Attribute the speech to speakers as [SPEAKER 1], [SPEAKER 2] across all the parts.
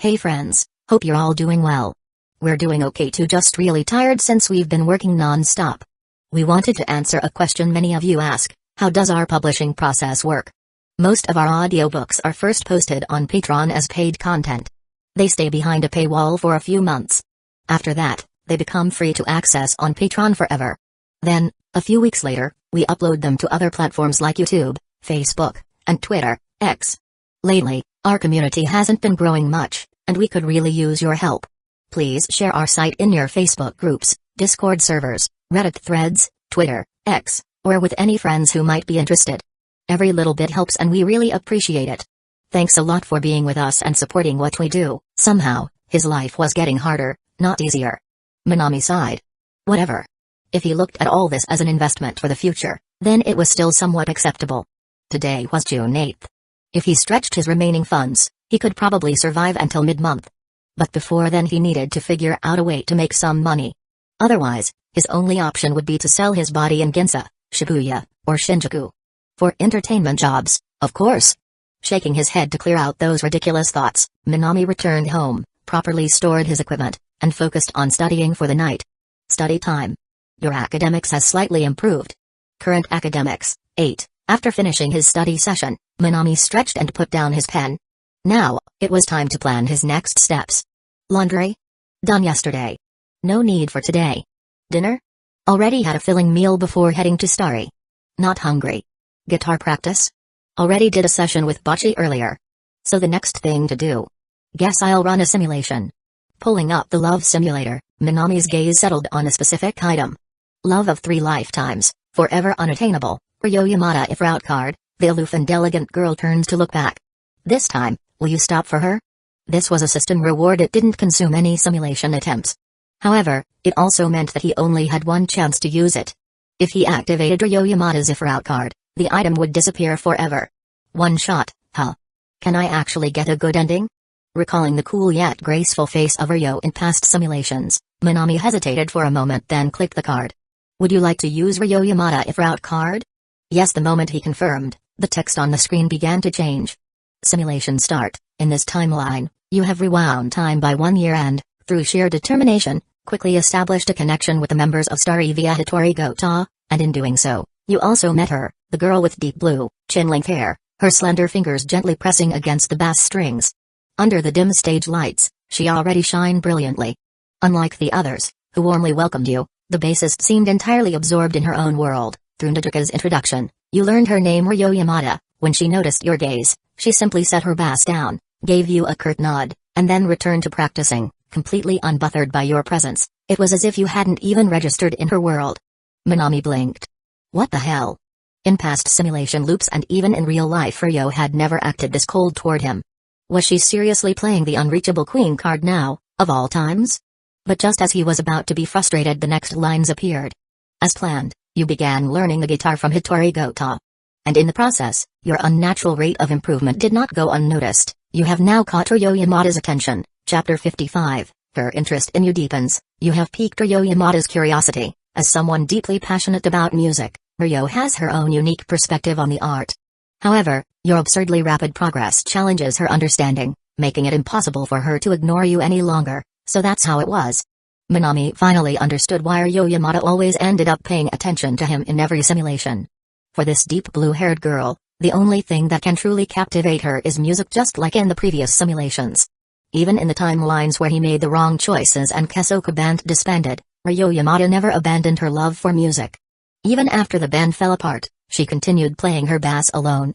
[SPEAKER 1] Hey friends, hope you're all doing well. We're doing okay too, just really tired since we've been working non-stop. We wanted to answer a question many of you ask: how does our publishing process work? Most of our audiobooks are first posted on Patreon as paid content. They stay behind a paywall for a few months. After that, they become free to access on Patreon forever. Then, a few weeks later, we upload them to other platforms like YouTube, Facebook, and Twitter, X. Lately, our community hasn't been growing much, and we could really use your help. Please share our site in your Facebook groups, Discord servers, Reddit threads, Twitter, X, or with any friends who might be interested. Every little bit helps and we really appreciate it. Thanks a lot for being with us and supporting what we do. Somehow, his life was getting harder, not easier. Minami sighed. Whatever. If he looked at all this as an investment for the future, then it was still somewhat acceptable. Today was June 8th. If he stretched his remaining funds, he could probably survive until mid-month. But before then he needed to figure out a way to make some money. Otherwise, his only option would be to sell his body in Ginza, Shibuya, or Shinjuku. For entertainment jobs, of course. Shaking his head to clear out those ridiculous thoughts, Minami returned home, properly stored his equipment, and focused on studying for the night. Study time. Your academics has slightly improved. Current academics, 8. After finishing his study session, Minami stretched and put down his pen. Now, it was time to plan his next steps. Laundry? Done yesterday. No need for today. Dinner? Already had a filling meal before heading to Starry. Not hungry. Guitar practice? Already did a session with Bocce earlier. So the next thing to do? Guess I'll run a simulation. Pulling up the love simulator, Minami's gaze settled on a specific item. Love of 3 lifetimes, forever unattainable. Ryo Yamada. If route card, the aloof and elegant girl turns to look back. This time, will you stop for her? This was a system reward. It didn't consume any simulation attempts. However, it also meant that he only had one chance to use it. If he activated Ryo Yamada's if route card, the item would disappear forever. One shot, huh? Can I actually get a good ending? Recalling the cool yet graceful face of Ryo in past simulations, Minami hesitated for a moment, then clicked the card. Would you like to use Ryo Yamada if route card? Yes. The moment he confirmed, the text on the screen began to change. Simulation start. In this timeline, you have rewound time by 1 year and, through sheer determination, quickly established a connection with the members of Starry via Hitori Gota, and in doing so, you also met her, the girl with deep blue, chin-length hair, her slender fingers gently pressing against the bass strings. Under the dim stage lights, she already shined brilliantly. Unlike the others, who warmly welcomed you, the bassist seemed entirely absorbed in her own world. Through Nijika's introduction, you learned her name, Ryo Yamada. When she noticed your gaze, she simply set her bass down, gave you a curt nod, and then returned to practicing, completely unbothered by your presence. It was as if you hadn't even registered in her world. Minami blinked. What the hell? In past simulation loops and even in real life, Ryo had never acted this cold toward him. Was she seriously playing the unreachable queen card now, of all times? But just as he was about to be frustrated, the next lines appeared. As planned, you began learning the guitar from Hitori Gota. And in the process, your unnatural rate of improvement did not go unnoticed. You have now caught Ryo Yamada's attention. Chapter 55. Her interest in you deepens. You have piqued Ryo Yamada's curiosity. As someone deeply passionate about music, Ryo has her own unique perspective on the art. However, your absurdly rapid progress challenges her understanding, making it impossible for her to ignore you any longer. So that's how it was. Minami finally understood why Ryo Yamada always ended up paying attention to him in every simulation. For this deep blue-haired girl, the only thing that can truly captivate her is music, just like in the previous simulations. Even in the timelines where he made the wrong choices and Kesoka band disbanded, Ryo Yamada never abandoned her love for music. Even after the band fell apart, she continued playing her bass alone.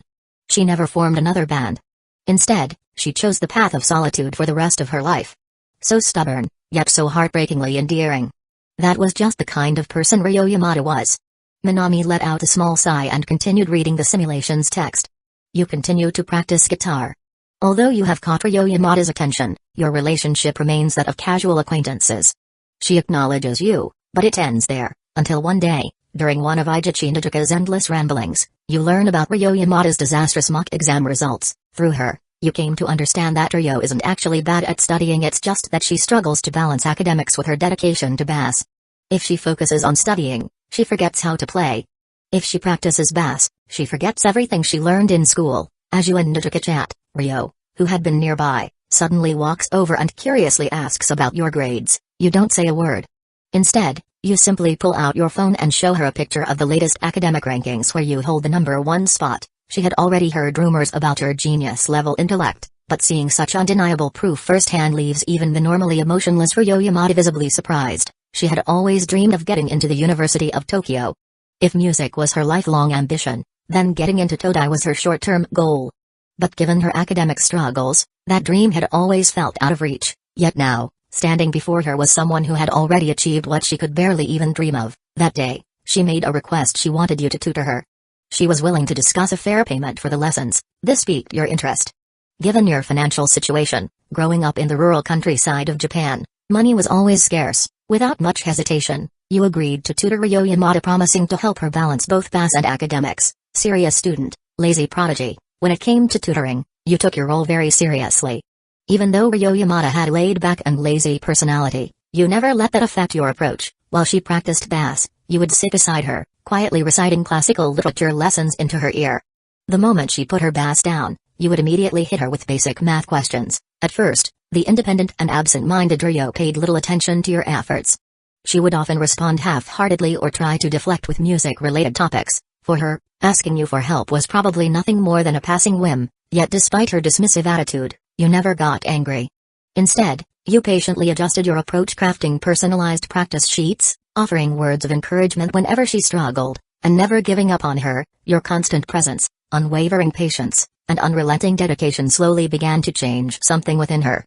[SPEAKER 1] She never formed another band. Instead, she chose the path of solitude for the rest of her life. So stubborn, yet so heartbreakingly endearing. That was just the kind of person Ryo Yamada was. Minami let out a small sigh and continued reading the simulation's text. You continue to practice guitar. Although you have caught Ryo Yamada's attention, your relationship remains that of casual acquaintances. She acknowledges you, but it ends there, until one day, during one of Eiichi Nijika's endless ramblings, you learn about Ryo Yamada's disastrous mock exam results. Through her, you came to understand that Ryo isn't actually bad at studying, it's just that she struggles to balance academics with her dedication to bass. If she focuses on studying, she forgets how to play. If she practices bass, she forgets everything she learned in school. As you and Nijika chat, Ryo, who had been nearby, suddenly walks over and curiously asks about your grades. You don't say a word. Instead, you simply pull out your phone and show her a picture of the latest academic rankings where you hold the #1 spot. She had already heard rumors about your genius-level intellect, but seeing such undeniable proof firsthand leaves even the normally emotionless Ryo Yamada visibly surprised. She had always dreamed of getting into the University of Tokyo. If music was her lifelong ambition, then getting into Todai was her short-term goal. But given her academic struggles, that dream had always felt out of reach, yet now, standing before her was someone who had already achieved what she could barely even dream of. That day, she made a request. She wanted you to tutor her. She was willing to discuss a fair payment for the lessons. This piqued your interest. Given your financial situation, growing up in the rural countryside of Japan, money was always scarce. Without much hesitation, you agreed to tutor Ryo Yamada, promising to help her balance both bass and academics. Serious student, lazy prodigy. When it came to tutoring, you took your role very seriously. Even though Ryo Yamada had a laid-back and lazy personality, you never let that affect your approach. While she practiced bass, you would sit beside her, quietly reciting classical literature lessons into her ear. The moment she put her bass down, you would immediately hit her with basic math questions. At first, the independent and absent-minded Ryo paid little attention to your efforts. She would often respond half-heartedly or try to deflect with music-related topics. For her, asking you for help was probably nothing more than a passing whim, yet despite her dismissive attitude, you never got angry. Instead, you patiently adjusted your approach, crafting personalized practice sheets, offering words of encouragement whenever she struggled, and never giving up on her. Your constant presence, unwavering patience, and unrelenting dedication slowly began to change something within her.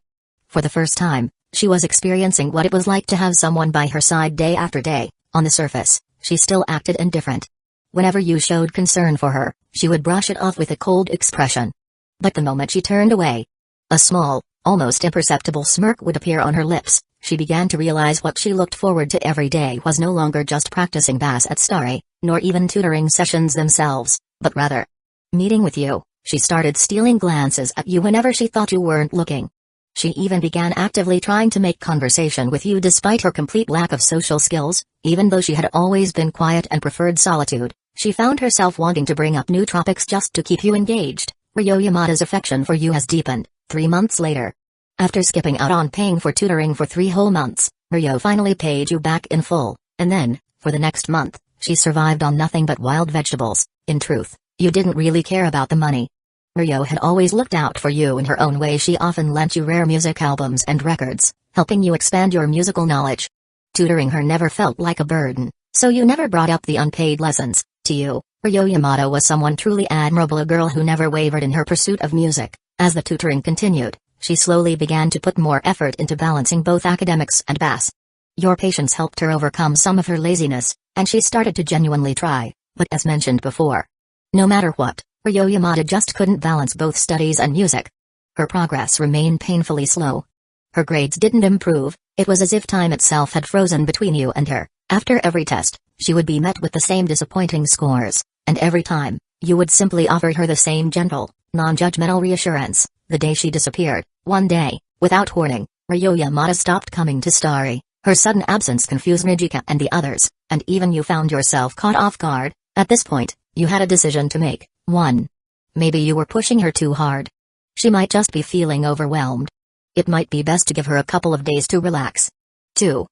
[SPEAKER 1] For the first time, she was experiencing what it was like to have someone by her side day after day. On the surface, she still acted indifferent. Whenever you showed concern for her, she would brush it off with a cold expression. But the moment she turned away, a small, almost imperceptible smirk would appear on her lips. She began to realize what she looked forward to every day was no longer just practicing bass at Starry, nor even tutoring sessions themselves, but rather meeting with you. She started stealing glances at you whenever she thought you weren't looking. She even began actively trying to make conversation with you despite her complete lack of social skills. Even though she had always been quiet and preferred solitude, she found herself wanting to bring up new topics just to keep you engaged. Ryo Yamada's affection for you has deepened. 3 months later, after skipping out on paying for tutoring for 3 whole months, Ryo finally paid you back in full, and then, for the next month, she survived on nothing but wild vegetables. In truth, you didn't really care about the money. Ryo had always looked out for you in her own way. She often lent you rare music albums and records, helping you expand your musical knowledge. Tutoring her never felt like a burden, so you never brought up the unpaid lessons. To you, Ryo Yamada was someone truly admirable, a girl who never wavered in her pursuit of music. As the tutoring continued, she slowly began to put more effort into balancing both academics and bass. Your patience helped her overcome some of her laziness, and she started to genuinely try, but as mentioned before, no matter what, Ryo Yamada just couldn't balance both studies and music. Her progress remained painfully slow. Her grades didn't improve. It was as if time itself had frozen between you and her. After every test, she would be met with the same disappointing scores, and every time, you would simply offer her the same gentle, non-judgmental reassurance. The day she disappeared, one day, without warning, Ryo Yamada stopped coming to Starry. Her sudden absence confused Nijika and the others, and even you found yourself caught off guard. At this point, you had a decision to make. 1. Maybe you were pushing her too hard. She might just be feeling overwhelmed. It might be best to give her a couple of days to relax. 2.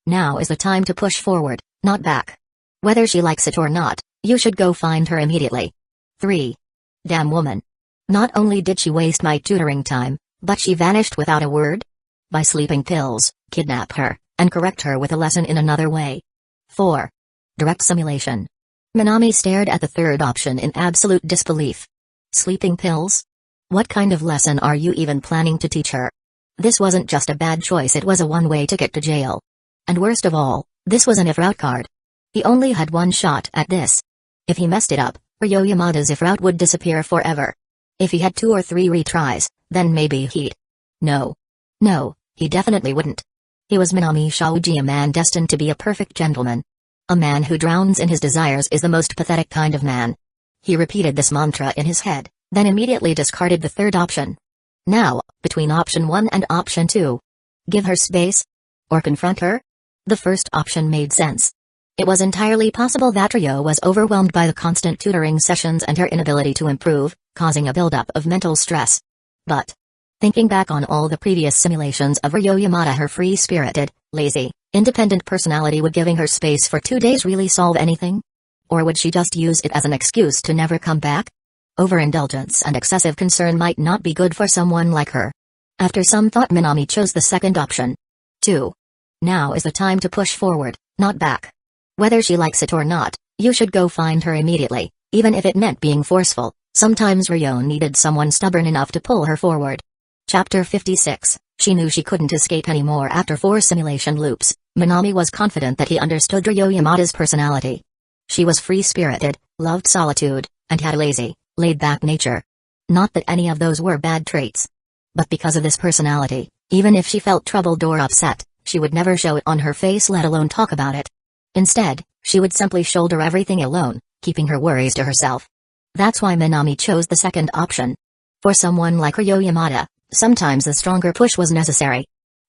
[SPEAKER 1] Now is the time to push forward, not back. Whether she likes it or not, you should go find her immediately. 3. Damn woman. Not only did she waste my tutoring time, but she vanished without a word? By sleeping pills, kidnap her, and correct her with a lesson in another way. 4. Direct simulation. Minami stared at the third option in absolute disbelief. Sleeping pills? What kind of lesson are you even planning to teach her? This wasn't just a bad choice, it was a one-way ticket to jail. And worst of all, this was an if route card. He only had one shot at this. If he messed it up, Ryo Yamada's if route would disappear forever. If he had 2 or 3 retries, then maybe he'd... No, he definitely wouldn't. He was Minami Shaoji, a man destined to be a perfect gentleman. A man who drowns in his desires is the most pathetic kind of man. He repeated this mantra in his head, then immediately discarded the third option. Now, between option 1 and option 2. Give her space? Or confront her? The first option made sense. It was entirely possible that Ryo was overwhelmed by the constant tutoring sessions and her inability to improve, causing a buildup of mental stress. But Thinking back on all the previous simulations of Ryo Yamada, her free-spirited, lazy, independent personality, would giving her space for 2 days really solve anything? Or would she just use it as an excuse to never come back? Overindulgence and excessive concern might not be good for someone like her. After some thought, Minami chose the second option. 2. Now is the time to push forward, not back. Whether she likes it or not, you should go find her immediately, even if it meant being forceful. Sometimes Ryo needed someone stubborn enough to pull her forward. Chapter 56. She knew she couldn't escape anymore after 4 simulation loops. Minami was confident that he understood Ryo Yamada's personality. She was free-spirited, loved solitude, and had a lazy, laid-back nature. Not that any of those were bad traits. But because of this personality, even if she felt troubled or upset, she would never show it on her face, let alone talk about it. Instead, she would simply shoulder everything alone, keeping her worries to herself. That's why Minami chose the second option. For someone like Ryo Yamada, sometimes a stronger push was necessary.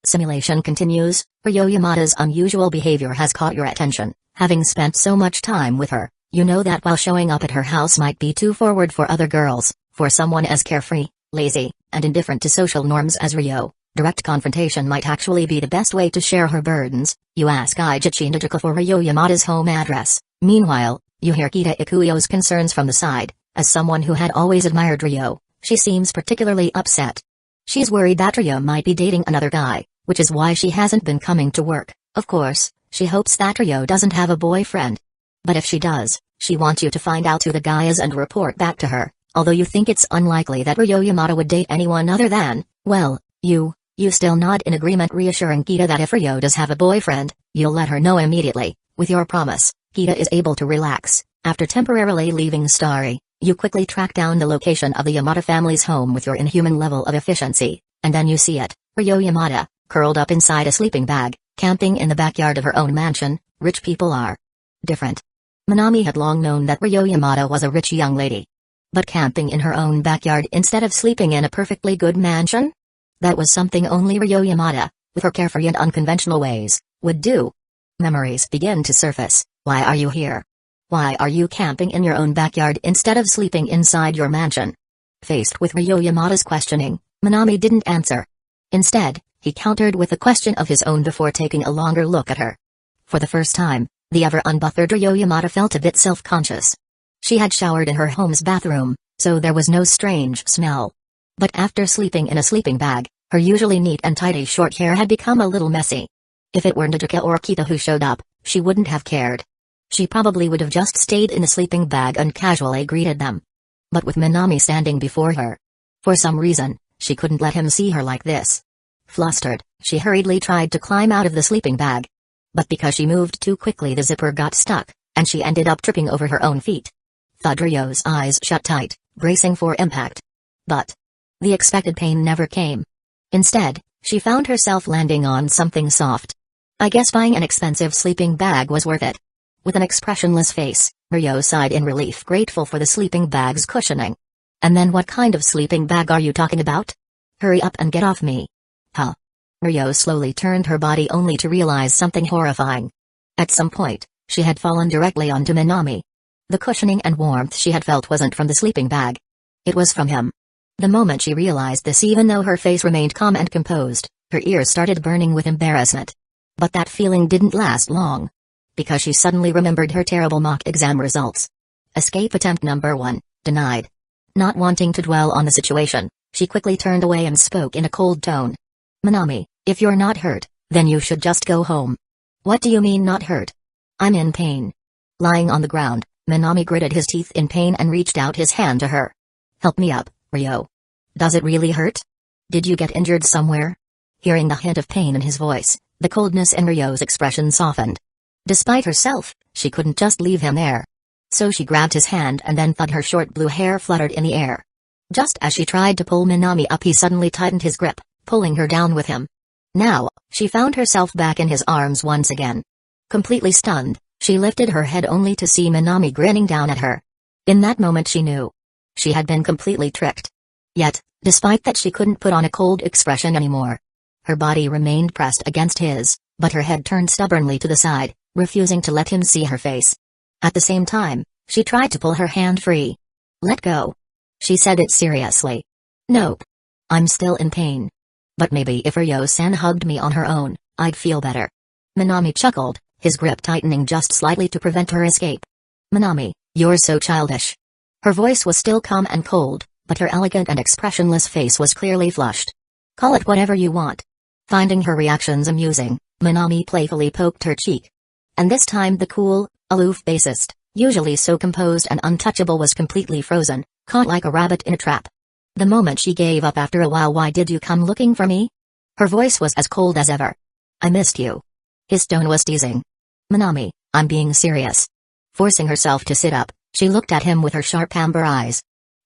[SPEAKER 1] Simulation continues. Ryo Yamada's unusual behavior has caught your attention. Having spent so much time with her, you know that while showing up at her house might be too forward for other girls, for someone as carefree, lazy, and indifferent to social norms as Ryo, direct confrontation might actually be the best way to share her burdens. You ask Ijichi Nijika for Ryo Yamada's home address. Meanwhile, you hear Kita Ikuyo's concerns from the side. As someone who had always admired Ryo, she seems particularly upset. She's worried that Ryo might be dating another guy, which is why she hasn't been coming to work. Of course, she hopes that Ryo doesn't have a boyfriend. But if she does, she wants you to find out who the guy is and report back to her. Although you think it's unlikely that Ryo Yamada would date anyone other than, well, you still nod in agreement, reassuring Kita that if Ryo does have a boyfriend, you'll let her know immediately. With your promise, Kita is able to relax. After temporarily leaving Starry, you quickly track down the location of the Yamada family's home with your inhuman level of efficiency, and then you see it, Ryo Yamada, curled up inside a sleeping bag, camping in the backyard of her own mansion. Rich people are different. Minami had long known that Ryo Yamada was a rich young lady. But camping in her own backyard instead of sleeping in a perfectly good mansion? That was something only Ryo Yamada, with her carefree and unconventional ways, would do. Memories begin to surface. Why are you here? Why are you camping in your own backyard instead of sleeping inside your mansion? Faced with Ryo Yamada's questioning, Minami didn't answer. Instead, he countered with a question of his own before taking a longer look at her. For the first time, the ever-unbothered Ryo Yamada felt a bit self-conscious. She had showered in her home's bathroom, so there was no strange smell. But after sleeping in a sleeping bag, her usually neat and tidy short hair had become a little messy. If it were Nijika or Kita who showed up, she wouldn't have cared. She probably would have just stayed in the sleeping bag and casually greeted them. But with Minami standing before her, for some reason, she couldn't let him see her like this. Flustered, she hurriedly tried to climb out of the sleeping bag. But because she moved too quickly, the zipper got stuck, and she ended up tripping over her own feet. Thud. Ryo's eyes shut tight, bracing for impact. But the expected pain never came. Instead, she found herself landing on something soft. I guess buying an expensive sleeping bag was worth it. With an expressionless face, Ryo sighed in relief, grateful for the sleeping bag's cushioning. And then what kind of sleeping bag are you talking about? Hurry up and get off me. Huh? Ryo slowly turned her body only to realize something horrifying. At some point, she had fallen directly onto Minami. The cushioning and warmth she had felt wasn't from the sleeping bag. It was from him. The moment she realized this, even though her face remained calm and composed, her ears started burning with embarrassment. But that feeling didn't last long. Because she suddenly remembered her terrible mock exam results. Escape attempt number 1, denied. Not wanting to dwell on the situation, she quickly turned away and spoke in a cold tone. Minami, if you're not hurt, then you should just go home. What do you mean not hurt? I'm in pain. Lying on the ground, Minami gritted his teeth in pain and reached out his hand to her. Help me up, Ryo. Does it really hurt? Did you get injured somewhere? Hearing the hint of pain in his voice, the coldness in Ryo's expression softened. Despite herself, she couldn't just leave him there. So she grabbed his hand and then thud, her short blue hair fluttered in the air. Just as she tried to pull Minami up, he suddenly tightened his grip, pulling her down with him. Now, she found herself back in his arms once again. Completely stunned, she lifted her head only to see Minami grinning down at her. In that moment she knew. She had been completely tricked. Yet, despite that, she couldn't put on a cold expression anymore. Her body remained pressed against his, but her head turned stubbornly to the side, refusing to let him see her face. At the same time, she tried to pull her hand free. Let go. She said it seriously. Nope. I'm still in pain. But maybe if Ryo-san hugged me on her own, I'd feel better. Minami chuckled, his grip tightening just slightly to prevent her escape. Minami, you're so childish. Her voice was still calm and cold, but her elegant and expressionless face was clearly flushed. Call it whatever you want. Finding her reactions amusing, Minami playfully poked her cheek. And this time the cool, aloof bassist, usually so composed and untouchable, was completely frozen, caught like a rabbit in a trap. The moment she gave up after a while. Why did you come looking for me? Her voice was as cold as ever. I missed you. His tone was teasing. Minami, I'm being serious. Forcing herself to sit up, she looked at him with her sharp amber eyes.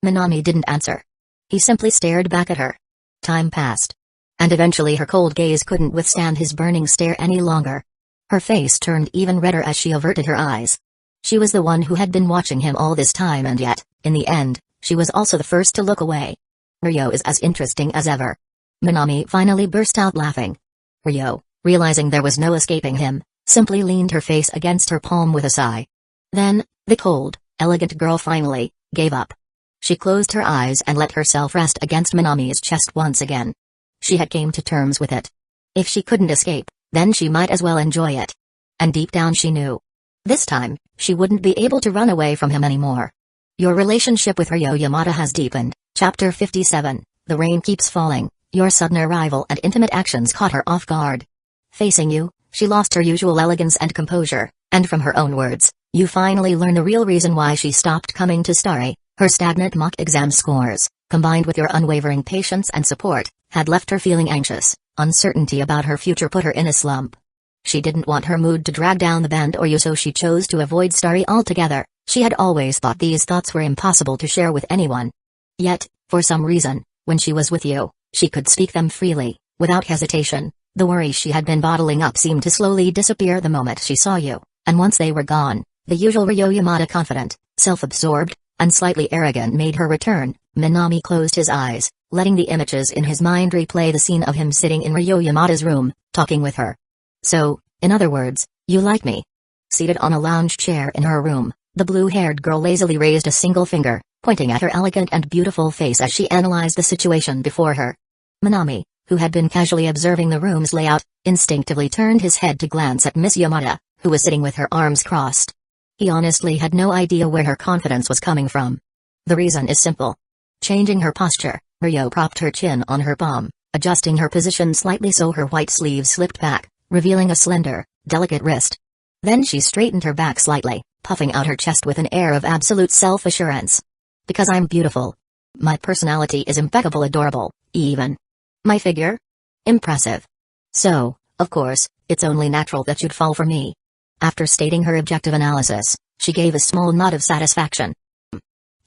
[SPEAKER 1] Minami didn't answer. He simply stared back at her. Time passed. And eventually her cold gaze couldn't withstand his burning stare any longer. Her face turned even redder as she averted her eyes. She was the one who had been watching him all this time, and yet, in the end, she was also the first to look away. Ryo is as interesting as ever. Minami finally burst out laughing. Ryo, realizing there was no escaping him, simply leaned her face against her palm with a sigh. Then, the cold, elegant girl finally gave up. She closed her eyes and let herself rest against Minami's chest once again. She had came to terms with it. If she couldn't escape, then she might as well enjoy it. And deep down she knew. This time, she wouldn't be able to run away from him anymore. Your relationship with Ryo Yamada has deepened. Chapter 57, The rain keeps falling. Your sudden arrival and intimate actions caught her off guard. Facing you, she lost her usual elegance and composure, and from her own words, you finally learn the real reason why she stopped coming to Starry. Her stagnant mock exam scores, combined with your unwavering patience and support, had left her feeling anxious. Uncertainty about her future put her in a slump. She didn't want her mood to drag down the band or you, so she chose to avoid Starry altogether. She had always thought these thoughts were impossible to share with anyone. Yet, for some reason, when she was with you, she could speak them freely, without hesitation. The worries she had been bottling up seemed to slowly disappear the moment she saw you, and once they were gone, the usual Ryo Yamada confident, self-absorbed, and slightly arrogant made her return. Minami closed his eyes, letting the images in his mind replay the scene of him sitting in Ryo Yamada's room, talking with her. So, in other words, you like me? Seated on a lounge chair in her room, the blue-haired girl lazily raised a single finger, pointing at her elegant and beautiful face as she analyzed the situation before her. Minami, who had been casually observing the room's layout, instinctively turned his head to glance at Miss Yamada, who was sitting with her arms crossed. He honestly had no idea where her confidence was coming from. The reason is simple. Changing her posture, Ryo propped her chin on her palm, adjusting her position slightly so her white sleeves slipped back, revealing a slender, delicate wrist. Then she straightened her back slightly, puffing out her chest with an air of absolute self-assurance. Because I'm beautiful. My personality is impeccable, adorable, even. My figure? Impressive. So, of course, it's only natural that you'd fall for me. After stating her objective analysis, she gave a small nod of satisfaction.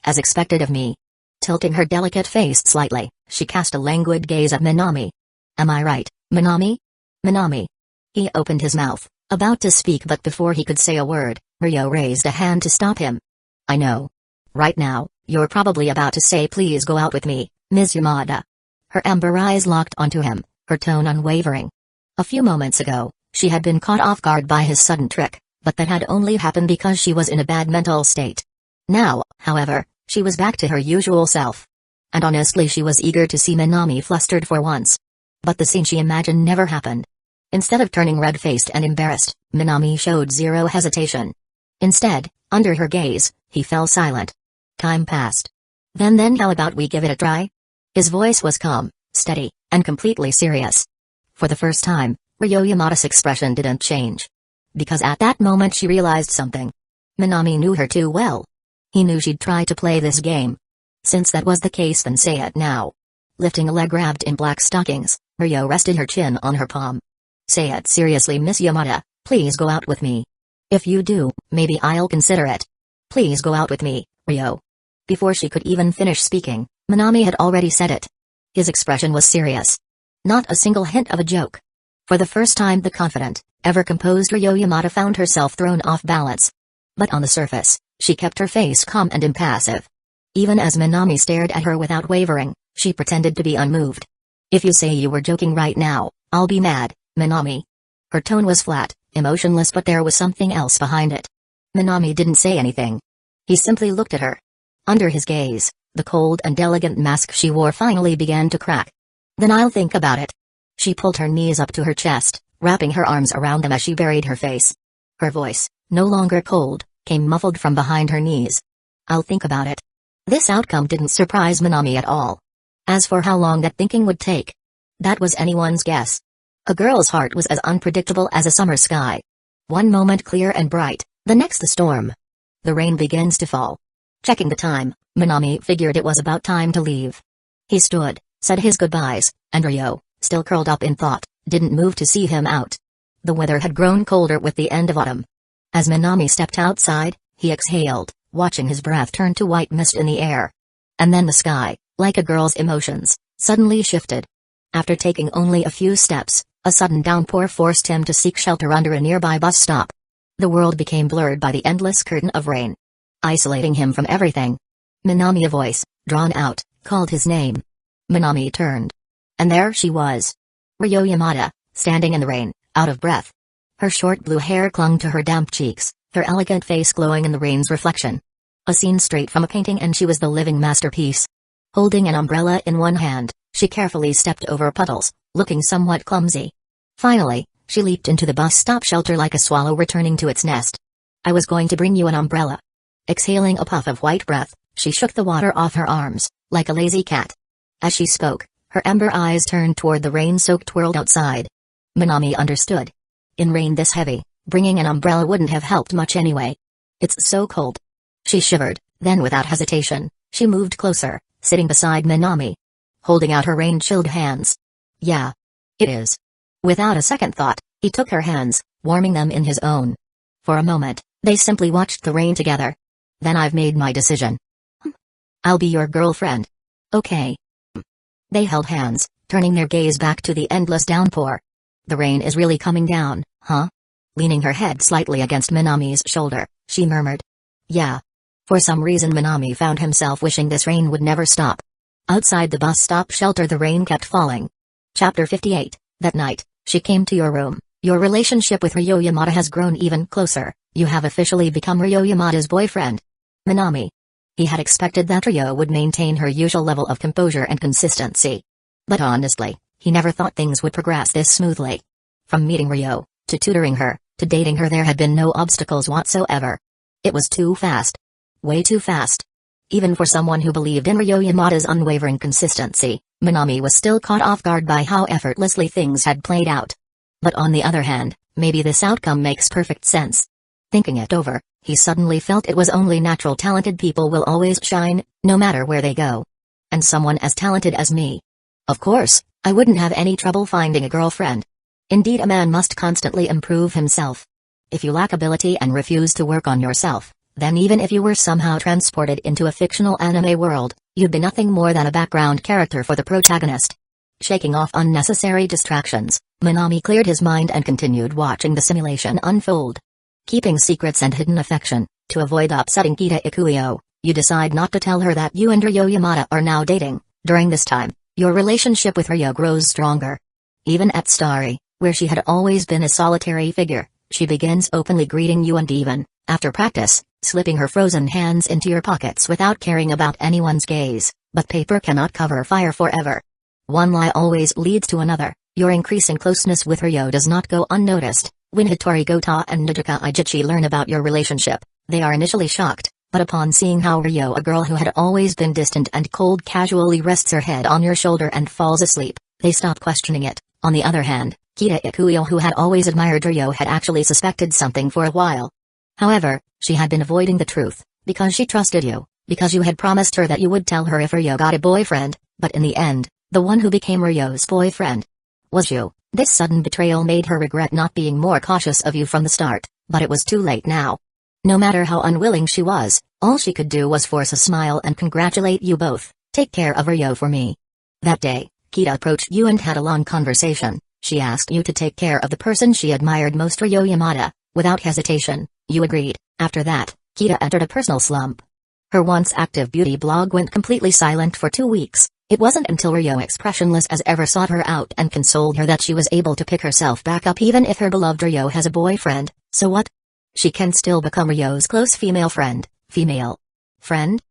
[SPEAKER 1] As expected of me. Tilting her delicate face slightly, she cast a languid gaze at Minami. Am I right, Minami? Minami. He opened his mouth, about to speak, but before he could say a word, Ryo raised a hand to stop him. I know. Right now, you're probably about to say please go out with me, Ms. Yamada. Her amber eyes locked onto him, her tone unwavering. A few moments ago, she had been caught off guard by his sudden trick, but that had only happened because she was in a bad mental state. Now, however, she was back to her usual self. And honestly, she was eager to see Minami flustered for once. But the scene she imagined never happened. Instead of turning red-faced and embarrassed, Minami showed zero hesitation. Instead, under her gaze, he fell silent. Time passed. Then how about we give it a try? His voice was calm, steady, and completely serious. For the first time, Ryo Yamada's expression didn't change. Because at that moment she realized something. Minami knew her too well. He knew she'd try to play this game. Since that was the case, then say it now. Lifting a leg wrapped in black stockings, Ryo rested her chin on her palm. Say it seriously, Miss Yamada, please go out with me. If you do, maybe I'll consider it. Please go out with me, Ryo. Before she could even finish speaking, Minami had already said it. His expression was serious. Not a single hint of a joke. For the first time, the confident, ever-composed Ryo Yamada found herself thrown off balance. But on the surface, she kept her face calm and impassive. Even as Minami stared at her without wavering, she pretended to be unmoved. If you say you were joking right now, I'll be mad, Minami. Her tone was flat, emotionless, but there was something else behind it. Minami didn't say anything. He simply looked at her. Under his gaze, The cold and elegant mask she wore finally began to crack. "Then I'll think about it." She pulled her knees up to her chest, wrapping her arms around them as she buried her face. Her voice, no longer cold, came muffled from behind her knees. "I'll think about it." This outcome didn't surprise Minami at all. As for how long that thinking would take, that was anyone's guess. A girl's heart was as unpredictable as a summer sky. One moment clear and bright, the next a storm. The rain begins to fall. Checking the time, Minami figured it was about time to leave. He stood, said his goodbyes, and Ryo, still curled up in thought, didn't move to see him out. The weather had grown colder with the end of autumn. As Minami stepped outside, he exhaled, watching his breath turn to white mist in the air. And then the sky, like a girl's emotions, suddenly shifted. After taking only a few steps, a sudden downpour forced him to seek shelter under a nearby bus stop. The world became blurred by the endless curtain of rain, isolating him from everything. Minami, a voice, drawn out, called his name. Minami turned. And there she was. Ryo Yamada, standing in the rain, out of breath. Her short blue hair clung to her damp cheeks, her elegant face glowing in the rain's reflection. A scene straight from a painting, and she was the living masterpiece. Holding an umbrella in one hand, she carefully stepped over puddles, looking somewhat clumsy. Finally, she leaped into the bus stop shelter like a swallow returning to its nest. "I was going to bring you an umbrella." Exhaling a puff of white breath, she shook the water off her arms, like a lazy cat. As she spoke, her ember eyes turned toward the rain-soaked world outside. Minami understood. In rain this heavy, bringing an umbrella wouldn't have helped much anyway. "It's so cold." She shivered, then without hesitation, she moved closer, sitting beside Minami, holding out her rain-chilled hands. "Yeah. It is." Without a second thought, he took her hands, warming them in his own. For a moment, they simply watched the rain together. "Then I've made my decision. I'll be your girlfriend." "Okay." They held hands, turning their gaze back to the endless downpour. "The rain is really coming down, huh?" Leaning her head slightly against Minami's shoulder, she murmured. "Yeah." For some reason Minami found himself wishing this rain would never stop. Outside the bus stop shelter the rain kept falling. Chapter 58, That night, she came to your room. "Your relationship with Ryo Yamada has grown even closer. You have officially become Ryo Yamada's boyfriend." Minami. He had expected that Ryo would maintain her usual level of composure and consistency. But honestly, he never thought things would progress this smoothly. From meeting Ryo, to tutoring her, to dating her, there had been no obstacles whatsoever. It was too fast. Way too fast. Even for someone who believed in Ryo Yamada's unwavering consistency, Minami was still caught off guard by how effortlessly things had played out. But on the other hand, maybe this outcome makes perfect sense. Thinking it over, he suddenly felt it was only natural. Talented people will always shine, no matter where they go. And someone as talented as me. Of course, I wouldn't have any trouble finding a girlfriend. Indeed, a man must constantly improve himself. If you lack ability and refuse to work on yourself, then even if you were somehow transported into a fictional anime world, you'd be nothing more than a background character for the protagonist. Shaking off unnecessary distractions, Minami cleared his mind and continued watching the simulation unfold. Keeping secrets and hidden affection, to avoid upsetting Kita Ikuyo, you decide not to tell her that you and Ryo Yamada are now dating. During this time, your relationship with Ryo grows stronger. Even at Starry, where she had always been a solitary figure, she begins openly greeting you, and even, after practice, slipping her frozen hands into your pockets without caring about anyone's gaze. But paper cannot cover fire forever. One lie always leads to another. Your increasing closeness with Ryo does not go unnoticed. When Hitori Gota and Nijuka Ijichi learn about your relationship, they are initially shocked, but upon seeing how Ryo, a girl who had always been distant and cold, casually rests her head on your shoulder and falls asleep, they stop questioning it. On the other hand, Kita Ikuyo, who had always admired Ryo, had actually suspected something for a while. However, she had been avoiding the truth, because she trusted you, because you had promised her that you would tell her if Ryo got a boyfriend, but in the end, the one who became Ryo's boyfriend was you. This sudden betrayal made her regret not being more cautious of you from the start, but it was too late now. No matter how unwilling she was, all she could do was force a smile and congratulate you both. "Take care of Ryo for me." That day, Kita approached you and had a long conversation. She asked you to take care of the person she admired most, Ryo Yamada. Without hesitation, you agreed. After that, Kita entered a personal slump. Her once active beauty blog went completely silent for 2 weeks. It wasn't until Ryo, expressionless as ever, sought her out and consoled her that she was able to pick herself back up. Even if her beloved Ryo has a boyfriend, so what? She can still become Ryo's close female friend. Female friend?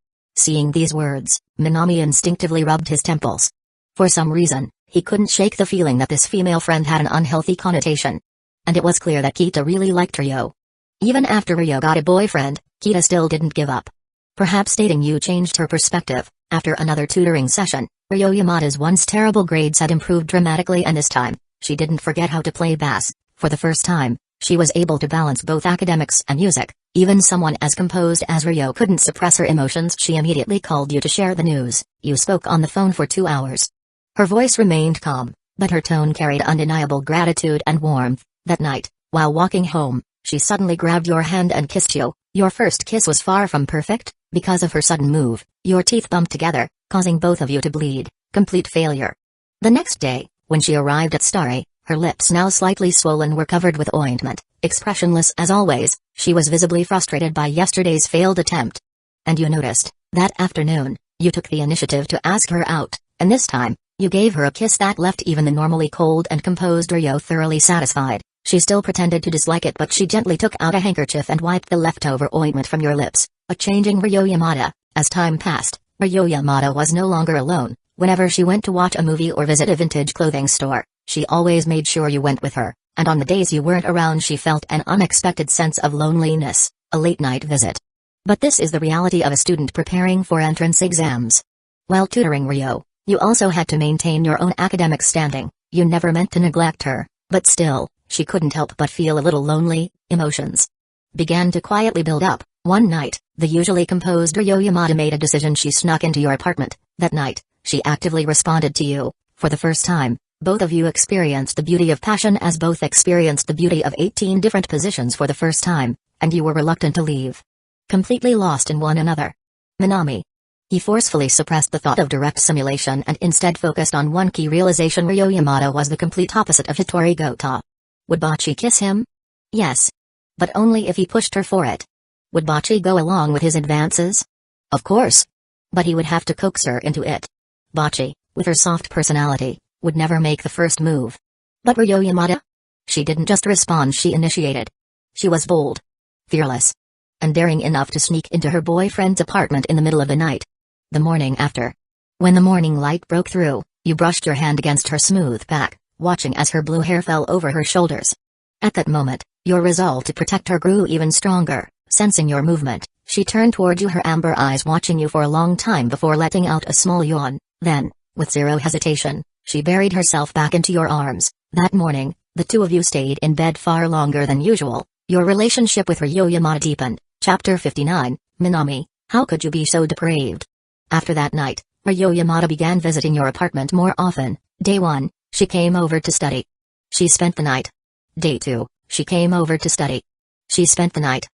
[SPEAKER 1] Seeing these words, Minami instinctively rubbed his temples. For some reason, he couldn't shake the feeling that this female friend had an unhealthy connotation. And it was clear that Kita really liked Ryo. Even after Ryo got a boyfriend, Kita still didn't give up. Perhaps dating you changed her perspective. After another tutoring session, Ryo Yamada's once terrible grades had improved dramatically, and this time, she didn't forget how to play bass. For the first time, she was able to balance both academics and music. Even someone as composed as Ryo couldn't suppress her emotions. She immediately called you to share the news. You spoke on the phone for 2 hours. Her voice remained calm, but her tone carried undeniable gratitude and warmth. That night, while walking home, she suddenly grabbed your hand and kissed you. Your first kiss was far from perfect. Because of her sudden move, your teeth bumped together, causing both of you to bleed. Complete failure. The next day, when she arrived at Starry, her lips now slightly swollen were covered with ointment. Expressionless as always, she was visibly frustrated by yesterday's failed attempt. And you noticed, that afternoon, you took the initiative to ask her out, and this time, you gave her a kiss that left even the normally cold and composed Ryo thoroughly satisfied. She still pretended to dislike it, but she gently took out a handkerchief and wiped the leftover ointment from your lips. A changing Ryo Yamada. As time passed, Ryo Yamada was no longer alone. Whenever she went to watch a movie or visit a vintage clothing store, she always made sure you went with her, and on the days you weren't around she felt an unexpected sense of loneliness, a late-night visit. But this is the reality of a student preparing for entrance exams. While tutoring Ryo, you also had to maintain your own academic standing. You never meant to neglect her, but still, she couldn't help but feel a little lonely. Emotions began to quietly build up. One night, the usually composed Ryo Yamada made a decision. She snuck into your apartment. That night, she actively responded to you. For the first time, both of you experienced the beauty of passion, as both experienced the beauty of 18 different positions for the first time, and you were reluctant to leave. Completely lost in one another. Minami. He forcefully suppressed the thought of direct simulation and instead focused on one key realization: Ryo Yamada was the complete opposite of Hitori Gota. Would Bocchi kiss him? Yes. But only if he pushed her for it. Would Bocchi go along with his advances? Of course. But he would have to coax her into it. Bocchi, with her soft personality, would never make the first move. But Ryo Yamada? She didn't just respond, she initiated. She was bold, fearless, and daring enough to sneak into her boyfriend's apartment in the middle of the night. The morning after, when the morning light broke through, you brushed your hand against her smooth back, watching as her blue hair fell over her shoulders. At that moment, your resolve to protect her grew even stronger. Sensing your movement, she turned toward you, her amber eyes watching you for a long time before letting out a small yawn. Then, with zero hesitation, she buried herself back into your arms. That morning, the two of you stayed in bed far longer than usual. Your relationship with Ryo Yamada deepened. Chapter 59, Minami, how could you be so depraved? After that night, Ryo Yamada began visiting your apartment more often. Day 1, she came over to study. She spent the night. Day 2, she came over to study. She spent the night.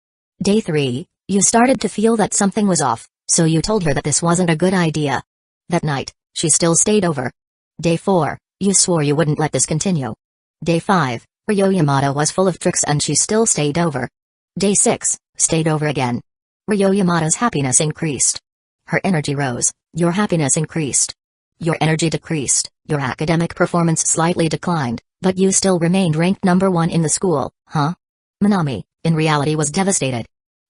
[SPEAKER 1] Day 3, you started to feel that something was off, so you told her that this wasn't a good idea. That night, she still stayed over. Day 4, you swore you wouldn't let this continue. Day 5, Ryo Yamada was full of tricks and she still stayed over. Day 6, stayed over again. Ryo Yamada's happiness increased. Her energy rose, your happiness increased. Your energy decreased, your academic performance slightly declined, but you still remained ranked number 1 in the school, huh? Minami, in reality, was devastated.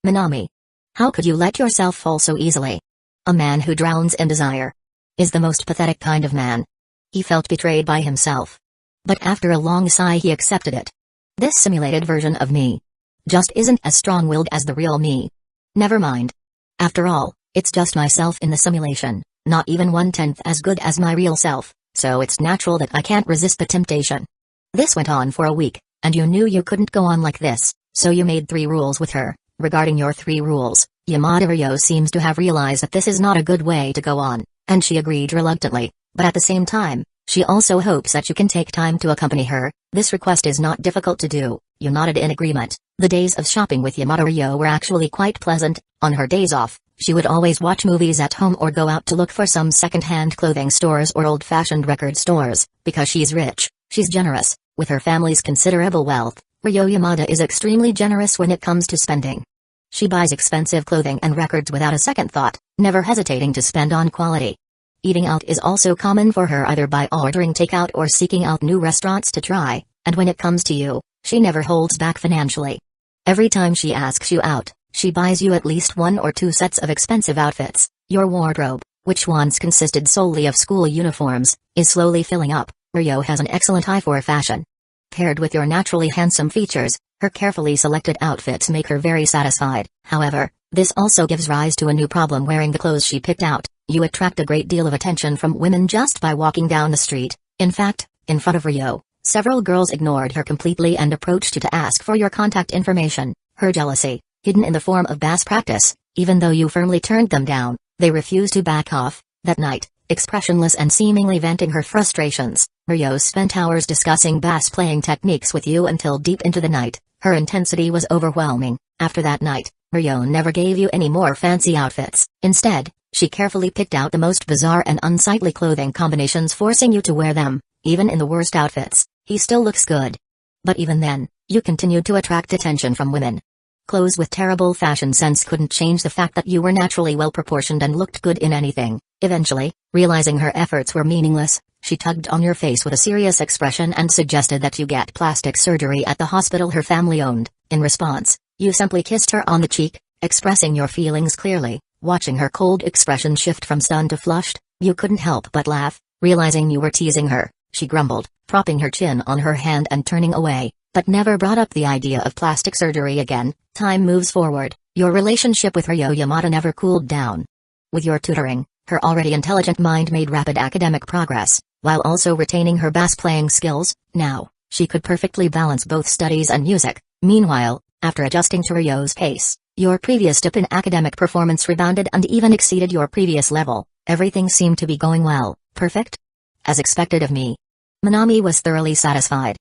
[SPEAKER 1] Minami. How could you let yourself fall so easily? A man who drowns in desire is the most pathetic kind of man. He felt betrayed by himself. But after a long sigh he accepted it. This simulated version of me just isn't as strong-willed as the real me. Never mind. After all, it's just myself in the simulation, not even 1/10 as good as my real self, so it's natural that I can't resist the temptation. This went on for a week, and you knew you couldn't go on like this, so you made 3 rules with her. Regarding your 3 rules, Yamada Ryo seems to have realized that this is not a good way to go on, and she agreed reluctantly, but at the same time, she also hopes that you can take time to accompany her. This request is not difficult to do. You nodded in agreement. The days of shopping with Yamada Ryo were actually quite pleasant. On her days off, she would always watch movies at home or go out to look for some second-hand clothing stores or old-fashioned record stores. Because she's rich, she's generous. With her family's considerable wealth, Ryo Yamada is extremely generous when it comes to spending. She buys expensive clothing and records without a second thought, never hesitating to spend on quality. Eating out is also common for her, either by ordering takeout or seeking out new restaurants to try, and when it comes to you, she never holds back financially. Every time she asks you out, she buys you at least 1 or 2 sets of expensive outfits. Your wardrobe, which once consisted solely of school uniforms, is slowly filling up. Ryo has an excellent eye for fashion. Paired with your naturally handsome features, her carefully selected outfits make her very satisfied. However, this also gives rise to a new problem. Wearing the clothes she picked out, you attract a great deal of attention from women just by walking down the street. In fact, in front of Ryo, several girls ignored her completely and approached you to ask for your contact information. Her jealousy, hidden in the form of bass practice, even though you firmly turned them down, they refused to back off. That night, expressionless and seemingly venting her frustrations, Ryo spent hours discussing bass playing techniques with you until deep into the night. Her intensity was overwhelming. After that night, Ryo never gave you any more fancy outfits. Instead, she carefully picked out the most bizarre and unsightly clothing combinations, forcing you to wear them. Even in the worst outfits, he still looks good. But even then, you continued to attract attention from women. Clothes with terrible fashion sense couldn't change the fact that you were naturally well-proportioned and looked good in anything. Eventually, realizing her efforts were meaningless, she tugged on your face with a serious expression and suggested that you get plastic surgery at the hospital her family owned. In response, you simply kissed her on the cheek, expressing your feelings clearly. Watching her cold expression shift from stunned to flushed, you couldn't help but laugh. Realizing you were teasing her, she grumbled, propping her chin on her hand and turning away, but never brought up the idea of plastic surgery again. Time moves forward. Your relationship with Ryo Yamada never cooled down. With your tutoring, her already intelligent mind made rapid academic progress, while also retaining her bass-playing skills. Now, she could perfectly balance both studies and music. Meanwhile, after adjusting to Ryo's pace, your previous dip in academic performance rebounded and even exceeded your previous level. Everything seemed to be going well. Perfect? As expected of me. Minami was thoroughly satisfied.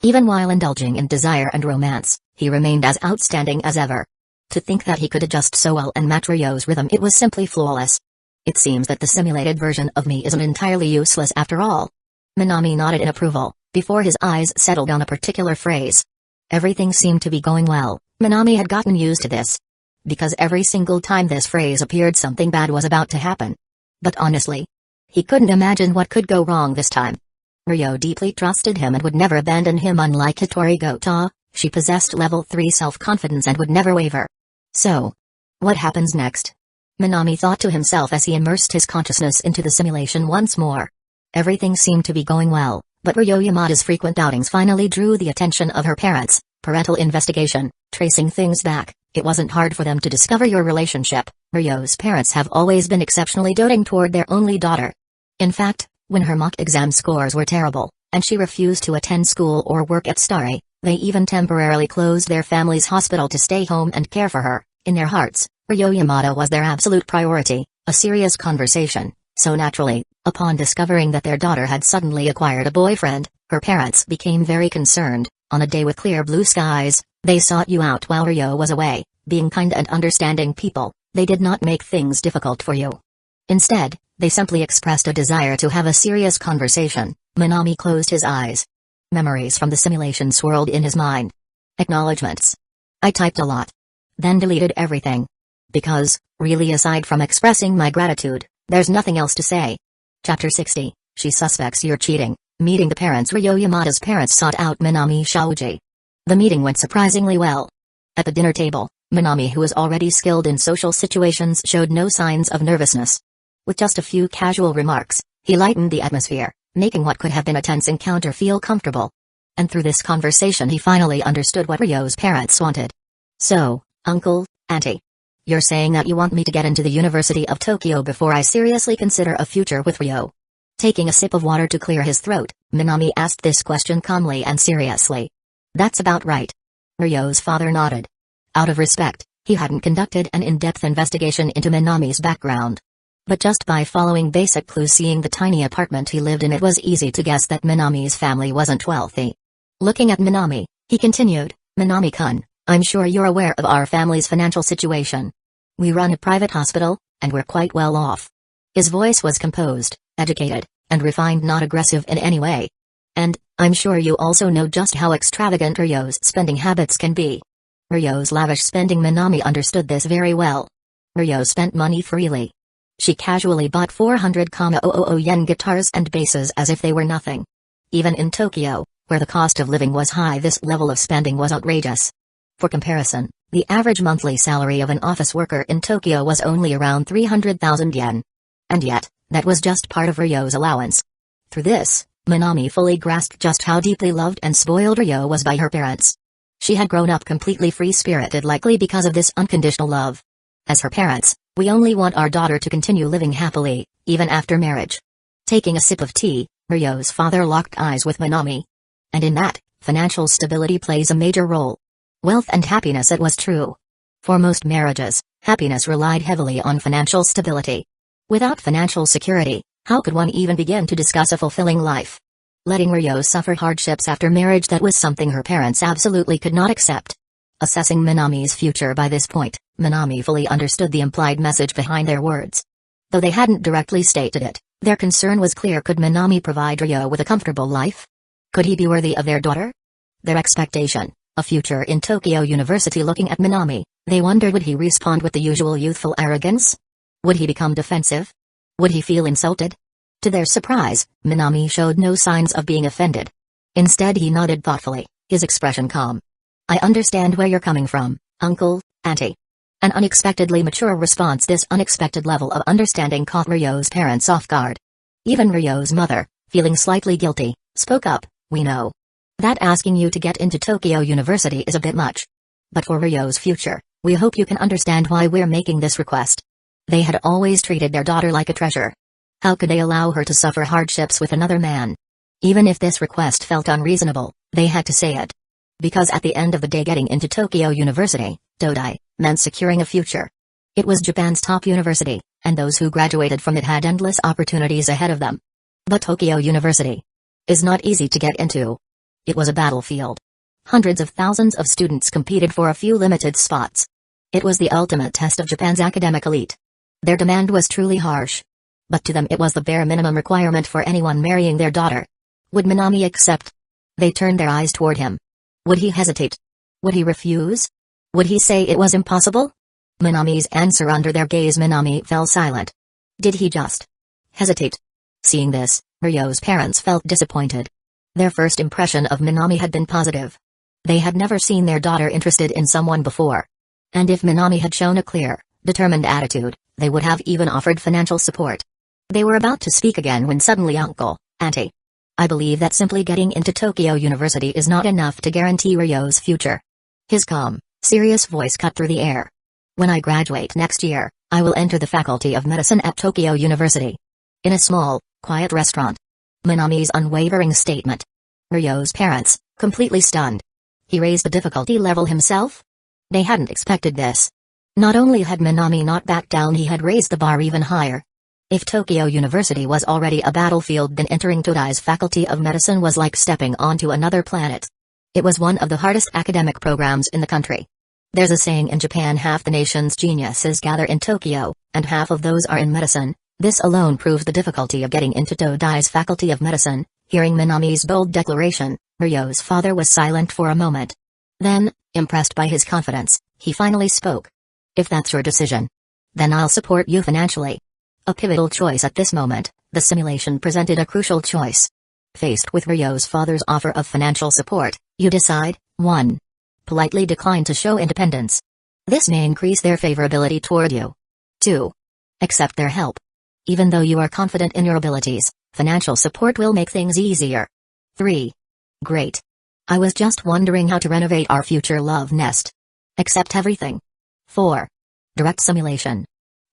[SPEAKER 1] Even while indulging in desire and romance, he remained as outstanding as ever. To think that he could adjust so well and match Ryo's rhythm, it was simply flawless. It seems that the simulated version of me isn't entirely useless after all. Minami nodded in approval, before his eyes settled on a particular phrase. Everything seemed to be going well. Minami had gotten used to this. Because every single time this phrase appeared, something bad was about to happen. But honestly, he couldn't imagine what could go wrong this time. Ryo deeply trusted him and would never abandon him. Unlike Hitori Gota, she possessed level 3 self-confidence and would never waver. So, what happens next? Minami thought to himself as he immersed his consciousness into the simulation once more. Everything seemed to be going well, but Ryo Yamada's frequent outings finally drew the attention of her parents. Parental investigation, tracing things back, it wasn't hard for them to discover your relationship. Ryo's parents have always been exceptionally doting toward their only daughter. In fact, when her mock exam scores were terrible, and she refused to attend school or work at Starry, they even temporarily closed their family's hospital to stay home and care for her. In their hearts, Ryo Yamada was their absolute priority. A serious conversation. So naturally, upon discovering that their daughter had suddenly acquired a boyfriend, her parents became very concerned. On a day with clear blue skies, they sought you out while Ryo was away. Being kind and understanding people, they did not make things difficult for you. Instead, they simply expressed a desire to have a serious conversation. Minami closed his eyes. Memories from the simulation swirled in his mind. Acknowledgements. I typed a lot. Then deleted everything. Because, really, aside from expressing my gratitude, there's nothing else to say. Chapter 60. She suspects you're cheating. Meeting the parents. Ryo Yamada's parents sought out Minami Shaoji. The meeting went surprisingly well. At the dinner table, Minami, who was already skilled in social situations, showed no signs of nervousness. With just a few casual remarks, he lightened the atmosphere, making what could have been a tense encounter feel comfortable. And through this conversation he finally understood what Ryo's parents wanted. So, uncle, auntie, you're saying that you want me to get into the University of Tokyo before I seriously consider a future with Ryo? Taking a sip of water to clear his throat, Minami asked this question calmly and seriously. That's about right. Ryo's father nodded. Out of respect, he hadn't conducted an in-depth investigation into Minami's background. But just by following basic clues, seeing the tiny apartment he lived in, it was easy to guess that Minami's family wasn't wealthy. Looking at Minami, he continued, Minami-kun, I'm sure you're aware of our family's financial situation. We run a private hospital, and we're quite well off. His voice was composed, educated, and refined, not aggressive in any way. And, I'm sure you also know just how extravagant Ryo's spending habits can be. Ryo's lavish spending. Minami understood this very well. Ryo spent money freely. She casually bought 400,000 yen guitars and basses as if they were nothing. Even in Tokyo, where the cost of living was high, this level of spending was outrageous. For comparison, the average monthly salary of an office worker in Tokyo was only around 300,000 yen. And yet, that was just part of Ryo's allowance. Through this, Minami fully grasped just how deeply loved and spoiled Ryo was by her parents. She had grown up completely free-spirited, likely because of this unconditional love. As her parents, we only want our daughter to continue living happily, even after marriage. Taking a sip of tea, Ryo's father locked eyes with Minami. And in that, financial stability plays a major role. Wealth and happiness, it was true. For most marriages, happiness relied heavily on financial stability. Without financial security, how could one even begin to discuss a fulfilling life? Letting Ryo suffer hardships after marriage, that was something her parents absolutely could not accept. Assessing Minami's future by this point, Minami fully understood the implied message behind their words. Though they hadn't directly stated it, their concern was clear. Could Minami provide Ryo with a comfortable life? Could he be worthy of their daughter? Their expectation, a future in Tokyo University. Looking at Minami, they wondered, would he respond with the usual youthful arrogance? Would he become defensive? Would he feel insulted? To their surprise, Minami showed no signs of being offended. Instead, he nodded thoughtfully, his expression calm. I understand where you're coming from, uncle, auntie. An unexpectedly mature response. This unexpected level of understanding caught Ryo's parents off guard. Even Ryo's mother, feeling slightly guilty, spoke up, we know that asking you to get into Tokyo University is a bit much. But for Ryo's future, we hope you can understand why we're making this request. They had always treated their daughter like a treasure. How could they allow her to suffer hardships with another man? Even if this request felt unreasonable, they had to say it. Because at the end of the day, getting into Tokyo University, Todai, meant securing a future. It was Japan's top university, and those who graduated from it had endless opportunities ahead of them. But Tokyo University is not easy to get into. It was a battlefield. Hundreds of thousands of students competed for a few limited spots. It was the ultimate test of Japan's academic elite. Their demand was truly harsh. But to them it was the bare minimum requirement for anyone marrying their daughter. Would Minami accept? They turned their eyes toward him. Would he hesitate? Would he refuse? Would he say it was impossible? Minami's answer under their gaze. Minami fell silent. Did he just hesitate? Seeing this, Ryo's parents felt disappointed. Their first impression of Minami had been positive. They had never seen their daughter interested in someone before. And if Minami had shown a clear, determined attitude, they would have even offered financial support. They were about to speak again when suddenly, uncle, auntie, I believe that simply getting into Tokyo University is not enough to guarantee Ryo's future. His calm, serious voice cut through the air. When I graduate next year, I will enter the Faculty of Medicine at Tokyo University. In a small, quiet restaurant. Minami's unwavering statement. Ryo's parents, completely stunned. He raised the difficulty level himself? They hadn't expected this. Not only had Minami not backed down, he had raised the bar even higher. If Tokyo University was already a battlefield, then entering Todai's Faculty of Medicine was like stepping onto another planet. It was one of the hardest academic programs in the country. There's a saying in Japan, half the nation's geniuses gather in Tokyo, and half of those are in medicine. This alone proves the difficulty of getting into Todai's Faculty of Medicine. Hearing Minami's bold declaration, Ryo's father was silent for a moment. Then, impressed by his confidence, he finally spoke. If that's your decision, then I'll support you financially. A pivotal choice at this moment, the simulation presented a crucial choice. Faced with Ryo's father's offer of financial support, you decide, 1. Politely decline to show independence. This may increase their favorability toward you. 2. Accept their help. Even though you are confident in your abilities, financial support will make things easier. 3. Great. I was just wondering how to renovate our future love nest. Accept everything. 4. Direct simulation.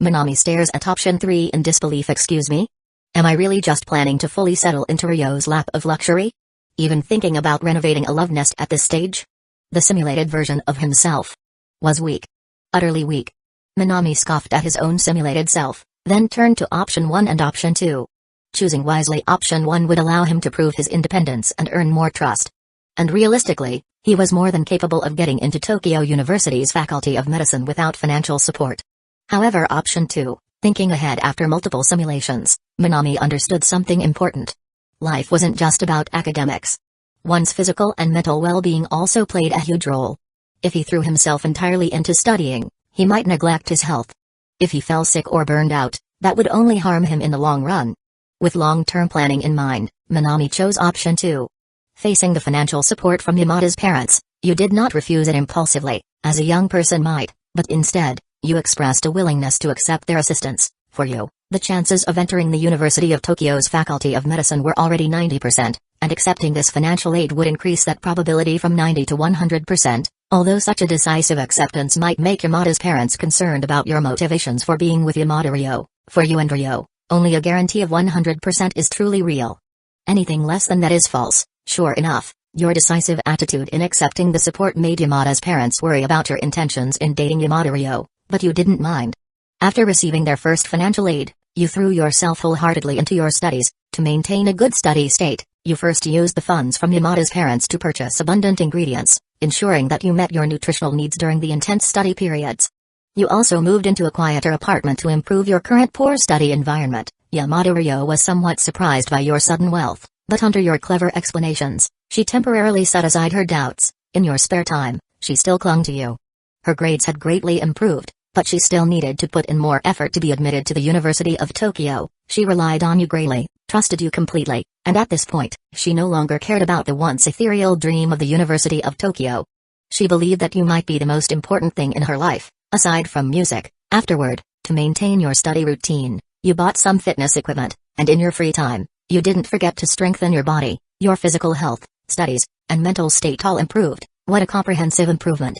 [SPEAKER 1] Minami stares at option 3 in disbelief. Excuse me? Am I really just planning to fully settle into Ryo's lap of luxury? Even thinking about renovating a love nest at this stage? The simulated version of himself was weak. Utterly weak. Minami scoffed at his own simulated self, then turned to option 1 and option 2. Choosing wisely, option 1 would allow him to prove his independence and earn more trust. And realistically, he was more than capable of getting into Tokyo University's Faculty of Medicine without financial support. However, option 2, thinking ahead after multiple simulations, Minami understood something important. Life wasn't just about academics. One's physical and mental well-being also played a huge role. If he threw himself entirely into studying, he might neglect his health. If he fell sick or burned out, that would only harm him in the long run. With long-term planning in mind, Minami chose option 2. Facing the financial support from Yamada's parents, You did not refuse it impulsively, as a young person might, but instead, you expressed a willingness to accept their assistance. For you, the chances of entering the University of Tokyo's Faculty of Medicine were already 90%, and accepting this financial aid would increase that probability from 90 to 100%. Although such a decisive acceptance might make Yamada's parents concerned about your motivations for being with Yamada Ryo, for you and Ryo, only a guarantee of 100% is truly real. Anything less than that is false. Sure enough, your decisive attitude in accepting the support made Yamada's parents worry about your intentions in dating Yamada Ryo, but you didn't mind. After receiving their first financial aid, you threw yourself wholeheartedly into your studies. To maintain a good study state, you first used the funds from Yamada's parents to purchase abundant ingredients, ensuring that you met your nutritional needs during the intense study periods. You also moved into a quieter apartment to improve your current poor study environment. Yamada Ryo was somewhat surprised by your sudden wealth, but under your clever explanations, she temporarily set aside her doubts. In your spare time, she still clung to you. Her grades had greatly improved, but she still needed to put in more effort to be admitted to the University of Tokyo. She relied on you greatly, trusted you completely, and at this point, she no longer cared about the once ethereal dream of the University of Tokyo. She believed that you might be the most important thing in her life, aside from music. Afterward, to maintain your study routine, you bought some fitness equipment, and in your free time, you didn't forget to strengthen your body. Your physical health, studies, and mental state all improved. What a comprehensive improvement.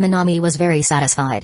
[SPEAKER 1] Minami was very satisfied.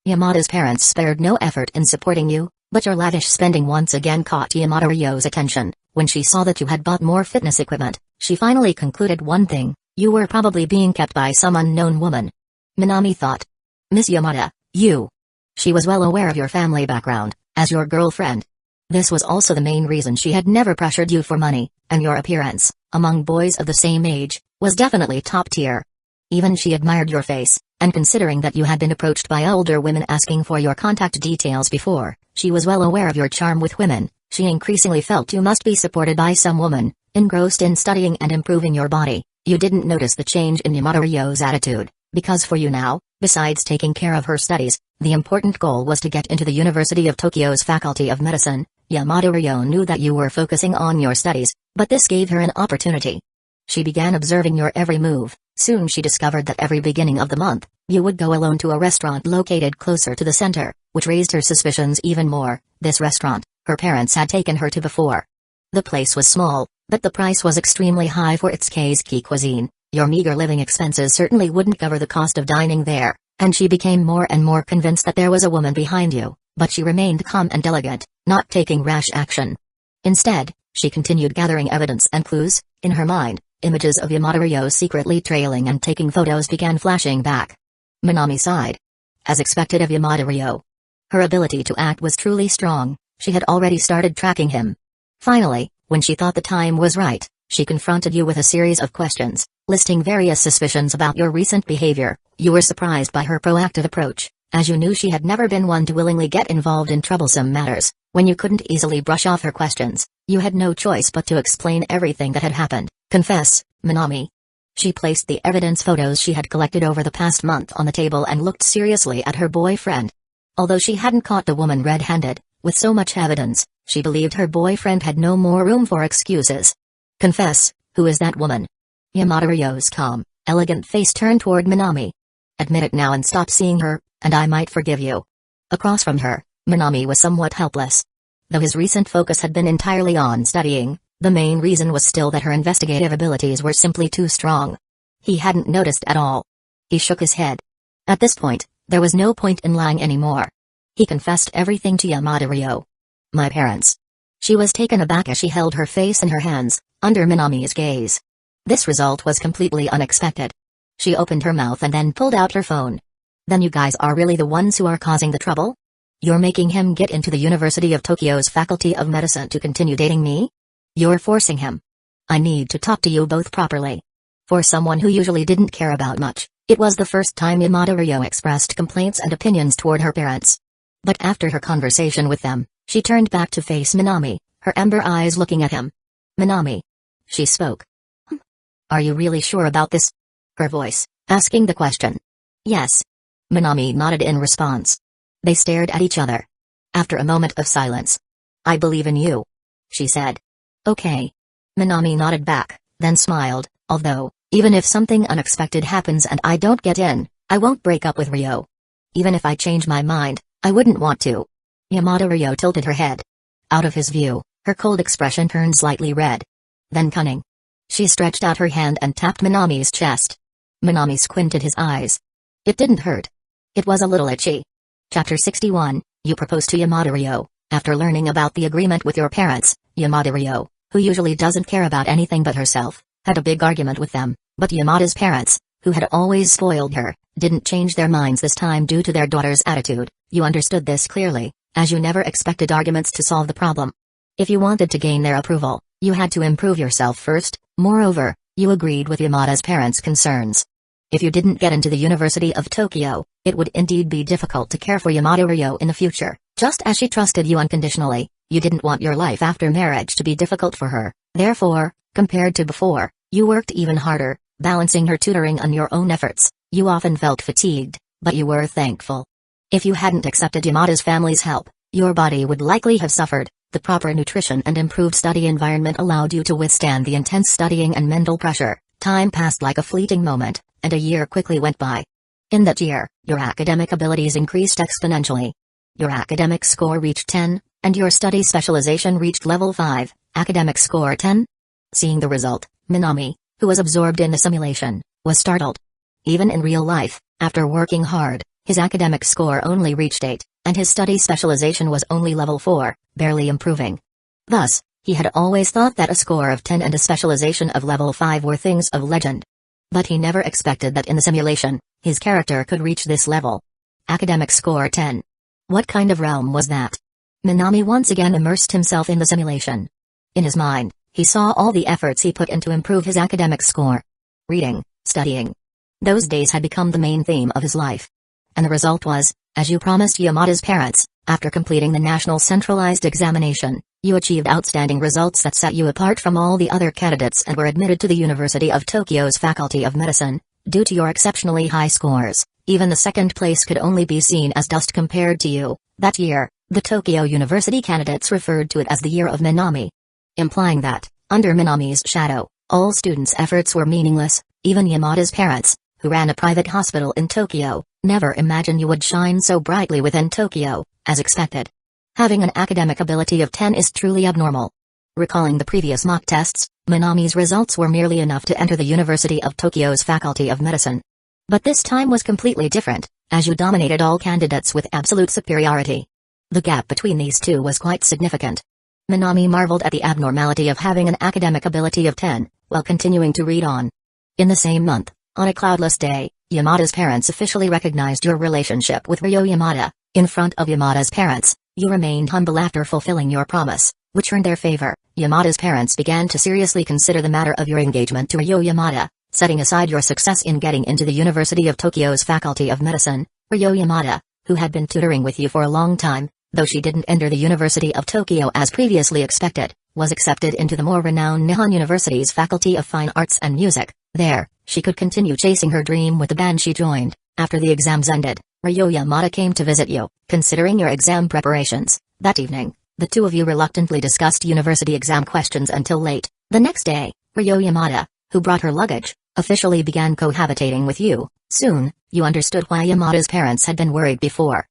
[SPEAKER 1] Yamada's parents spared no effort in supporting you, but your lavish spending once again caught Yamada Ryo's attention. When she saw that you had bought more fitness equipment, she finally concluded one thing: you were probably being kept by some unknown woman. Minami thought. Miss Yamada, you. She was well aware of your family background, as your girlfriend. This was also the main reason she had never pressured you for money, and your appearance, among boys of the same age, was definitely top tier. Even she admired your face, and considering that you had been approached by older women asking for your contact details before, she was well aware of your charm with women. She increasingly felt you must be supported by some woman, engrossed in studying and improving your body. You didn't notice the change in Yamada Ryo's attitude, because for you now, besides taking care of her studies, the important goal was to get into the University of Tokyo's Faculty of Medicine. Yamada Ryo knew that you were focusing on your studies, but this gave her an opportunity. She began observing your every move. Soon she discovered that every beginning of the month, you would go alone to a restaurant located closer to the center, which raised her suspicions even more. This restaurant, her parents had taken her to before. The place was small, but the price was extremely high for its Keisuke cuisine. Your meager living expenses certainly wouldn't cover the cost of dining there, and she became more and more convinced that there was a woman behind you, but she remained calm and elegant, not taking rash action. Instead, she continued gathering evidence and clues. In her mind, images of Yamada Ryo secretly trailing and taking photos began flashing back. Minami sighed. As expected of Yamada Ryo, her ability to act was truly strong. She had already started tracking him. Finally, when she thought the time was right, she confronted you with a series of questions, listing various suspicions about your recent behavior. You were surprised by her proactive approach, as you knew she had never been one to willingly get involved in troublesome matters. When you couldn't easily brush off her questions, you had no choice but to explain everything that had happened. Confess, Minami. She placed the evidence photos she had collected over the past month on the table and looked seriously at her boyfriend. Although she hadn't caught the woman red-handed, with so much evidence, she believed her boyfriend had no more room for excuses. Confess, who is that woman? Yamada Ryo's calm, elegant face turned toward Minami. Admit it now and stop seeing her, and I might forgive you. Across from her, Minami was somewhat helpless. Though his recent focus had been entirely on studying, the main reason was still that her investigative abilities were simply too strong. He hadn't noticed at all. He shook his head. At this point, there was no point in lying anymore. He confessed everything to Yamada Ryo. My parents. She was taken aback as she held her face in her hands, under Minami's gaze. This result was completely unexpected. She opened her mouth and then pulled out her phone. Then you guys are really the ones who are causing the trouble? You're making him get into the University of Tokyo's Faculty of Medicine to continue dating me? You're forcing him. I need to talk to you both properly. For someone who usually didn't care about much, it was the first time Yamada Ryo expressed complaints and opinions toward her parents. But after her conversation with them, she turned back to face Minami, her amber eyes looking at him. Minami. She spoke. Are you really sure about this? Her voice, asking the question. Yes. Minami nodded in response. They stared at each other. After a moment of silence. I believe in you. She said. Okay. Minami nodded back, then smiled, although, Even if something unexpected happens and I don't get in, I won't break up with Ryo. Even if I change my mind, I wouldn't want to. Yamada. Ryo tilted her head. Out of his view, her cold expression turned slightly red. Then cunning. She stretched out her hand and tapped Minami's chest. Minami squinted his eyes. It didn't hurt. It was a little itchy. Chapter 61, You proposed to Yamada. Ryo. After learning about the agreement with your parents, Yamada. Ryo, who usually doesn't care about anything but herself, had a big argument with them, but Yamada's parents, who had always spoiled her, didn't change their minds this time due to their daughter's attitude. You understood this clearly, as you never expected arguments to solve the problem. If you wanted to gain their approval, you had to improve yourself first. Moreover, you agreed with Yamada's parents' concerns. If you didn't get into the University of Tokyo, it would indeed be difficult to care for Yamada. Ryo in the future, just as she trusted you unconditionally. You didn't want your life after marriage to be difficult for her. Therefore, compared to before, you worked even harder, balancing her tutoring and your own efforts. You often felt fatigued, but you were thankful. If you hadn't accepted Yamada's family's help, your body would likely have suffered. The proper nutrition and improved study environment allowed you to withstand the intense studying and mental pressure. Time passed like a fleeting moment, and a year quickly went by. In that year, your academic abilities increased exponentially. Your academic score reached 10, and your study specialization reached level 5, academic score 10. Seeing the result, Minami, who was absorbed in the simulation, was startled. Even in real life, after working hard, his academic score only reached 8, and his study specialization was only level 4, barely improving. Thus, he had always thought that a score of 10 and a specialization of level 5 were things of legend. But he never expected that in the simulation, his character could reach this level. Academic score 10. What kind of realm was that? Minami once again immersed himself in the simulation. In his mind, he saw all the efforts he put in to improve his academic score. Reading, studying. Those days had become the main theme of his life. And the result was, as you promised Yamada's parents, after completing the national centralized examination, you achieved outstanding results that set you apart from all the other candidates and were admitted to the University of Tokyo's Faculty of Medicine. Due to your exceptionally high scores, even the second place could only be seen as dust compared to you. That year, the Tokyo University candidates referred to it as the Year of Minami. Implying that, under Minami's shadow, all students' efforts were meaningless. Even Yamada's parents, who ran a private hospital in Tokyo, never imagined you would shine so brightly within Tokyo, as expected. Having an academic ability of 10 is truly abnormal. Recalling the previous mock tests, Minami's results were merely enough to enter the University of Tokyo's Faculty of Medicine. But this time was completely different, as you dominated all candidates with absolute superiority. The gap between these two was quite significant. Minami marveled at the abnormality of having an academic ability of 10, while continuing to read on. In the same month, on a cloudless day, Yamada's parents officially recognized your relationship with Ryo Yamada. In front of Yamada's parents, you remained humble after fulfilling your promise, which earned their favor. Yamada's parents began to seriously consider the matter of your engagement to Ryo Yamada, setting aside your success in getting into the University of Tokyo's Faculty of Medicine. Ryo Yamada, who had been tutoring with you for a long time, though she didn't enter the University of Tokyo as previously expected, was accepted into the more renowned Nihon University's Faculty of Fine Arts and Music. There, she could continue chasing her dream with the band she joined. After the exams ended, Ryo Yamada came to visit you, considering your exam preparations. That evening, the two of you reluctantly discussed university exam questions until late. The next day, Ryo Yamada, who brought her luggage, officially began cohabitating with you. Soon, you understood why Yamada's parents had been worried before.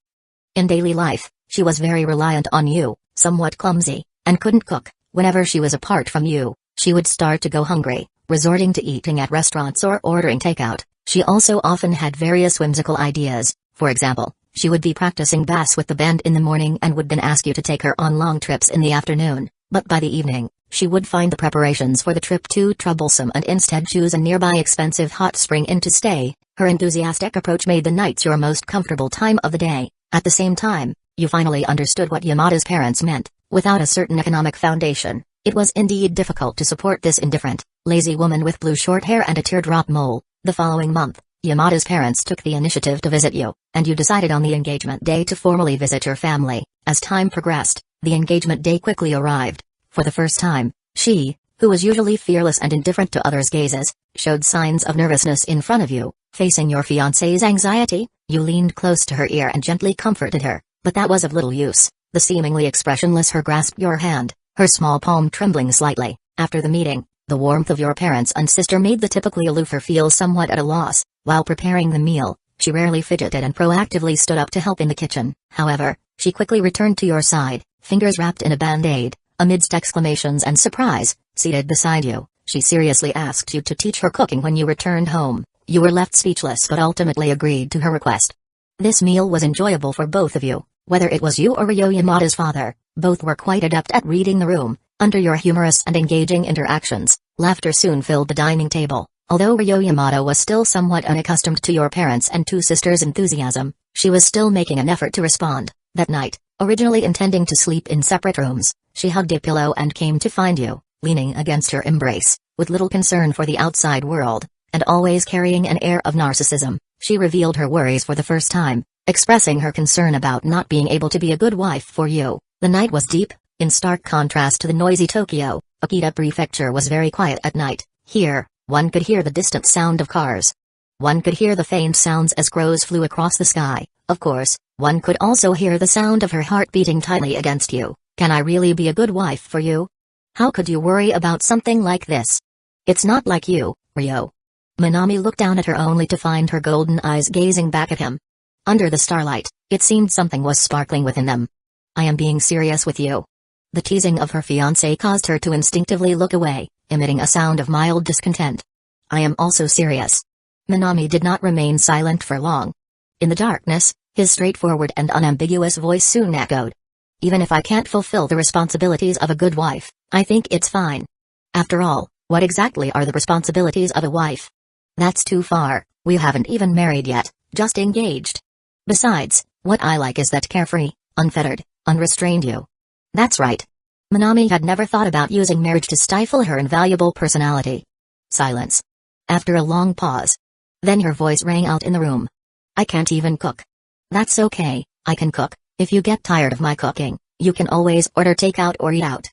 [SPEAKER 1] In daily life, she was very reliant on you, somewhat clumsy, and couldn't cook. Whenever she was apart from you, she would start to go hungry, resorting to eating at restaurants or ordering takeout. She also often had various whimsical ideas. For example, she would be practicing bass with the band in the morning and would then ask you to take her on long trips in the afternoon, but by the evening, she would find the preparations for the trip too troublesome and instead choose a nearby expensive hot spring inn to stay. Her enthusiastic approach made the nights your most comfortable time of the day. At the same time, you finally understood what Yamada's parents meant. Without a certain economic foundation, it was indeed difficult to support this indifferent, lazy woman with blue short hair and a teardrop mole. The following month, Yamada's parents took the initiative to visit you, and you decided on the engagement day to formally visit your family. As time progressed, the engagement day quickly arrived. For the first time, she, who was usually fearless and indifferent to others' gazes, showed signs of nervousness in front of you. Facing your fiancé's anxiety, you leaned close to her ear and gently comforted her, but that was of little use. The seemingly expressionless her grasped your hand, her small palm trembling slightly. After the meeting, The warmth of your parents and sister made the typically aloofer feel somewhat at a loss. While preparing the meal, she rarely fidgeted and proactively stood up to help in the kitchen. However, she quickly returned to your side, fingers wrapped in a band-aid. Amidst exclamations and surprise, seated beside you, she seriously asked you to teach her cooking when you returned home. You were left speechless but ultimately agreed to her request. This meal was enjoyable for both of you. Whether it was you or Ryo Yamada's father, both were quite adept at reading the room. Under your humorous and engaging interactions, laughter soon filled the dining table. Although Ryo Yamada was still somewhat unaccustomed to your parents' and two sisters' enthusiasm, she was still making an effort to respond. That night, originally intending to sleep in separate rooms, she hugged a pillow and came to find you, leaning against her embrace, with little concern for the outside world, and always carrying an air of narcissism. She revealed her worries for the first time, expressing her concern about not being able to be a good wife for you. The night was deep. In stark contrast to the noisy Tokyo, Akita Prefecture was very quiet at night. Here, one could hear the distant sound of cars. One could hear the faint sounds as crows flew across the sky. Of course, one could also hear the sound of her heart beating tightly against you. Can I really be a good wife for you? How could you worry about something like this? It's not like you, Ryo. Minami looked down at her only to find her golden eyes gazing back at him. Under the starlight, it seemed something was sparkling within them. I am being serious with you. The teasing of her fiancé caused her to instinctively look away, emitting a sound of mild discontent. I am also serious. Minami did not remain silent for long. In the darkness, his straightforward and unambiguous voice soon echoed. Even if I can't fulfill the responsibilities of a good wife, I think it's fine. After all, what exactly are the responsibilities of a wife? That's too far. We haven't even married yet, just engaged. Besides, what I like is that carefree, unfettered, unrestrained you. That's right. Minami had never thought about using marriage to stifle her invaluable personality. Silence. After a long pause. Then her voice rang out in the room. I can't even cook. That's okay, I can cook. If you get tired of my cooking, you can always order takeout or eat out.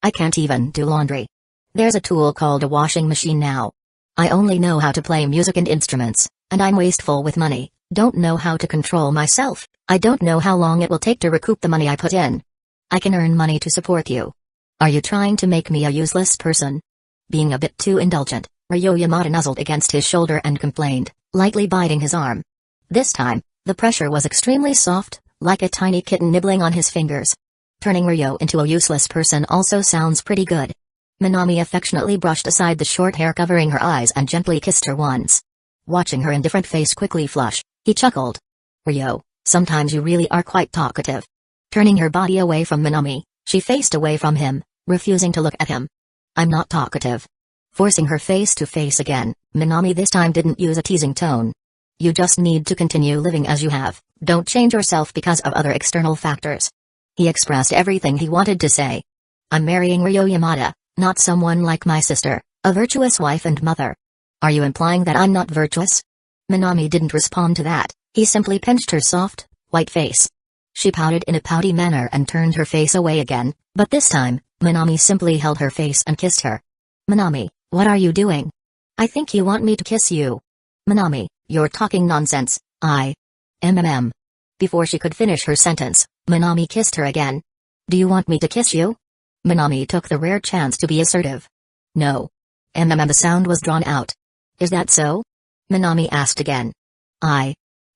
[SPEAKER 1] I can't even do laundry. There's a tool called a washing machine now. I only know how to play music and instruments, and I'm wasteful with money, don't know how to control myself. I don't know how long it will take to recoup the money I put in. I can earn money to support you. Are you trying to make me a useless person? Being a bit too indulgent, Ryo Yamada nuzzled against his shoulder and complained, lightly biting his arm. This time, the pressure was extremely soft, like a tiny kitten nibbling on his fingers. Turning Ryo into a useless person also sounds pretty good. Minami affectionately brushed aside the short hair covering her eyes and gently kissed her once. Watching her indifferent face quickly flush, he chuckled. Ryo, sometimes you really are quite talkative. Turning her body away from Minami, she faced away from him, refusing to look at him. I'm not talkative. Forcing her face to face again, Minami this time didn't use a teasing tone. You just need to continue living as you have, don't change yourself because of other external factors. He expressed everything he wanted to say. I'm marrying Ryo Yamada, not someone like my sister, a virtuous wife and mother. Are you implying that I'm not virtuous? Minami didn't respond to that, he simply pinched her soft, white face. She pouted in a pouty manner and turned her face away again, but this time, Minami simply held her face and kissed her. Minami, what are you doing? I think you want me to kiss you. Minami, you're talking nonsense, Before she could finish her sentence, Minami kissed her again. Do you want me to kiss you? Minami took the rare chance to be assertive. No. The sound was drawn out. Is that so? Minami asked again.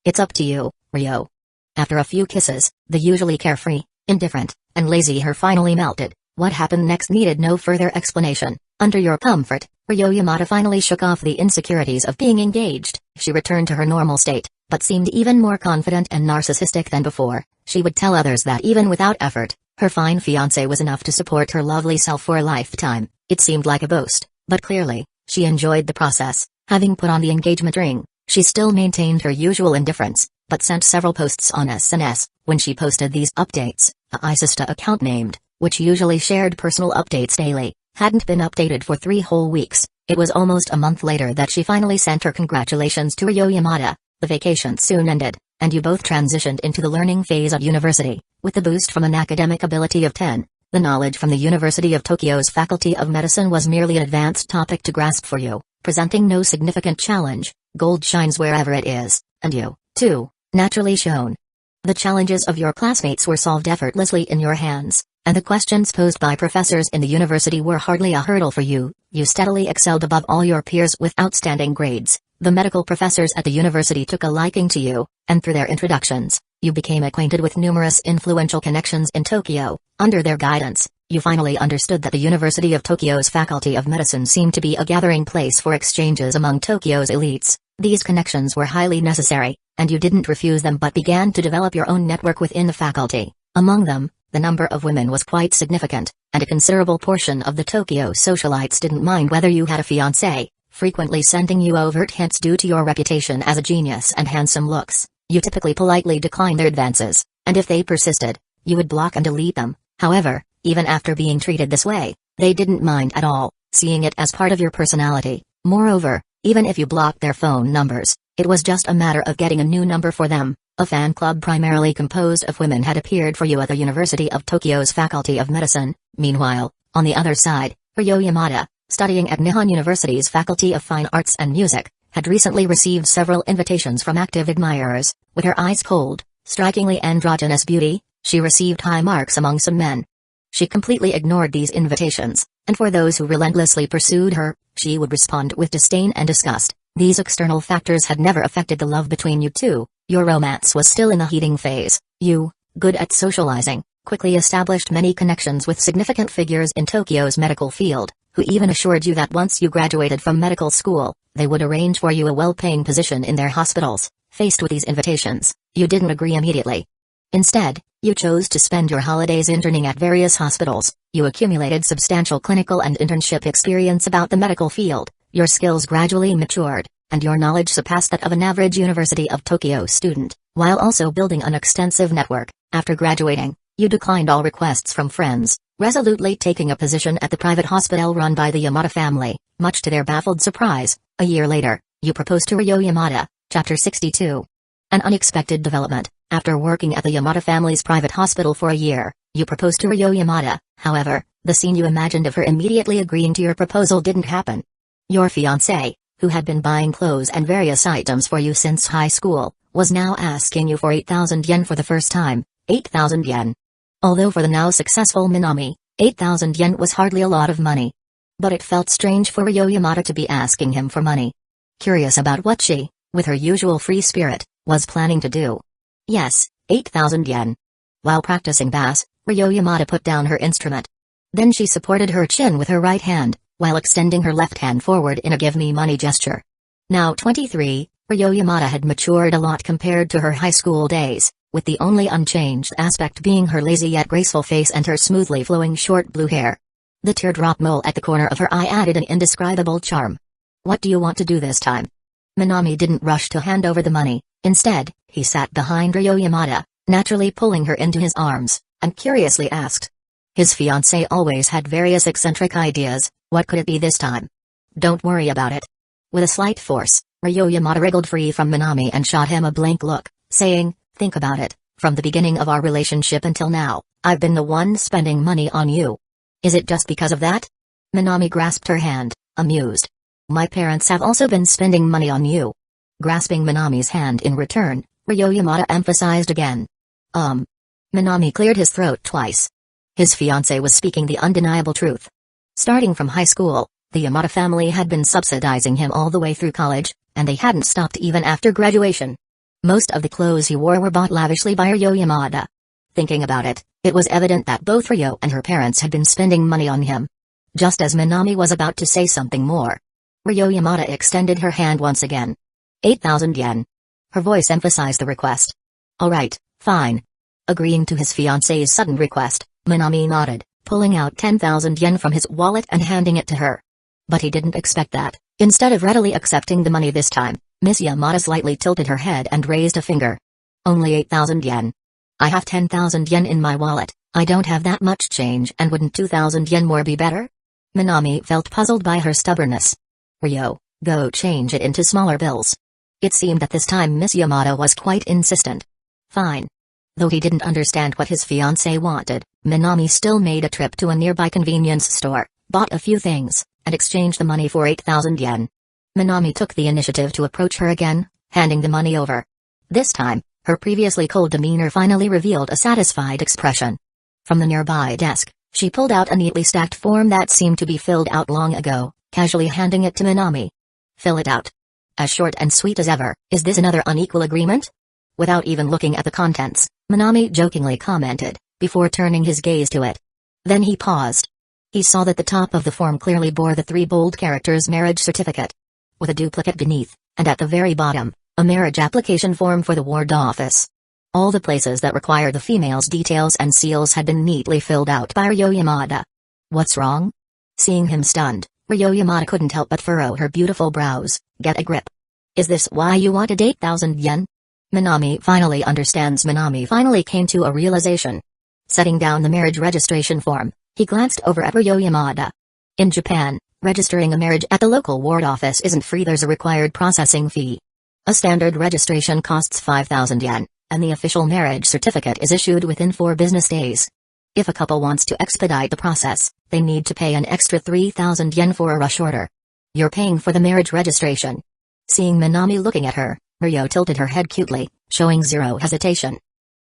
[SPEAKER 1] It's up to you, Ryo. After a few kisses, the usually carefree, indifferent, and lazy her finally melted. What happened next needed no further explanation. Under your comfort, Ryo Yamada finally shook off the insecurities of being engaged. She returned to her normal state, but seemed even more confident and narcissistic than before. She would tell others that even without effort, her fine fiancé was enough to support her lovely self for a lifetime. It seemed like a boast, but clearly, she enjoyed the process. Having put on the engagement ring, she still maintained her usual indifference, but sent several posts on SNS. When she posted these updates, a Isista account named, which usually shared personal updates daily, hadn't been updated for 3 whole weeks. It was almost a month later that she finally sent her congratulations to Ryo Yamada. The vacation soon ended, and you both transitioned into the learning phase of university. With the boost from an academic ability of 10, the knowledge from the University of Tokyo's Faculty of Medicine was merely an advanced topic to grasp for you, presenting no significant challenge. Gold shines wherever it is, and you, too, naturally shone. The challenges of your classmates were solved effortlessly in your hands, and the questions posed by professors in the university were hardly a hurdle for you. You steadily excelled above all your peers with outstanding grades. The medical professors at the university took a liking to you, and through their introductions, you became acquainted with numerous influential connections in Tokyo. Under their guidance, you finally understood that the University of Tokyo's Faculty of Medicine seemed to be a gathering place for exchanges among Tokyo's elites. These connections were highly necessary, and you didn't refuse them but began to develop your own network within the faculty. Among them, the number of women was quite significant, and a considerable portion of the Tokyo socialites didn't mind whether you had a fiancé, frequently sending you overt hints due to your reputation as a genius and handsome looks. You typically politely declined their advances, and if they persisted, you would block and delete them. However, even after being treated this way, they didn't mind at all, seeing it as part of your personality. Moreover, even if you blocked their phone numbers, it was just a matter of getting a new number for them. A fan club primarily composed of women had appeared for you at the University of Tokyo's Faculty of Medicine. Meanwhile, on the other side, Ryo Yamada, studying at Nihon University's Faculty of Fine Arts and Music, had recently received several invitations from active admirers. With her eyes cold, strikingly androgynous beauty, she received high marks among some men. She completely ignored these invitations, and for those who relentlessly pursued her, she would respond with disdain and disgust. These external factors had never affected the love between you two. Your romance was still in the heating phase. You, good at socializing, quickly established many connections with significant figures in Tokyo's medical field, who even assured you that once you graduated from medical school, they would arrange for you a well-paying position in their hospitals. Faced with these invitations, you didn't agree immediately. Instead, you chose to spend your holidays interning at various hospitals. You accumulated substantial clinical and internship experience about the medical field. Your skills gradually matured, and your knowledge surpassed that of an average University of Tokyo student, while also building an extensive network. After graduating, you declined all requests from friends, resolutely taking a position at the private hospital run by the Yamada family. Much to their baffled surprise, a year later, you proposed to Ryo Yamada. Chapter 62. An unexpected development. After working at the Yamada family's private hospital for a year, you proposed to Ryo Yamada. However, the scene you imagined of her immediately agreeing to your proposal didn't happen. Your fiancé, who had been buying clothes and various items for you since high school, was now asking you for 8,000 yen for the first time. 8,000 yen. Although for the now successful Minami, 8,000 yen was hardly a lot of money. But it felt strange for Ryo Yamada to be asking him for money. Curious about what she, with her usual free spirit, was planning to do. Yes, 8,000 yen. While practicing bass, Ryo Yamada put down her instrument. Then she supported her chin with her right hand, while extending her left hand forward in a give-me-money gesture. Now 23, Ryo Yamada had matured a lot compared to her high school days, with the only unchanged aspect being her lazy yet graceful face and her smoothly flowing short blue hair. The teardrop mole at the corner of her eye added an indescribable charm. What do you want to do this time? Minami didn't rush to hand over the money. Instead, he sat behind Ryo Yamada, naturally pulling her into his arms, and curiously asked. His fiancée always had various eccentric ideas. What could it be this time? Don't worry about it. With a slight force, Ryo Yamada wriggled free from Minami and shot him a blank look, saying, think about it, from the beginning of our relationship until now, I've been the one spending money on you. Is it just because of that? Minami grasped her hand, amused. My parents have also been spending money on you. Grasping Minami's hand in return, Ryo Yamada emphasized again. Minami cleared his throat twice. His fiancée was speaking the undeniable truth. Starting from high school, the Yamada family had been subsidizing him all the way through college, and they hadn't stopped even after graduation. Most of the clothes he wore were bought lavishly by Ryo Yamada. Thinking about it, it was evident that both Ryo and her parents had been spending money on him. Just as Minami was about to say something more, Ryo Yamada extended her hand once again. 8,000 yen. Her voice emphasized the request. Alright, fine. Agreeing to his fiancée's sudden request, Minami nodded, pulling out 10,000 yen from his wallet and handing it to her. But he didn't expect that. Instead of readily accepting the money this time, Miss Yamada slightly tilted her head and raised a finger. Only 8,000 yen. I have 10,000 yen in my wallet. I don't have that much change, and wouldn't 2,000 yen more be better? Minami felt puzzled by her stubbornness. Ryo, go change it into smaller bills. It seemed that this time Miss Yamada was quite insistent. Fine. Though he didn't understand what his fiancée wanted, Minami still made a trip to a nearby convenience store, bought a few things, and exchanged the money for 8,000 yen. Minami took the initiative to approach her again, handing the money over. This time, Her previously cold demeanor finally revealed a satisfied expression. From the nearby desk, she pulled out a neatly stacked form that seemed to be filled out long ago, casually handing it to Minami. "Fill it out." As short and sweet as ever. "Is this another unequal agreement?" Without even looking at the contents, Minami jokingly commented, before turning his gaze to it. Then he paused. He saw that the top of the form clearly bore the 3 bold characters "marriage certificate," with a duplicate beneath, and at the very bottom, a marriage application form for the ward office. All the places that required the female's details and seals had been neatly filled out by Ryo Yamada. "What's wrong?" Seeing him stunned, Ryo Yamada couldn't help but furrow her beautiful brows. "Get a grip. Is this why you wanted 8,000 yen?" Minami finally understands. Minami finally came to a realization. Setting down the marriage registration form, he glanced over at Ryo Yamada. In Japan, registering a marriage at the local ward office isn't free. There's a required processing fee. A standard registration costs 5,000 yen, and the official marriage certificate is issued within 4 business days. If a couple wants to expedite the process, they need to pay an extra 3,000 yen for a rush order. "You're paying for the marriage registration." Seeing Minami looking at her, Ryo tilted her head cutely, showing zero hesitation.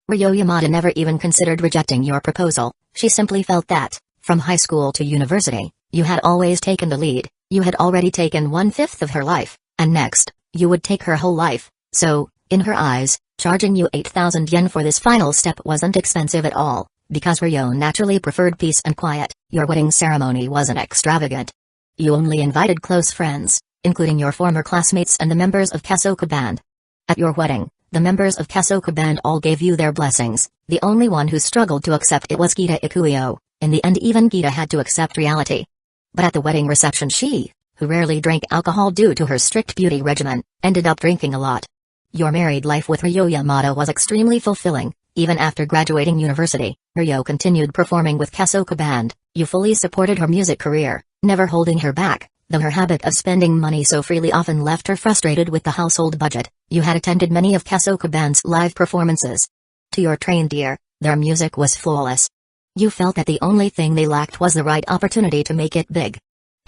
[SPEAKER 1] Ryo Yamada never even considered rejecting your proposal. She simply felt that, from high school to university, you had always taken the lead. You had already taken 1/5 of her life, and next, you would take her whole life. So, in her eyes, charging you 8,000 yen for this final step wasn't expensive at all, because Ryo naturally preferred peace and quiet. Your wedding ceremony wasn't extravagant. You only invited close friends, including your former classmates and the members of Kasoka Band. At your wedding, the members of Kasoka Band all gave you their blessings. The only one who struggled to accept it was Gita Ikuyo. In the end, even Gita had to accept reality. But at the wedding reception, she, who rarely drank alcohol due to her strict beauty regimen, ended up drinking a lot. Your married life with Ryo Yamada was extremely fulfilling. Even after graduating university, Ryo continued performing with Kasoka Band. You fully supported her music career, never holding her back. Though her habit of spending money so freely often left her frustrated with the household budget, you had attended many of Kasoka Band's live performances. To your trained ear, their music was flawless. You felt that the only thing they lacked was the right opportunity to make it big.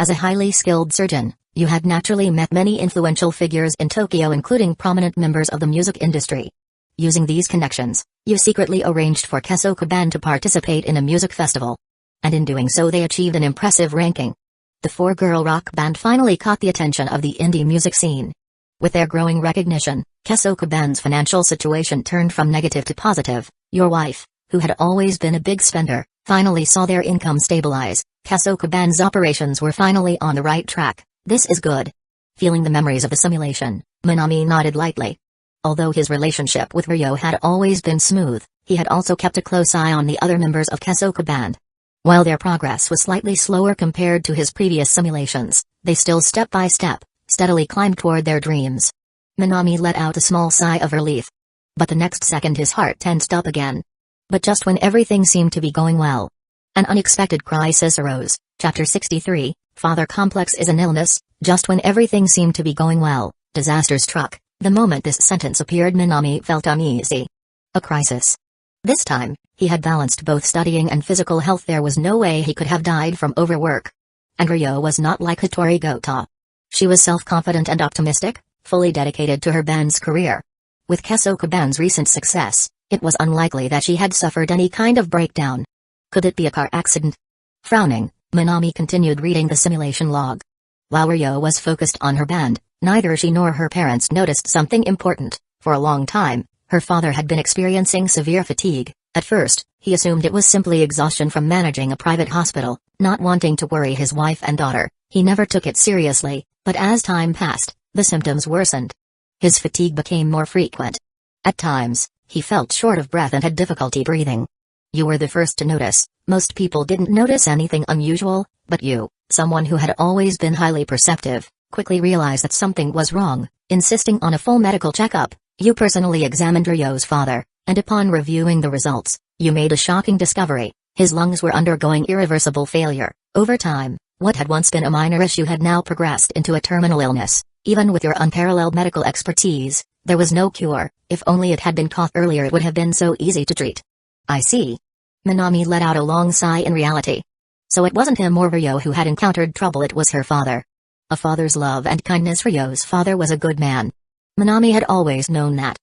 [SPEAKER 1] As a highly skilled surgeon, you had naturally met many influential figures in Tokyo, including prominent members of the music industry. Using these connections, you secretly arranged for Kasoka Band to participate in a music festival. And in doing so, they achieved an impressive ranking. The 4-girl rock band finally caught the attention of the indie music scene. With their growing recognition, Kasoka Band's financial situation turned from negative to positive. Your wife, who had always been a big spender, finally saw their income stabilize. Kasoka Band's operations were finally on the right track. This is good. Feeling the memories of the simulation, Minami nodded lightly. Although his relationship with Ryo had always been smooth, he had also kept a close eye on the other members of Kasoka Band. While their progress was slightly slower compared to his previous simulations, they still step by step, steadily climbed toward their dreams. Minami let out a small sigh of relief. But the next second his heart tensed up again. But just when everything seemed to be going well, an unexpected crisis arose. Chapter 63, Father Complex is an illness. Just when everything seemed to be going well, disaster struck. The moment this sentence appeared, Minami felt uneasy. A crisis. This time, he had balanced both studying and physical health. There was no way he could have died from overwork. And Ryo was not like Hattori Gota. She was self-confident and optimistic, fully dedicated to her band's career. With Kasoka Band's recent success, it was unlikely that she had suffered any kind of breakdown. Could it be a car accident? Frowning, Minami continued reading the simulation log. While Ryo was focused on her band, neither she nor her parents noticed something important. For a long time, her father had been experiencing severe fatigue. At first, he assumed it was simply exhaustion from managing a private hospital. Not wanting to worry his wife and daughter, he never took it seriously, but as time passed, the symptoms worsened. His fatigue became more frequent. At times, he felt short of breath and had difficulty breathing. You were the first to notice. Most people didn't notice anything unusual, but you, someone who had always been highly perceptive, quickly realized that something was wrong. Insisting on a full medical checkup, you personally examined Ryo's father, and upon reviewing the results, you made a shocking discovery. His lungs were undergoing irreversible failure. Over time, what had once been a minor issue had now progressed into a terminal illness. Even with your unparalleled medical expertise, there was no cure. If only it had been caught earlier, it would have been so easy to treat. I see. Minami let out a long sigh in reality. So it wasn't him or Ryo who had encountered trouble, it was her father. A father's love and kindness. Ryo's father was a good man. Minami had always known that.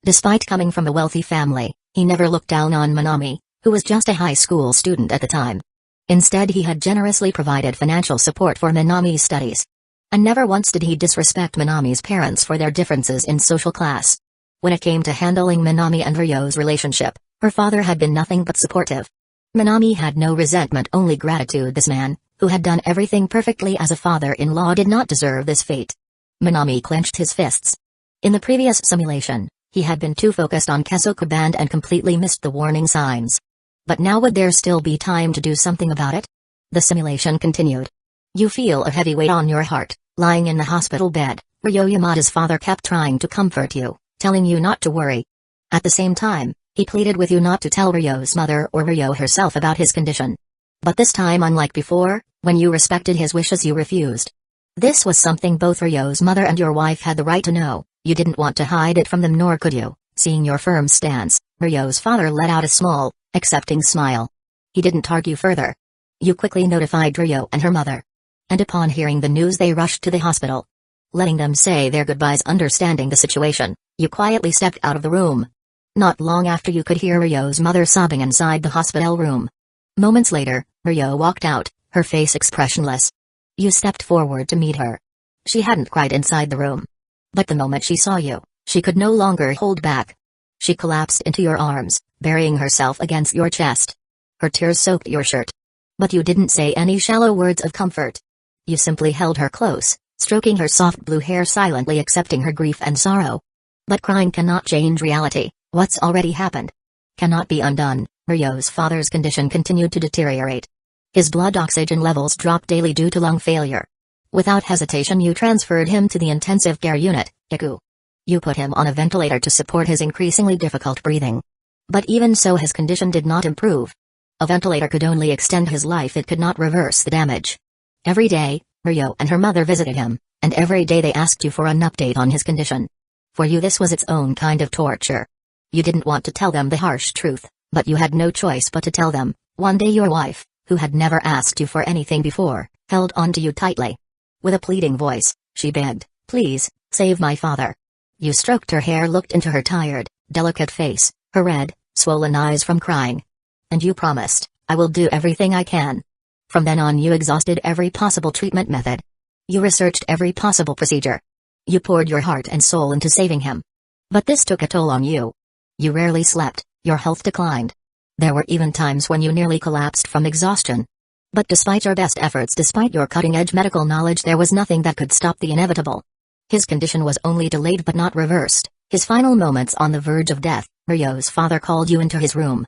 [SPEAKER 1] Despite coming from a wealthy family, he never looked down on Minami, who was just a high school student at the time. Instead, he had generously provided financial support for Minami's studies. And never once did he disrespect Minami's parents for their differences in social class. When it came to handling Minami and Ryo's relationship, her father had been nothing but supportive. Minami had no resentment, only gratitude. This man, who had done everything perfectly as a father-in-law, did not deserve this fate. Minami clenched his fists. In the previous simulation, he had been too focused on Kesoku Band and completely missed the warning signs. But now would there still be time to do something about it? The simulation continued. You feel a heavy weight on your heart, lying in the hospital bed. Ryo Yamada's father kept trying to comfort you, telling you not to worry. At the same time, he pleaded with you not to tell Ryo's mother or Ryo herself about his condition. But this time, unlike before, when you respected his wishes, you refused. This was something both Ryo's mother and your wife had the right to know. You didn't want to hide it from them, nor could you. Seeing your firm stance, Ryo's father let out a small, accepting smile. He didn't argue further. You quickly notified Ryo and her mother. And upon hearing the news, they rushed to the hospital. Letting them say their goodbyes, understanding the situation, you quietly stepped out of the room. Not long after, you could hear Ryo's mother sobbing inside the hospital room. Moments later, Ryo walked out, her face expressionless. You stepped forward to meet her. She hadn't cried inside the room. But the moment she saw you, she could no longer hold back. She collapsed into your arms, burying herself against your chest. Her tears soaked your shirt. But you didn't say any shallow words of comfort. You simply held her close, stroking her soft blue hair, silently accepting her grief and sorrow. But crying cannot change reality. What's already happened cannot be undone. Ryo's father's condition continued to deteriorate. His blood oxygen levels dropped daily due to lung failure. Without hesitation, you transferred him to the intensive care unit, Ecchi. You put him on a ventilator to support his increasingly difficult breathing. But even so, his condition did not improve. A ventilator could only extend his life, it could not reverse the damage. Every day, Ryo and her mother visited him, and every day they asked you for an update on his condition. For you, this was its own kind of torture. You didn't want to tell them the harsh truth, but you had no choice but to tell them. One day your wife, who had never asked you for anything before, held on to you tightly. With a pleading voice, she begged, "Please, save my father." You stroked her hair, looked into her tired, delicate face, her red, swollen eyes from crying. And you promised, "I will do everything I can." From then on, you exhausted every possible treatment method. You researched every possible procedure. You poured your heart and soul into saving him. But this took a toll on you. You rarely slept, your health declined. There were even times when you nearly collapsed from exhaustion. But despite your best efforts, despite your cutting-edge medical knowledge, there was nothing that could stop the inevitable. His condition was only delayed but not reversed. His final moments on the verge of death, Ryo's father called you into his room.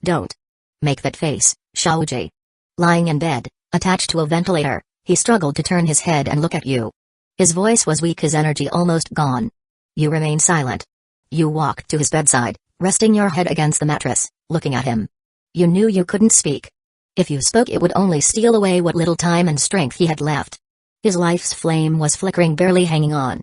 [SPEAKER 1] "Don't make that face, Shaoji." Lying in bed, attached to a ventilator, he struggled to turn his head and look at you. His voice was weak, his energy almost gone. You remained silent. You walked to his bedside, resting your head against the mattress, looking at him. You knew you couldn't speak. If you spoke, it would only steal away what little time and strength he had left. His life's flame was flickering, barely hanging on.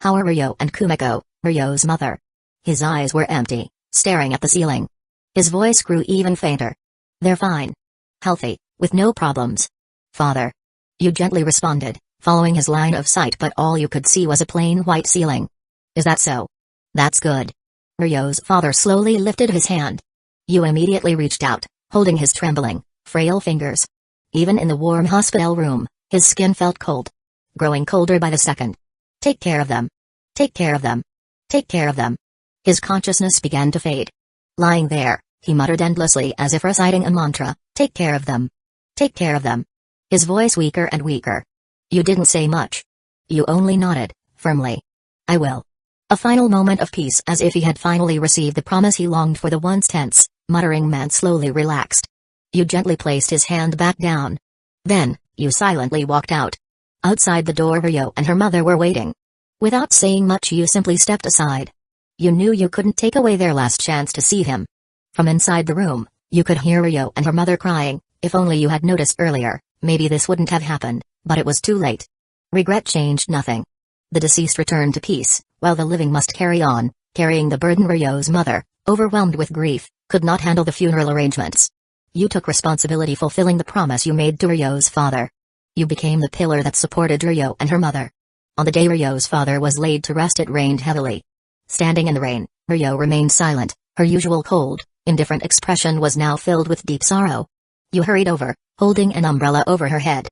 [SPEAKER 1] How are Ryo and Kumiko, Ryo's mother? His eyes were empty, staring at the ceiling. His voice grew even fainter. "They're fine. Healthy, with no problems. Father." You gently responded, following his line of sight, but all you could see was a plain white ceiling. "Is that so? That's good." Ryo's father slowly lifted his hand. You immediately reached out, holding his trembling, frail fingers. Even in the warm hospital room, his skin felt cold. Growing colder by the second. "Take care of them. Take care of them. Take care of them." His consciousness began to fade. Lying there, he muttered endlessly as if reciting a mantra, "Take care of them. Take care of them." His voice weaker and weaker. You didn't say much. You only nodded, firmly. "I will." A final moment of peace, as if he had finally received the promise he longed for. The once tense, muttering man slowly relaxed. You gently placed his hand back down. Then, you silently walked out. Outside the door, Ryo and her mother were waiting. Without saying much, you simply stepped aside. You knew you couldn't take away their last chance to see him. From inside the room, you could hear Ryo and her mother crying. If only you had noticed earlier, maybe this wouldn't have happened, but it was too late. Regret changed nothing. The deceased returned to peace, while the living must carry on, carrying the burden. Ryo's mother, overwhelmed with grief, could not handle the funeral arrangements. You took responsibility, fulfilling the promise you made to Ryo's father. You became the pillar that supported Ryo and her mother. On the day Ryo's father was laid to rest, it rained heavily. Standing in the rain, Ryo remained silent. Her usual cold, indifferent expression was now filled with deep sorrow. You hurried over, holding an umbrella over her head.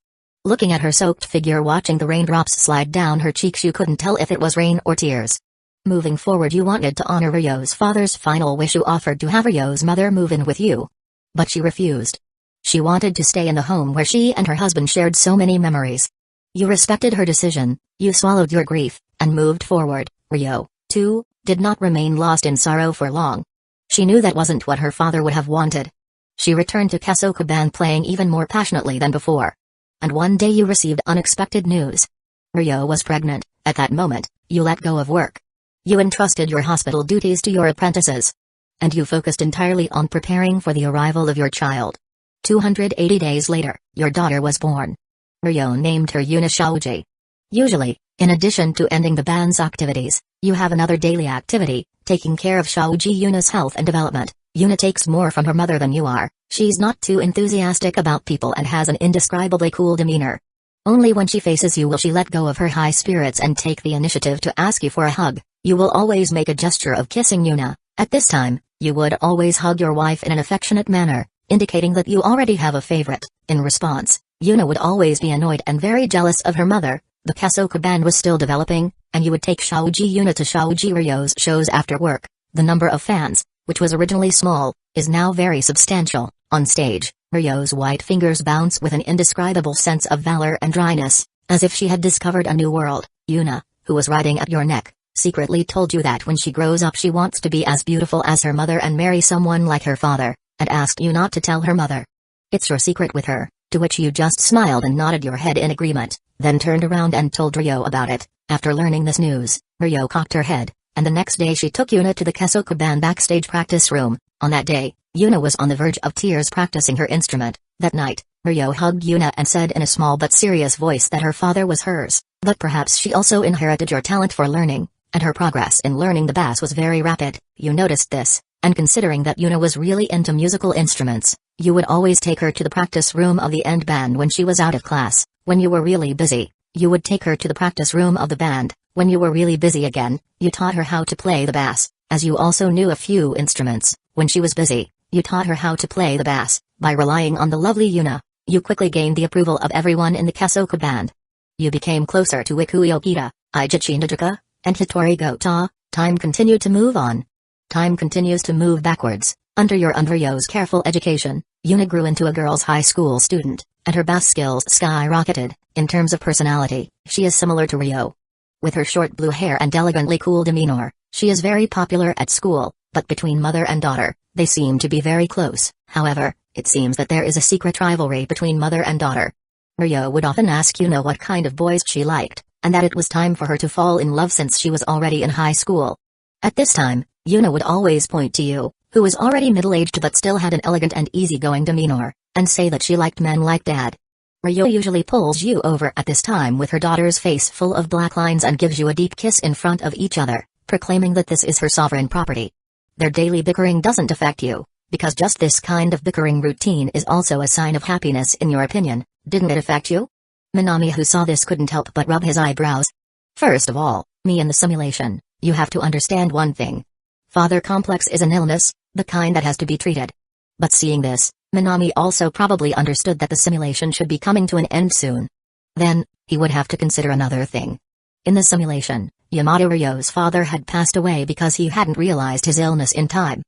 [SPEAKER 1] Looking at her soaked figure, watching the raindrops slide down her cheeks, you couldn't tell if it was rain or tears. Moving forward, you wanted to honor Ryo's father's final wish. You offered to have Ryo's mother move in with you. But she refused. She wanted to stay in the home where she and her husband shared so many memories. You respected her decision, you swallowed your grief, and moved forward. Ryo, too, did not remain lost in sorrow for long. She knew that wasn't what her father would have wanted. She returned to Kesokuban, playing even more passionately than before. And one day you received unexpected news. Ryo was pregnant. At that moment, you let go of work. You entrusted your hospital duties to your apprentices. And you focused entirely on preparing for the arrival of your child. 280 days later, your daughter was born. Ryo named her Yuna Shaoji. Usually, in addition to ending the band's activities, you have another daily activity, taking care of Shaoji Yuna's health and development. Yuna takes more from her mother than you are. She's not too enthusiastic about people and has an indescribably cool demeanor. Only when she faces you will she let go of her high spirits and take the initiative to ask you for a hug. You will always make a gesture of kissing Yuna. At this time, you would always hug your wife in an affectionate manner, indicating that you already have a favorite. In response, Yuna would always be annoyed and very jealous of her mother. The Kesoka band was still developing, and you would take Shaoji Yuna to Shaoji Ryo's shows after work. The number of fans, which was originally small, is now very substantial. On stage, Ryo's white fingers bounce with an indescribable sense of valor and dryness, as if she had discovered a new world. Yuna, who was riding at your neck, secretly told you that when she grows up she wants to be as beautiful as her mother and marry someone like her father, and asked you not to tell her mother. It's your secret with her, to which you just smiled and nodded your head in agreement, then turned around and told Ryo about it. After learning this news, Ryo cocked her head, and the next day she took Yuna to the Kesoka band backstage practice room. On that day, Yuna was on the verge of tears practicing her instrument. That night, Ryo hugged Yuna and said in a small but serious voice that her father was hers, but perhaps she also inherited your talent for learning, and her progress in learning the bass was very rapid. You noticed this, and considering that Yuna was really into musical instruments, you would always take her to the practice room of the end band when she was out of class. When you were really busy, you would take her to the practice room of the band. When you were really busy again, you taught her how to play the bass, as you also knew a few instruments. When she was busy, you taught her how to play the bass. By relying on the lovely Yuna, you quickly gained the approval of everyone in the Kesoka band. You became closer to Ikuyo Kita, Aijichi Najuka, and Hitori Gota. Time continued to move on. Time continues to move backwards. Under your and Ryo's careful education, Yuna grew into a girls' high school student, and her bass skills skyrocketed. In terms of personality, she is similar to Ryo. With her short blue hair and elegantly cool demeanor, she is very popular at school, but between mother and daughter, they seem to be very close. However, it seems that there is a secret rivalry between mother and daughter. Ryo would often ask Yuna what kind of boys she liked, and that it was time for her to fall in love since she was already in high school. At this time, Yuna would always point to you, who was already middle-aged but still had an elegant and easygoing demeanor, and say that she liked men like Dad. Ryo usually pulls you over at this time with her daughter's face full of black lines and gives you a deep kiss in front of each other, proclaiming that this is her sovereign property. Their daily bickering doesn't affect you, because just this kind of bickering routine is also a sign of happiness in your opinion. Didn't it affect you? Minami, who saw this, couldn't help but rub his eyebrows. First of all, me in the simulation, you have to understand one thing. Father complex is an illness, the kind that has to be treated. But seeing this, Minami also probably understood that the simulation should be coming to an end soon. Then, he would have to consider another thing. In the simulation, Yamada Ryo's father had passed away because he hadn't realized his illness in time.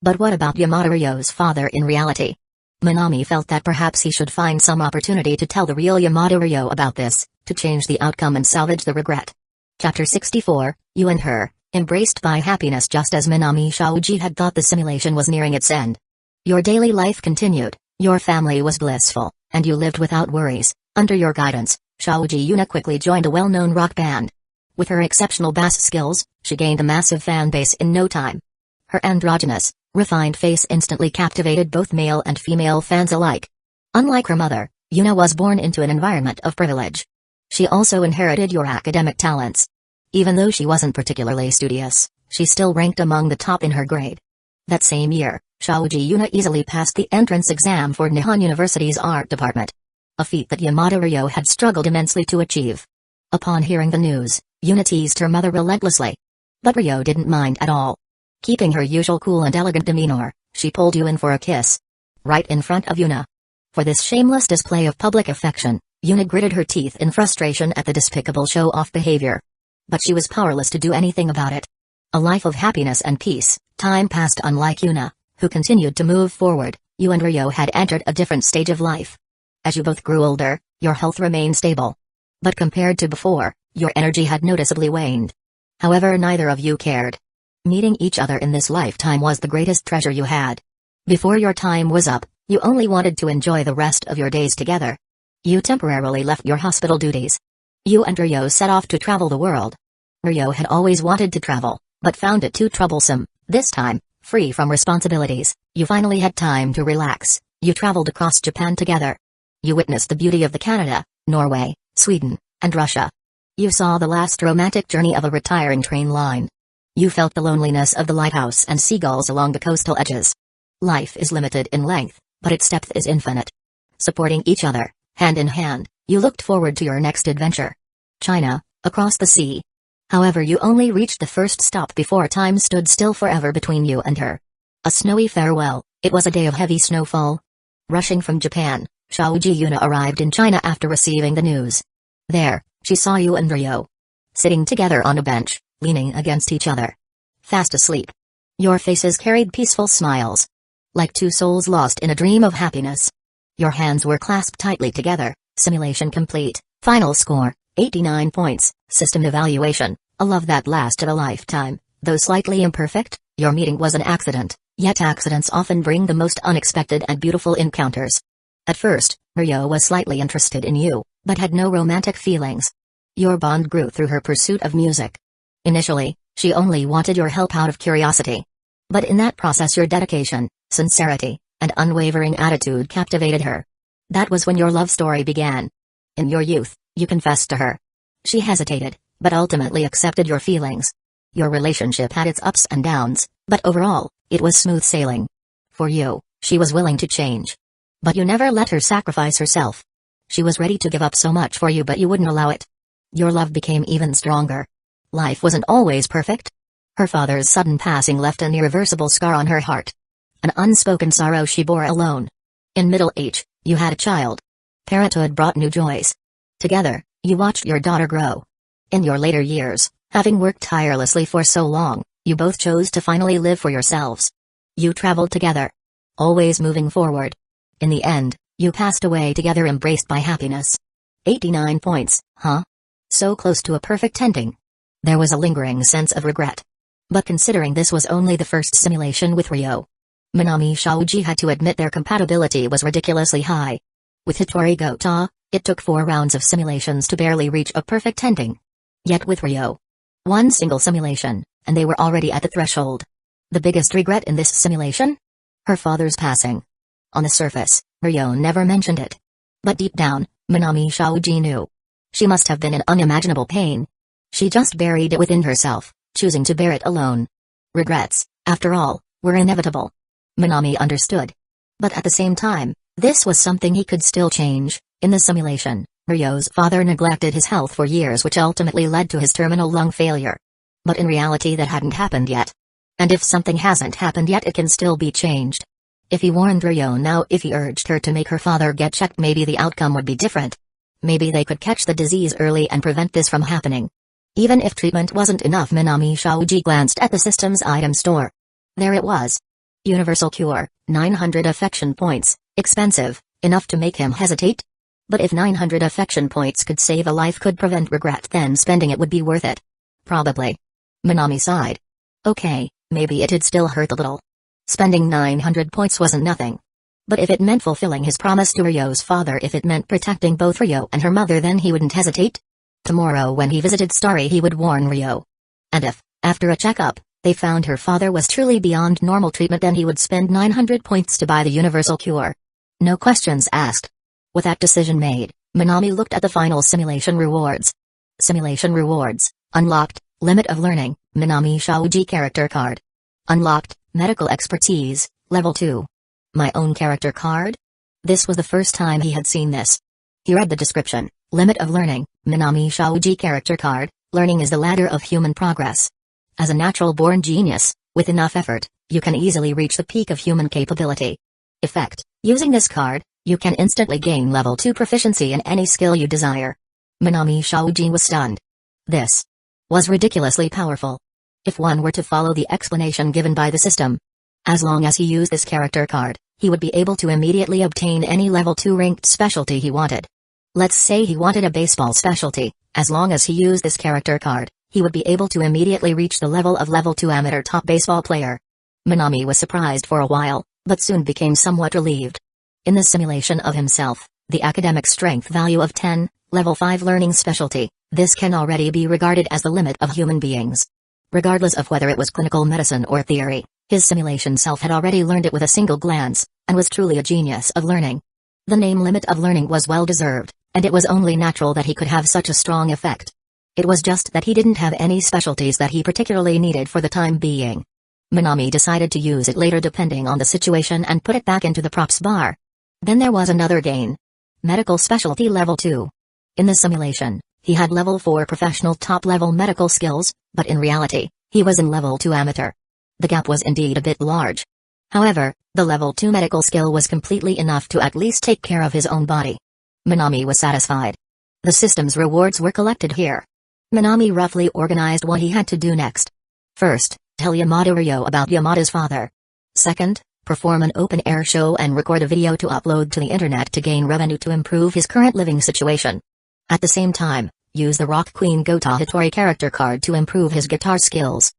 [SPEAKER 1] But what about Yamada Ryo's father in reality? Minami felt that perhaps he should find some opportunity to tell the real Yamada Ryo about this, to change the outcome and salvage the regret. Chapter 64, You and Her, embraced by happiness. Just as Minami Shaoji had thought, the simulation was nearing its end. Your daily life continued, your family was blissful, and you lived without worries. Under your guidance, Shaoji Yuna quickly joined a well-known rock band. With her exceptional bass skills, she gained a massive fan base in no time. Her androgynous, refined face instantly captivated both male and female fans alike. Unlike her mother, Yuna was born into an environment of privilege. She also inherited your academic talents. Even though she wasn't particularly studious, she still ranked among the top in her grade. That same year, Shaoji Yuna easily passed the entrance exam for Nihon University's art department. A feat that Yamada Ryo had struggled immensely to achieve. Upon hearing the news, Yuna teased her mother relentlessly. But Ryo didn't mind at all. Keeping her usual cool and elegant demeanor, she pulled you in for a kiss. Right in front of Yuna. For this shameless display of public affection, Yuna gritted her teeth in frustration at the despicable show-off behavior. But she was powerless to do anything about it. A life of happiness and peace, time passed. Unlike Yuna, who continued to move forward, you and Ryo had entered a different stage of life. As you both grew older, your health remained stable. But compared to before, your energy had noticeably waned. However, neither of you cared. Meeting each other in this lifetime was the greatest treasure you had. Before your time was up, you only wanted to enjoy the rest of your days together. You temporarily left your hospital duties. You and Ryo set off to travel the world. Ryo had always wanted to travel, but found it too troublesome. This time, free from responsibilities, you finally had time to relax. You traveled across Japan together. You witnessed the beauty of the Canada, Norway, Sweden, and Russia. You saw the last romantic journey of a retiring train line. You felt the loneliness of the lighthouse and seagulls along the coastal edges. Life is limited in length, but its depth is infinite. Supporting each other, hand in hand, you looked forward to your next adventure. China, across the sea. However, you only reached the first stop before time stood still forever between you and her. A snowy farewell. It was a day of heavy snowfall. Rushing from Japan, Shaoji Yuna arrived in China after receiving the news. There, she saw you and Ryo sitting together on a bench, leaning against each other. Fast asleep. Your faces carried peaceful smiles. Like two souls lost in a dream of happiness. Your hands were clasped tightly together. Simulation complete. Final score, 89 points. System evaluation, a love that lasted a lifetime. Though slightly imperfect, your meeting was an accident, yet accidents often bring the most unexpected and beautiful encounters. At first, Ryo was slightly interested in you, but had no romantic feelings. Your bond grew through her pursuit of music. Initially, she only wanted your help out of curiosity. But in that process your dedication, sincerity, and unwavering attitude captivated her. That was when your love story began. In your youth, you confessed to her. She hesitated, but ultimately accepted your feelings. Your relationship had its ups and downs, but overall, it was smooth sailing. For you, she was willing to change. But you never let her sacrifice herself. She was ready to give up so much for you, but you wouldn't allow it. Your love became even stronger. Life wasn't always perfect. Her father's sudden passing left an irreversible scar on her heart. An unspoken sorrow she bore alone. In middle age, you had a child. Parenthood brought new joys. Together, you watched your daughter grow. In your later years, having worked tirelessly for so long, you both chose to finally live for yourselves. You traveled together. Always moving forward. In the end, you passed away together, embraced by happiness. 89 points, huh? So close to a perfect ending. There was a lingering sense of regret. But considering this was only the first simulation with Ryo, Minami Shaoji had to admit their compatibility was ridiculously high. With Hitori Gota, it took 4 rounds of simulations to barely reach a perfect ending. Yet with Ryo, one single simulation, and they were already at the threshold. The biggest regret in this simulation? Her father's passing. On the surface, Ryo never mentioned it. But deep down, Minami Shaoji knew. She must have been in unimaginable pain. She just buried it within herself, choosing to bear it alone. Regrets, after all, were inevitable. Minami understood. But at the same time, this was something he could still change. In the simulation, Ryo's father neglected his health for years, which ultimately led to his terminal lung failure. But in reality that hadn't happened yet. And if something hasn't happened yet, it can still be changed. If he warned Ryo now, if he urged her to make her father get checked, maybe the outcome would be different. Maybe they could catch the disease early and prevent this from happening. Even if treatment wasn't enough, Minami Shaoji glanced at the system's item store. There it was. Universal Cure, 900 affection points, expensive, enough to make him hesitate? But if 900 affection points could save a life, could prevent regret, then spending it would be worth it. Probably. Minami sighed. Okay, maybe it'd still hurt a little. Spending 900 points wasn't nothing. But if it meant fulfilling his promise to Ryo's father, if it meant protecting both Ryo and her mother, then he wouldn't hesitate. Tomorrow when he visited Starry, he would warn Ryo. And if, after a checkup, they found her father was truly beyond normal treatment, then he would spend 900 points to buy the universal cure. No questions asked. With that decision made, Minami looked at the final simulation rewards. Simulation rewards, unlocked, limit of learning, Minami Shaoji character card. Unlocked, medical expertise, level 2. My own character card? This was the first time he had seen this. He read the description, limit of learning, Minami Shaoji character card, learning is the ladder of human progress. As a natural-born genius, with enough effort, you can easily reach the peak of human capability. Effect: using this card, you can instantly gain level 2 proficiency in any skill you desire. Minami Shaoji was stunned. This was ridiculously powerful. If one were to follow the explanation given by the system, as long as he used this character card, he would be able to immediately obtain any level 2 ranked specialty he wanted. Let's say he wanted a baseball specialty, as long as he used this character card, he would be able to immediately reach the level of level 2 amateur top baseball player. Minami was surprised for a while, but soon became somewhat relieved. In the simulation of himself, the academic strength value of 10, level 5 learning specialty, this can already be regarded as the limit of human beings. Regardless of whether it was clinical medicine or theory, his simulation self had already learned it with a single glance, and was truly a genius of learning. The name limit of learning was well deserved, and it was only natural that he could have such a strong effect. It was just that he didn't have any specialties that he particularly needed for the time being. Minami decided to use it later depending on the situation and put it back into the props bar. Then there was another gain. Medical specialty level 2. In the simulation, he had level 4 professional top-level medical skills, but in reality, he was in level 2 amateur. The gap was indeed a bit large. However, the level 2 medical skill was completely enough to at least take care of his own body. Minami was satisfied. The system's rewards were collected here. Minami roughly organized what he had to do next. First, tell Yamada Ryo about Yamada's father. Second, perform an open-air show and record a video to upload to the internet to gain revenue to improve his current living situation. At the same time, use the Rock Queen Gota Hitori character card to improve his guitar skills.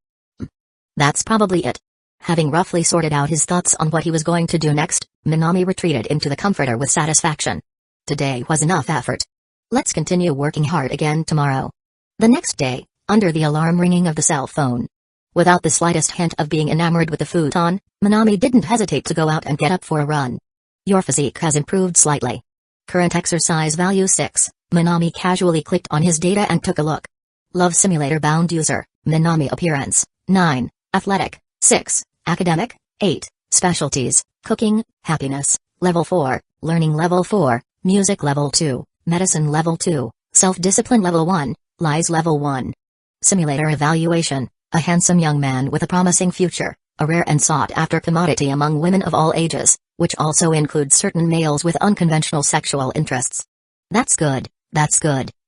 [SPEAKER 1] That's probably it. Having roughly sorted out his thoughts on what he was going to do next, Minami retreated into the comforter with satisfaction. Today was enough effort. Let's continue working hard again tomorrow. The next day, under the alarm ringing of the cell phone. Without the slightest hint of being enamored with the futon, Minami didn't hesitate to go out and get up for a run. Your physique has improved slightly. Current exercise value 6. Minami casually clicked on his data and took a look. Love Simulator bound user, Minami appearance, 9, athletic, 6, academic, 8, specialties, cooking, happiness, level 4, learning level 4, music level 2, medicine level 2, self-discipline level 1, lies level 1. Simulator evaluation, a handsome young man with a promising future, a rare and sought-after commodity among women of all ages, which also includes certain males with unconventional sexual interests. That's good,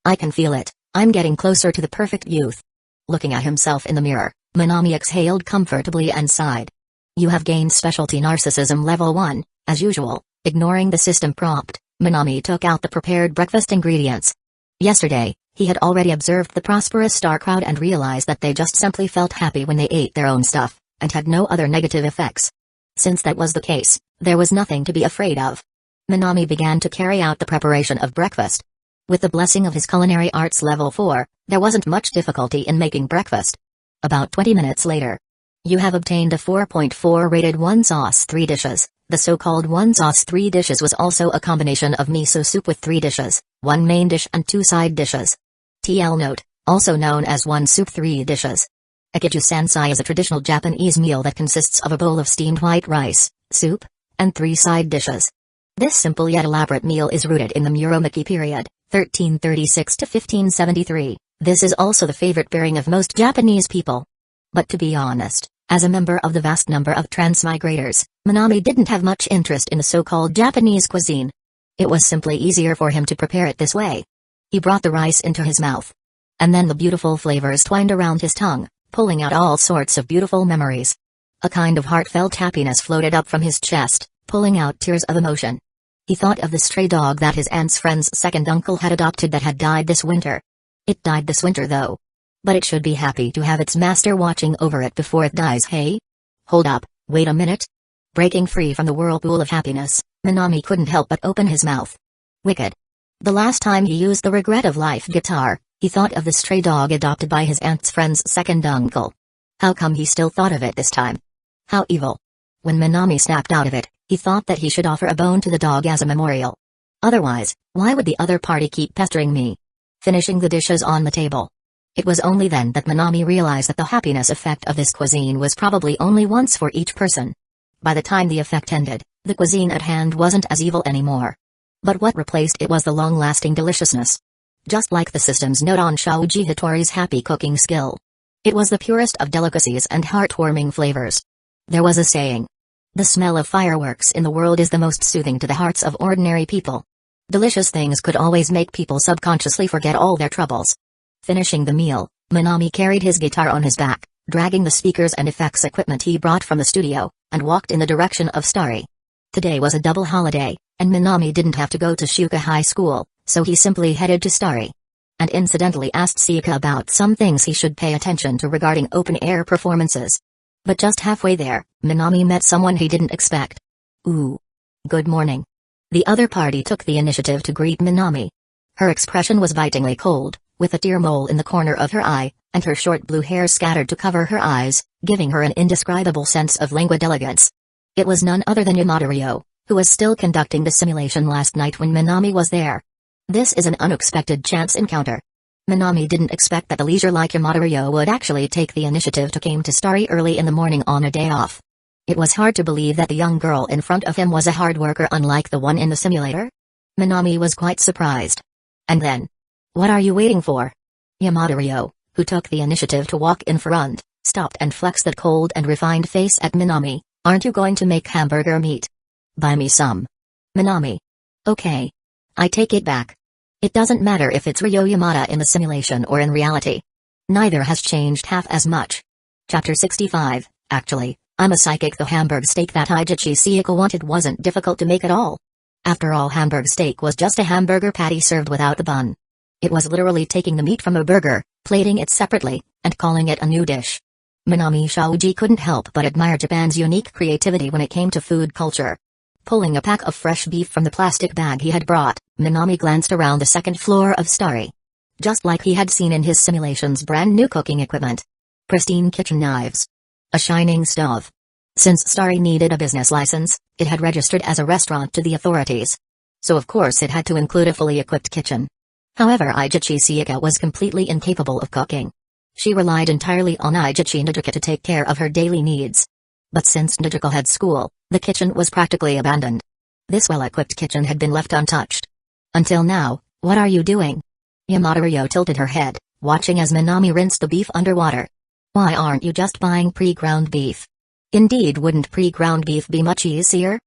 [SPEAKER 1] I can feel it, I'm getting closer to the perfect youth. Looking at himself in the mirror, Minami exhaled comfortably and sighed. You have gained specialty narcissism level 1, as usual. Ignoring the system prompt, Minami took out the prepared breakfast ingredients. Yesterday, he had already observed the prosperous star crowd and realized that they just simply felt happy when they ate their own stuff, and had no other negative effects. Since that was the case, there was nothing to be afraid of. Minami began to carry out the preparation of breakfast. With the blessing of his culinary arts level 4, there wasn't much difficulty in making breakfast. About 20 minutes later, you have obtained a 4.4 rated 1 sauce 3 dishes. The so-called 1 sauce 3 dishes was also a combination of miso soup with 3 dishes, 1 main dish and 2 side dishes. TL note, also known as 1 soup 3 dishes. Ecchi sansai is a traditional Japanese meal that consists of a bowl of steamed white rice, soup, and 3 side dishes. This simple yet elaborate meal is rooted in the Muromachi period, 1336 to 1573. This is also the favorite bearing of most Japanese people. But to be honest, as a member of the vast number of transmigrators, Minami didn't have much interest in the so-called Japanese cuisine. It was simply easier for him to prepare it this way. He brought the rice into his mouth. And then the beautiful flavors twined around his tongue, pulling out all sorts of beautiful memories. A kind of heartfelt happiness floated up from his chest, pulling out tears of emotion. He thought of the stray dog that his aunt's friend's second uncle had adopted that had died this winter. It died this winter though. But it should be happy to have its master watching over it before it dies, hey? Hold up, wait a minute. Breaking free from the whirlpool of happiness, Minami couldn't help but open his mouth. Wicked. The last time he used the Regret of Life guitar, he thought of the stray dog adopted by his aunt's friend's second uncle. How come he still thought of it this time? How evil. When Minami snapped out of it, he thought that he should offer a bone to the dog as a memorial. Otherwise, why would the other party keep pestering me? Finishing the dishes on the table. It was only then that Minami realized that the happiness effect of this cuisine was probably only once for each person. By the time the effect ended, the cuisine at hand wasn't as evil anymore. But what replaced it was the long-lasting deliciousness. Just like the system's note on Shaoji Hitori's happy cooking skill. It was the purest of delicacies and heartwarming flavors. There was a saying. The smell of fireworks in the world is the most soothing to the hearts of ordinary people. Delicious things could always make people subconsciously forget all their troubles. Finishing the meal, Minami carried his guitar on his back, dragging the speakers and effects equipment he brought from the studio, and walked in the direction of Starry. Today was a double holiday, and Minami didn't have to go to Shuka High School, so he simply headed to Starry. And incidentally asked Sika about some things he should pay attention to regarding open-air performances. But just halfway there, Minami met someone he didn't expect. Ooh. Good morning. The other party took the initiative to greet Minami. Her expression was bitingly cold, with a tear mole in the corner of her eye, and her short blue hair scattered to cover her eyes, giving her an indescribable sense of languid elegance. It was none other than Yamada Ryo, who was still conducting the simulation last night when Minami was there. This is an unexpected chance encounter. Minami didn't expect that the leisure-like Yamada Ryo would actually take the initiative to come to Starry early in the morning on a day off. It was hard to believe that the young girl in front of him was a hard worker unlike the one in the simulator. Minami was quite surprised. And then, what are you waiting for? Yamada Ryo, who took the initiative to walk in front, stopped and flexed that cold and refined face at Minami. Aren't you going to make hamburger meat? Buy me some. Minami. Okay. I take it back. It doesn't matter if it's Ryo Yamada in the simulation or in reality. Neither has changed half as much. Chapter 65, Actually, I'm a psychic. The hamburg steak that Ijichi Siyako wanted wasn't difficult to make at all. After all, hamburg steak was just a hamburger patty served without the bun. It was literally taking the meat from a burger, plating it separately, and calling it a new dish. Minami Shaoji couldn't help but admire Japan's unique creativity when it came to food culture. Pulling a pack of fresh beef from the plastic bag he had brought, Minami glanced around the second floor of Starry. Just like he had seen in his simulation's brand new cooking equipment. Pristine kitchen knives. A shining stove. Since Starry needed a business license, it had registered as a restaurant to the authorities. So of course it had to include a fully equipped kitchen. However, Ijichi Siyako was completely incapable of cooking. She relied entirely on Ijichi Nijika to take care of her daily needs. But since Nijika had school, the kitchen was practically abandoned. This well-equipped kitchen had been left untouched. Until now. What are you doing? Yamada Ryo tilted her head, watching as Minami rinsed the beef underwater. Why aren't you just buying pre-ground beef? Indeed, wouldn't pre-ground beef be much easier?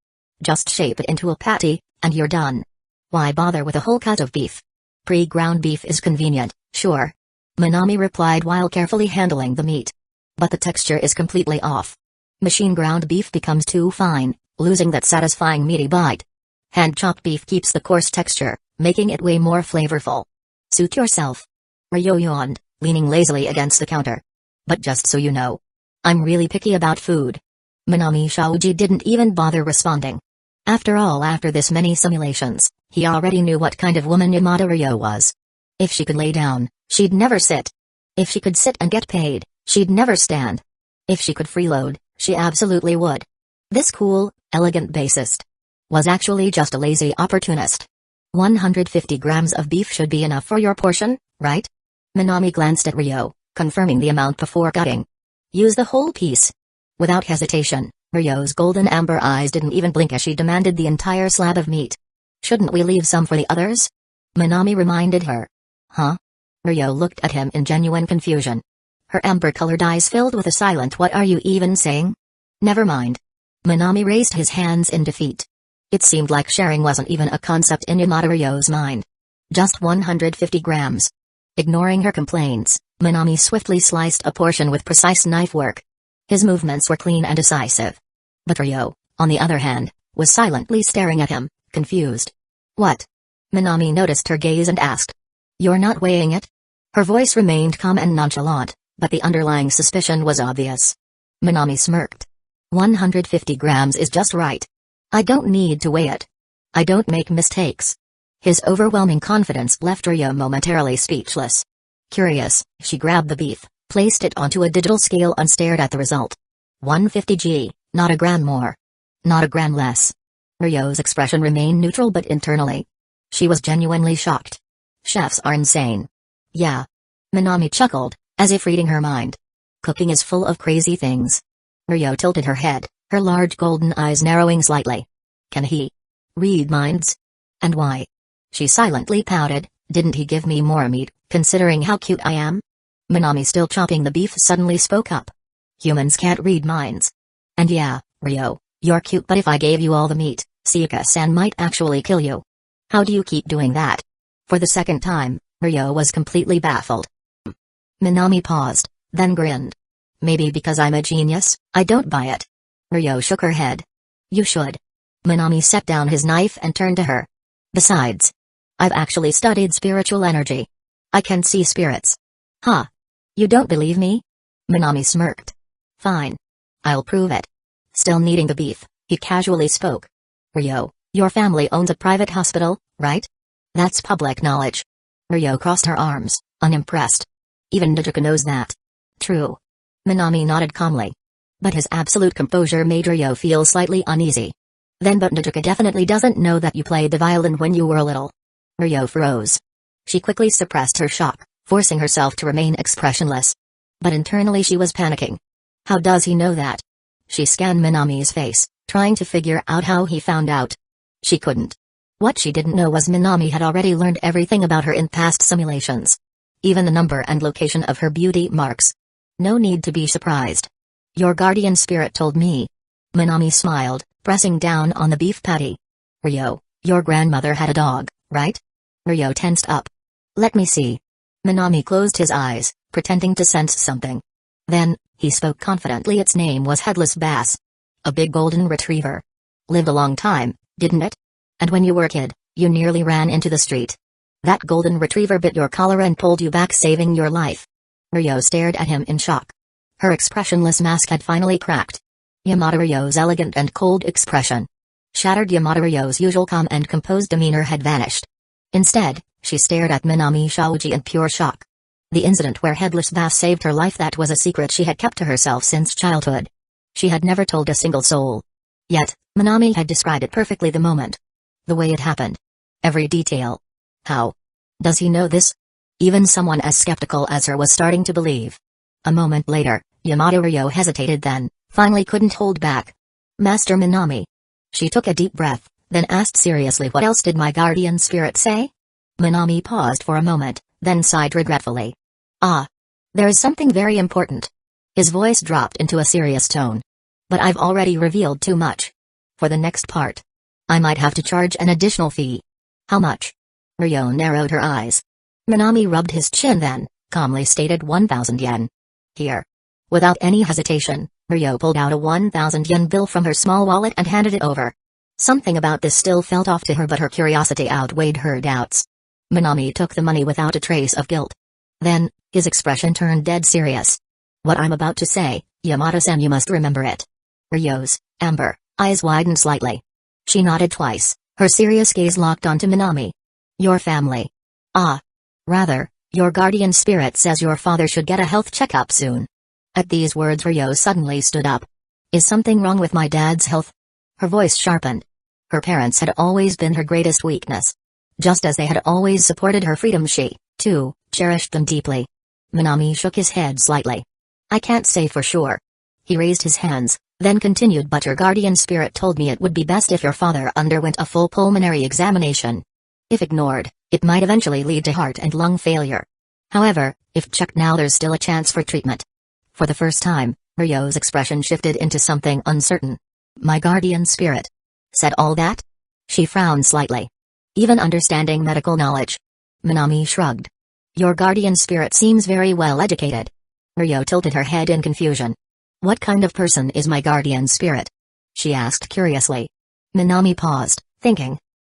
[SPEAKER 1] Just shape it into a patty, and you're done. Why bother with a whole cut of beef? Pre-ground beef is convenient, sure. Minami replied while carefully handling the meat. But the texture is completely off. Machine-ground beef becomes too fine, losing that satisfying meaty bite. Hand-chopped beef keeps the coarse texture, making it way more flavorful. Suit yourself. Ryo yawned, leaning lazily against the counter. But just so you know, I'm really picky about food. Minami Shaoji didn't even bother responding. After all, after this many simulations, he already knew what kind of woman Yamada Ryo was. If she could lay down, she'd never sit. If she could sit and get paid, she'd never stand. If she could freeload, she absolutely would. This cool, elegant bassist was actually just a lazy opportunist. 150 grams of beef should be enough for your portion, right? Minami glanced at Ryo, confirming the amount before cutting. Use the whole piece. Without hesitation, Ryo's golden amber eyes didn't even blink as she demanded the entire slab of meat. Shouldn't we leave some for the others? Minami reminded her. Huh? Ryo looked at him in genuine confusion. Her amber-colored eyes filled with a silent "What are you even saying?" Never mind. Minami raised his hands in defeat. It seemed like sharing wasn't even a concept in Yamada Ryo's mind. Just 150 grams. Ignoring her complaints, Minami swiftly sliced a portion with precise knife work. His movements were clean and decisive. But Ryo, on the other hand, was silently staring at him, confused. What? Minami noticed her gaze and asked. You're not weighing it? Her voice remained calm and nonchalant, but the underlying suspicion was obvious. Minami smirked. 150 grams is just right. I don't need to weigh it. I don't make mistakes. His overwhelming confidence left Ryo momentarily speechless. Curious, she grabbed the beef, placed it onto a digital scale and stared at the result. 150 g, not a gram more. Not a gram less. Ryo's expression remained neutral but internally. She was genuinely shocked. Chefs are insane. Yeah. Minami chuckled, as if reading her mind. Cooking is full of crazy things. Ryo tilted her head, her large golden eyes narrowing slightly. Can he read minds? And why? She silently pouted. Didn't he give me more meat, considering how cute I am? Minami, still chopping the beef, suddenly spoke up. Humans can't read minds. And yeah, Ryo, you're cute, but if I gave you all the meat, Sika-san might actually kill you. How do you keep doing that? For the second time, Ryo was completely baffled. Minami paused, then grinned. Maybe because I'm a genius, I don't buy it. Ryo shook her head. You should. Minami set down his knife and turned to her. Besides, I've actually studied spiritual energy. I can see spirits. Huh? You don't believe me? Minami smirked. Fine. I'll prove it. Still kneading the beef, he casually spoke. Ryo, your family owns a private hospital, right? That's public knowledge. Ryo crossed her arms, unimpressed. Even Nobuka knows that. True. Minami nodded calmly. But his absolute composure made Ryo feel slightly uneasy. Then but Nobuka definitely doesn't know that you played the violin when you were little. Ryo froze. She quickly suppressed her shock, forcing herself to remain expressionless. But internally she was panicking. How does he know that? She scanned Minami's face, trying to figure out how he found out. She couldn't. What she didn't know was Minami had already learned everything about her in past simulations. Even the number and location of her beauty marks. No need to be surprised. Your guardian spirit told me. Minami smiled, pressing down on the beef patty. Ryo, your grandmother had a dog, right? Ryo tensed up. Let me see. Minami closed his eyes, pretending to sense something. Then, he spoke confidently. Its name was Headless Bass. A big golden retriever. Lived a long time, didn't it? And when you were a kid, you nearly ran into the street. That golden retriever bit your collar and pulled you back, saving your life. Ryo stared at him in shock. Her expressionless mask had finally cracked. Yamada Ryo's elegant and cold expression. Shattered. Yamada Ryo's usual calm and composed demeanor had vanished. Instead, she stared at Minami Shaoji in pure shock. The incident where Headless Bass saved her life, that was a secret she had kept to herself since childhood. She had never told a single soul. Yet, Minami had described it perfectly, the moment. The way it happened. Every detail. How? Does he know this? Even someone as skeptical as her was starting to believe. A moment later, Yamada Ryo hesitated, then, finally couldn't hold back. Master Minami. She took a deep breath, then asked seriously, what else did my guardian spirit say? Minami paused for a moment, then sighed regretfully. Ah. There is something very important. His voice dropped into a serious tone. But I've already revealed too much. For the next part, I might have to charge an additional fee. How much? Ryo narrowed her eyes. Minami rubbed his chin, then, calmly stated 1,000 yen. Here. Without any hesitation, Ryo pulled out a 1,000 yen bill from her small wallet and handed it over. Something about this still felt off to her, but her curiosity outweighed her doubts. Minami took the money without a trace of guilt. Then, his expression turned dead serious. What I'm about to say, Yamada-san, you must remember it. Ryo's amber eyes widened slightly. She nodded twice, her serious gaze locked onto Minami. Your family. Ah. Rather, your guardian spirit says your father should get a health checkup soon. At these words, Ryo suddenly stood up. Is something wrong with my dad's health? Her voice sharpened. Her parents had always been her greatest weakness. Just as they had always supported her freedom, she, too, cherished them deeply. Minami shook his head slightly. I can't say for sure. He raised his hands, then continued, but your guardian spirit told me it would be best if your father underwent a full pulmonary examination. If ignored, it might eventually lead to heart and lung failure. However, if checked now, there's still a chance for treatment. For the first time, Ryo's expression shifted into something uncertain. My guardian spirit said all that? She frowned slightly. Even understanding medical knowledge? Minami shrugged. Your guardian spirit seems very well educated. Ryo tilted her head in confusion. What kind of person is my guardian spirit? She asked curiously. Minami paused, thinking.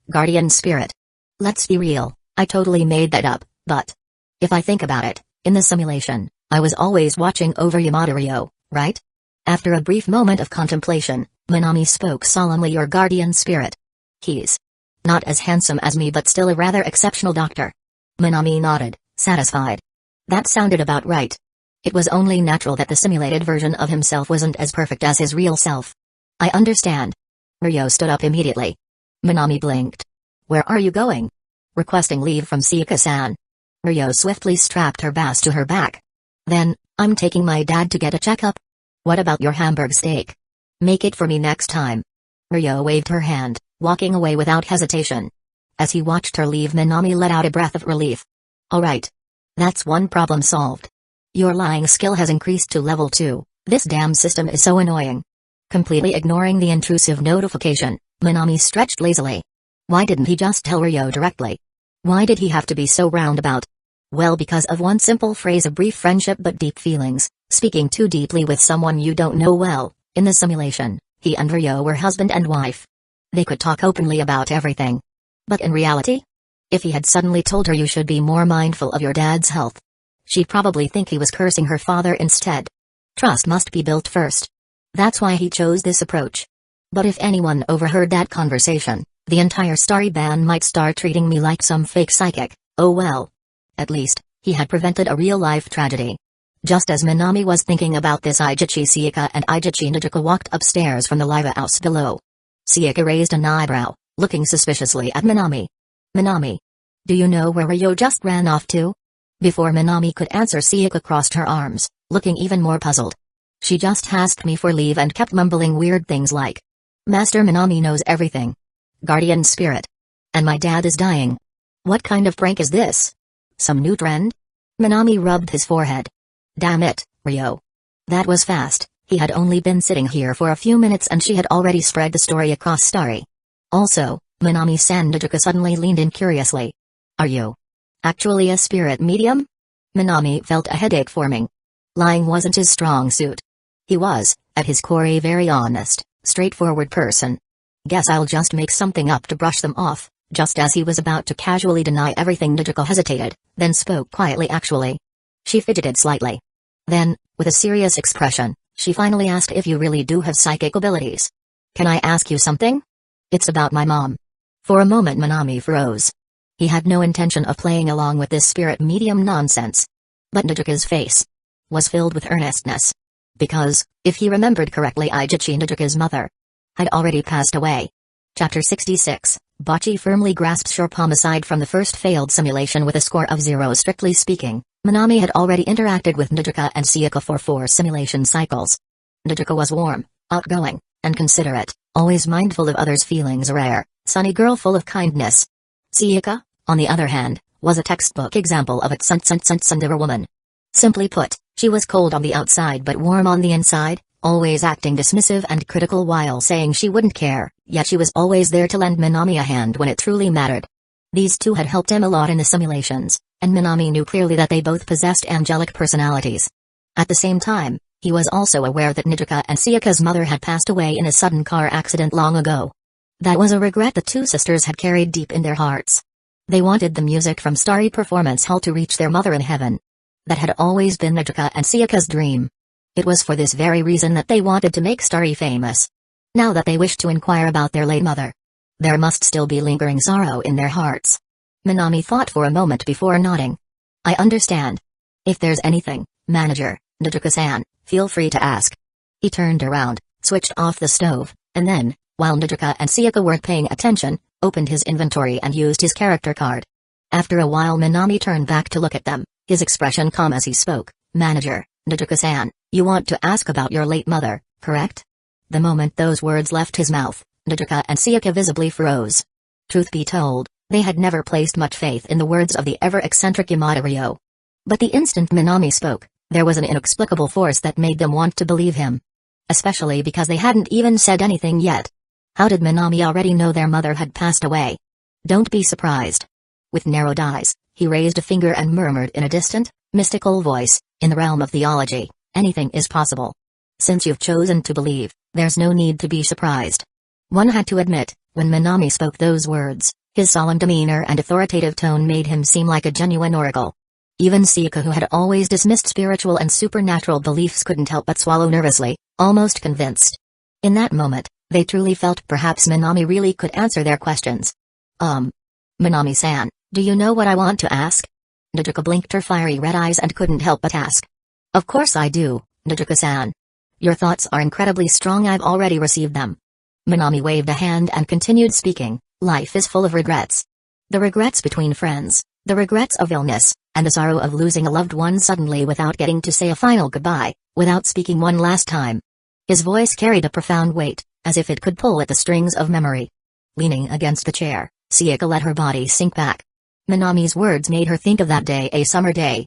[SPEAKER 1] Guardian spirit. Let's be real, I totally made that up, but if I think about it, in the simulation, I was always watching over Yamada Ryo, right? After a brief moment of contemplation, Minami spoke solemnly. Your guardian spirit. He's not as handsome as me, but still a rather exceptional doctor. Minami nodded, satisfied. That sounded about right. It was only natural that the simulated version of himself wasn't as perfect as his real self. I understand. Ryo stood up immediately. Minami blinked. Where are you going? Requesting leave from Sika-san. Ryo swiftly strapped her bass to her back. Then, I'm taking my dad to get a checkup. What about your Hamburg steak? Make it for me next time. Ryo waved her hand, walking away without hesitation. As he watched her leave, Minami let out a breath of relief. All right. That's one problem solved. Your lying skill has increased to level 2, this damn system is so annoying. Completely ignoring the intrusive notification, Minami stretched lazily. Why didn't he just tell Ryo directly? Why did he have to be so roundabout? Well, because of one simple phrase of brief friendship but deep feelings, speaking too deeply with someone you don't know well. In the simulation, he and Ryo were husband and wife. They could talk openly about everything. But in reality? If he had suddenly told her you should be more mindful of your dad's health, she'd probably think he was cursing her father instead. Trust must be built first. That's why he chose this approach. But if anyone overheard that conversation, the entire Starry Band might start treating me like some fake psychic. Oh well. At least, he had prevented a real-life tragedy. Just as Minami was thinking about this, Eiichi Sayaka and Eiichi Nijuka walked upstairs from the live house below. Sayaka raised an eyebrow, looking suspiciously at Minami. Minami. Do you know where Ryo just ran off to? Before Minami could answer, Sayaka crossed her arms, looking even more puzzled. She just asked me for leave and kept mumbling weird things like, Master Minami knows everything. Guardian spirit. And my dad is dying. What kind of prank is this? Some new trend? Minami rubbed his forehead. Damn it, Ryo. That was fast. He had only been sitting here for a few minutes and she had already spread the story across Starry. Also, Minami-san. Nijuka suddenly leaned in curiously. Are you actually a spirit medium? Minami felt a headache forming. Lying wasn't his strong suit. He was, at his core, a very honest, straightforward person. Guess I'll just make something up to brush them off. Just as he was about to casually deny everything, Nijuka hesitated, then spoke quietly. Actually. She fidgeted slightly. Then, with a serious expression, she finally asked, if you really do have psychic abilities. Can I ask you something? It's about my mom. For a moment Minami froze. He had no intention of playing along with this spirit medium nonsense. But Nijuka's face was filled with earnestness. Because, if he remembered correctly, Eiichi Nijuka's mother had already passed away. Chapter 66, Bocchi firmly grasps your palm. Aside from the first failed simulation with a score of 0, strictly speaking, Minami had already interacted with Nijuka and Sayaka for 4 simulation cycles. Nijuka was warm, outgoing, and considerate, always mindful of others' feelings, a rare, sunny girl full of kindness. Sayaka, on the other hand, was a textbook example of a tsundere woman. Simply put, she was cold on the outside but warm on the inside, always acting dismissive and critical while saying she wouldn't care, yet she was always there to lend Minami a hand when it truly mattered. These two had helped him a lot in the simulations, and Minami knew clearly that they both possessed angelic personalities. At the same time, he was also aware that Nijuka and Sayaka's mother had passed away in a sudden car accident long ago. That was a regret the two sisters had carried deep in their hearts. They wanted the music from Starry Performance Hall to reach their mother in heaven. That had always been Nijuka and Sayaka's dream. It was for this very reason that they wanted to make Starry famous. Now that they wished to inquire about their late mother, there must still be lingering sorrow in their hearts. Minami thought for a moment before nodding. I understand. If there's anything, Manager, Nijuka-san, feel free to ask. He turned around, switched off the stove, and then, while Nijuka and Sayaka weren't paying attention, opened his inventory and used his character card. After a while Minami turned back to look at them, his expression calm as he spoke. Manager, Nijuka-san, you want to ask about your late mother, correct? The moment those words left his mouth, Nijuka and Sayaka visibly froze. Truth be told, they had never placed much faith in the words of the ever-eccentric Yamada Ryo. But the instant Minami spoke, there was an inexplicable force that made them want to believe him. Especially because they hadn't even said anything yet. How did Minami already know their mother had passed away? Don't be surprised. With narrowed eyes, he raised a finger and murmured in a distant, mystical voice, in the realm of theology, anything is possible. Since you've chosen to believe, there's no need to be surprised. One had to admit, when Minami spoke those words, his solemn demeanor and authoritative tone made him seem like a genuine oracle. Even Sayaka, who had always dismissed spiritual and supernatural beliefs, couldn't help but swallow nervously, almost convinced. In that moment, they truly felt perhaps Minami really could answer their questions. Minami-san, do you know what I want to ask? Nijuka blinked her fiery red eyes and couldn't help but ask. Of course I do, Nijuka-san. Your thoughts are incredibly strong, I've already received them. Minami waved a hand and continued speaking. Life is full of regrets. The regrets between friends, the regrets of illness, and the sorrow of losing a loved one suddenly without getting to say a final goodbye, without speaking one last time. His voice carried a profound weight, as if it could pull at the strings of memory. Leaning against the chair, Sayaka let her body sink back. Minami's words made her think of that day, a summer day.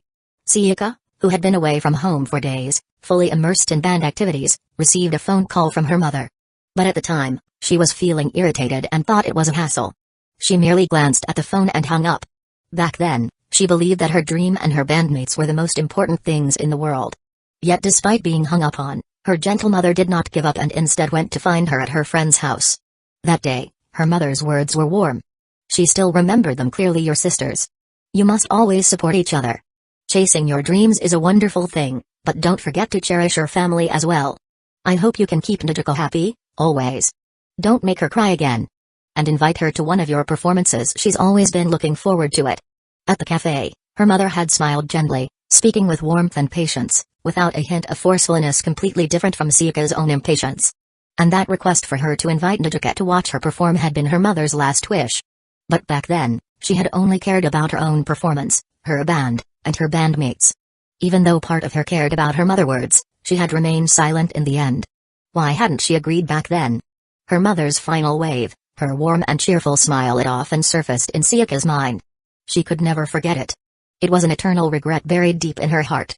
[SPEAKER 1] Sayaka, who had been away from home for days, fully immersed in band activities, received a phone call from her mother. But at the time, she was feeling irritated and thought it was a hassle. She merely glanced at the phone and hung up. Back then, she believed that her dream and her bandmates were the most important things in the world. Yet despite being hung up on, her gentle mother did not give up and instead went to find her at her friend's house. That day, her mother's words were warm. She still remembered them clearly. Your sisters. You must always support each other. Chasing your dreams is a wonderful thing, but don't forget to cherish your family as well. I hope you can keep Nadeko happy, always. Don't make her cry again. And invite her to one of your performances. She's always been looking forward to it. At the cafe, her mother had smiled gently, speaking with warmth and patience, without a hint of forcefulness, completely different from Sayaka's own impatience. And that request for her to invite Nadeko to watch her perform had been her mother's last wish. But back then, she had only cared about her own performance, her band, and her bandmates. Even though part of her cared about her mother's words, she had remained silent in the end. Why hadn't she agreed back then? Her mother's final wave, her warm and cheerful smile, it often surfaced in Sayaka's mind. She could never forget it. It was an eternal regret buried deep in her heart.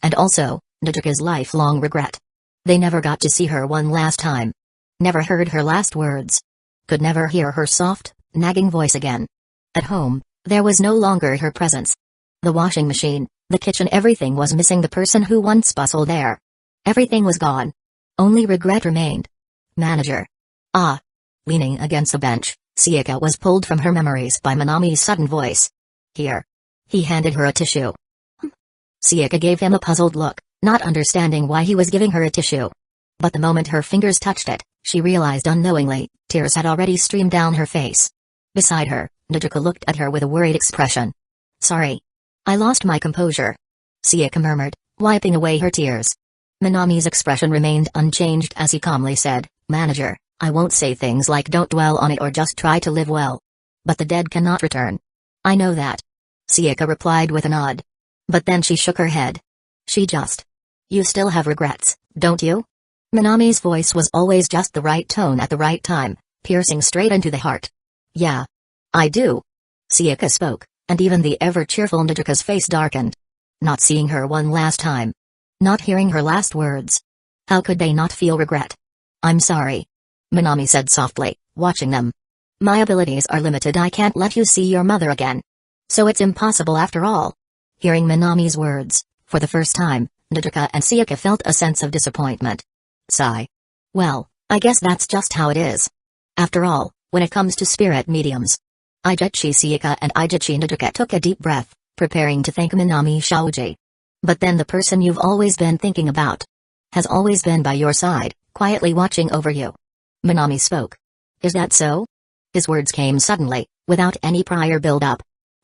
[SPEAKER 1] And also, Nadeko's lifelong regret. They never got to see her one last time. Never heard her last words. Could never hear her soft, nagging voice again. At home, there was no longer her presence. The washing machine, the kitchen, everything was missing the person who once bustled there. Everything was gone. Only regret remained. Manager. Ah. Leaning against a bench, Sayaka was pulled from her memories by Minami's sudden voice. Here. He handed her a tissue. Sayaka gave him a puzzled look, not understanding why he was giving her a tissue. But the moment her fingers touched it, she realized unknowingly, tears had already streamed down her face. Beside her, Nadeko looked at her with a worried expression. Sorry. I lost my composure. Sayaka murmured, wiping away her tears. Minami's expression remained unchanged as he calmly said, Manager, I won't say things like don't dwell on it or just try to live well. But the dead cannot return. I know that. Sayaka replied with a nod. But then she shook her head. She just. You still have regrets, don't you? Minami's voice was always just the right tone at the right time, piercing straight into the heart. Yeah. I do. Sayaka spoke, and even the ever-cheerful Nadeko's face darkened. Not seeing her one last time. Not hearing her last words. How could they not feel regret? I'm sorry. Minami said softly, watching them. My abilities are limited. I can't let you see your mother again. So it's impossible after all. Hearing Minami's words, for the first time, Nadeko and Sayaka felt a sense of disappointment. Sigh. Well, I guess that's just how it is. After all, when it comes to spirit mediums. Ijichi Sayaka and Ijichi Nadeko took a deep breath, preparing to thank Minami Shaoji. But then the person you've always been thinking about has always been by your side, quietly watching over you. Minami spoke. Is that so? His words came suddenly, without any prior build-up.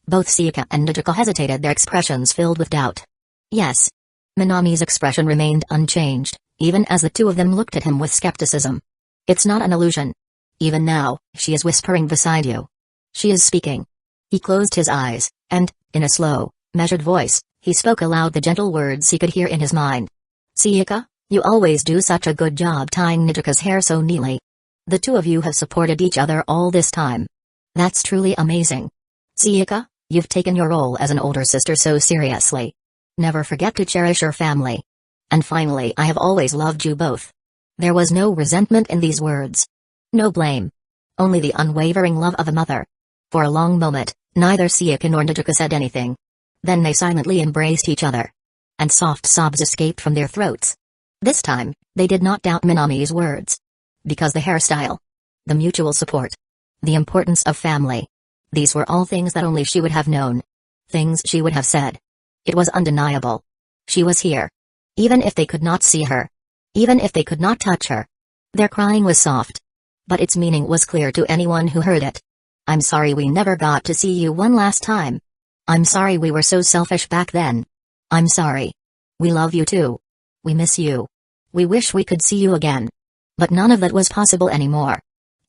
[SPEAKER 1] Both Sayaka and Nadeko hesitated, their expressions filled with doubt. Yes. Minami's expression remained unchanged, even as the two of them looked at him with skepticism. It's not an illusion. Even now, she is whispering beside you. She is speaking. He closed his eyes, and, in a slow, measured voice, he spoke aloud the gentle words he could hear in his mind. Sayaka, you always do such a good job tying Nadeko's hair so neatly. The two of you have supported each other all this time. That's truly amazing. Sayaka, you've taken your role as an older sister so seriously. Never forget to cherish your family. And finally, I have always loved you both. There was no resentment in these words. No blame. Only the unwavering love of a mother. For a long moment, neither Sayaka nor Nadeko said anything. Then they silently embraced each other. And soft sobs escaped from their throats. This time, they did not doubt Minami's words. Because the hairstyle, the mutual support, the importance of family. These were all things that only she would have known. Things she would have said. It was undeniable. She was here. Even if they could not see her. Even if they could not touch her. Their crying was soft. But its meaning was clear to anyone who heard it. I'm sorry we never got to see you one last time. I'm sorry we were so selfish back then. I'm sorry. We love you too. We miss you. We wish we could see you again. But none of that was possible anymore.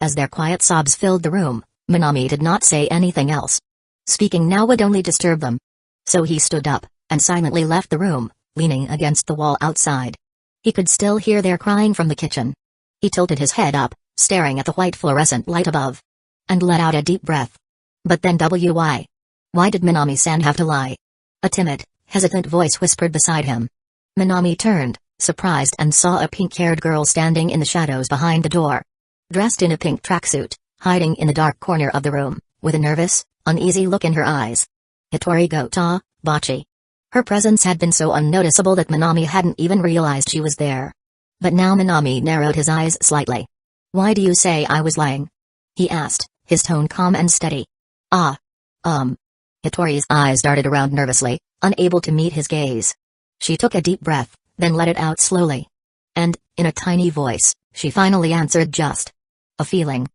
[SPEAKER 1] As their quiet sobs filled the room, Minami did not say anything else. Speaking now would only disturb them. So he stood up, and silently left the room, leaning against the wall outside. He could still hear their crying from the kitchen. He tilted his head up, staring at the white fluorescent light above. And let out a deep breath. But then why? Why did Minami-san have to lie? A timid, hesitant voice whispered beside him. Minami turned, surprised, and saw a pink-haired girl standing in the shadows behind the door. Dressed in a pink tracksuit, hiding in the dark corner of the room, with a nervous, uneasy look in her eyes. Hitori Gota, Bachi. Her presence had been so unnoticeable that Minami hadn't even realized she was there. But now Minami narrowed his eyes slightly. "Why do you say I was lying?" he asked, his tone calm and steady. Hitori's eyes darted around nervously, unable to meet his gaze. She took a deep breath, then let it out slowly. And, in a tiny voice, she finally answered just. "A feeling."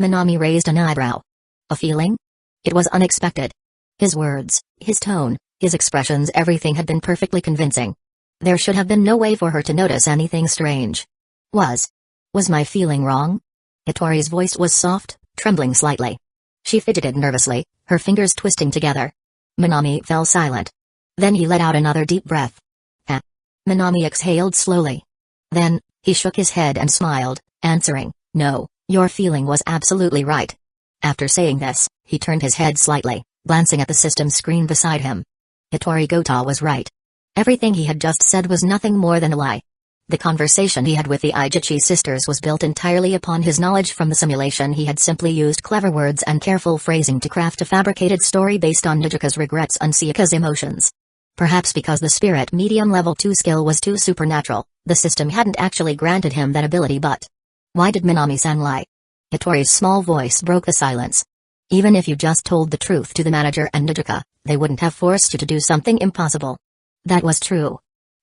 [SPEAKER 1] Minami raised an eyebrow. "A feeling?" It was unexpected. His words, his tone, his expressions, everything had been perfectly convincing. There should have been no way for her to notice anything strange. Was my feeling wrong? Hitori's voice was soft, trembling slightly. She fidgeted nervously, her fingers twisting together. Minami fell silent. Then he let out another deep breath. Minami exhaled slowly. Then, he shook his head and smiled, answering, "No, your feeling was absolutely right." After saying this, he turned his head slightly, glancing at the system screen beside him. Hitori Gota was right. Everything he had just said was nothing more than a lie. The conversation he had with the Ecchi sisters was built entirely upon his knowledge from the simulation. He had simply used clever words and careful phrasing to craft a fabricated story based on Nijika's regrets and Siaka's emotions. Perhaps because the spirit medium level 2 skill was too supernatural, the system hadn't actually granted him that ability. But why did Minami-san lie? Hitori's small voice broke the silence. Even if you just told the truth to the manager and Nijika, they wouldn't have forced you to do something impossible. That was true.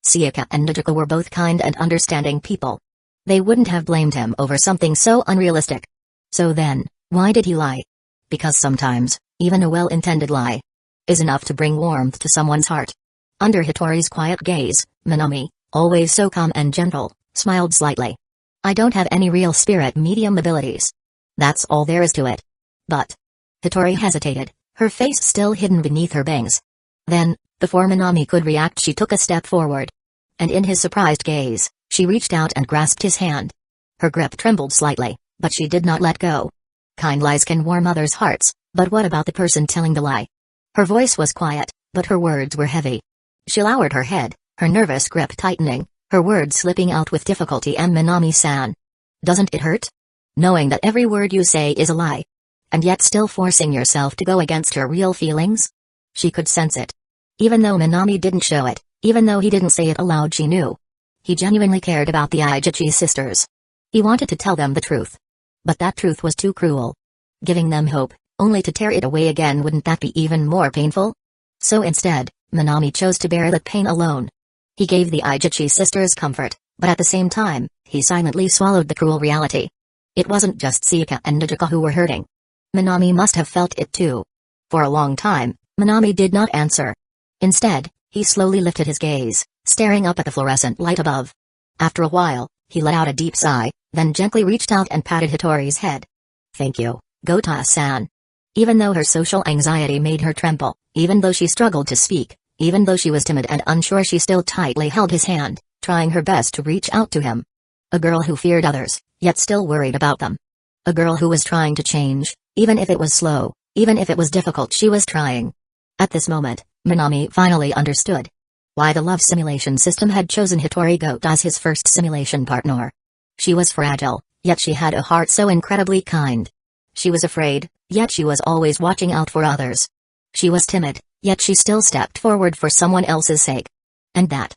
[SPEAKER 1] Siaka and Nijika were both kind and understanding people. They wouldn't have blamed him over something so unrealistic. So then, why did he lie? Because sometimes, even a well-intended lie is enough to bring warmth to someone's heart. Under Hitori's quiet gaze, Minami, always so calm and gentle, smiled slightly. "I don't have any real spirit medium abilities. That's all there is to it." "But..." Hitori hesitated, her face still hidden beneath her bangs. Then, before Minami could react, she took a step forward. And in his surprised gaze, she reached out and grasped his hand. Her grip trembled slightly, but she did not let go. Kind lies can warm others' hearts, but what about the person telling the lie? Her voice was quiet, but her words were heavy. She lowered her head, her nervous grip tightening, her words slipping out with difficulty. "Minami-san. Doesn't it hurt? Knowing that every word you say is a lie. And yet still forcing yourself to go against your real feelings?" She could sense it. Even though Minami didn't show it, even though he didn't say it aloud, she knew. He genuinely cared about the Ecchi sisters. He wanted to tell them the truth. But that truth was too cruel. Giving them hope, only to tear it away again, wouldn't that be even more painful? So instead, Minami chose to bear that pain alone. He gave the Ecchi sisters comfort, but at the same time, he silently swallowed the cruel reality. It wasn't just Siaka and Nijika who were hurting. Minami must have felt it too. For a long time, Minami did not answer. Instead, he slowly lifted his gaze, staring up at the fluorescent light above. After a while, he let out a deep sigh, then gently reached out and patted Hitori's head. "Thank you, Gota-san." Even though her social anxiety made her tremble, even though she struggled to speak, even though she was timid and unsure, she still tightly held his hand, trying her best to reach out to him. A girl who feared others, yet still worried about them. A girl who was trying to change, even if it was slow, even if it was difficult. She was trying. At this moment, Minami finally understood why the love simulation system had chosen Hitori Gota as his first simulation partner. She was fragile, yet she had a heart so incredibly kind. She was afraid, yet she was always watching out for others. She was timid, yet she still stepped forward for someone else's sake. And that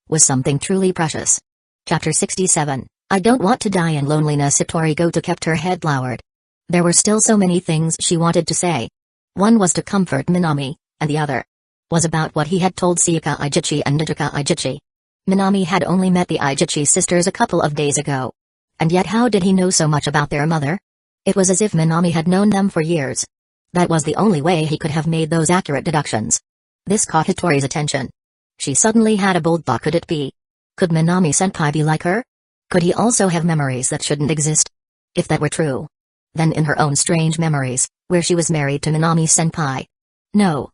[SPEAKER 1] was something truly precious. Chapter 67, I Don't Want to Die in Loneliness. Hitori Gota kept her head lowered. There were still so many things she wanted to say. One was to comfort Minami, and the other was about what he had told Siaka Ecchi and Nijika Ecchi. Minami had only met the Ecchi sisters a couple of days ago. And yet how did he know so much about their mother? It was as if Minami had known them for years. That was the only way he could have made those accurate deductions. This caught Hitori's attention. She suddenly had a bold thought. Could it be? Could Minami-senpai be like her? Could he also have memories that shouldn't exist? If that were true, then in her own strange memories, where she was married to Minami-senpai. No.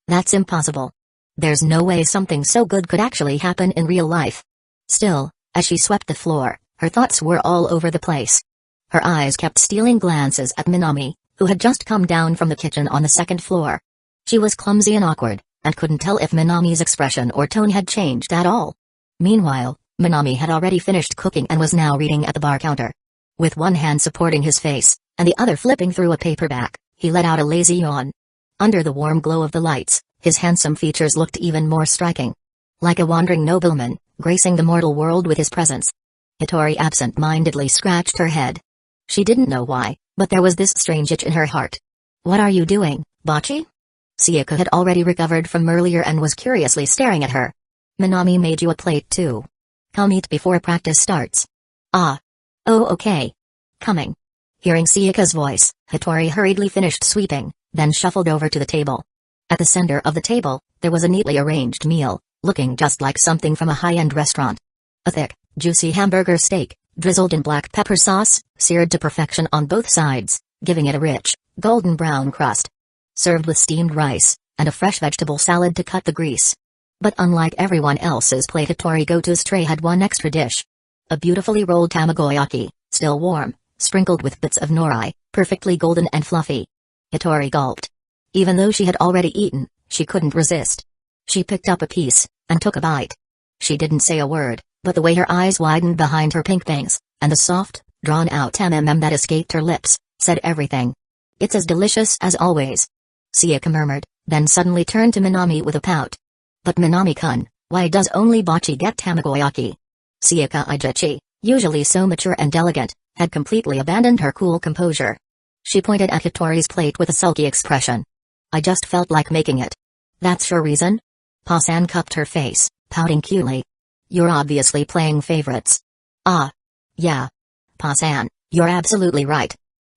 [SPEAKER 1] That's impossible. There's no way something so good could actually happen in real life. Still, as she swept the floor, her thoughts were all over the place. Her eyes kept stealing glances at Minami, who had just come down from the kitchen on the second floor. She was clumsy and awkward, and couldn't tell if Minami's expression or tone had changed at all. Meanwhile, Minami had already finished cooking and was now reading at the bar counter. With one hand supporting his face, and the other flipping through a paperback, he let out a lazy yawn. Under the warm glow of the lights, his handsome features looked even more striking. Like a wandering nobleman, gracing the mortal world with his presence. Hitori absent-mindedly scratched her head. She didn't know why, but there was this strange itch in her heart. "What are you doing, Bocchi?" Sayaka had already recovered from earlier and was curiously staring at her. "Minami made you a plate too. Come eat before practice starts." "Ah. Oh, okay. Coming." Hearing Sayaka's voice, Hitori hurriedly finished sweeping, then shuffled over to the table. At the center of the table, there was a neatly arranged meal, looking just like something from a high-end restaurant. A thick, juicy hamburger steak, drizzled in black pepper sauce, seared to perfection on both sides, giving it a rich, golden brown crust. Served with steamed rice, and a fresh vegetable salad to cut the grease. But unlike everyone else's plate, Hitori Goto's tray had one extra dish. A beautifully rolled tamagoyaki, still warm, sprinkled with bits of nori, perfectly golden and fluffy. Hitori gulped. Even though she had already eaten, she couldn't resist. She picked up a piece, and took a bite. She didn't say a word, but the way her eyes widened behind her pink bangs, and the soft, drawn-out that escaped her lips, said everything. "It's as delicious as always," Sayaka murmured, then suddenly turned to Minami with a pout. "But Minami-kun, why does only Bocchi get tamagoyaki?" Sayaka Ijichi, usually so mature and elegant, had completely abandoned her cool composure. She pointed at Hitori's plate with a sulky expression. "I just felt like making it." "That's your reason?" Pa-san cupped her face, pouting cutely. "You're obviously playing favorites." "Ah. Yeah. Pa-san, you're absolutely right."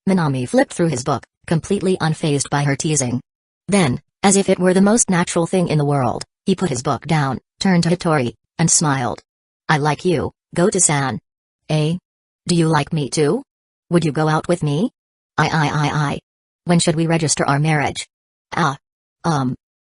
[SPEAKER 1] Minami flipped through his book, completely unfazed by her teasing. Then, as if it were the most natural thing in the world, he put his book down, turned to Hitori, and smiled. "I like you, Goto-san." "Eh? Do you like me too? Would you go out with me?" I. "When should we register our marriage?" "Ah.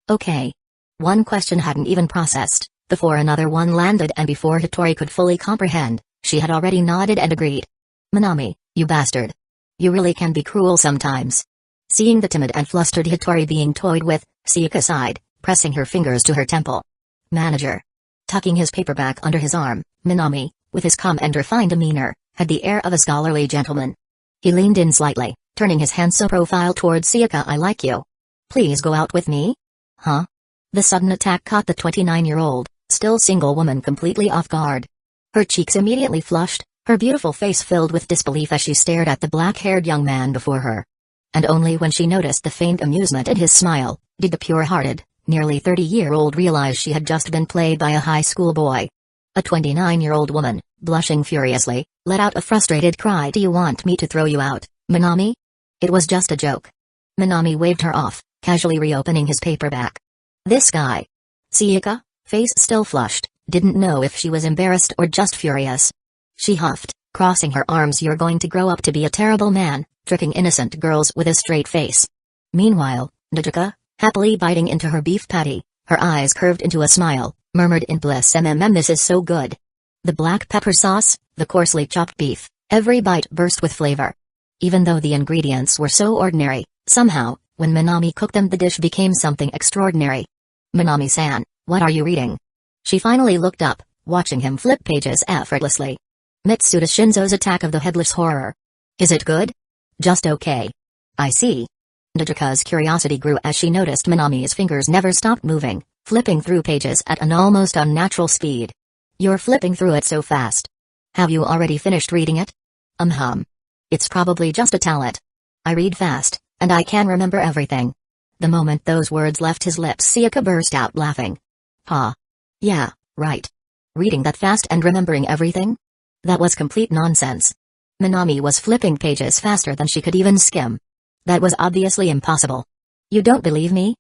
[SPEAKER 1] Okay." One question hadn't even processed, before another one landed, and before Hitori could fully comprehend, she had already nodded and agreed. "Minami, you bastard. You really can be cruel sometimes." Seeing the timid and flustered Hitori being toyed with, Sayaka sighed, pressing her fingers to her temple. "Manager." Tucking his paperback under his arm, Minami, with his calm and refined demeanor, had the air of a scholarly gentleman. He leaned in slightly, turning his handsome profile towards Sayaka. "I like you. Please go out with me?" "Huh?" The sudden attack caught the 29-year-old, still single woman completely off guard. Her cheeks immediately flushed, her beautiful face filled with disbelief as she stared at the black-haired young man before her. And only when she noticed the faint amusement in his smile, did the pure-hearted, nearly 30-year-old realize she had just been played by a high school boy. A 29-year-old woman, blushing furiously, let out a frustrated cry. "Do you want me to throw you out, Minami?" "It was just a joke." Minami waved her off, casually reopening his paperback. "This guy." Sayaka, face still flushed, didn't know if she was embarrassed or just furious. She huffed, crossing her arms. "You're going to grow up to be a terrible man, tricking innocent girls with a straight face." Meanwhile, Najika, happily biting into her beef patty, her eyes curved into a smile, murmured in bliss, "This is so good." The black pepper sauce, the coarsely chopped beef, every bite burst with flavor. Even though the ingredients were so ordinary, somehow, when Minami cooked them, the dish became something extraordinary. "Minami-san, what are you reading?" She finally looked up, watching him flip pages effortlessly. "Mitsuda Shinzo's Attack of the Headless Horror." "Is it good?" "Just okay." "I see." Najika's curiosity grew as she noticed Minami's fingers never stopped moving, flipping through pages at an almost unnatural speed. "You're flipping through it so fast. Have you already finished reading it?" It's probably just a talent. I read fast, and I can remember everything." The moment those words left his lips, Sayaka burst out laughing. "Ha. Yeah, right. Reading that fast and remembering everything? That was complete nonsense." Minami was flipping pages faster than she could even skim. That was obviously impossible. "You don't believe me?"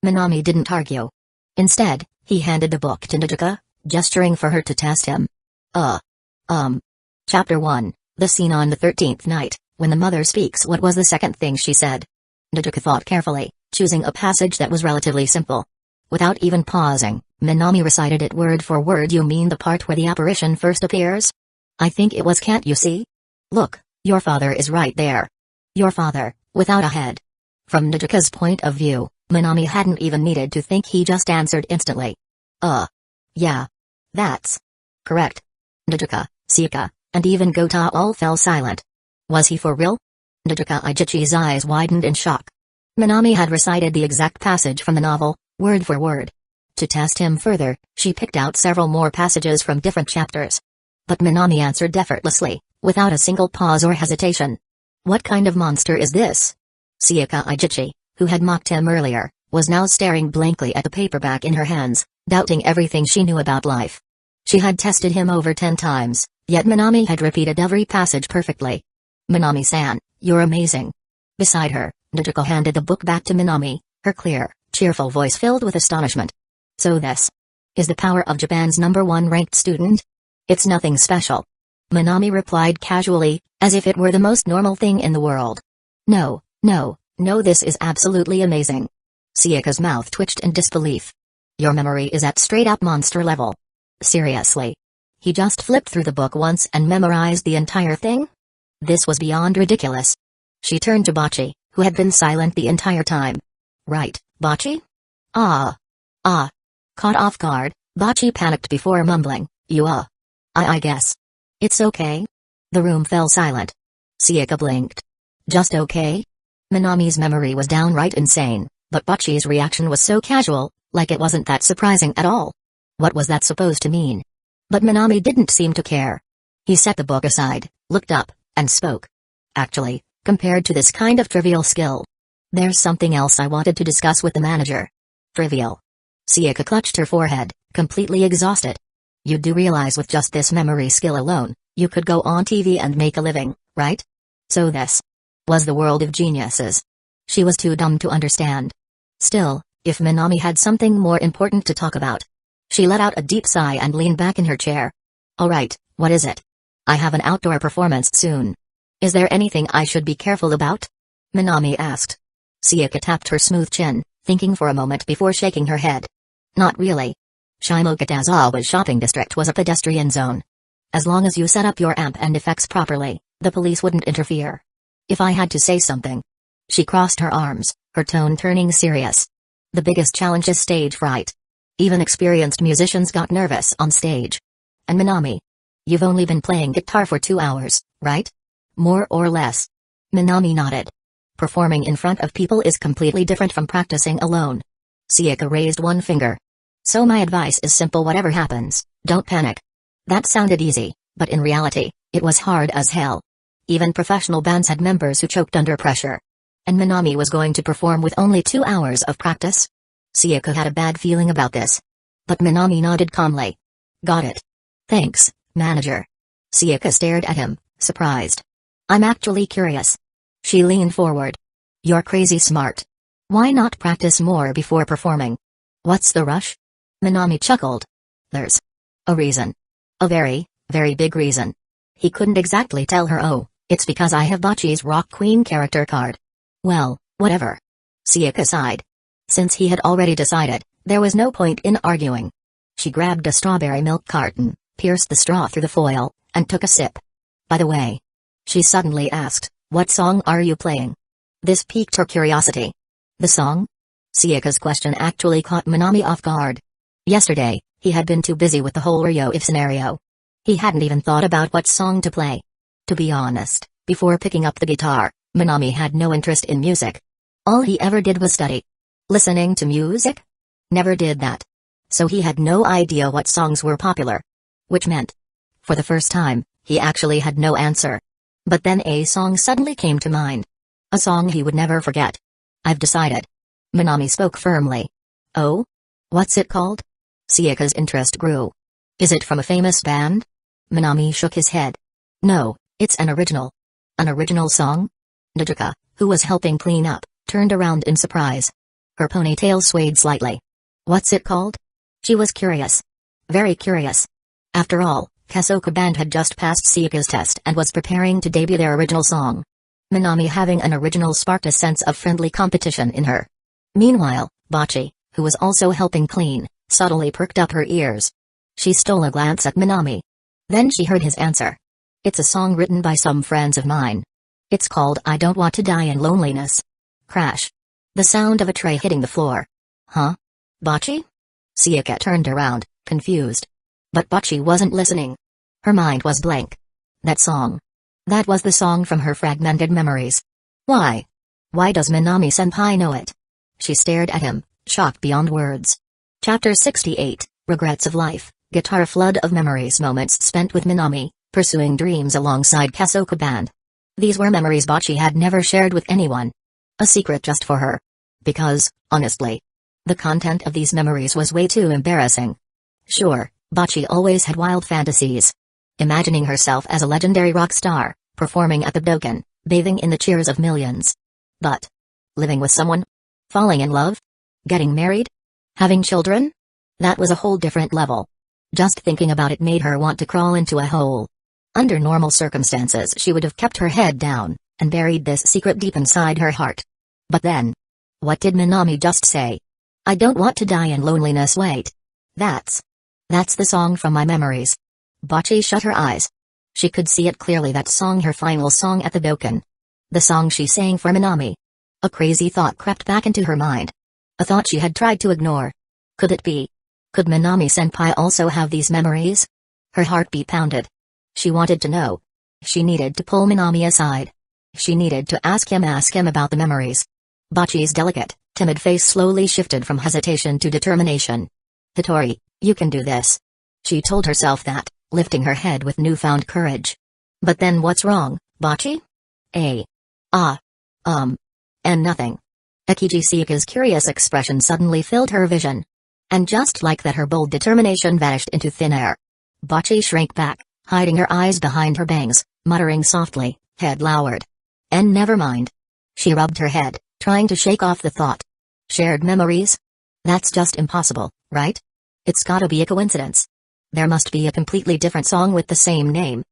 [SPEAKER 1] Minami didn't argue. Instead, he handed the book to Najika, gesturing for her to test him. Chapter 1, The Scene on the 13th Night, When the Mother Speaks. What was the second thing she said? Najika thought carefully, choosing a passage that was relatively simple. Without even pausing, Minami recited it word for word. "You mean the part where the apparition first appears?" "I think it was. Can't you see? Look, your father is right there. Your father, without a head." From Najika's point of view, Minami hadn't even needed to think, he just answered instantly. Yeah. That's correct. Najuka, Sika, and even Gota all fell silent. Was he for real? Najuka Ijichi's eyes widened in shock. Minami had recited the exact passage from the novel, word for word. To test him further, she picked out several more passages from different chapters. But Minami answered effortlessly, without a single pause or hesitation. What kind of monster is this? Sika Ijichi, who had mocked him earlier, was now staring blankly at the paperback in her hands, doubting everything she knew about life. She had tested him over 10 times, yet Minami had repeated every passage perfectly. Minami-san, you're amazing. Beside her, Najuko handed the book back to Minami, her clear, cheerful voice filled with astonishment. So this is the power of Japan's #1 ranked student? It's nothing special. Minami replied casually, as if it were the most normal thing in the world. No, this is absolutely amazing. Sika's mouth twitched in disbelief. Your memory is at straight-up monster level. Seriously? He just flipped through the book once and memorized the entire thing? This was beyond ridiculous. She turned to Bocchi, who had been silent the entire time. Right, Bocchi? Ah. Caught off guard, Bocchi panicked before mumbling, I guess. It's okay. The room fell silent. Sika blinked. Just okay? Minami's memory was downright insane, but Bocchi's reaction was so casual, like it wasn't that surprising at all. What was that supposed to mean? But Minami didn't seem to care. He set the book aside, looked up, and spoke. Actually, compared to this kind of trivial skill, there's something else I wanted to discuss with the manager. Trivial. Sika clutched her forehead, completely exhausted. You do realize with just this memory skill alone, you could go on TV and make a living, right? So this was the world of geniuses. She was too dumb to understand. Still, if Minami had something more important to talk about. She let out a deep sigh and leaned back in her chair. Alright, what is it? I have an outdoor performance soon. Is there anything I should be careful about? Minami asked. Sika tapped her smooth chin, thinking for a moment before shaking her head. Not really. Shimokitazawa's shopping district was a pedestrian zone. As long as you set up your amp and effects properly, the police wouldn't interfere. If I had to say something. She crossed her arms, her tone turning serious. The biggest challenge is stage fright. Even experienced musicians got nervous on stage. And Minami, you've only been playing guitar for 2 hours, right? More or less. Minami nodded. Performing in front of people is completely different from practicing alone. Sika raised one finger. So my advice is simple: whatever happens, don't panic. That sounded easy, but in reality, it was hard as hell. Even professional bands had members who choked under pressure. And Minami was going to perform with only 2 hours of practice? Sika had a bad feeling about this. But Minami nodded calmly. Got it. Thanks, manager. Sika stared at him, surprised. I'm actually curious. She leaned forward. You're crazy smart. Why not practice more before performing? What's the rush? Minami chuckled. There's a reason. A very, very big reason. He couldn't exactly tell her. Oh, it's because I have Bocchi's Rock Queen character card. Well, whatever. Sika sighed. Since he had already decided, there was no point in arguing. She grabbed a strawberry milk carton, pierced the straw through the foil, and took a sip. By the way, she suddenly asked, what song are you playing? This piqued her curiosity. The song? Sika's question actually caught Minami off guard. Yesterday, he had been too busy with the whole Ryo-if scenario. He hadn't even thought about what song to play. To be honest, before picking up the guitar, Minami had no interest in music. All he ever did was study. Listening to music? Never did that. So he had no idea what songs were popular. Which meant, for the first time, he actually had no answer. But then a song suddenly came to mind. A song he would never forget. I've decided. Minami spoke firmly. Oh? What's it called? Sika's interest grew. Is it from a famous band? Minami shook his head. No, it's an original. An original song? Najuka, who was helping clean up, turned around in surprise. Her ponytail swayed slightly. What's it called? She was curious. Very curious. After all, Kasoka Band had just passed Sika's test and was preparing to debut their original song. Minami having an original sparked a sense of friendly competition in her. Meanwhile, Bocchi, who was also helping clean, subtly perked up her ears. She stole a glance at Minami. Then she heard his answer. It's a song written by some friends of mine. It's called I Don't Want to Die in Loneliness. Crash. The sound of a tray hitting the floor. Huh? Bocce? Siaka turned around, confused. But Bocce wasn't listening. Her mind was blank. That song. That was the song from her fragmented memories. Why? Why does Minami-senpai know it? She stared at him, shocked beyond words. Chapter 68, Regrets of Life, Guitar Flood of Memories. Moments spent with Minami, pursuing dreams alongside Kesoka Band. These were memories Bocce had never shared with anyone. A secret just for her. Because, honestly, the content of these memories was way too embarrassing. Sure, Bocce always had wild fantasies. Imagining herself as a legendary rock star, performing at the Budokan, bathing in the cheers of millions. But living with someone? Falling in love? Getting married? Having children? That was a whole different level. Just thinking about it made her want to crawl into a hole. Under normal circumstances she would have kept her head down, and buried this secret deep inside her heart. But then, what did Minami just say? I don't want to die in loneliness. Wait. That's the song from my memories. Bocce shut her eyes. She could see it clearly, that song, her final song at the Budokan. The song she sang for Minami. A crazy thought crept back into her mind. A thought she had tried to ignore. Could it be? Could Minami-senpai also have these memories? Her heartbeat pounded. She wanted to know. She needed to pull Minami aside. She needed to ask him about the memories. Bocce's delicate, timid face slowly shifted from hesitation to determination. Hitori, you can do this. She told herself that, lifting her head with newfound courage. But then what's wrong, Bocce? And nothing. Ecchi curious expression suddenly filled her vision. And just like that, her bold determination vanished into thin air. Bocce shrank back, hiding her eyes behind her bangs, muttering softly, head lowered. And never mind. She rubbed her head, trying to shake off the thought. Shared memories? That's just impossible, right? It's gotta be a coincidence. There must be a completely different song with the same name.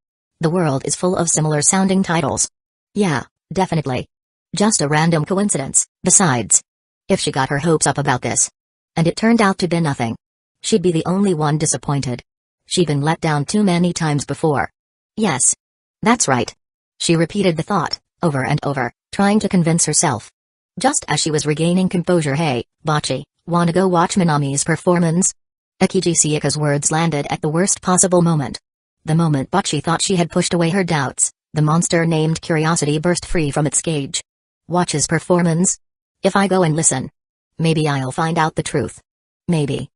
[SPEAKER 1] The world is full of similar sounding titles. Yeah, definitely. Just a random coincidence. Besides, if she got her hopes up about this, and it turned out to be nothing, she'd be the only one disappointed. She'd been let down too many times before. Yes. That's right. She repeated the thought, over and over, trying to convince herself. Just as she was regaining composure, hey, Bocce, wanna go watch Minami's performance? Ecchi's words landed at the worst possible moment. The moment Bocce thought she had pushed away her doubts, the monster named curiosity burst free from its cage. Watch his performance? If I go and listen, maybe I'll find out the truth. Maybe.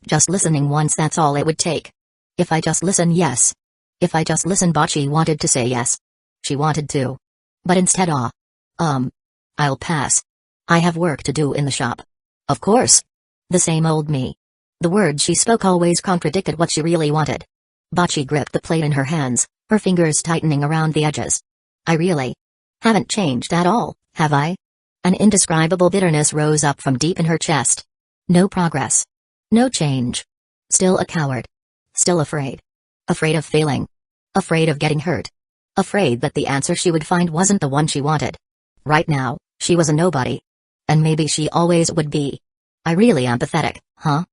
[SPEAKER 1] Just listening once, that's all it would take. If I just listen, yes. If I just listen. Bocce wanted to say yes. She wanted to. But instead, I'll pass. I have work to do in the shop. Of course. The same old me. The words she spoke always contradicted what she really wanted. Bocce gripped the plate in her hands, her fingers tightening around the edges. I really haven't changed at all, have I? An indescribable bitterness rose up from deep in her chest. No progress. No change. Still a coward. Still afraid. Afraid of failing. Afraid of getting hurt. Afraid that the answer she would find wasn't the one she wanted. Right now, she was a nobody. And maybe she always would be. I really am pathetic, huh?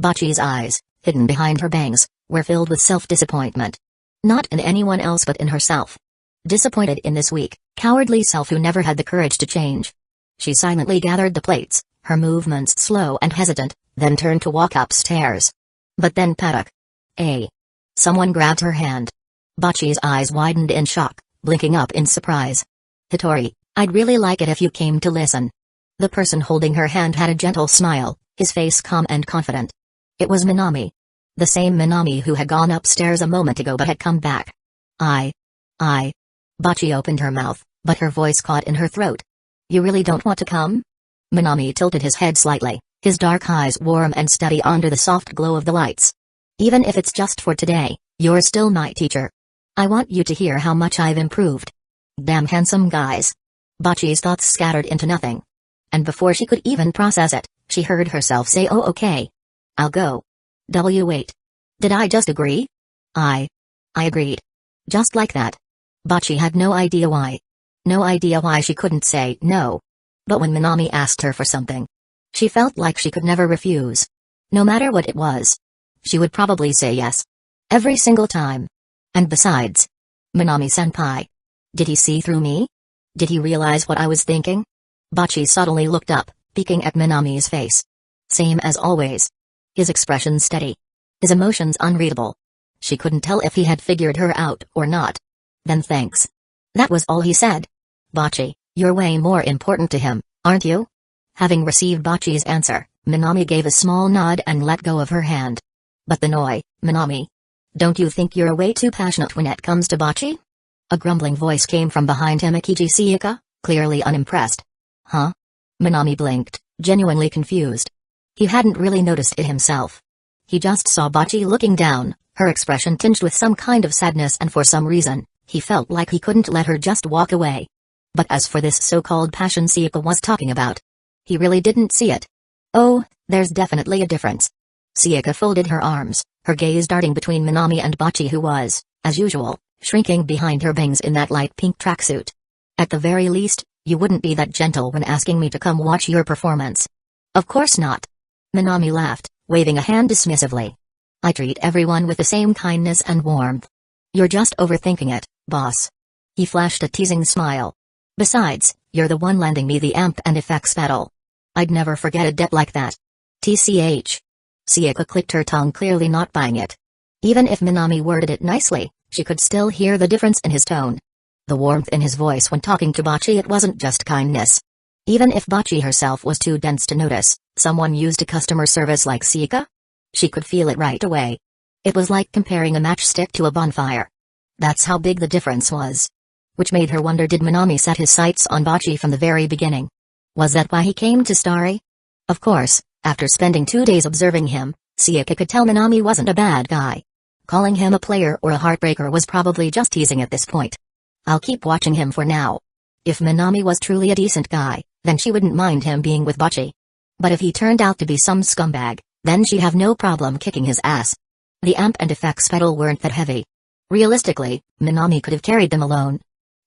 [SPEAKER 1] Bocce's eyes, hidden behind her bangs, were filled with self-disappointment. Not in anyone else but in herself. Disappointed in this weak, cowardly self who never had the courage to change. She silently gathered the plates, her movements slow and hesitant, then turned to walk upstairs. But then Patak. Someone grabbed her hand. Bocce's eyes widened in shock, blinking up in surprise. Hitori, I'd really like it if you came to listen. The person holding her hand had a gentle smile, his face calm and confident. It was Minami. The same Minami who had gone upstairs a moment ago but had come back. Bocce opened her mouth, but her voice caught in her throat. You really don't want to come? Minami tilted his head slightly, his dark eyes warm and steady under the soft glow of the lights. Even if it's just for today, you're still my teacher. I want you to hear how much I've improved. Damn handsome guys. Bocce's thoughts scattered into nothing. And before she could even process it, she heard herself say, oh okay. I'll go. Wait. Did I just agree? I agreed. Just like that. Bocce had no idea why. No idea why she couldn't say no. But when Minami asked her for something, she felt like she could never refuse. No matter what it was, she would probably say yes. Every single time. And besides, Minami-senpai. Did he see through me? Did he realize what I was thinking? Bocce suddenly looked up, peeking at Minami's face. Same as always. His expression steady. His emotions unreadable. She couldn't tell if he had figured her out or not. Then thanks. That was all he said. Bocce, you're way more important to him, aren't you? Having received Bocce's answer, Minami gave a small nod and let go of her hand. But the noi, Minami. Don't you think you're way too passionate when it comes to Bocce? A grumbling voice came from behind him. Ecchi, clearly unimpressed. Huh? Minami blinked, genuinely confused. He hadn't really noticed it himself. He just saw Bocce looking down, her expression tinged with some kind of sadness, and for some reason, he felt like he couldn't let her just walk away. But as for this so-called passion Ecchi was talking about, he really didn't see it. Oh, there's definitely a difference. Ecchi folded her arms, her gaze darting between Minami and Bocce, who was, as usual, shrinking behind her bangs in that light pink tracksuit. At the very least, you wouldn't be that gentle when asking me to come watch your performance. Of course not. Minami laughed, waving a hand dismissively. I treat everyone with the same kindness and warmth. You're just overthinking it, boss. He flashed a teasing smile. Besides, you're the one lending me the amp and effects pedal. I'd never forget a debt like that. TCH. Ecchi clicked her tongue, clearly not buying it. Even if Minami worded it nicely, she could still hear the difference in his tone. The warmth in his voice when talking to Bocce, it wasn't just kindness. Even if Bocce herself was too dense to notice, someone used to customer service like Ecchi? She could feel it right away. It was like comparing a matchstick to a bonfire. That's how big the difference was. Which made her wonder, did Minami set his sights on Bocce from the very beginning? Was that why he came to Starry? Of course, after spending 2 days observing him, Ecchi could tell Minami wasn't a bad guy. Calling him a player or a heartbreaker was probably just teasing at this point. I'll keep watching him for now. If Minami was truly a decent guy, then she wouldn't mind him being with Bocce. But if he turned out to be some scumbag, then she'd have no problem kicking his ass. The amp and effects pedal weren't that heavy. Realistically, Minami could have carried them alone.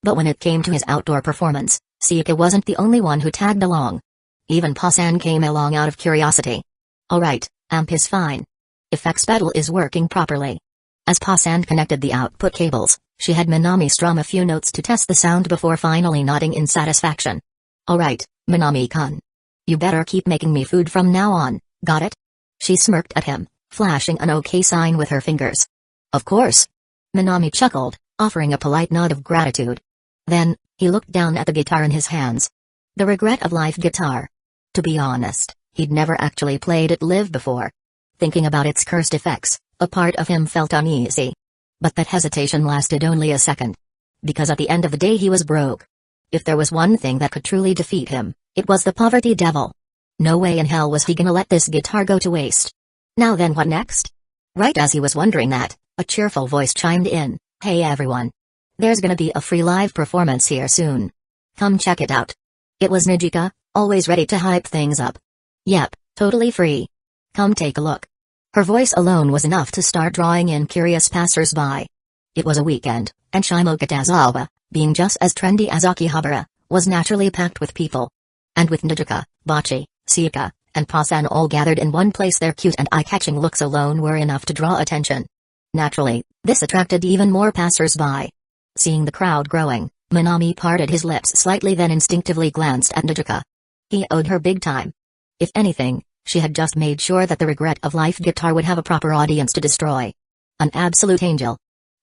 [SPEAKER 1] But when it came to his outdoor performance, Ecchi wasn't the only one who tagged along. Even Pa-san came along out of curiosity. Alright, amp is fine. Effects pedal is working properly. As Pa-san connected the output cables, she had Minami strum a few notes to test the sound before finally nodding in satisfaction. Alright, Minami-kun. You better keep making me food from now on, got it? She smirked at him, flashing an OK sign with her fingers. Of course. Minami chuckled, offering a polite nod of gratitude. Then, he looked down at the guitar in his hands. The Regret of Life guitar. To be honest, he'd never actually played it live before. Thinking about its cursed effects, a part of him felt uneasy. But that hesitation lasted only a second. Because at the end of the day he was broke. If there was one thing that could truly defeat him, it was the poverty devil. No way in hell was he gonna let this guitar go to waste. Now then, what next? Right as he was wondering that, a cheerful voice chimed in. Hey everyone. There's gonna be a free live performance here soon. Come check it out. It was Nijika, always ready to hype things up. Yep, totally free. Come take a look. Her voice alone was enough to start drawing in curious passers-by. It was a weekend, and Shimogatazawa, being just as trendy as Akihabara, was naturally packed with people. And with Nijika, Bocce, Ecchi, and Pa-san all gathered in one place, their cute and eye-catching looks alone were enough to draw attention. Naturally, this attracted even more passers-by. Seeing the crowd growing, Minami parted his lips slightly, then instinctively glanced at Nijika. He owed her big time. If anything, she had just made sure that the Regret of Life guitar would have a proper audience to destroy. An absolute angel.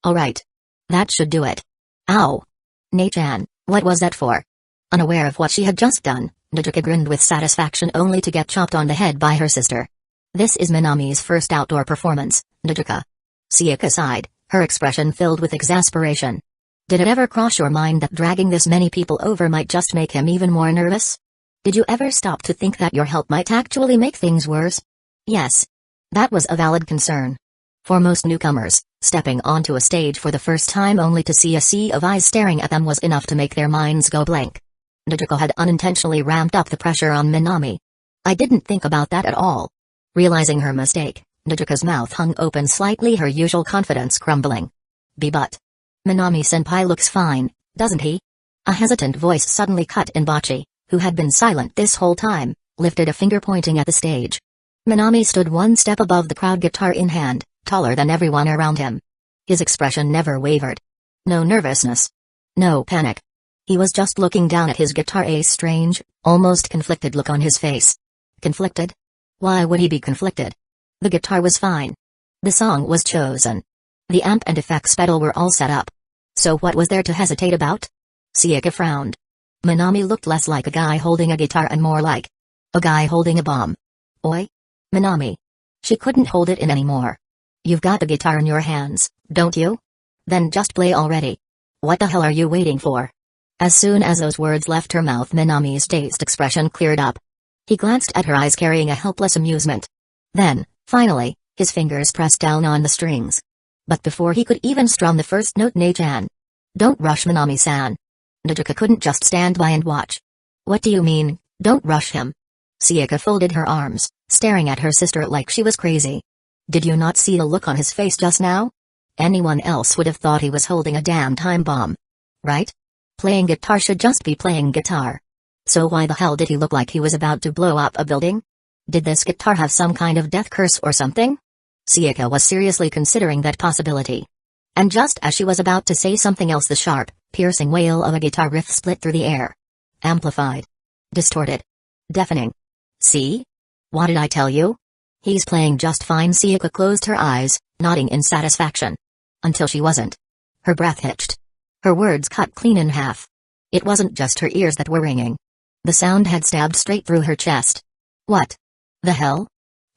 [SPEAKER 1] Alright. That should do it. Ow. Nei-chan, what was that for? Unaware of what she had just done, Nijika grinned with satisfaction, only to get chopped on the head by her sister. This is Minami's first outdoor performance, Nijika. Ecchi sighed, her expression filled with exasperation. Did it ever cross your mind that dragging this many people over might just make him even more nervous? Did you ever stop to think that your help might actually make things worse? Yes. That was a valid concern. For most newcomers, stepping onto a stage for the first time only to see a sea of eyes staring at them was enough to make their minds go blank. Nijika had unintentionally ramped up the pressure on Minami. I didn't think about that at all. Realizing her mistake, Nijika's mouth hung open slightly, her usual confidence crumbling. But Minami-senpai looks fine, doesn't he? A hesitant voice suddenly cut in. Bocce, who had been silent this whole time, lifted a finger pointing at the stage. Minami stood one step above the crowd, guitar in hand, taller than everyone around him. His expression never wavered. No nervousness. No panic. He was just looking down at his guitar, a strange, almost conflicted look on his face. Conflicted? Why would he be conflicted? The guitar was fine. The song was chosen. The amp and effects pedal were all set up. So what was there to hesitate about? Ecchi frowned. Minami looked less like a guy holding a guitar and more like a guy holding a bomb. Oi? Minami. She couldn't hold it in anymore. You've got the guitar in your hands, don't you? Then just play already. What the hell are you waiting for? As soon as those words left her mouth, Minami's dazed expression cleared up. He glanced at her eyes carrying a helpless amusement. Then, finally, his fingers pressed down on the strings. But before he could even strum the first note, Nei-chan. Don't rush Minami-san. Nodoka couldn't just stand by and watch. What do you mean, don't rush him? Ecchi folded her arms, staring at her sister like she was crazy. Did you not see the look on his face just now? Anyone else would have thought he was holding a damn time bomb. Right? Playing guitar should just be playing guitar. So why the hell did he look like he was about to blow up a building? Did this guitar have some kind of death curse or something? Ecchi was seriously considering that possibility. And just as she was about to say something else, the sharp, piercing wail of a guitar riff split through the air. Amplified. Distorted. Deafening. See? What did I tell you? He's playing just fine. Ecchi closed her eyes, nodding in satisfaction. Until she wasn't. Her breath hitched. Her words cut clean in half. It wasn't just her ears that were ringing. The sound had stabbed straight through her chest. What the hell?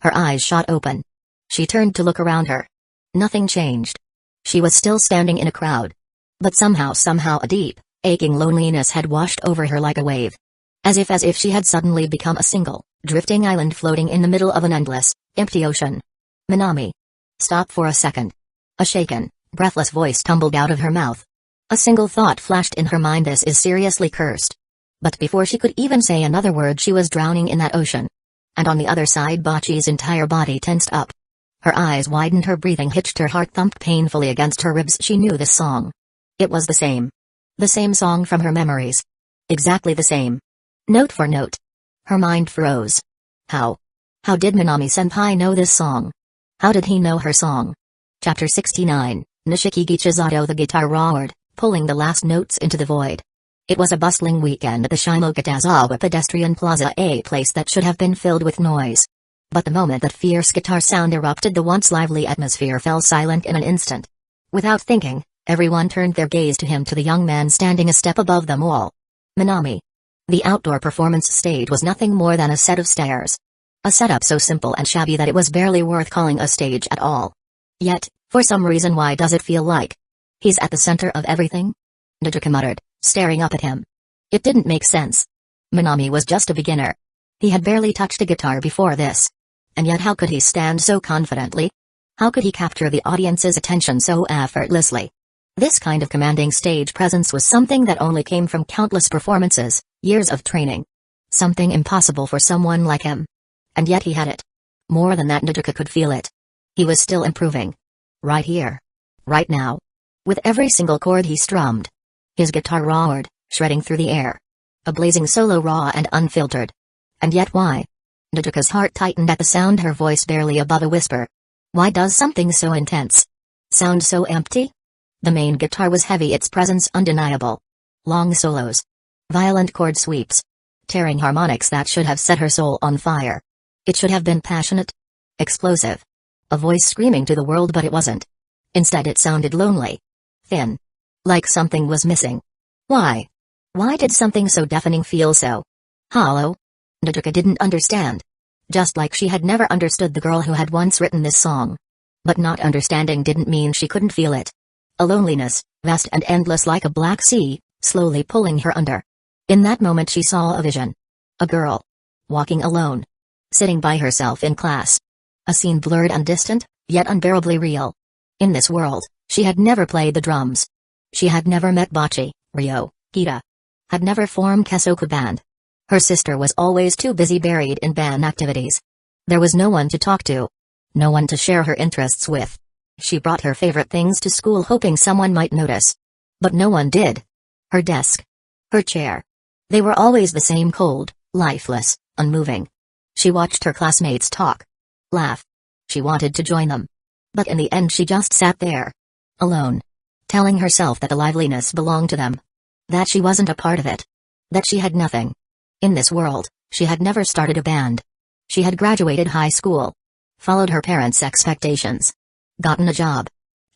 [SPEAKER 1] Her eyes shot open. She turned to look around her. Nothing changed. She was still standing in a crowd. But somehow a deep, aching loneliness had washed over her like a wave. As if she had suddenly become a single, drifting island floating in the middle of an endless, empty ocean. Minami. Stop for a second. A shaken, breathless voice tumbled out of her mouth. A single thought flashed in her mind: this is seriously cursed. But before she could even say another word, she was drowning in that ocean. And on the other side, Bocce's entire body tensed up. Her eyes widened, her breathing hitched, her heart thumped painfully against her ribs. She knew this song. It was the same. The same song from her memories. Exactly the same. Note for note. Her mind froze. How did Minami-senpai know this song? How did he know her song? Chapter 69, Nishiki Chizato. The guitar roared, pulling the last notes into the void. It was a bustling weekend at the Shimokitazawa Pedestrian Plaza, a place that should have been filled with noise. But the moment that fierce guitar sound erupted, the once lively atmosphere fell silent in an instant. Without thinking, everyone turned their gaze to him, to the young man standing a step above them all. Minami. The outdoor performance stage was nothing more than a set of stairs. A setup so simple and shabby that it was barely worth calling a stage at all. Yet, for some reason, why does it feel like he's at the center of everything? Nodoka muttered, staring up at him. It didn't make sense. Minami was just a beginner. He had barely touched a guitar before this. And yet how could he stand so confidently? How could he capture the audience's attention so effortlessly? This kind of commanding stage presence was something that only came from countless performances, years of training. Something impossible for someone like him. And yet he had it. More than that, Nodoka could feel it. He was still improving. Right here. Right now. With every single chord he strummed. His guitar roared, shredding through the air. A blazing solo, raw and unfiltered. And yet why? Nodoka's heart tightened at the sound, her voice barely above a whisper. Why does something so intense sound so empty? The main guitar was heavy, its presence undeniable. Long solos. Violent chord sweeps. Tearing harmonics that should have set her soul on fire. It should have been passionate. Explosive. A voice screaming to the world, but it wasn't. Instead it sounded lonely. Thin. Like something was missing. Why? Why did something so deafening feel so hollow? Nodoka didn't understand. Just like she had never understood the girl who had once written this song. But not understanding didn't mean she couldn't feel it. A loneliness, vast and endless like a black sea, slowly pulling her under. In that moment she saw a vision. A girl. Walking alone. Sitting by herself in class. A scene blurred and distant, yet unbearably real. In this world, she had never played the drums. She had never met Bocce, Ryo, Hita. Had never formed Kesoku band. Her sister was always too busy, buried in band activities. There was no one to talk to. No one to share her interests with. She brought her favorite things to school hoping someone might notice. But no one did. Her desk. Her chair. They were always the same, cold, lifeless, unmoving. She watched her classmates talk. Laugh. She wanted to join them. But in the end she just sat there. Alone. Telling herself that the liveliness belonged to them. That she wasn't a part of it. That she had nothing. In this world, she had never started a band. She had graduated high school. Followed her parents' expectations. Gotten a job.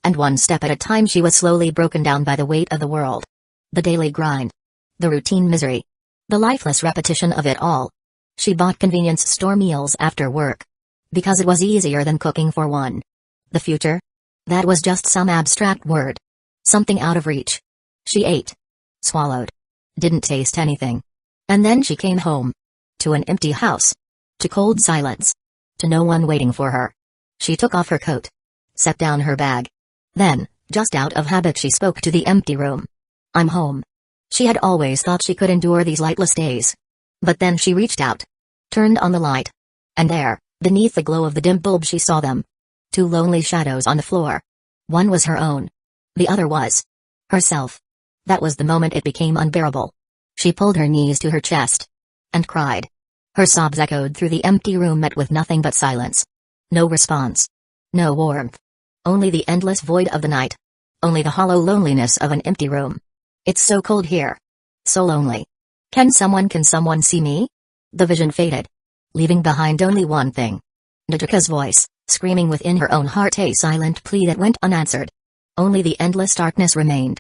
[SPEAKER 1] And one step at a time she was slowly broken down by the weight of the world. The daily grind. The routine misery. The lifeless repetition of it all. She bought convenience store meals after work. Because it was easier than cooking for one. The future? That was just some abstract word. Something out of reach. She ate. Swallowed. Didn't taste anything. And then she came home. To an empty house. To cold silence. To no one waiting for her. She took off her coat. Set down her bag. Then, just out of habit, she spoke to the empty room. I'm home. She had always thought she could endure these lightless days. But then she reached out. Turned on the light. And there, beneath the glow of the dim bulb, she saw them. Two lonely shadows on the floor. One was her own. The other was herself. That was the moment it became unbearable. She pulled her knees to her chest. And cried. Her sobs echoed through the empty room, met with nothing but silence. No response. No warmth. Only the endless void of the night. Only the hollow loneliness of an empty room. It's so cold here. So lonely. Can someone see me? The vision faded. Leaving behind only one thing. Nadjika's voice, screaming within her own heart, a silent plea that went unanswered. Only the endless darkness remained.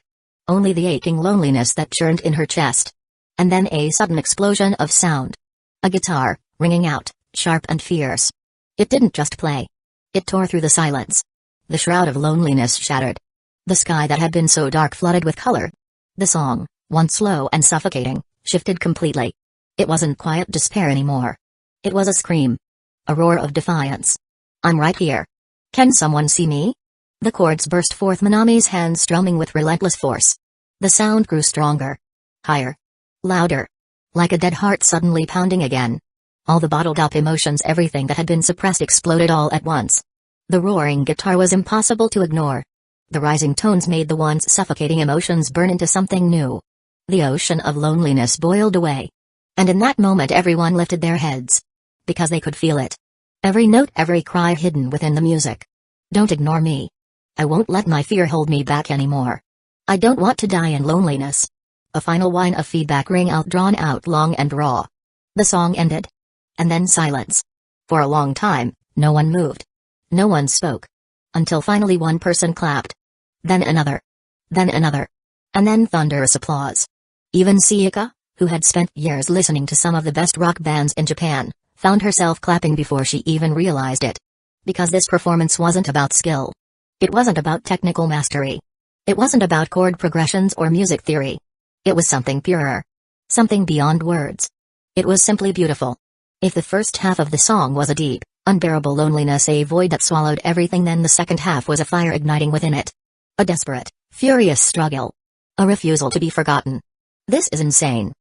[SPEAKER 1] Only the aching loneliness that churned in her chest. And then a sudden explosion of sound. A guitar, ringing out, sharp and fierce. It didn't just play. It tore through the silence. The shroud of loneliness shattered. The sky that had been so dark flooded with color. The song, once slow and suffocating, shifted completely. It wasn't quiet despair anymore. It was a scream. A roar of defiance. I'm right here. Can someone see me? The chords burst forth, Minami's hands strumming with relentless force. The sound grew stronger. Higher. Louder. Like a dead heart suddenly pounding again. All the bottled-up emotions, everything that had been suppressed, exploded all at once. The roaring guitar was impossible to ignore. The rising tones made the once suffocating emotions burn into something new. The ocean of loneliness boiled away. And in that moment everyone lifted their heads. Because they could feel it. Every note, every cry hidden within the music. Don't ignore me. I won't let my fear hold me back anymore. I don't want to die in loneliness. A final whine of feedback rang out, drawn out, long and raw. The song ended. And then silence. For a long time, no one moved. No one spoke. Until finally one person clapped. Then another. Then another. And then thunderous applause. Even Sayaka, who had spent years listening to some of the best rock bands in Japan, found herself clapping before she even realized it. Because this performance wasn't about skill. It wasn't about technical mastery. It wasn't about chord progressions or music theory. It was something purer. Something beyond words. It was simply beautiful. If the first half of the song was a deep, unbearable loneliness, a void that swallowed everything, then the second half was a fire igniting within it. A desperate, furious struggle. A refusal to be forgotten. This is insane.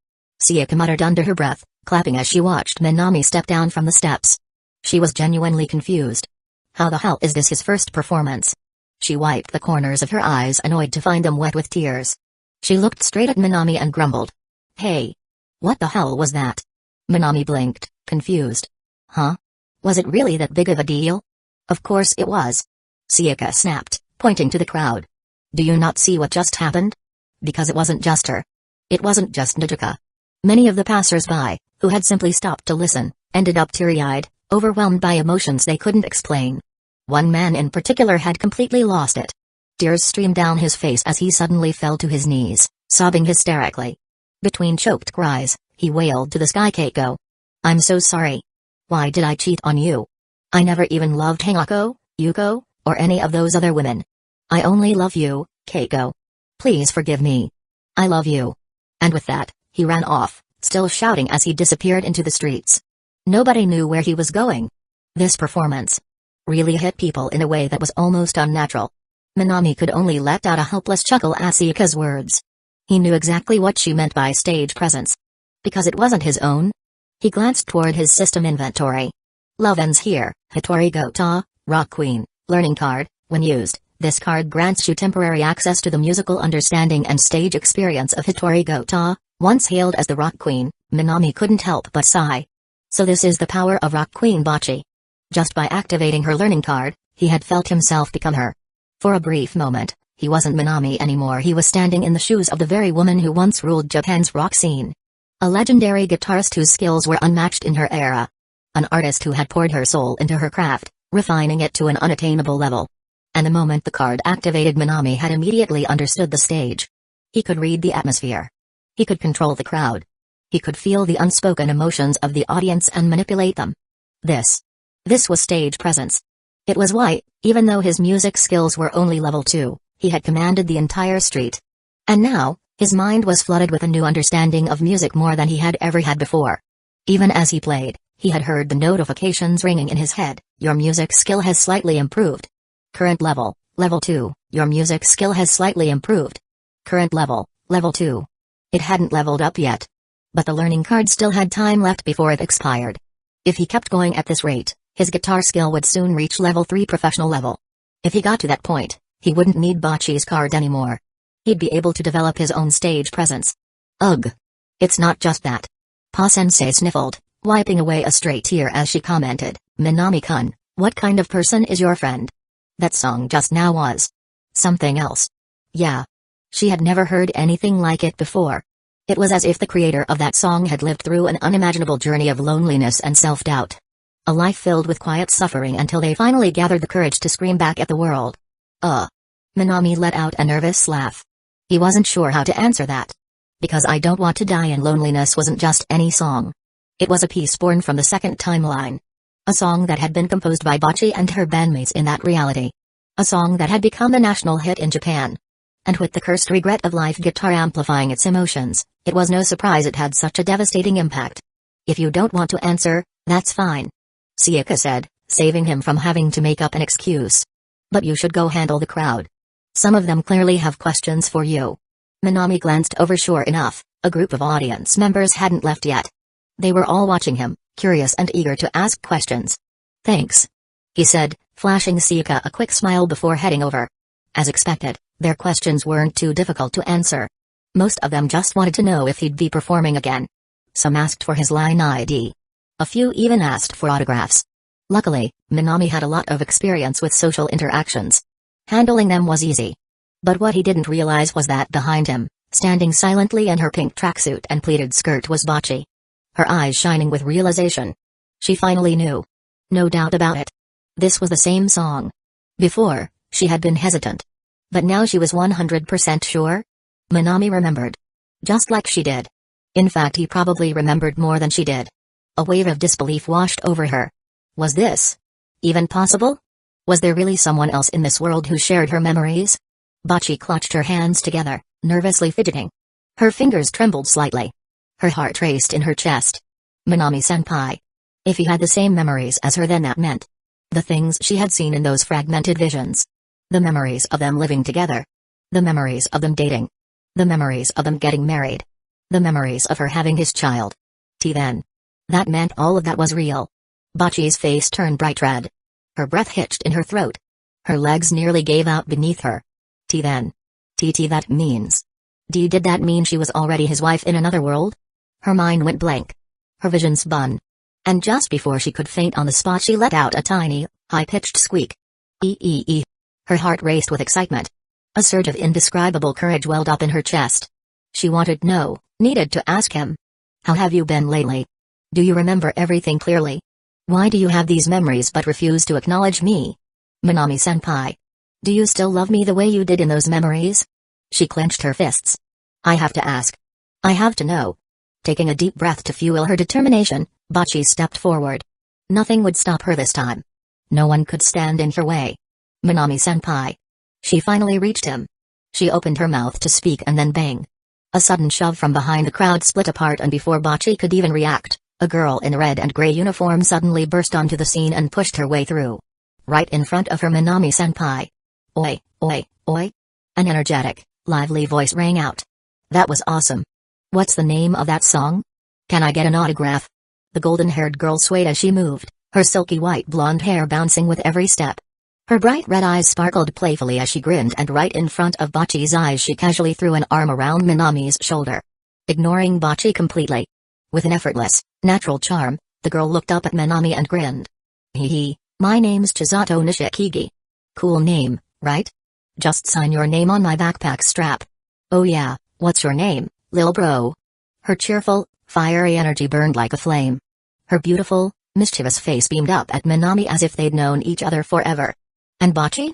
[SPEAKER 1] Sayaka muttered under her breath, clapping as she watched Minami step down from the steps. She was genuinely confused. How the hell is this his first performance? She wiped the corners of her eyes, annoyed to find them wet with tears. She looked straight at Minami and grumbled. Hey! What the hell was that? Minami blinked, confused. Huh? Was it really that big of a deal? Of course it was. Sayaka snapped, pointing to the crowd. Do you not see what just happened? Because it wasn't just her. It wasn't just Nadjika. Many of the passers-by, who had simply stopped to listen, ended up teary-eyed, overwhelmed by emotions they couldn't explain. One man in particular had completely lost it. Tears streamed down his face as he suddenly fell to his knees, sobbing hysterically. Between choked cries, he wailed to the sky, Keiko. I'm so sorry. Why did I cheat on you? I never even loved Hanako, Yuko, or any of those other women. I only love you, Keiko. Please forgive me. I love you. And with that, he ran off, still shouting as he disappeared into the streets. Nobody knew where he was going. This performance really hit people in a way that was almost unnatural. Minami could only let out a helpless chuckle at Sayaka's words. He knew exactly what she meant by stage presence. Because it wasn't his own. He glanced toward his system inventory. Love ends here, Hitori Gota, Rock Queen, Learning Card. When used, this card grants you temporary access to the musical understanding and stage experience of Hitori Gota. Once hailed as the Rock Queen, Minami couldn't help but sigh. So this is the power of Rock Queen Bocce. Just by activating her learning card, he had felt himself become her. For a brief moment, He wasn't Minami anymore. He was standing in the shoes of the very woman who once ruled Japan's rock scene. A legendary guitarist whose skills were unmatched in her era. An artist who had poured her soul into her craft, refining it to an unattainable level. And the moment the card activated, Minami had immediately understood the stage. He could read the atmosphere. He could control the crowd. He could feel the unspoken emotions of the audience and manipulate them. This was stage presence. It was why, even though his music skills were only level 2, he had commanded the entire street. And now, his mind was flooded with a new understanding of music more than he had ever had before. Even as he played, he had heard the notifications ringing in his head. Your music skill has slightly improved. Current level, level 2. Your music skill has slightly improved. Current level, level 2. It hadn't leveled up yet. But the learning card still had time left before it expired. If he kept going at this rate, his guitar skill would soon reach level 3 professional level. If he got to that point, he wouldn't need Bocce's card anymore. He'd be able to develop his own stage presence. Ugh. It's not just that. Pa-sensei sniffled, wiping away a stray tear as she commented, Minami-kun, what kind of person is your friend? That song just now was something else. Yeah. She had never heard anything like it before. It was as if the creator of that song had lived through an unimaginable journey of loneliness and self-doubt. A life filled with quiet suffering until they finally gathered the courage to scream back at the world. Minami let out a nervous laugh. He wasn't sure how to answer that. Because I Don't Want to Die in Loneliness wasn't just any song. It was a piece born from the second timeline. A song that had been composed by Bocce and her bandmates in that reality. A song that had become a national hit in Japan. And with the cursed regret of live guitar amplifying its emotions, it was no surprise it had such a devastating impact. If you don't want to answer, that's fine. Sayaka said, saving him from having to make up an excuse. But you should go handle the crowd. Some of them clearly have questions for you. Minami glanced over. Sure enough, a group of audience members hadn't left yet. They were all watching him, curious and eager to ask questions. Thanks. He said, flashing Sayaka a quick smile before heading over. As expected, their questions weren't too difficult to answer. Most of them just wanted to know if he'd be performing again. Some asked for his line ID. A few even asked for autographs. Luckily, Minami had a lot of experience with social interactions. Handling them was easy. But what he didn't realize was that behind him, standing silently in her pink tracksuit and pleated skirt, was Bocce. Her eyes shining with realization. She finally knew. No doubt about it. This was the same song. Before, she had been hesitant. But now she was 100% sure? Minami remembered. Just like she did. In fact, he probably remembered more than she did. A wave of disbelief washed over her. Was this even possible? Was there really someone else in this world who shared her memories? Bocce clutched her hands together, nervously fidgeting. Her fingers trembled slightly. Her heart raced in her chest. Minami-senpai. If he had the same memories as her, then that meant the things she had seen in those fragmented visions. The memories of them living together. The memories of them dating. The memories of them getting married. The memories of her having his child. Then. That meant all of that was real. Bocce's face turned bright red. Her breath hitched in her throat. Her legs nearly gave out beneath her. Then. That means. Did that mean she was already his wife in another world? Her mind went blank. Her vision spun. And just before she could faint on the spot, she let out a tiny, high-pitched squeak. Ee. Her heart raced with excitement. A surge of indescribable courage welled up in her chest. She needed to ask him. How have you been lately? Do you remember everything clearly? Why do you have these memories but refuse to acknowledge me? Minami-senpai. Do you still love me the way you did in those memories? She clenched her fists. I have to ask. I have to know. Taking a deep breath to fuel her determination, Bocce stepped forward. Nothing would stop her this time. No one could stand in her way. Minami-senpai. She finally reached him. She opened her mouth to speak and then bang. A sudden shove from behind the crowd split apart, and before Bocce could even react, a girl in a red and gray uniform suddenly burst onto the scene and pushed her way through. Right in front of her, Minami-senpai. Oi, oi, oi. An energetic, lively voice rang out. That was awesome. What's the name of that song? Can I get an autograph? The golden-haired girl swayed as she moved, her silky white blonde hair bouncing with every step. Her bright red eyes sparkled playfully as she grinned, and right in front of Bocce's eyes she casually threw an arm around Minami's shoulder. Ignoring Bocce completely. With an effortless, natural charm, the girl looked up at Minami and grinned. Hee, my name's Chisato Nishikigi. Cool name, right? Just sign your name on my backpack strap. Oh yeah, what's your name, lil bro? Her cheerful, fiery energy burned like a flame. Her beautiful, mischievous face beamed up at Minami as if they'd known each other forever. And Bocce?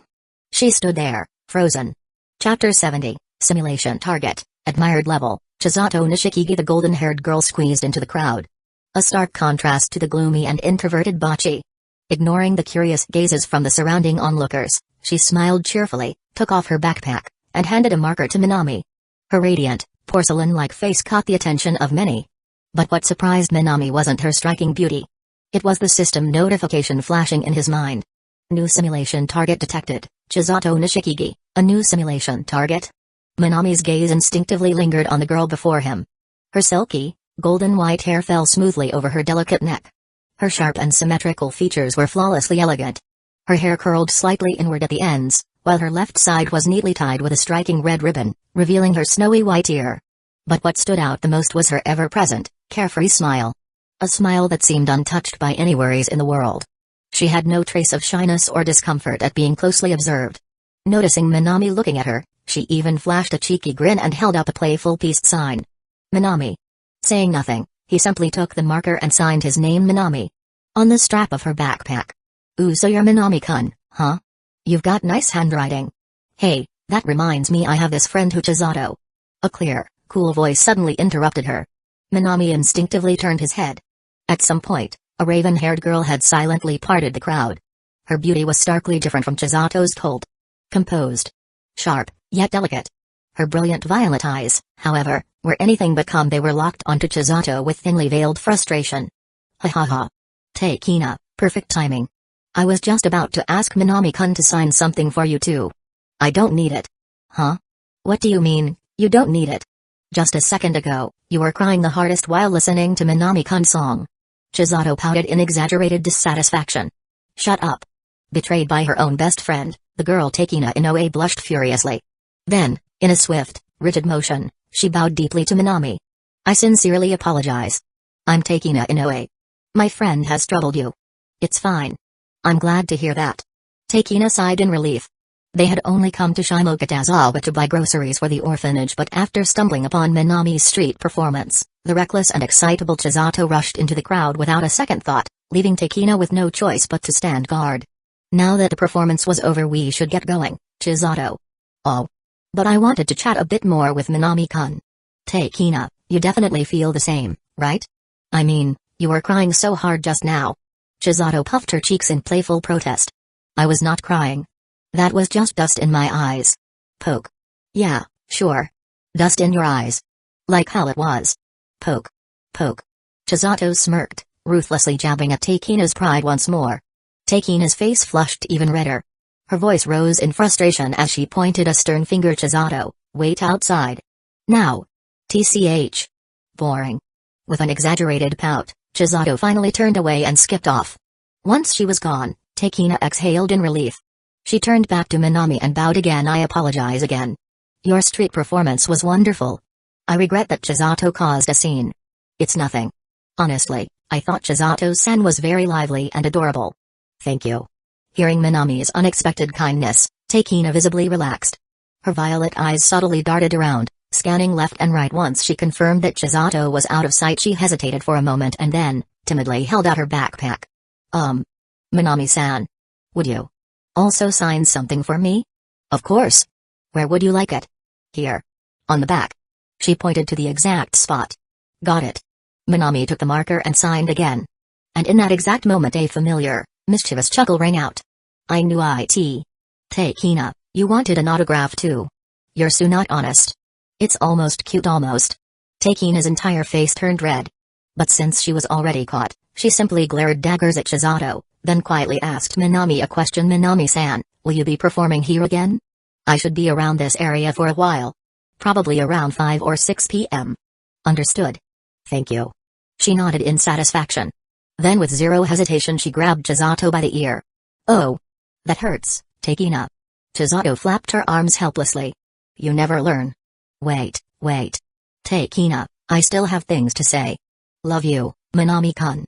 [SPEAKER 1] She stood there, frozen. Chapter 70, Simulation Target, Admired Level, Chisato Nishikigi. The golden-haired girl squeezed into the crowd. A stark contrast to the gloomy and introverted Bocce. Ignoring the curious gazes from the surrounding onlookers, she smiled cheerfully, took off her backpack, and handed a marker to Minami. Her radiant, porcelain-like face caught the attention of many. But what surprised Minami wasn't her striking beauty. It was the system notification flashing in his mind. New simulation target detected, Chisato Nishikigi, a new simulation target? Minami's gaze instinctively lingered on the girl before him. Her silky, golden white hair fell smoothly over her delicate neck. Her sharp and symmetrical features were flawlessly elegant. Her hair curled slightly inward at the ends, while her left side was neatly tied with a striking red ribbon, revealing her snowy white ear. But what stood out the most was her ever-present, carefree smile. A smile that seemed untouched by any worries in the world. She had no trace of shyness or discomfort at being closely observed. Noticing Minami looking at her, she even flashed a cheeky grin and held up a playful peace sign. Minami. Saying nothing, he simply took the marker and signed his name Minami on the strap of her backpack. Ooh, so you're Minami-kun, huh? You've got nice handwriting. Hey, that reminds me, I have this friend who Chisato. A clear, cool voice suddenly interrupted her. Minami instinctively turned his head. At some point, a raven-haired girl had silently parted the crowd. Her beauty was starkly different from Chisato's cold. Composed. Sharp, yet delicate. Her brilliant violet eyes, however, were anything but calm. They were locked onto Chisato with thinly veiled frustration. Ha ha ha. Takina, perfect timing. I was just about to ask Minami-kun to sign something for you too. I don't need it. Huh? What do you mean, you don't need it? Just a second ago, you were crying the hardest while listening to Minami-kun's song. Chisato pouted in exaggerated dissatisfaction. Shut up. Betrayed by her own best friend, the girl Takina Inoue blushed furiously. Then, in a swift, rigid motion, she bowed deeply to Minami. I sincerely apologize. I'm Takina Inoue. My friend has troubled you. It's fine. I'm glad to hear that. Takina sighed in relief. They had only come to Shimogatagawa to buy groceries for the orphanage, but after stumbling upon Minami's street performance, the reckless and excitable Chisato rushed into the crowd without a second thought, leaving Takina with no choice but to stand guard. Now that the performance was over, we should get going, Chisato. Oh. But I wanted to chat a bit more with Minami-kun. Takina, you definitely feel the same, right? I mean, you were crying so hard just now. Chisato puffed her cheeks in playful protest. I was not crying. That was just dust in my eyes. Poke. Yeah, sure. Dust in your eyes. Like how it was. Poke. Poke. Chisato smirked, ruthlessly jabbing at Takina's pride once more. Takina's face flushed even redder. Her voice rose in frustration as she pointed a stern finger. Chisato, wait outside. Now. TCH. Boring. With an exaggerated pout, Chisato finally turned away and skipped off. Once she was gone, Takina exhaled in relief. She turned back to Minami and bowed again. I apologize again. Your street performance was wonderful. I regret that Chisato caused a scene. It's nothing. Honestly, I thought Chisato-san was very lively and adorable. Thank you. Hearing Minami's unexpected kindness, Takina visibly relaxed. Her violet eyes subtly darted around, scanning left and right. Once she confirmed that Chisato was out of sight, she hesitated for a moment and then, timidly held out her backpack. Minami-san. Would you also sign something for me? Of course. Where would you like it? Here. On the back. She pointed to the exact spot. Got it. Minami took the marker and signed again. And in that exact moment a familiar, mischievous chuckle rang out. I knew it. Takina, you wanted an autograph too. You're so not honest. It's almost cute almost. Takina's entire face turned red. But since she was already caught, she simply glared daggers at Chisato, then quietly asked Minami a question. Minami-san, will you be performing here again? I should be around this area for a while. Probably around 5 or 6 p.m. Understood. Thank you. She nodded in satisfaction. Then with zero hesitation she grabbed Chisato by the ear. Oh. That hurts, Takina. Chisato flapped her arms helplessly. You never learn. Wait. Takina, I still have things to say. Love you, Minami-kun.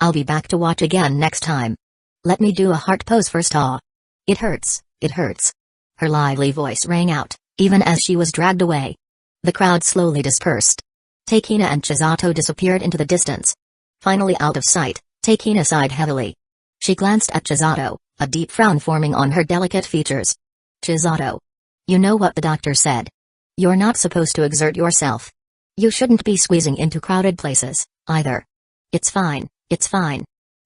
[SPEAKER 1] I'll be back to watch again next time. Let me do a heart pose first. Ah. It hurts. Her lively voice rang out, even as she was dragged away. The crowd slowly dispersed. Takina and Chisato disappeared into the distance. Finally out of sight, Takina sighed heavily. She glanced at Chisato, a deep frown forming on her delicate features. Chisato. You know what the doctor said. You're not supposed to exert yourself. You shouldn't be squeezing into crowded places, either. It's fine, it's fine.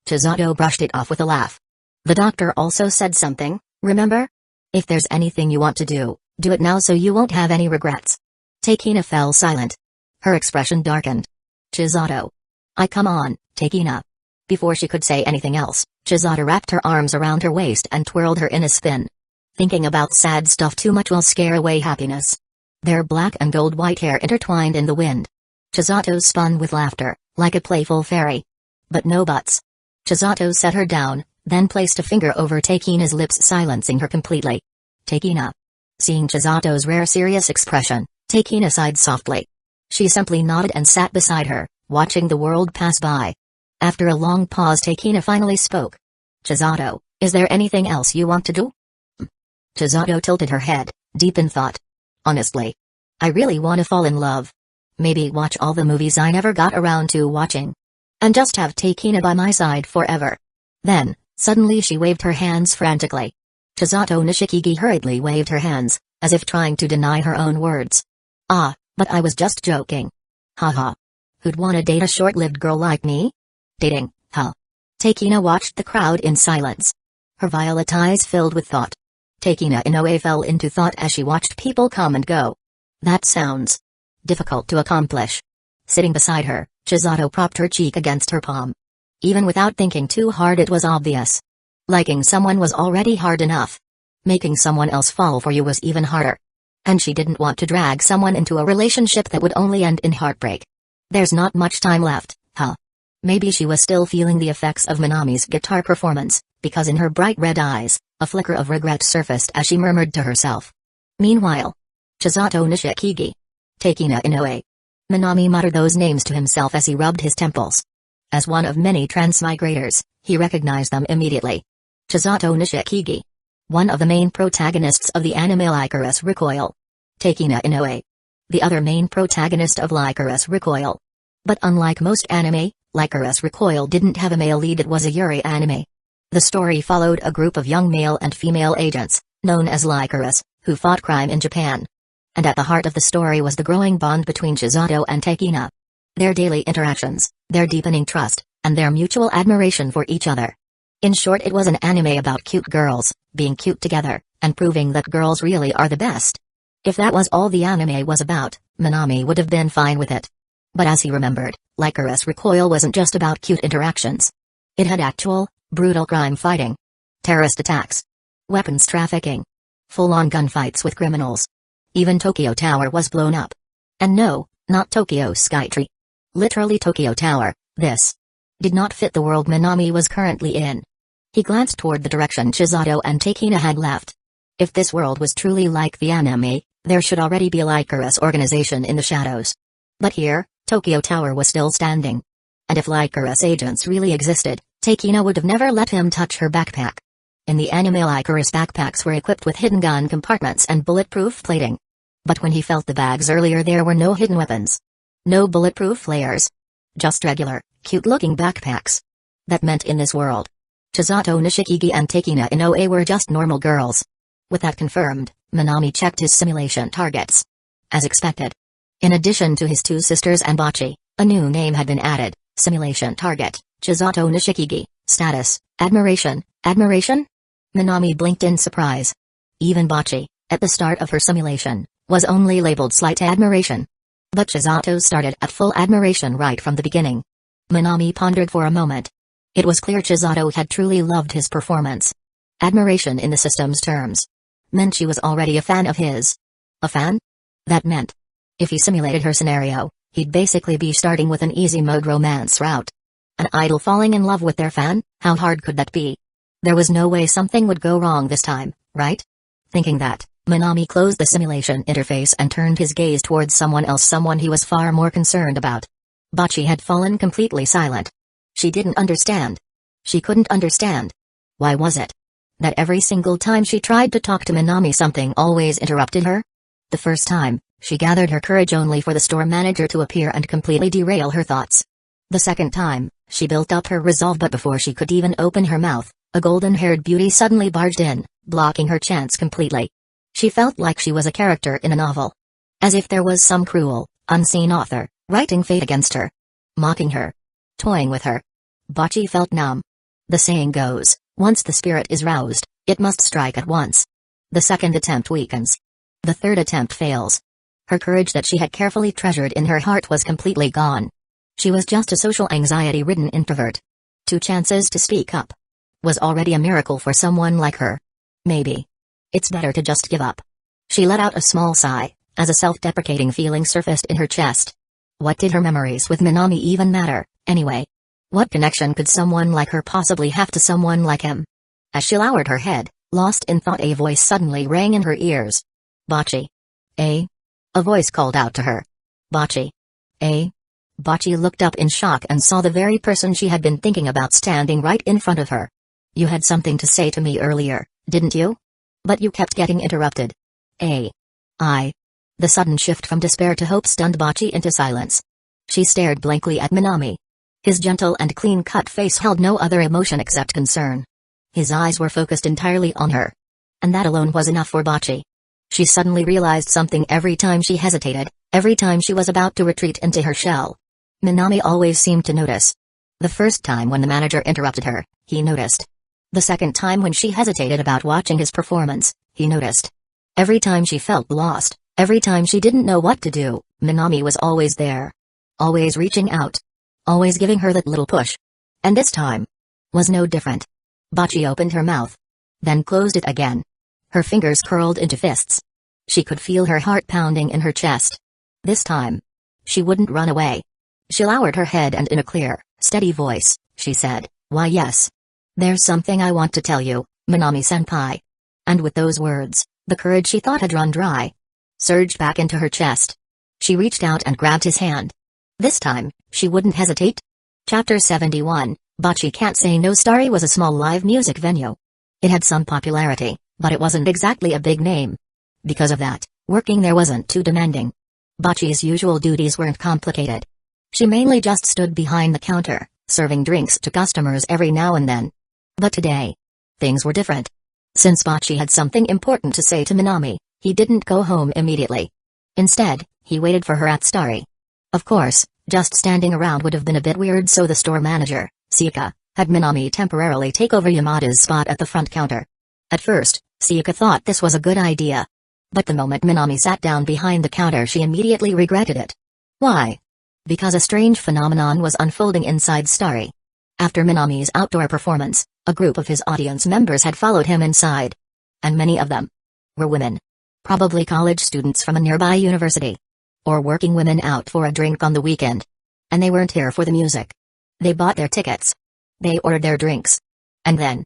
[SPEAKER 1] Chisato brushed it off with a laugh. The doctor also said something, remember? If there's anything you want to do it now so you won't have any regrets. Takina fell silent. Her expression darkened. Chisato. Come on, Takina. Before she could say anything else, Chisato wrapped her arms around her waist and twirled her in a spin. Thinking about sad stuff too much will scare away happiness. Their black and gold-white hair intertwined in the wind. Chisato spun with laughter, like a playful fairy. But no buts. Chisato set her down, then placed a finger over Takina's lips, silencing her completely. Takina. Seeing Chisato's rare serious expression, Takina sighed softly. She simply nodded and sat beside her, watching the world pass by. After a long pause, Takina finally spoke. Chisato, is there anything else you want to do? Chisato tilted her head, deep in thought. Honestly. I really want to fall in love. Maybe watch all the movies I never got around to watching. And just have Takina by my side forever. Then, suddenly she waved her hands frantically. Chisato Nishikigi hurriedly waved her hands, as if trying to deny her own words. But I was just joking. Haha. Who'd wanna date a short-lived girl like me? Dating, huh? Takina watched the crowd in silence. Her violet eyes filled with thought. Takina Inoue fell into thought as she watched people come and go. That sounds difficult to accomplish. Sitting beside her, Chisato propped her cheek against her palm. Even without thinking too hard, it was obvious. Liking someone was already hard enough. Making someone else fall for you was even harder. And she didn't want to drag someone into a relationship that would only end in heartbreak. There's not much time left, huh? Maybe she was still feeling the effects of Minami's guitar performance, because in her bright red eyes, a flicker of regret surfaced as she murmured to herself. Meanwhile, Chisato Nishikigi. Takina Inoue. Minami muttered those names to himself as he rubbed his temples. As one of many transmigrators, he recognized them immediately. Chisato Nishikigi. One of the main protagonists of the anime Lycoris Recoil. Takina Inoue. The other main protagonist of Lycoris Recoil. But unlike most anime, Lycoris Recoil didn't have a male lead, it was a Yuri anime. The story followed a group of young male and female agents, known as Lycoris, who fought crime in Japan. And at the heart of the story was the growing bond between Chisato and Takina. Their daily interactions, their deepening trust, and their mutual admiration for each other. In short, it was an anime about cute girls, being cute together, and proving that girls really are the best. If that was all the anime was about, Minami would have been fine with it. But as he remembered, Lycoris Recoil wasn't just about cute interactions. It had actual, brutal crime fighting. Terrorist attacks. Weapons trafficking. Full-on gunfights with criminals. Even Tokyo Tower was blown up. And no, not Tokyo Skytree. Literally Tokyo Tower. This did not fit the world Minami was currently in. He glanced toward the direction Chisato and Takina had left. If this world was truly like the anime, there should already be a Lycoris organization in the shadows. But here, Tokyo Tower was still standing. And if Lycoris agents really existed, Takina would have never let him touch her backpack. In the anime, Lycoris backpacks were equipped with hidden gun compartments and bulletproof plating. But when he felt the bags earlier, there were no hidden weapons. No bulletproof layers. Just regular, cute-looking backpacks. That meant in this world, Chisato Nishikigi and Takina Inoue were just normal girls. With that confirmed, Minami checked his simulation targets. As expected. In addition to his two sisters and Bachi, a new name had been added, simulation target, Chisato Nishikigi, status, admiration. Admiration? Minami blinked in surprise. Even Bachi, at the start of her simulation, was only labeled slight admiration. But Chisato started at full admiration right from the beginning. Minami pondered for a moment. It was clear Chisato had truly loved his performance. Admiration in the system's terms meant she was already a fan of his. A fan? That meant, if he simulated her scenario, he'd basically be starting with an easy mode romance route. An idol falling in love with their fan, how hard could that be? There was no way something would go wrong this time, right? Thinking that, Minami closed the simulation interface and turned his gaze towards someone else, someone he was far more concerned about. Bachi had fallen completely silent. She didn't understand. She couldn't understand. Why was it? That every single time she tried to talk to Minami something always interrupted her? The first time, she gathered her courage only for the store manager to appear and completely derail her thoughts. The second time, she built up her resolve, but before she could even open her mouth, a golden-haired beauty suddenly barged in, blocking her chance completely. She felt like she was a character in a novel. As if there was some cruel, unseen author, writing fate against her. Mocking her. Toying with her. Bocce felt numb. The saying goes, once the spirit is roused, it must strike at once. The second attempt weakens. The third attempt fails. Her courage that she had carefully treasured in her heart was completely gone. She was just a social anxiety-ridden introvert. 2 chances to speak up was already a miracle for someone like her. Maybe it's better to just give up. She let out a small sigh, as a self-deprecating feeling surfaced in her chest. What did her memories with Minami even matter, anyway? What connection could someone like her possibly have to someone like him? As she lowered her head, lost in thought, a voice suddenly rang in her ears. Bocce. A voice called out to her. Bocce. Bocce looked up in shock and saw the very person she had been thinking about standing right in front of her. You had something to say to me earlier, didn't you? But you kept getting interrupted. The sudden shift from despair to hope stunned Bocce into silence. She stared blankly at Minami. His gentle and clean-cut face held no other emotion except concern. His eyes were focused entirely on her. And that alone was enough for Bocce. She suddenly realized something every time she hesitated, every time she was about to retreat into her shell. Minami always seemed to notice. The first time when the manager interrupted her, he noticed. The second time when she hesitated about watching his performance, he noticed. Every time she felt lost, every time she didn't know what to do, Minami was always there. Always reaching out. Always giving her that little push. And this time was no different. Bocce opened her mouth. Then closed it again. Her fingers curled into fists. She could feel her heart pounding in her chest. This time, she wouldn't run away. She lowered her head and in a clear, steady voice, she said, "Why yes. There's something I want to tell you, Minami-senpai." And with those words, the courage she thought had run dry surged back into her chest. She reached out and grabbed his hand. This time, she wouldn't hesitate. Chapter 71, Bocce Can't Say No. Starry was a small live music venue. It had some popularity, but it wasn't exactly a big name. Because of that, working there wasn't too demanding. Bocce's usual duties weren't complicated. She mainly just stood behind the counter, serving drinks to customers every now and then. But today, things were different. Since Bocce had something important to say to Minami, he didn't go home immediately. Instead, he waited for her at Starry. Of course, just standing around would have been a bit weird, so the store manager, Siaka, had Minami temporarily take over Yamada's spot at the front counter. At first, Siaka thought this was a good idea. But the moment Minami sat down behind the counter, she immediately regretted it. Why? Because a strange phenomenon was unfolding inside Starry. After Minami's outdoor performance, a group of his audience members had followed him inside. And many of them were women. Probably college students from a nearby university. Or working women out for a drink on the weekend. And they weren't here for the music. They bought their tickets. They ordered their drinks. And then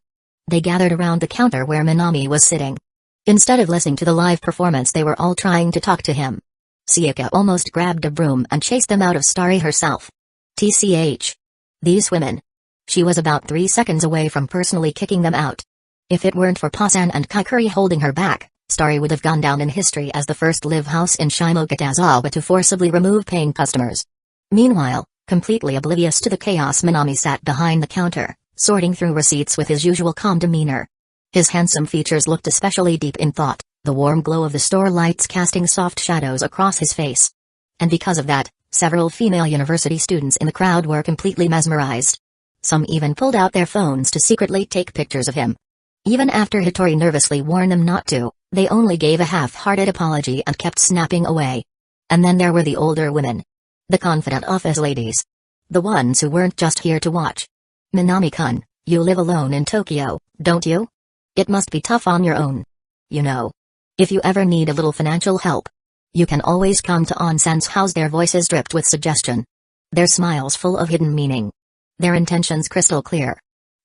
[SPEAKER 1] they gathered around the counter where Minami was sitting. Instead of listening to the live performance, they were all trying to talk to him. Siaka almost grabbed a broom and chased them out of Starry herself. TCH. These women. She was about 3 seconds away from personally kicking them out. If it weren't for Pasan and Kaikuri holding her back, Starry would have gone down in history as the first live house in Shimogatazawa to forcibly remove paying customers. Meanwhile, completely oblivious to the chaos, Minami sat behind the counter, sorting through receipts with his usual calm demeanor. His handsome features looked especially deep in thought, the warm glow of the store lights casting soft shadows across his face. And because of that, several female university students in the crowd were completely mesmerized. Some even pulled out their phones to secretly take pictures of him. Even after Hitori nervously warned them not to, they only gave a half-hearted apology and kept snapping away. And then there were the older women. The confident office ladies. The ones who weren't just here to watch. Minami-kun, you live alone in Tokyo, don't you? It must be tough on your own. You know. If you ever need a little financial help, you can always come to Onsen's house. Their voices dripped with suggestion. Their smiles full of hidden meaning. Their intentions crystal clear.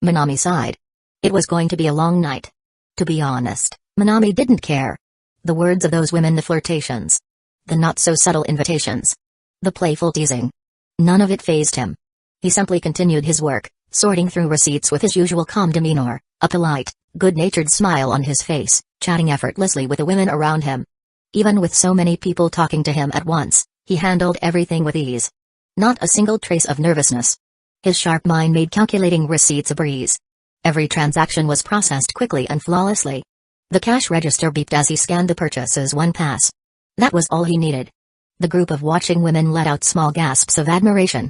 [SPEAKER 1] Minami sighed. It was going to be a long night. To be honest, Minami didn't care. The words of those women, the flirtations. The not-so-subtle invitations. The playful teasing. None of it fazed him. He simply continued his work, sorting through receipts with his usual calm demeanor, a polite, good-natured smile on his face, chatting effortlessly with the women around him. Even with so many people talking to him at once, he handled everything with ease. Not a single trace of nervousness. His sharp mind made calculating receipts a breeze. Every transaction was processed quickly and flawlessly. The cash register beeped as he scanned the purchases one pass. That was all he needed. The group of watching women let out small gasps of admiration.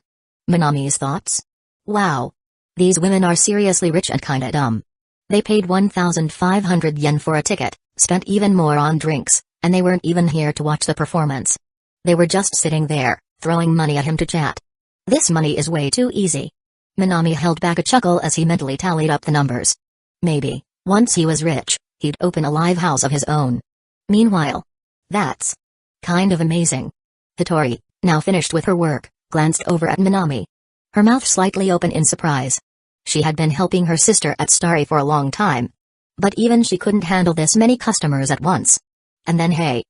[SPEAKER 1] Minami's thoughts? Wow. These women are seriously rich and kinda dumb. They paid 1,500 yen for a ticket, spent even more on drinks, and they weren't even here to watch the performance. They were just sitting there, throwing money at him to chat. This money is way too easy. Minami held back a chuckle as he mentally tallied up the numbers. Maybe, once he was rich, he'd open a live house of his own. Meanwhile, that's kind of amazing. Hitori, now finished with her work, glanced over at Minami. Her mouth slightly open in surprise. She had been helping her sister at Starry for a long time. But even she couldn't handle this many customers at once. And then hey,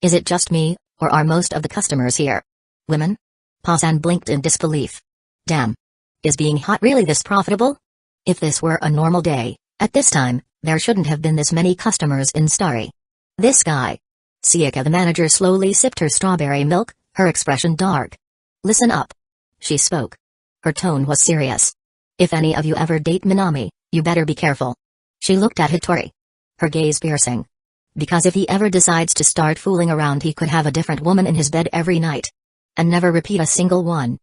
[SPEAKER 1] is it just me, or are most of the customers here women? Pa-san blinked in disbelief. Damn. Is being hot really this profitable? If this were a normal day, at this time, there shouldn't have been this many customers in Starry. This guy. Sayaka the manager slowly sipped her strawberry milk, her expression dark. Listen up. She spoke. Her tone was serious. If any of you ever date Minami, you better be careful. She looked at Hitori. Her gaze piercing. Because if he ever decides to start fooling around, he could have a different woman in his bed every night. And never repeat a single one.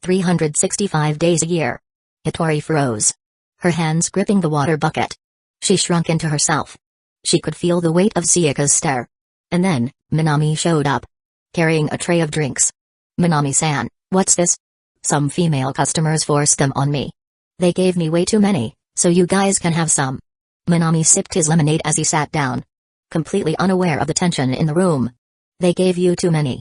[SPEAKER 1] 365 days a year. Hitori froze. Her hands gripping the water bucket. She shrunk into herself. She could feel the weight of Sayaka's stare. And then, Minami showed up. Carrying a tray of drinks. Minami-san, what's this? Some female customers forced them on me. They gave me way too many, so you guys can have some. Minami sipped his lemonade as he sat down. Completely unaware of the tension in the room. They gave you too many.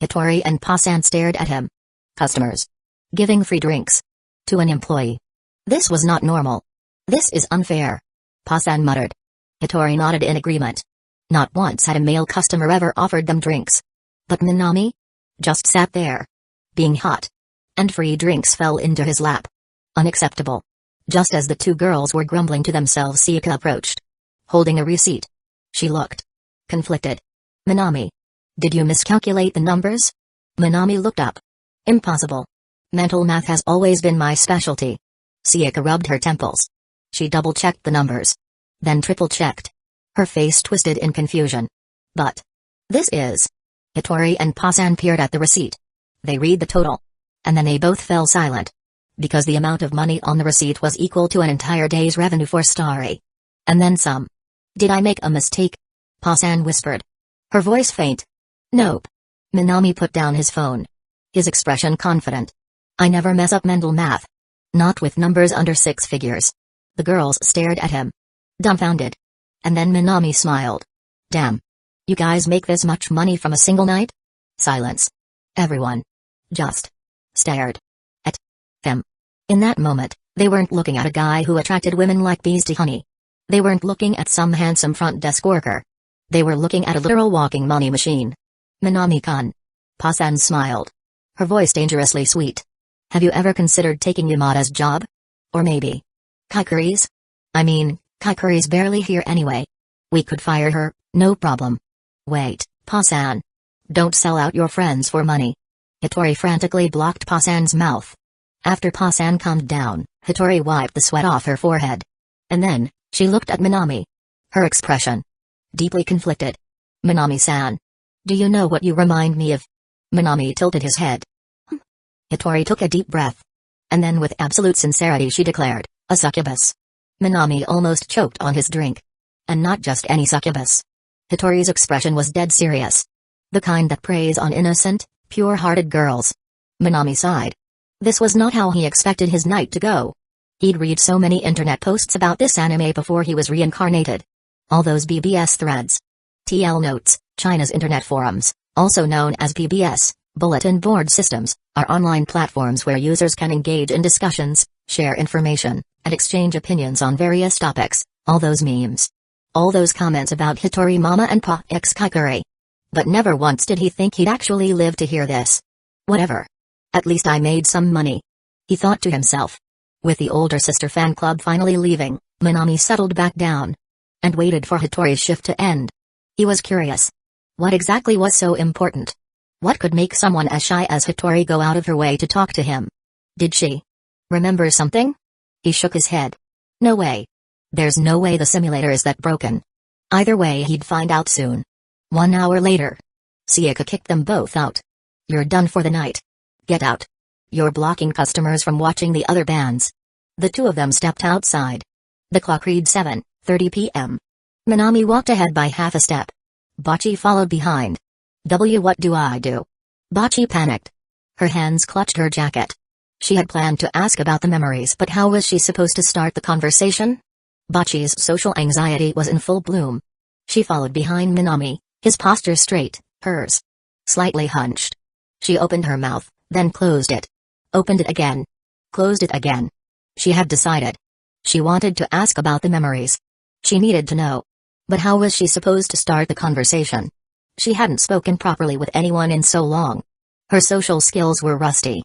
[SPEAKER 1] Hitori and Pa-san stared at him. Customers. Giving free drinks. To an employee. This was not normal. This is unfair. Pa-san muttered. Hitori nodded in agreement. Not once had a male customer ever offered them drinks. But Minami? Just sat there. Being hot. And free drinks fell into his lap. Unacceptable. Just as the two girls were grumbling to themselves, Sayaka approached. Holding a receipt. She looked conflicted. Minami. Did you miscalculate the numbers? Minami looked up. Impossible. Mental math has always been my specialty. Sayaka rubbed her temples. She double-checked the numbers. Then triple-checked. Her face twisted in confusion. But this is... Hitori and Pa-san peered at the receipt. They read the total. And then they both fell silent. Because the amount of money on the receipt was equal to an entire day's revenue for Starry. And then some. Did I make a mistake? Pa-san whispered. Her voice faint. Nope. Minami put down his phone. His expression confident. I never mess up mental math. Not with numbers under 6 figures. The girls stared at him. Dumbfounded. And then Minami smiled. Damn. You guys make this much money from a single night? Silence. Everyone. Just stared at them. In that moment, they weren't looking at a guy who attracted women like bees to honey. They weren't looking at some handsome front desk worker. They were looking at a literal walking money machine. Minami-kun. Pa-san smiled. Her voice dangerously sweet. Have you ever considered taking Yamada's job? Or maybe Kaikuri's? I mean, Kaikuri's barely here anyway. We could fire her, no problem. Wait, Pa-san. Don't sell out your friends for money. Hitori frantically blocked Pa-san's mouth. After Pa-san calmed down, Hitori wiped the sweat off her forehead. And then, she looked at Minami. Her expression deeply conflicted. Minami-san. Do you know what you remind me of? Minami tilted his head. Hitori took a deep breath. And then with absolute sincerity she declared, a succubus. Minami almost choked on his drink. And not just any succubus. Hitori's expression was dead serious. The kind that preys on innocent, pure-hearted girls. Minami sighed. This was not how he expected his night to go. He'd read so many internet posts about this anime before he was reincarnated. All those BBS threads. TL notes, China's internet forums, also known as PBS, bulletin board systems, are online platforms where users can engage in discussions, share information, and exchange opinions on various topics. All those memes. All those comments about Hitori Mama and Pa ex Kaikuri. But never once did he think he'd actually live to hear this. Whatever. At least I made some money. He thought to himself. With the older sister fan club finally leaving, Minami settled back down and waited for Hitori's shift to end. He was curious. What exactly was so important? What could make someone as shy as Hitori go out of her way to talk to him? Did she remember something? He shook his head. No way. There's no way the simulator is that broken. Either way, he'd find out soon. 1 hour later. Sayaka kicked them both out. You're done for the night. Get out. You're blocking customers from watching the other bands. The two of them stepped outside. The clock read 7:30 p.m. Minami walked ahead by half a step. Bocce followed behind. What do I do? Bocce panicked. Her hands clutched her jacket. She had planned to ask about the memories, but how was she supposed to start the conversation? Bocce's social anxiety was in full bloom. She followed behind Minami, his posture straight, hers slightly hunched. She opened her mouth, then closed it. Opened it again. Closed it again. She had decided. She wanted to ask about the memories. She needed to know. But how was she supposed to start the conversation? She hadn't spoken properly with anyone in so long. Her social skills were rusty.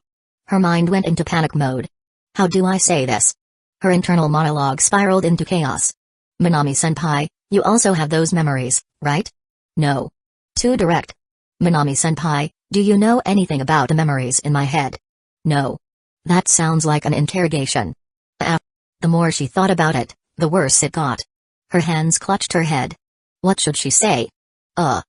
[SPEAKER 1] Her mind went into panic mode. How do I say this? Her internal monologue spiraled into chaos. Minami-senpai, you also have those memories, right? No. Too direct. Minami-senpai, do you know anything about the memories in my head? No. That sounds like an interrogation. The more she thought about it, the worse it got. Her hands clutched her head. What should she say? I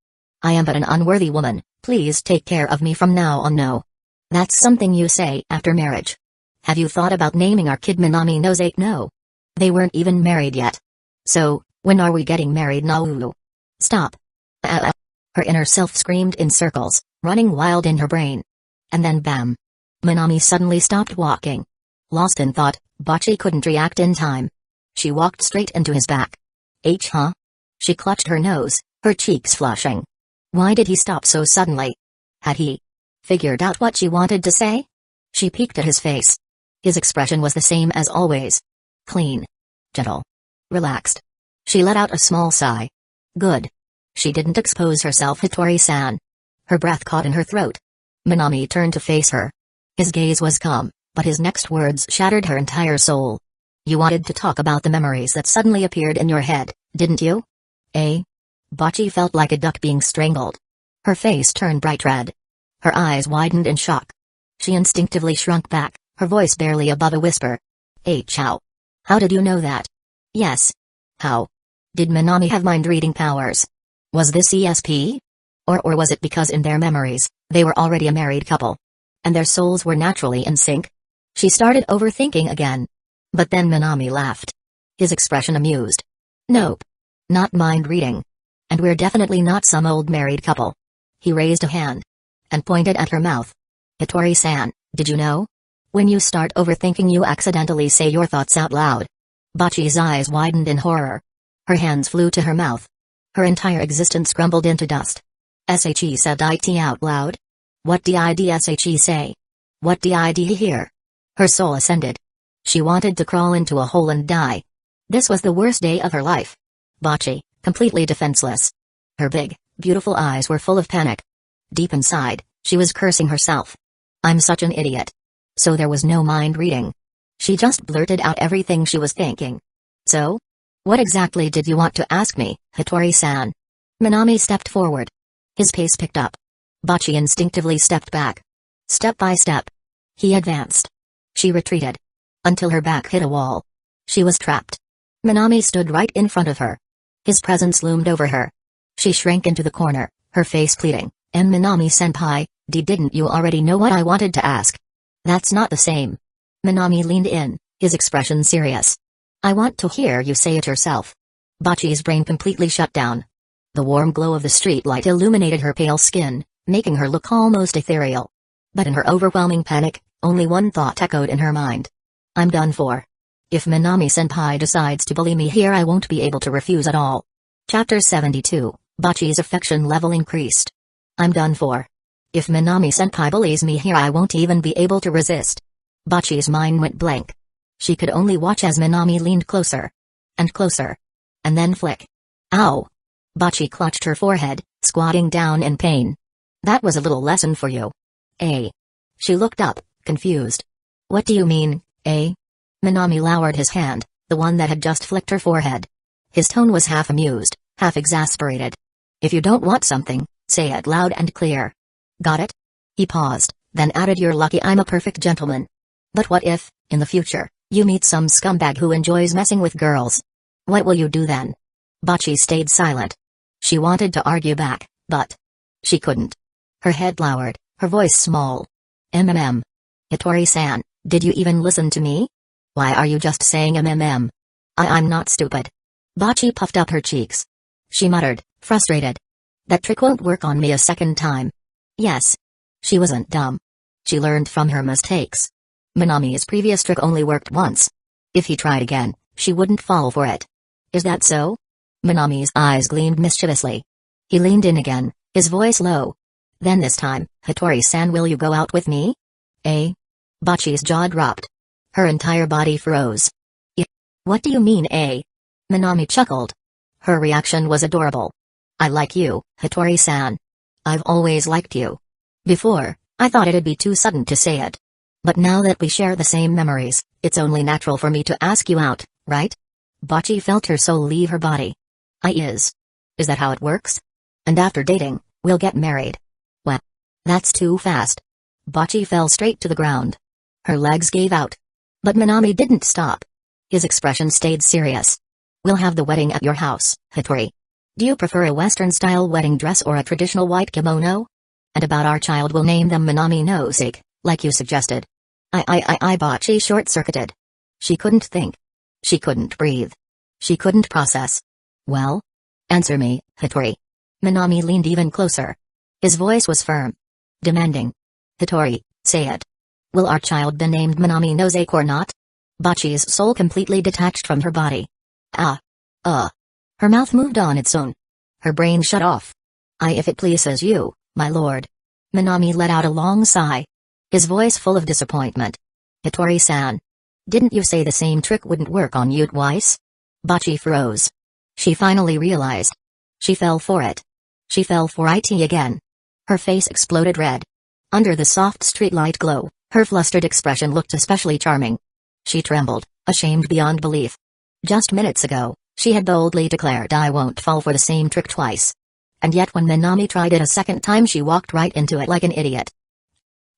[SPEAKER 1] am but an unworthy woman, please take care of me from now on. No. That's something you say after marriage. Have you thought about naming our kid Minami Nozake? No. They weren't even married yet. So, when are we getting married now? Stop. Her inner self screamed in circles, running wild in her brain. And then bam. Minami suddenly stopped walking. Lost in thought, Bocce couldn't react in time. She walked straight into his back. Huh? She clutched her nose, her cheeks flushing. Why did he stop so suddenly? Had he figured out what she wanted to say? She peeked at his face. His expression was the same as always. Clean. Gentle. Relaxed. She let out a small sigh. Good. She didn't expose herself, Hitori-san. Her breath caught in her throat. Minami turned to face her. His gaze was calm, but his next words shattered her entire soul. You wanted to talk about the memories that suddenly appeared in your head, didn't you? Bocce felt like a duck being strangled. Her face turned bright red. Her eyes widened in shock. She instinctively shrunk back, her voice barely above a whisper. How? How did you know that? Yes. How? Did Minami have mind-reading powers? Was this ESP? Or was it because in their memories, they were already a married couple? And their souls were naturally in sync? She started overthinking again. But then Minami laughed. His expression amused. Nope. Not mind-reading. And we're definitely not some old married couple. He raised a hand and pointed at her mouth. Hitori-san, did you know? When you start overthinking, you accidentally say your thoughts out loud. Bocce's eyes widened in horror. Her hands flew to her mouth. Her entire existence crumbled into dust. She said it out loud. What did She say? What did he hear? Her soul ascended. She wanted to crawl into a hole and die. This was the worst day of her life. Bocce, completely defenseless. Her big, beautiful eyes were full of panic. Deep inside, she was cursing herself. I'm such an idiot. So there was no mind reading. She just blurted out everything she was thinking. So? What exactly did you want to ask me, Hitori-san? Minami stepped forward. His pace picked up. Bocce instinctively stepped back. Step by step. He advanced. She retreated. Until her back hit a wall. She was trapped. Minami stood right in front of her. His presence loomed over her. She shrank into the corner, her face pleading, Minami-senpai, didn't you already know what I wanted to ask? That's not the same. Minami leaned in, his expression serious. I want to hear you say it yourself. Bocce's brain completely shut down. The warm glow of the street light illuminated her pale skin, making her look almost ethereal. But in her overwhelming panic, only one thought echoed in her mind. I'm done for. If Minami-senpai decides to bully me here, I won't be able to refuse at all. Chapter 72, Bocce's affection level increased. I'm done for. If Minami-senpai bullies me here, I won't even be able to resist. Bocce's mind went blank. She could only watch as Minami leaned closer. And closer. And then flick. Ow! Bocce clutched her forehead, squatting down in pain. That was a little lesson for you. She looked up, confused. What do you mean, Minami lowered his hand, The one that had just flicked her forehead. His tone was half amused, half exasperated. If you don't want something, say it loud and clear. Got it? He paused, then added, you're lucky I'm a perfect gentleman. But what if, in the future, you meet some scumbag who enjoys messing with girls? What will you do then? Bocce stayed silent. She wanted to argue back, but she couldn't. Her head lowered, her voice small. Hitori-san, did you even listen to me? Why are you just saying I'm not stupid. Bocce puffed up her cheeks. She muttered, frustrated. That trick won't work on me a second time. Yes. She wasn't dumb. She learned from her mistakes. Minami's previous trick only worked once. If he tried again, she wouldn't fall for it. Is that so? Minami's eyes gleamed mischievously. He leaned in again, his voice low. Then this time, Hitori-san, will you go out with me? Eh? Bocce's jaw dropped. Her entire body froze. What do you mean, eh? Minami chuckled. Her reaction was adorable. I like you, Hitori-san. I've always liked you. Before, I thought it'd be too sudden to say it. But now that we share the same memories, it's only natural for me to ask you out, right? Bocce felt her soul leave her body. Is that how it works? And after dating, we'll get married. Well, that's too fast. Bocce fell straight to the ground. Her legs gave out. But Minami didn't stop. His expression stayed serious. We'll have the wedding at your house, Hitori. Do you prefer a Western-style wedding dress or a traditional white kimono? And about our child, we'll name them Minami no Sake, like you suggested. Bocce short-circuited. She couldn't think. She couldn't breathe. She couldn't process. Well? Answer me, Hitori. Minami leaned even closer. His voice was firm. Demanding. Hitori, say it. Will our child be named Minami no Sake or not? Bocce's soul completely detached from her body. Her mouth moved on its own. Her brain shut off. If it pleases you, my lord. Minami let out a long sigh. His voice full of disappointment. Hitori-san. Didn't you say the same trick wouldn't work on you twice? Bocce froze. She finally realized. She fell for it. She fell for it again. Her face exploded red. Under the soft streetlight glow, her flustered expression looked especially charming. She trembled, ashamed beyond belief. Just minutes ago, she had boldly declared, I won't fall for the same trick twice. And yet when Minami tried it a second time, she walked right into it like an idiot.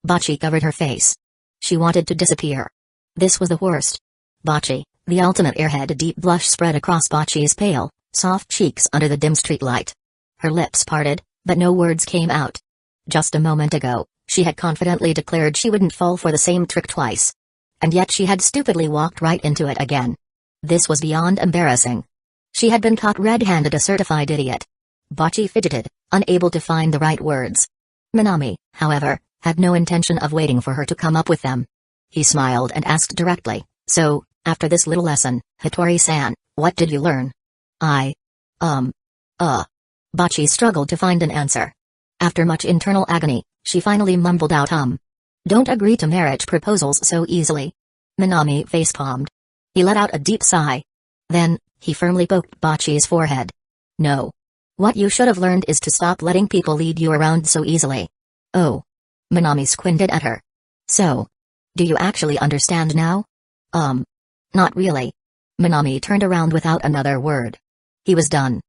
[SPEAKER 1] Bocce covered her face. She wanted to disappear. This was the worst. Bocce, the ultimate airhead. A deep blush spread across Bocce's pale, soft cheeks under the dim streetlight. Her lips parted, but no words came out. Just a moment ago, she had confidently declared she wouldn't fall for the same trick twice. And yet she had stupidly walked right into it again. This was beyond embarrassing. She had been caught red-handed, a certified idiot. Bocce fidgeted, unable to find the right words. Minami, however, had no intention of waiting for her to come up with them. He smiled and asked directly, so, after this little lesson, Hitori-san, what did you learn? Bocce struggled to find an answer. After much internal agony, she finally mumbled out, Don't agree to marriage proposals so easily. Minami facepalmed. He let out a deep sigh. Then, he firmly poked Bocce's forehead. No. What you should have learned is to stop letting people lead you around so easily. Oh. Minami squinted at her. So. Do you actually understand now? Not really. Minami turned around without another word. He was done.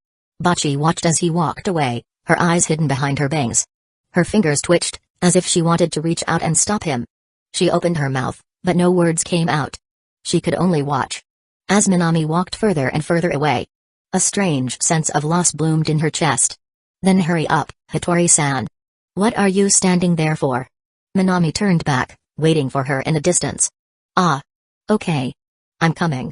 [SPEAKER 1] Bocce watched as he walked away, her eyes hidden behind her bangs. Her fingers twitched, as if she wanted to reach out and stop him. She opened her mouth, but no words came out. She could only watch. As Minami walked further and further away. A strange sense of loss bloomed in her chest. Then hurry up, Hitori-san. What are you standing there for? Minami turned back, waiting for her in the distance. Okay. I'm coming.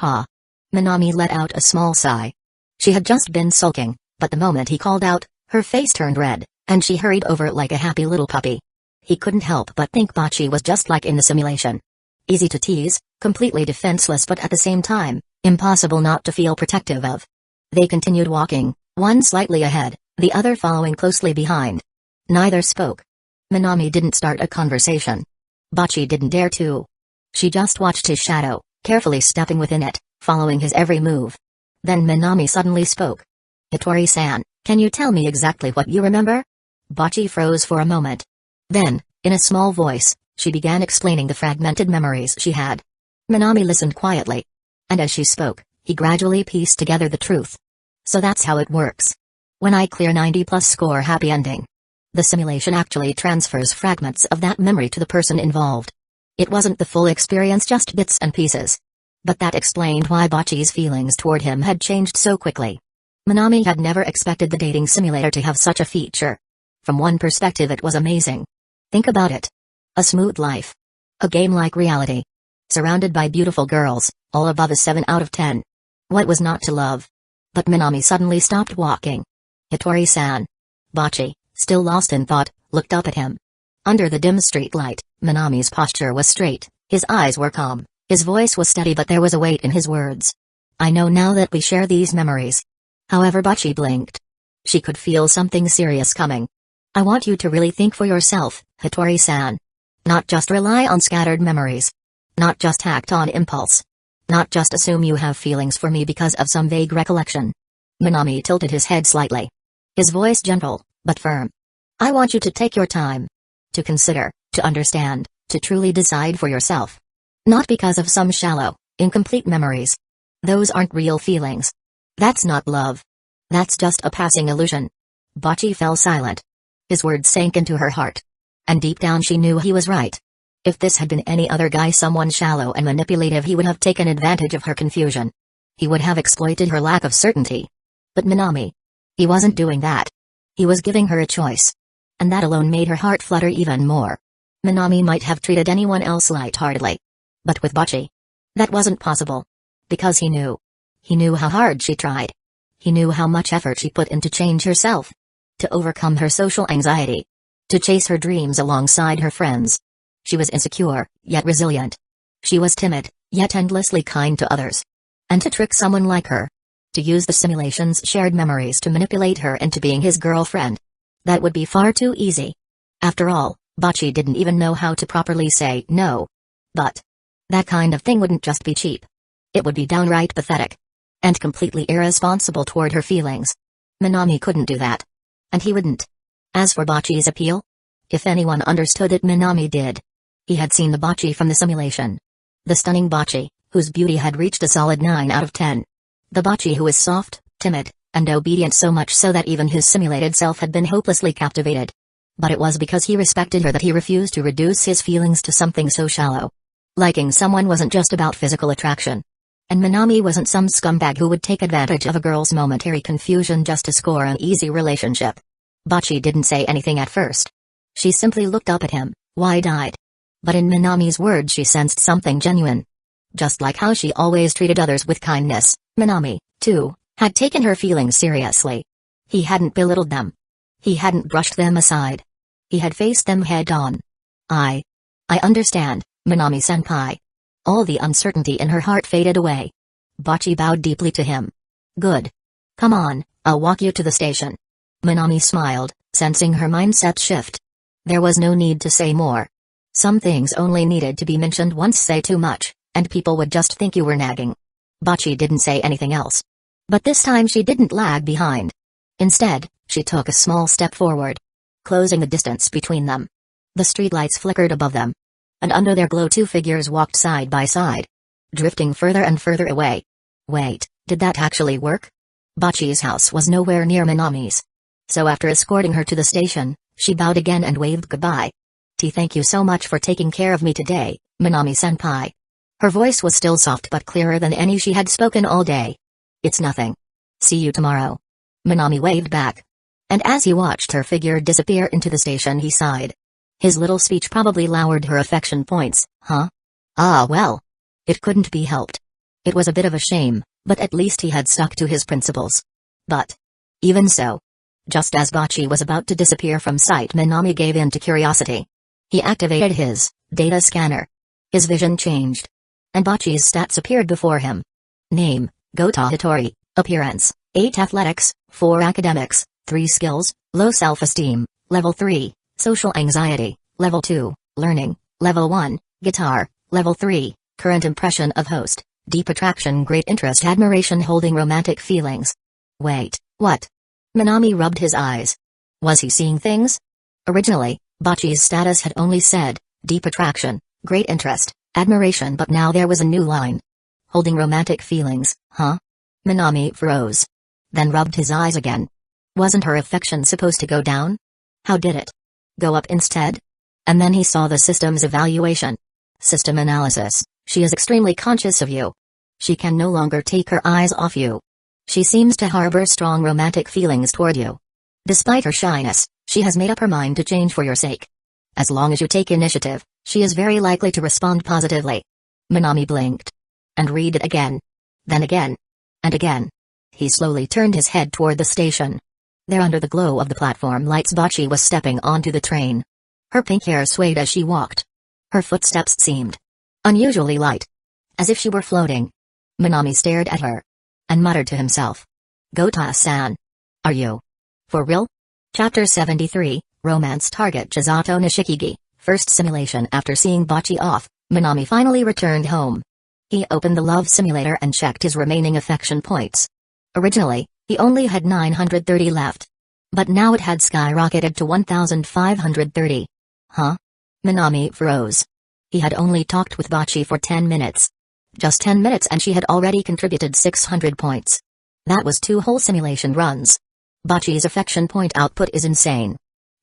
[SPEAKER 1] Minami let out a small sigh. She had just been sulking, but the moment he called out, her face turned red, and she hurried over like a happy little puppy. He couldn't help but think Bocce was just like in the simulation. Easy to tease, completely defenseless, but at the same time, impossible not to feel protective of. They continued walking, one slightly ahead, the other following closely behind. Neither spoke. Minami didn't start a conversation. Bocce didn't dare to. She just watched his shadow, carefully stepping within it, following his every move. Then Minami suddenly spoke. Hitori-san, can you tell me exactly what you remember? Bocce froze for a moment. Then, in a small voice, she began explaining the fragmented memories she had. Minami listened quietly. And as she spoke, he gradually pieced together the truth. So that's how it works. When I clear 90+ score happy ending, the simulation actually transfers fragments of that memory to the person involved. It wasn't the full experience, just bits and pieces. But that explained why Bocce's feelings toward him had changed so quickly. Minami had never expected the dating simulator to have such a feature. From one perspective it was amazing. Think about it. A smooth life. A game-like reality. Surrounded by beautiful girls, all above a 7 out of 10. What was not to love? But Minami suddenly stopped walking. Hitori-san. Bocce, still lost in thought, looked up at him. Under the dim street light, Minami's posture was straight, his eyes were calm, his voice was steady, but there was a weight in his words. I know now that we share these memories. However, Bocce blinked. She could feel something serious coming. I want you to really think for yourself, Hitori-san. Not just rely on scattered memories. Not just act on impulse. Not just assume you have feelings for me because of some vague recollection. Minami tilted his head slightly. His voice gentle, but firm. I want you to take your time. To consider, to understand, to truly decide for yourself. Not because of some shallow, incomplete memories. Those aren't real feelings. That's not love. That's just a passing illusion. Bocce fell silent. His words sank into her heart. And deep down she knew he was right. If this had been any other guy, someone shallow and manipulative, he would have taken advantage of her confusion. He would have exploited her lack of certainty. But Minami. He wasn't doing that. He was giving her a choice. And that alone made her heart flutter even more. Minami might have treated anyone else lightheartedly. But with Bocce, that wasn't possible. Because he knew. He knew how hard she tried. He knew how much effort she put in to change herself. To overcome her social anxiety. To chase her dreams alongside her friends. She was insecure, yet resilient. She was timid, yet endlessly kind to others. And to trick someone like her. To use the simulation's shared memories to manipulate her into being his girlfriend. That would be far too easy. After all, Bocce didn't even know how to properly say no. But that kind of thing wouldn't just be cheap. It would be downright pathetic. And completely irresponsible toward her feelings. Minami couldn't do that. And he wouldn't. As for Bocce's appeal? If anyone understood it, Minami did. He had seen the Bocce from the simulation. The stunning Bocce, whose beauty had reached a solid 9 out of 10. The Bocce who was soft, timid, and obedient, so much so that even his simulated self had been hopelessly captivated. But it was because he respected her that he refused to reduce his feelings to something so shallow. Liking someone wasn't just about physical attraction. And Minami wasn't some scumbag who would take advantage of a girl's momentary confusion just to score an easy relationship. Bocce didn't say anything at first. She simply looked up at him, wide-eyed. But in Minami's words she sensed something genuine. Just like how she always treated others with kindness, Minami, too, had taken her feelings seriously. He hadn't belittled them. He hadn't brushed them aside. He had faced them head-on. I understand, Minami-senpai. All the uncertainty in her heart faded away. Bocce bowed deeply to him. Good. Come on, I'll walk you to the station. Minami smiled, sensing her mindset shift. There was no need to say more. Some things only needed to be mentioned once. Say too much, and people would just think you were nagging. Bocce didn't say anything else. But this time she didn't lag behind. Instead, she took a small step forward, closing the distance between them. The streetlights flickered above them. And under their glow 2 figures walked side by side, drifting further and further away. Wait, did that actually work? Bocce's house was nowhere near Minami's. So after escorting her to the station, she bowed again and waved goodbye. Thank you so much for taking care of me today, Minami-senpai. Her voice was still soft but clearer than any she had spoken all day. It's nothing. See you tomorrow. Minami waved back. And as he watched her figure disappear into the station, he sighed. His little speech probably lowered her affection points, huh? Ah well. It couldn't be helped. It was a bit of a shame, but at least he had stuck to his principles. But even so, just as Bocce was about to disappear from sight, Minami gave in to curiosity. He activated his data scanner. His vision changed. And Bocce's stats appeared before him. Name, Gota Hitori. Appearance, 8 athletics, 4 academics, 3 skills, low self-esteem, level 3. Social anxiety, level 2, learning, level 1, guitar, level 3, current impression of host, deep attraction, great interest, admiration, holding romantic feelings. Wait, what? Minami rubbed his eyes. Was he seeing things? Originally, Bocce's status had only said, deep attraction, great interest, admiration, but now there was a new line. Holding romantic feelings, huh? Minami froze. Then rubbed his eyes again. Wasn't her affection supposed to go down? How did it go up instead? And then he saw the system's evaluation. System analysis: she is extremely conscious of you. She can no longer take her eyes off you. She seems to harbor strong romantic feelings toward you. Despite her shyness, she has made up her mind to change for your sake. As long as you take initiative, she is very likely to respond positively. Minami blinked. And read it again. Then again. And again. He slowly turned his head toward the station. There, under the glow of the platform lights, Bocce was stepping onto the train. Her pink hair swayed as she walked. Her footsteps seemed unusually light, as if she were floating. Minami stared at her and muttered to himself, "Gota-san. Are you for real?" Chapter 73, Romance Target Chisato Nishikigi. First simulation. After seeing Bocce off, Minami finally returned home. He opened the love simulator and checked his remaining affection points. Originally, he only had 930 left. But now it had skyrocketed to 1,530. Huh? Minami froze. He had only talked with Bocce for 10 minutes. Just 10 minutes and she had already contributed 600 points. That was 2 whole simulation runs. Bocce's affection point output is insane.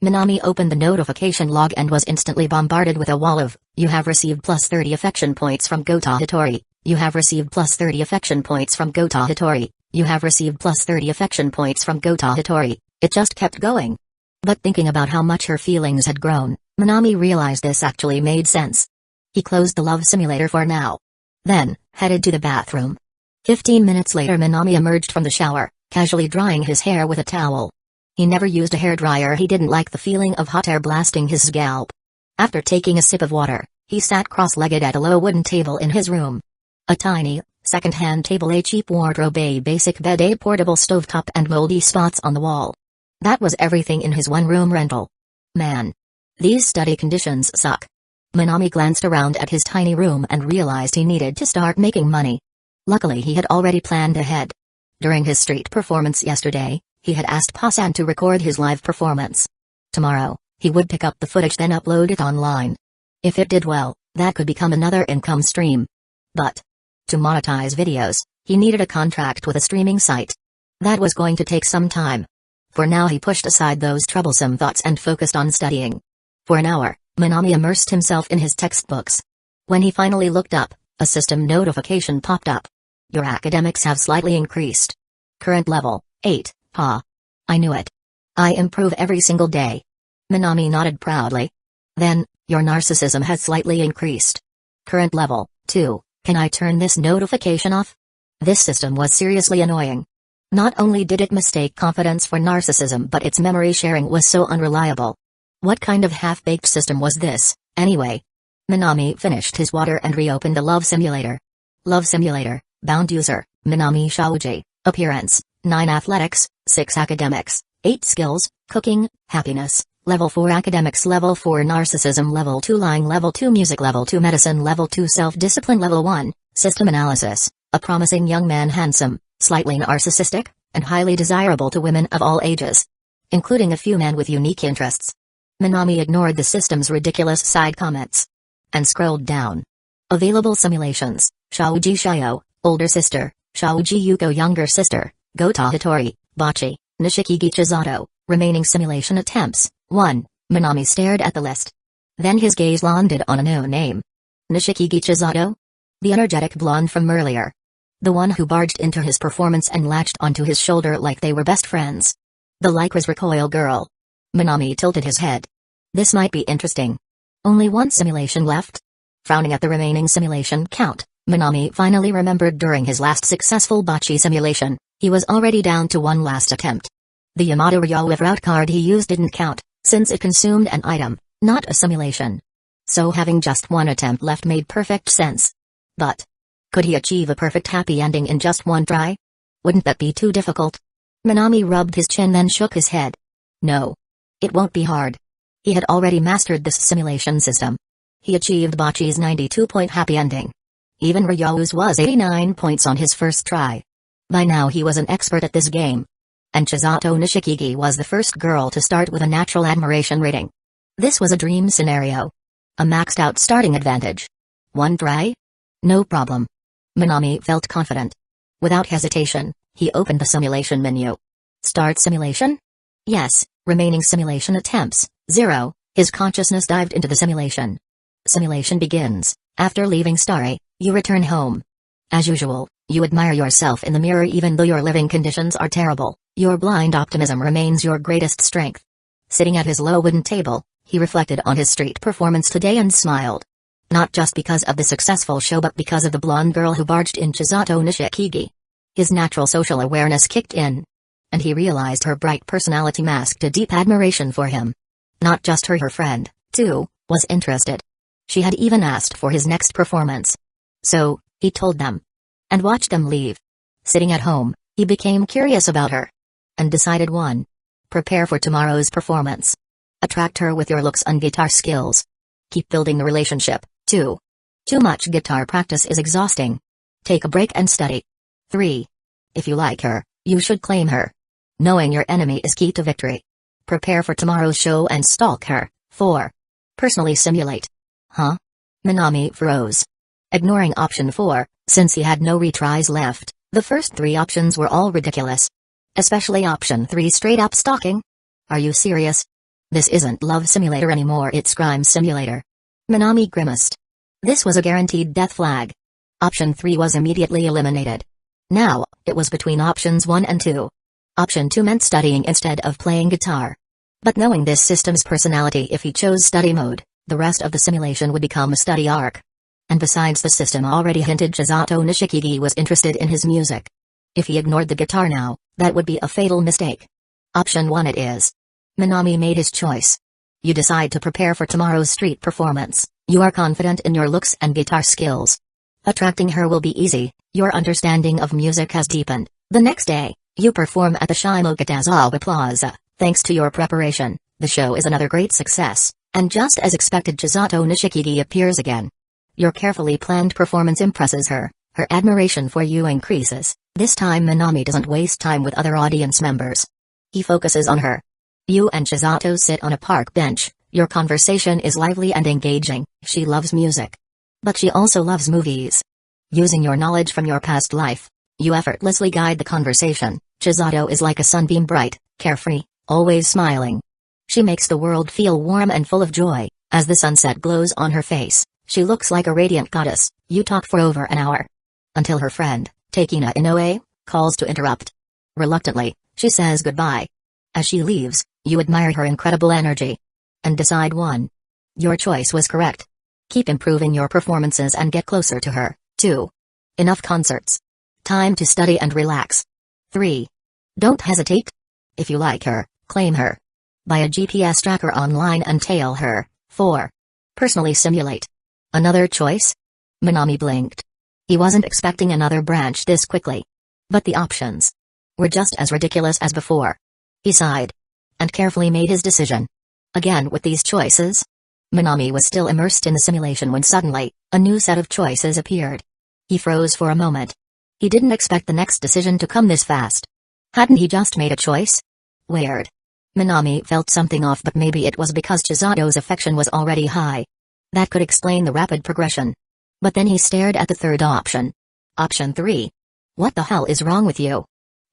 [SPEAKER 1] Minami opened the notification log and was instantly bombarded with a wall of, "You have received plus 30 affection points from Gota Hitori. You have received plus 30 affection points from Gota Hitori. You have received plus 30 affection points from Gota Hitori." It just kept going. But thinking about how much her feelings had grown, Minami realized this actually made sense. He closed the love simulator for now. Then, headed to the bathroom. 15 minutes later, Minami emerged from the shower, casually drying his hair with a towel. He never used a hairdryer. He didn't like the feeling of hot air blasting his scalp. After taking a sip of water, he sat cross-legged at a low wooden table in his room. A tiny, second-hand table, a cheap wardrobe, a basic bed, a portable stovetop, and moldy spots on the wall. That was everything in his one-room rental. Man. These study conditions suck. Minami glanced around at his tiny room and realized he needed to start making money. Luckily, he had already planned ahead. During his street performance yesterday, he had asked Pa-san to record his live performance. Tomorrow, he would pick up the footage, then upload it online. If it did well, that could become another income stream. But to monetize videos, he needed a contract with a streaming site. That was going to take some time. For now, he pushed aside those troublesome thoughts and focused on studying. For an hour, Minami immersed himself in his textbooks. When he finally looked up, a system notification popped up. Your academics have slightly increased. Current level, 8, Pa. I knew it. I improve every single day. Minami nodded proudly. Then, your narcissism has slightly increased. Current level, 2, can I turn this notification off? This system was seriously annoying. Not only did it mistake confidence for narcissism, but its memory sharing was so unreliable. What kind of half-baked system was this, anyway? Minami finished his water and reopened the love simulator. Love simulator, bound user, Minami Shaoji, appearance, 9 athletics, 6 academics, 8 skills, cooking, happiness, level 4 academics, level 4 narcissism, level 2 lying, level 2 music, level 2 medicine, level 2 self-discipline, level 1, system analysis, a promising young man, handsome, slightly narcissistic, and highly desirable to women of all ages, including a few men with unique interests. Minami ignored the system's ridiculous side comments and scrolled down. Available simulations: Shaoji Shio, older sister; Shaoji Yuko, younger sister; Gota Hitori, Bocce, Nishikigi Chisato. Remaining simulation attempts: 1. Minami stared at the list. Then his gaze landed on a new name. Nishikigi Chisato? The energetic blonde from earlier. The one who barged into his performance and latched onto his shoulder like they were best friends. The Lycra's recoil girl. Minami tilted his head. This might be interesting. Only one simulation left? Frowning at the remaining simulation count, Minami finally remembered during his last successful bocce simulation, he was already down to one last attempt. The Yamato Ryo with route card he used didn't count, since it consumed an item, not a simulation. So having just one attempt left made perfect sense. But could he achieve a perfect happy ending in just one try? Wouldn't that be too difficult? Minami rubbed his chin, then shook his head. No. It won't be hard. He had already mastered this simulation system. He achieved Bocce's 92-point happy ending. Even Ryou's was 89 points on his first try. By now he was an expert at this game. And Chisato Nishikigi was the first girl to start with a natural admiration rating. This was a dream scenario. A maxed out starting advantage. One try? No problem. Minami felt confident. Without hesitation, he opened the simulation menu. Start simulation? Yes. Remaining simulation attempts, 0. His consciousness dived into the simulation. Simulation begins. After leaving Starry, you return home. As usual, you admire yourself in the mirror even though your living conditions are terrible. Your blind optimism remains your greatest strength. Sitting at his low wooden table, he reflected on his street performance today and smiled. Not just because of the successful show but because of the blonde girl who barged in Chisato Nishikigi. His natural social awareness kicked in. And he realized her bright personality masked a deep admiration for him. Not just her friend, too, was interested. She had even asked for his next performance. So, he told them. And watched them leave. Sitting at home, he became curious about her. And decided 1. Prepare for tomorrow's performance. Attract her with your looks and guitar skills. Keep building the relationship, 2. Too much guitar practice is exhausting. Take a break and study. 3. If you like her, you should claim her. Knowing your enemy is key to victory. Prepare for tomorrow's show and stalk her. 4. Personally simulate. Huh? Minami froze. Ignoring option 4, since he had no retries left, the first 3 options were all ridiculous. Especially option 3 straight up stalking. Are you serious? This isn't Love Simulator anymore, it's Crime Simulator. Minami grimaced. This was a guaranteed death flag. Option 3 was immediately eliminated. Now, it was between options 1 and 2. Option 2 meant studying instead of playing guitar. But knowing this system's personality, if he chose study mode, the rest of the simulation would become a study arc. And besides, the system already hinted Chisato Nishikigi was interested in his music. If he ignored the guitar now, that would be a fatal mistake. Option 1 it is. Minami made his choice. You decide to prepare for tomorrow's street performance. You are confident in your looks and guitar skills. Attracting her will be easy, your understanding of music has deepened. The next day, you perform at the Shimogatazawa Plaza. Thanks to your preparation, the show is another great success, and just as expected Chisato Nishikigi appears again. Your carefully planned performance impresses her, her admiration for you increases. This time Minami doesn't waste time with other audience members. He focuses on her. You and Chisato sit on a park bench, your conversation is lively and engaging. She loves music. But she also loves movies. Using your knowledge from your past life, you effortlessly guide the conversation. Chisato is like a sunbeam, bright, carefree, always smiling. She makes the world feel warm and full of joy. As the sunset glows on her face, she looks like a radiant goddess. You talk for over an hour. Until her friend, Takina Inoue, calls to interrupt. Reluctantly, she says goodbye. As she leaves, you admire her incredible energy. And decide 1. Your choice was correct. Keep improving your performances and get closer to her. 2. Enough concerts. Time to study and relax. 3. Don't hesitate. If you like her, claim her. Buy a GPS tracker online and tail her. 4. Personally simulate. Another choice? Minami blinked. He wasn't expecting another branch this quickly. But the options were just as ridiculous as before. He sighed. And carefully made his decision. Again with these choices? Minami was still immersed in the simulation when suddenly, a new set of choices appeared. He froze for a moment. He didn't expect the next decision to come this fast. Hadn't he just made a choice? Weird. Minami felt something off, but maybe it was because Chisato's affection was already high. That could explain the rapid progression. But then he stared at the third option. Option 3. What the hell is wrong with you?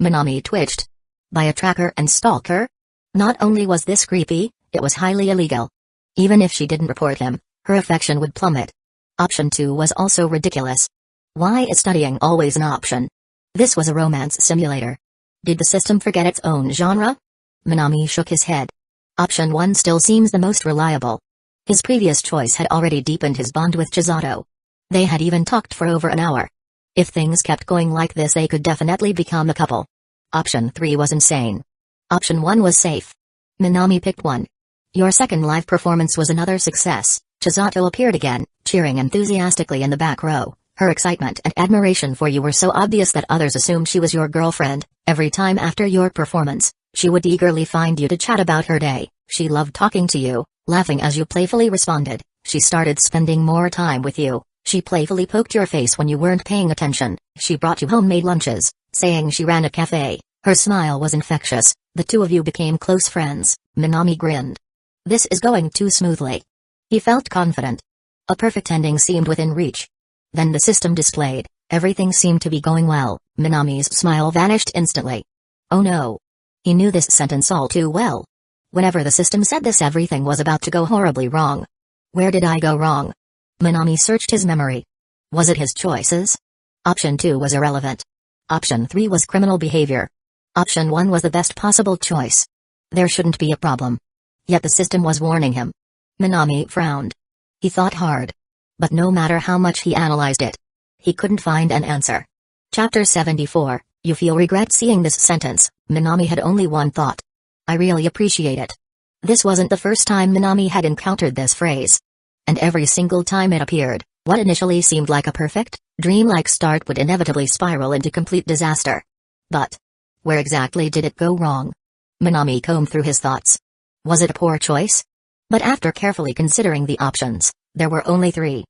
[SPEAKER 1] Minami twitched. Buy a tracker and stalk her? Not only was this creepy, it was highly illegal. Even if she didn't report him, her affection would plummet. Option 2 was also ridiculous. Why is studying always an option? This was a romance simulator. Did the system forget its own genre? Minami shook his head. Option 1 still seems the most reliable. His previous choice had already deepened his bond with Chisato. They had even talked for over an hour. If things kept going like this, they could definitely become a couple. Option 3 was insane. Option 1 was safe. Minami picked 1. Your second live performance was another success. Chisato appeared again, cheering enthusiastically in the back row. Her excitement and admiration for you were so obvious that others assumed she was your girlfriend. Every time after your performance, she would eagerly find you to chat about her day. She loved talking to you, laughing as you playfully responded. She started spending more time with you. She playfully poked your face when you weren't paying attention. She brought you homemade lunches, saying she ran a cafe. Her smile was infectious. The two of you became close friends. Minami grinned. This is going too smoothly. He felt confident. A perfect ending seemed within reach. Then the system displayed, Everything seemed to be going well. Minami's smile vanished instantly. Oh no. He knew this sentence all too well. Whenever the system said this, everything was about to go horribly wrong. Where did I go wrong? Minami searched his memory. Was it his choices? Option 2 was irrelevant. Option 3 was criminal behavior. Option 1 was the best possible choice. There shouldn't be a problem. Yet the system was warning him. Minami frowned. He thought hard. But no matter how much he analyzed it, he couldn't find an answer. Chapter 74, You feel regret seeing this sentence. Minami had only one thought. I really appreciate it. This wasn't the first time Minami had encountered this phrase. And every single time it appeared, what initially seemed like a perfect, dreamlike start would inevitably spiral into complete disaster. But where exactly did it go wrong? Minami combed through his thoughts. Was it a poor choice? But after carefully considering the options, there were only 3.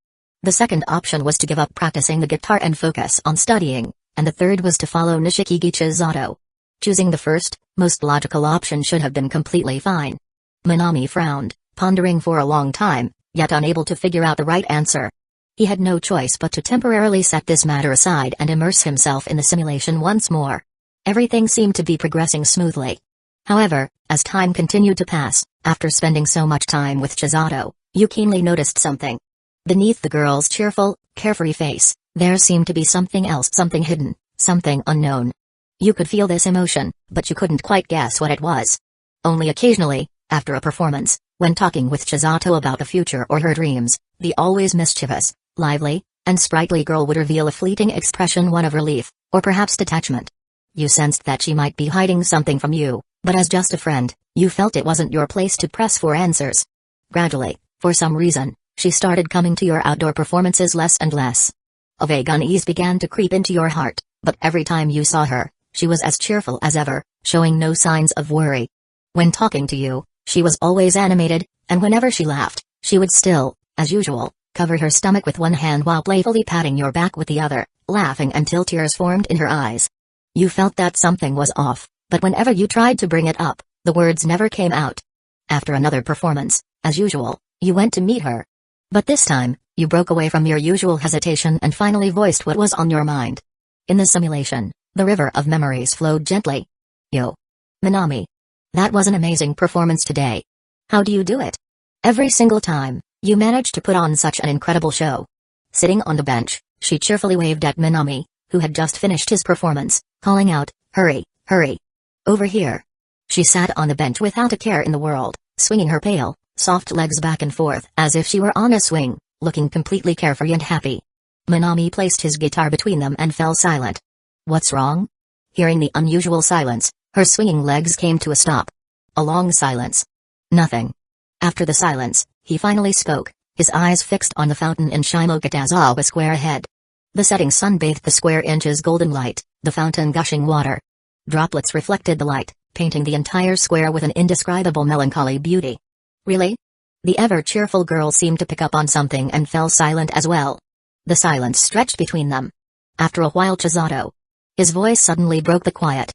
[SPEAKER 1] The second option was to give up practicing the guitar and focus on studying, and the third was to follow Nishikigi Chisato. Choosing the first, most logical option should have been completely fine. Minami frowned, pondering for a long time, yet unable to figure out the right answer. He had no choice but to temporarily set this matter aside and immerse himself in the simulation once more. Everything seemed to be progressing smoothly. However, as time continued to pass, after spending so much time with Chisato, you keenly noticed something. Beneath the girl's cheerful, carefree face, there seemed to be something else, something hidden, something unknown. You could feel this emotion, but you couldn't quite guess what it was. Only occasionally, after a performance, when talking with Chisato about the future or her dreams, the always mischievous, lively, and sprightly girl would reveal a fleeting expression, one of relief, or perhaps detachment. You sensed that she might be hiding something from you, but as just a friend, you felt it wasn't your place to press for answers. Gradually, for some reason, she started coming to your outdoor performances less and less. A vague unease began to creep into your heart, but every time you saw her, she was as cheerful as ever, showing no signs of worry. When talking to you, she was always animated, and whenever she laughed, she would still, as usual, cover her stomach with one hand while playfully patting your back with the other, laughing until tears formed in her eyes. You felt that something was off, but whenever you tried to bring it up, the words never came out. After another performance, as usual, you went to meet her. But this time, you broke away from your usual hesitation and finally voiced what was on your mind. In the simulation, the river of memories flowed gently. Yo. Minami. That was an amazing performance today. How do you do it? Every single time, you managed to put on such an incredible show. Sitting on the bench, she cheerfully waved at Minami, who had just finished his performance, calling out, "Hurry, hurry. Over here." She sat on the bench without a care in the world, swinging her pale, soft legs back and forth as if she were on a swing, looking completely carefree and happy. Minami placed his guitar between them and fell silent. What's wrong? Hearing the unusual silence, her swinging legs came to a stop. A long silence. Nothing. After the silence, he finally spoke, his eyes fixed on the fountain in Shimokitazawa Square ahead. The setting sun bathed the square inch's golden light, the fountain gushing water. Droplets reflected the light, painting the entire square with an indescribable melancholy beauty. Really? The ever-cheerful girl seemed to pick up on something and fell silent as well. The silence stretched between them. After a while, Chisato. His voice suddenly broke the quiet.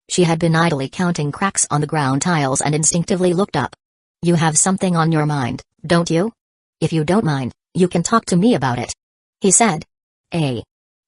[SPEAKER 1] She had been idly counting cracks on the ground tiles and instinctively looked up. You have something on your mind, don't you? If you don't mind, you can talk to me about it. He said.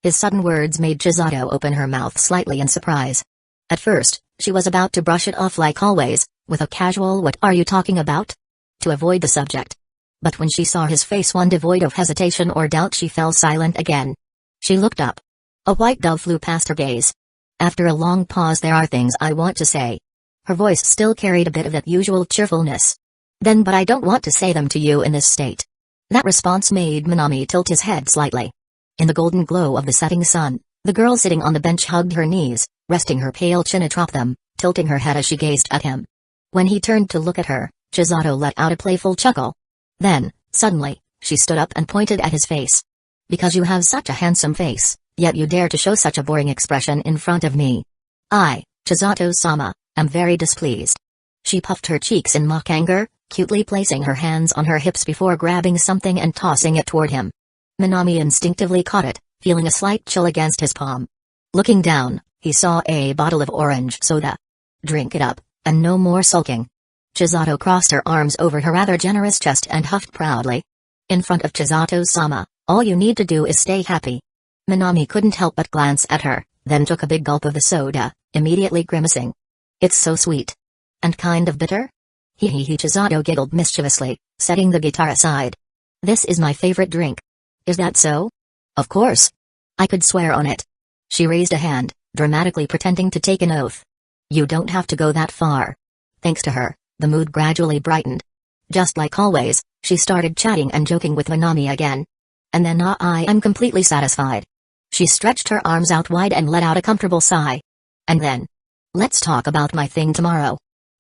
[SPEAKER 1] His sudden words made Chisato open her mouth slightly in surprise. At first, she was about to brush it off like always, with a casual "What are you talking about?" to avoid the subject. But when she saw his face, one devoid of hesitation or doubt, she fell silent again. She looked up. A white dove flew past her gaze. After a long pause, "There are things I want to say." Her voice still carried a bit of that usual cheerfulness. "Then but I don't want to say them to you in this state." That response made Minami tilt his head slightly. In the golden glow of the setting sun, the girl sitting on the bench hugged her knees, resting her pale chin atop them, tilting her head as she gazed at him. When he turned to look at her, Chisato let out a playful chuckle. Then, suddenly, she stood up and pointed at his face. "Because you have such a handsome face, yet you dare to show such a boring expression in front of me. I, Chisato-sama, am very displeased." She puffed her cheeks in mock anger, cutely placing her hands on her hips before grabbing something and tossing it toward him. Minami instinctively caught it, feeling a slight chill against his palm. Looking down, he saw a bottle of orange soda. "Drink it up, and no more sulking." Chisato crossed her arms over her rather generous chest and huffed proudly. "In front of Chisato-sama, all you need to do is stay happy. Minami couldn't help but glance at her, then took a big gulp of the soda, immediately grimacing. It's so sweet. And kind of bitter? Hee hee hee. Chisato giggled mischievously, setting the guitar aside. This is my favorite drink. Is that so? Of course. I could swear on it. She raised a hand, dramatically pretending to take an oath. You don't have to go that far. Thanks to her, the mood gradually brightened. Just like always, she started chatting and joking with Minami again. And then I am completely satisfied. She stretched her arms out wide and let out a comfortable sigh. And then, let's talk about my thing tomorrow.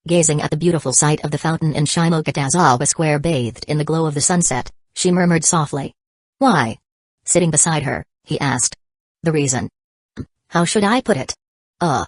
[SPEAKER 1] Gazing at the beautiful sight of the fountain in Shimokitazawa Square bathed in the glow of the sunset, she murmured softly. Why? Sitting beside her, he asked. The reason. How should I put it? Oh.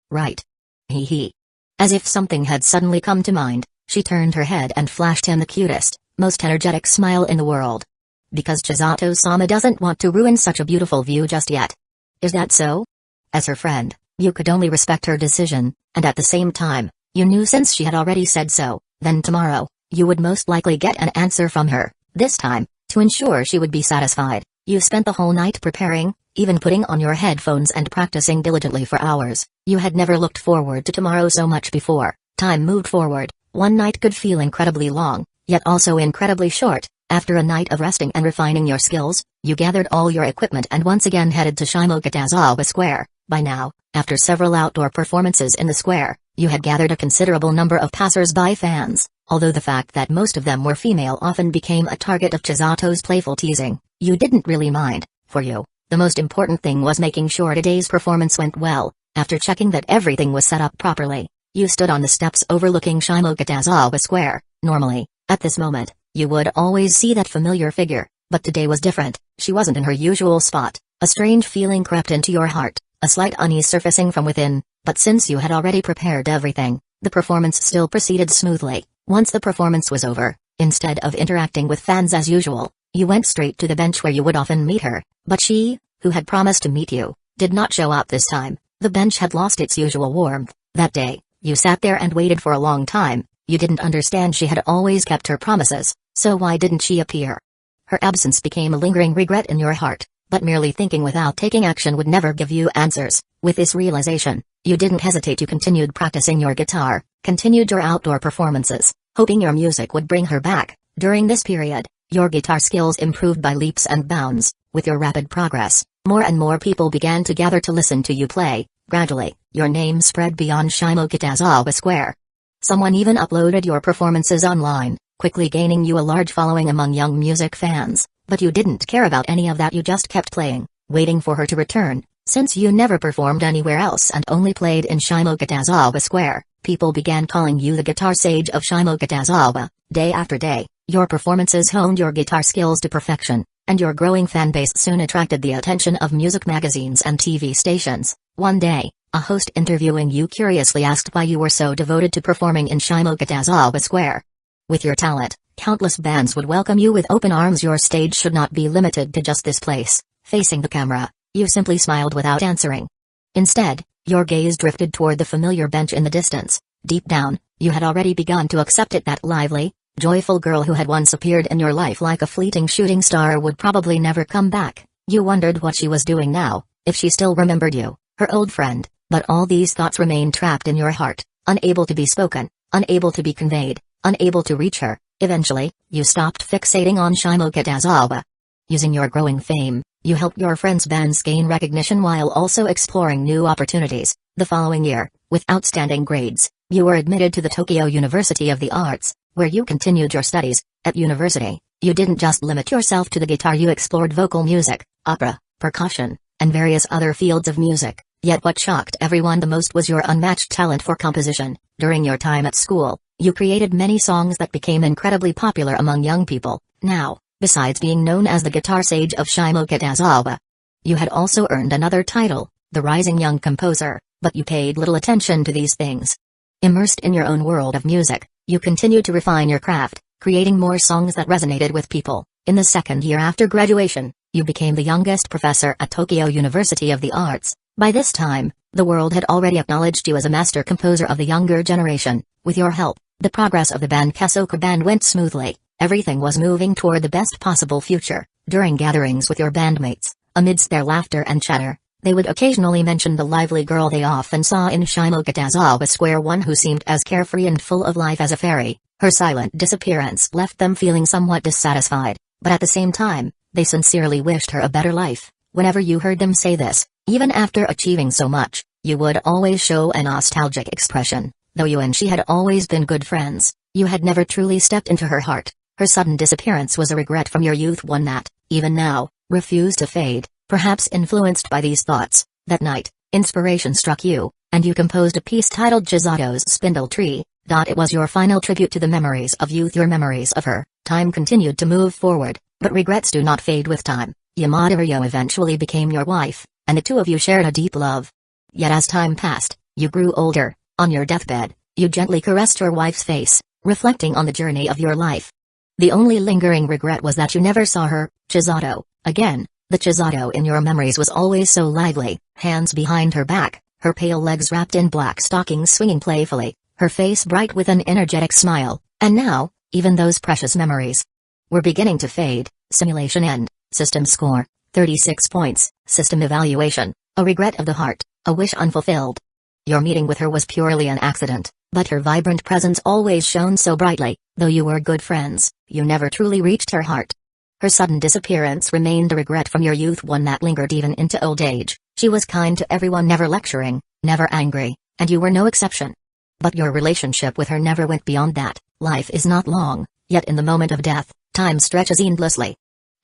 [SPEAKER 1] Right. Hee hee. As if something had suddenly come to mind, she turned her head and flashed him the cutest, most energetic smile in the world. Because Chisato-sama doesn't want to ruin such a beautiful view just yet. Is that so? As her friend, you could only respect her decision, and at the same time, you knew since she had already said so, then tomorrow, you would most likely get an answer from her. This time, to ensure she would be satisfied, you spent the whole night preparing, even putting on your headphones and practicing diligently for hours. You had never looked forward to tomorrow so much before. Time moved forward. One night could feel incredibly long, yet also incredibly short. After a night of resting and refining your skills, you gathered all your equipment and once again headed to Shimokitazawa Square. By now, after several outdoor performances in the square, you had gathered a considerable number of passers-by fans. Although the fact that most of them were female often became a target of Chisato's playful teasing, you didn't really mind. For you, the most important thing was making sure today's performance went well. After checking that everything was set up properly, you stood on the steps overlooking Shimokitazawa Square. Normally, at this moment, you would always see that familiar figure, but today was different. She wasn't in her usual spot. A strange feeling crept into your heart, a slight unease surfacing from within, but since you had already prepared everything, the performance still proceeded smoothly. Once the performance was over, instead of interacting with fans as usual, you went straight to the bench where you would often meet her, but she, who had promised to meet you, did not show up this time. The bench had lost its usual warmth. That day, you sat there and waited for a long time. You didn't understand she had always kept her promises, so why didn't she appear? Her absence became a lingering regret in your heart, but merely thinking without taking action would never give you answers. With this realization, you didn't hesitate. You continued practicing your guitar, continued your outdoor performances, hoping your music would bring her back. During this period, your guitar skills improved by leaps and bounds. With your rapid progress, more and more people began to gather to listen to you play. Gradually, your name spread beyond Shimokitazawa Square. Someone even uploaded your performances online, quickly gaining you a large following among young music fans. But you didn't care about any of that. You just kept playing, waiting for her to return. Since you never performed anywhere else and only played in Shimokitazawa Square, people began calling you the guitar sage of Shimokitazawa. Day after day, your performances honed your guitar skills to perfection, and your growing fan base soon attracted the attention of music magazines and TV stations. One day, a host interviewing you curiously asked why you were so devoted to performing in Shimokitazawa Square. With your talent, countless bands would welcome you with open arms. Your stage should not be limited to just this place. Facing the camera, you simply smiled without answering. Instead, your gaze drifted toward the familiar bench in the distance. Deep down, you had already begun to accept it. That lively, joyful girl who had once appeared in your life like a fleeting shooting star would probably never come back. You wondered what she was doing now, if she still remembered you, her old friend. But all these thoughts remained trapped in your heart, unable to be spoken, unable to be conveyed, unable to reach her. Eventually, you stopped fixating on Shimokitazawa. Using your growing fame, you helped your friends' bands gain recognition while also exploring new opportunities. The following year, with outstanding grades, you were admitted to the Tokyo University of the Arts, where you continued your studies. At university, you didn't just limit yourself to the guitar. You explored vocal music, opera, percussion, and various other fields of music. Yet what shocked everyone the most was your unmatched talent for composition. During your time at school, you created many songs that became incredibly popular among young people. Now, besides being known as the guitar sage of Shimokitazawa, you had also earned another title, the rising young composer, but you paid little attention to these things. Immersed in your own world of music, you continued to refine your craft, creating more songs that resonated with people. In the second year after graduation, you became the youngest professor at Tokyo University of the Arts. By this time, the world had already acknowledged you as a master composer of the younger generation. With your help, the progress of the band Kesoka Band went smoothly. Everything was moving toward the best possible future. During gatherings with your bandmates, amidst their laughter and chatter, they would occasionally mention the lively girl they often saw in Shimogatagawa Square, one who seemed as carefree and full of life as a fairy. Her silent disappearance left them feeling somewhat dissatisfied, but at the same time, they sincerely wished her a better life. Whenever you heard them say this, even after achieving so much, you would always show a nostalgic expression. Though you and she had always been good friends, you had never truly stepped into her heart. Her sudden disappearance was a regret from your youth, one that, even now, refused to fade. Perhaps influenced by these thoughts, that night, inspiration struck you, and you composed a piece titled Chizato's Spindle Tree. It was your final tribute to the memories of youth, your memories of her. Time continued to move forward, but regrets do not fade with time. Yamada Ryo eventually became your wife, and the two of you shared a deep love. Yet as time passed, you grew older. On your deathbed, you gently caressed your wife's face, reflecting on the journey of your life. The only lingering regret was that you never saw her, Chisato, again. The Chisato in your memories was always so lively, hands behind her back, her pale legs wrapped in black stockings swinging playfully, her face bright with an energetic smile, and now, even those precious memories were beginning to fade. Simulation end. System score, 36 points. System evaluation, a regret of the heart, a wish unfulfilled. Your meeting with her was purely an accident, but her vibrant presence always shone so brightly. Though you were good friends, you never truly reached her heart. Her sudden disappearance remained a regret from your youth, one that lingered even into old age. She was kind to everyone, never lecturing, never angry, and you were no exception. But your relationship with her never went beyond that. Life is not long, yet in the moment of death, time stretches endlessly.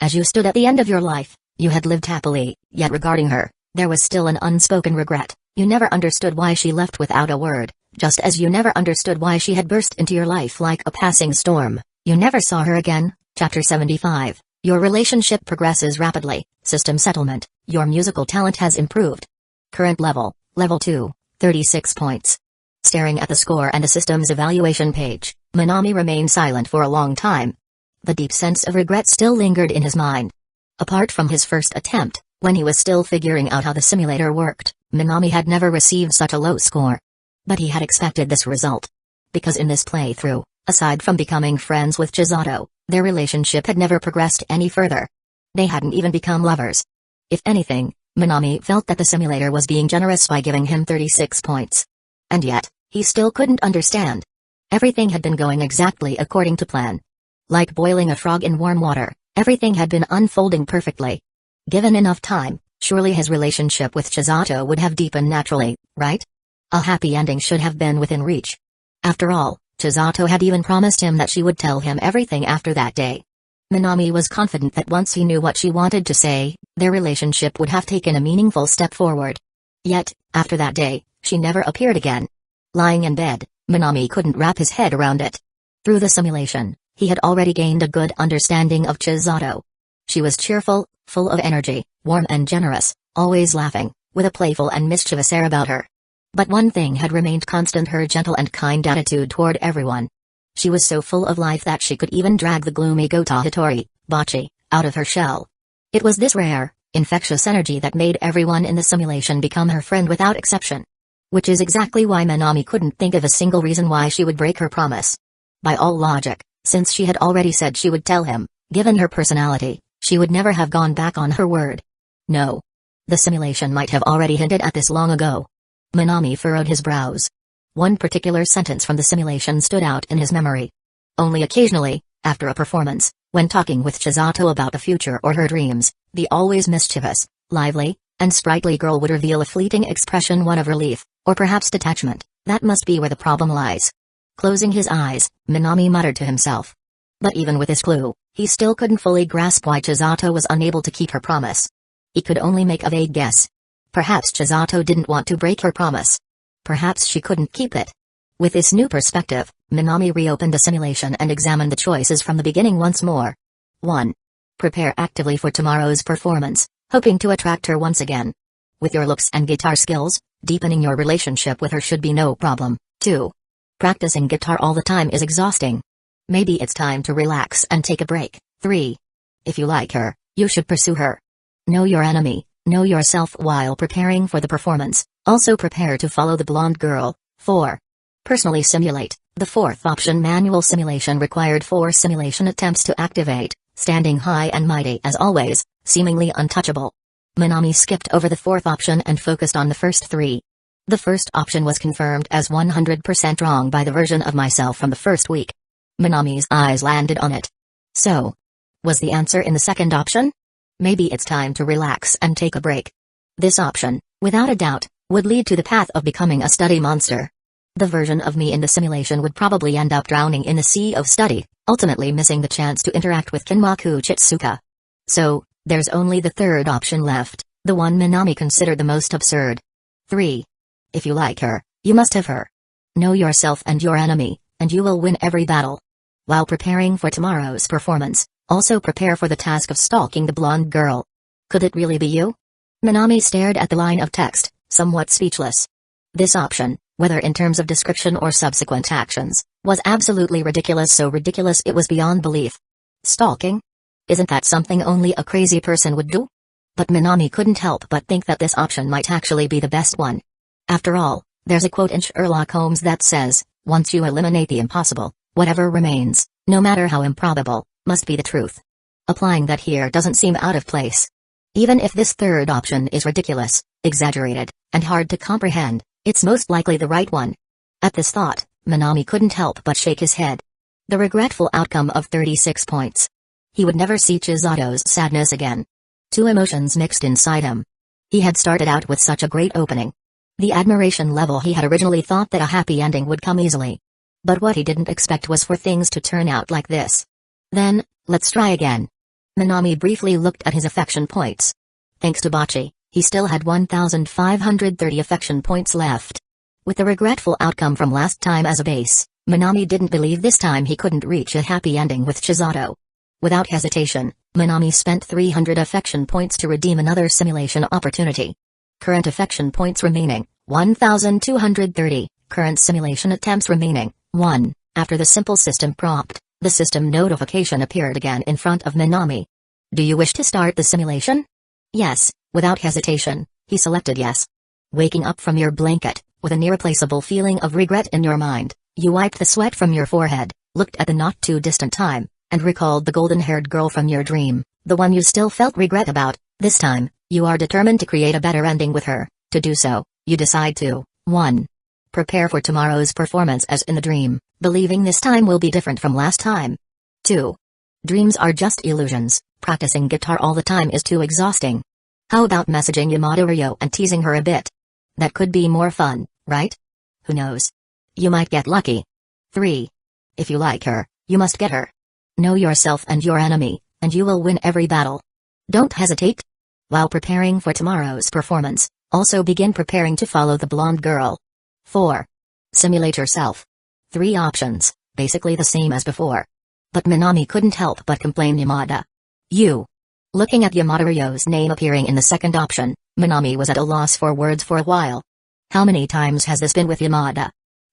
[SPEAKER 1] As you stood at the end of your life, you had lived happily, yet regarding her, there was still an unspoken regret. You never understood why she left without a word, just as you never understood why she had burst into your life like a passing storm. You never saw her again. Chapter 75. Your relationship progresses rapidly. System settlement. Your musical talent has improved. Current level, level 2, 36 points. Staring at the score and the system's evaluation page, Minami remained silent for a long time. The deep sense of regret still lingered in his mind. Apart from his first attempt, when he was still figuring out how the simulator worked, Minami had never received such a low score. But he had expected this result. Because in this playthrough, aside from becoming friends with Chisato, their relationship had never progressed any further. They hadn't even become lovers. If anything, Minami felt that the simulator was being generous by giving him 36 points. And yet, he still couldn't understand. Everything had been going exactly according to plan. Like boiling a frog in warm water, everything had been unfolding perfectly. Given enough time, surely his relationship with Chisato would have deepened naturally, right? A happy ending should have been within reach. After all, Chisato had even promised him that she would tell him everything after that day. Minami was confident that once he knew what she wanted to say, their relationship would have taken a meaningful step forward. Yet, after that day, she never appeared again. Lying in bed, Minami couldn't wrap his head around it. Through the simulation, he had already gained a good understanding of Chisato. She was cheerful, full of energy, warm and generous, always laughing, with a playful and mischievous air about her. But one thing had remained constant: her gentle and kind attitude toward everyone. She was so full of life that she could even drag the gloomy Gota Hitori, Bachi, out of her shell. It was this rare, infectious energy that made everyone in the simulation become her friend without exception. Which is exactly why Minami couldn't think of a single reason why she would break her promise. By all logic, since she had already said she would tell him, given her personality, she would never have gone back on her word. No. The simulation might have already hinted at this long ago. Minami furrowed his brows. One particular sentence from the simulation stood out in his memory. Only occasionally, after a performance, when talking with Chisato about the future or her dreams, the always mischievous, lively, and sprightly girl would reveal a fleeting expression, one of relief, or perhaps detachment. That must be where the problem lies. Closing his eyes, Minami muttered to himself. But even with this clue, he still couldn't fully grasp why Chisato was unable to keep her promise. He could only make a vague guess. Perhaps Chisato didn't want to break her promise. Perhaps she couldn't keep it. With this new perspective, Minami reopened the simulation and examined the choices from the beginning once more. 1. Prepare actively for tomorrow's performance, hoping to attract her once again. With your looks and guitar skills, deepening your relationship with her should be no problem. 2. Practicing guitar all the time is exhausting. Maybe it's time to relax and take a break. 3. If you like her, you should pursue her. Know your enemy, know yourself while preparing for the performance. Also prepare to follow the blonde girl. 4. Personally simulate. The fourth option, manual simulation, required 4 simulation attempts to activate. standing high and mighty as always, seemingly untouchable. Minami skipped over the fourth option and focused on the first three. The first option was confirmed as 100% wrong by the version of myself from the first week. Minami's eyes landed on it. So, was the answer in the second option? Maybe it's time to relax and take a break. This option, without a doubt, would lead to the path of becoming a study monster. The version of me in the simulation would probably end up drowning in the sea of study, ultimately missing the chance to interact with Kinmaku Chitsuka. So, there's only the third option left, the one Minami considered the most absurd. 3. If you like her, you must have her. Know yourself and your enemy, and you will win every battle. While preparing for tomorrow's performance, also prepare for the task of stalking the blonde girl. Could it really be you? Minami stared at the line of text, somewhat speechless. This option, whether in terms of description or subsequent actions, was absolutely ridiculous, so ridiculous it was beyond belief. Stalking? Isn't that something only a crazy person would do? But Minami couldn't help but think that this option might actually be the best one. After all, there's a quote in Sherlock Holmes that says, "Once you eliminate the impossible, whatever remains, no matter how improbable, must be the truth." Applying that here doesn't seem out of place. Even if this third option is ridiculous, exaggerated, and hard to comprehend, it's most likely the right one. At this thought, Minami couldn't help but shake his head. The regretful outcome of 36 points. He would never see Chizato's sadness again. Two emotions mixed inside him. He had started out with such a great opening. The admiration level, he had originally thought that a happy ending would come easily. But what he didn't expect was for things to turn out like this. Then, let's try again. Minami briefly looked at his affection points. Thanks to Bocce, he still had 1,530 affection points left. With the regretful outcome from last time as a base, Minami didn't believe this time he couldn't reach a happy ending with Chisato. Without hesitation, Minami spent 300 affection points to redeem another simulation opportunity. Current affection points remaining, 1,230, current simulation attempts remaining, 1. After the simple system prompt, the system notification appeared again in front of Minami. Do you wish to start the simulation? Yes, without hesitation, he selected yes. Waking up from your blanket, with an irreplaceable feeling of regret in your mind, you wiped the sweat from your forehead, looked at the not-too-distant time, and recalled the golden-haired girl from your dream, the one you still felt regret about. This time, you are determined to create a better ending with her. To do so, you decide to 1. Prepare for tomorrow's performance as in the dream, believing this time will be different from last time. 2. Dreams are just illusions, practicing guitar all the time is too exhausting. How about messaging Yamada Ryo and teasing her a bit? That could be more fun, right? Who knows? You might get lucky. 3. If you like her, you must get her. Know yourself and your enemy, and you will win every battle. Don't hesitate. While preparing for tomorrow's performance, also begin preparing to follow the blonde girl. 4. Simulate yourself. 3 options, basically the same as before. But Minami couldn't help but complain Yamada. You. Looking at Yamada Ryo's name appearing in the second option, Minami was at a loss for words for a while. How many times has this been with Yamada?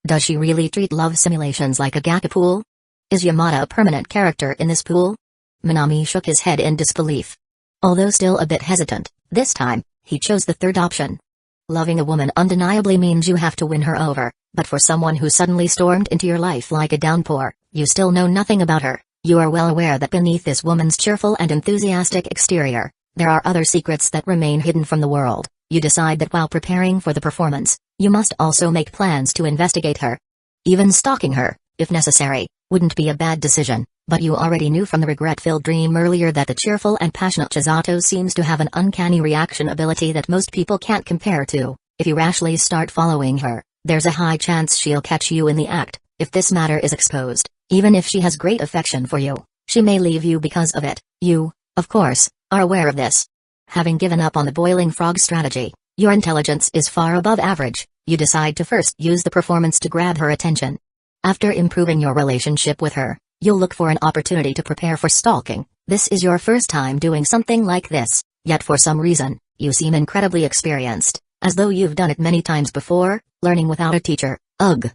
[SPEAKER 1] Does she really treat love simulations like a gacha pool? Is Yamada a permanent character in this pool? Minami shook his head in disbelief. Although still a bit hesitant, this time, he chose the third option. Loving a woman undeniably means you have to win her over, but for someone who suddenly stormed into your life like a downpour, you still know nothing about her. You are well aware that beneath this woman's cheerful and enthusiastic exterior, there are other secrets that remain hidden from the world. You decide that while preparing for the performance, you must also make plans to investigate her. Even stalking her, if necessary, wouldn't be a bad decision, but you already knew from the regret-filled dream earlier that the cheerful and passionate Chisato seems to have an uncanny reaction ability that most people can't compare to. If you rashly start following her, there's a high chance she'll catch you in the act. If this matter is exposed, even if she has great affection for you, she may leave you because of it. You, of course, are aware of this. Having given up on the boiling frog strategy, your intelligence is far above average. You decide to first use the performance to grab her attention. After improving your relationship with her, you'll look for an opportunity to prepare for stalking. This is your first time doing something like this, yet for some reason, you seem incredibly experienced, as though you've done it many times before, learning without a teacher. Ugh.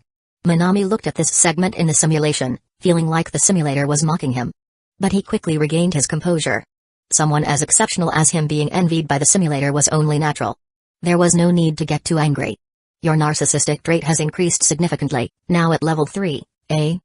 [SPEAKER 1] Minami looked at this segment in the simulation, feeling like the simulator was mocking him. But he quickly regained his composure. Someone as exceptional as him being envied by the simulator was only natural. There was no need to get too angry. Your narcissistic trait has increased significantly, now at level 3, eh?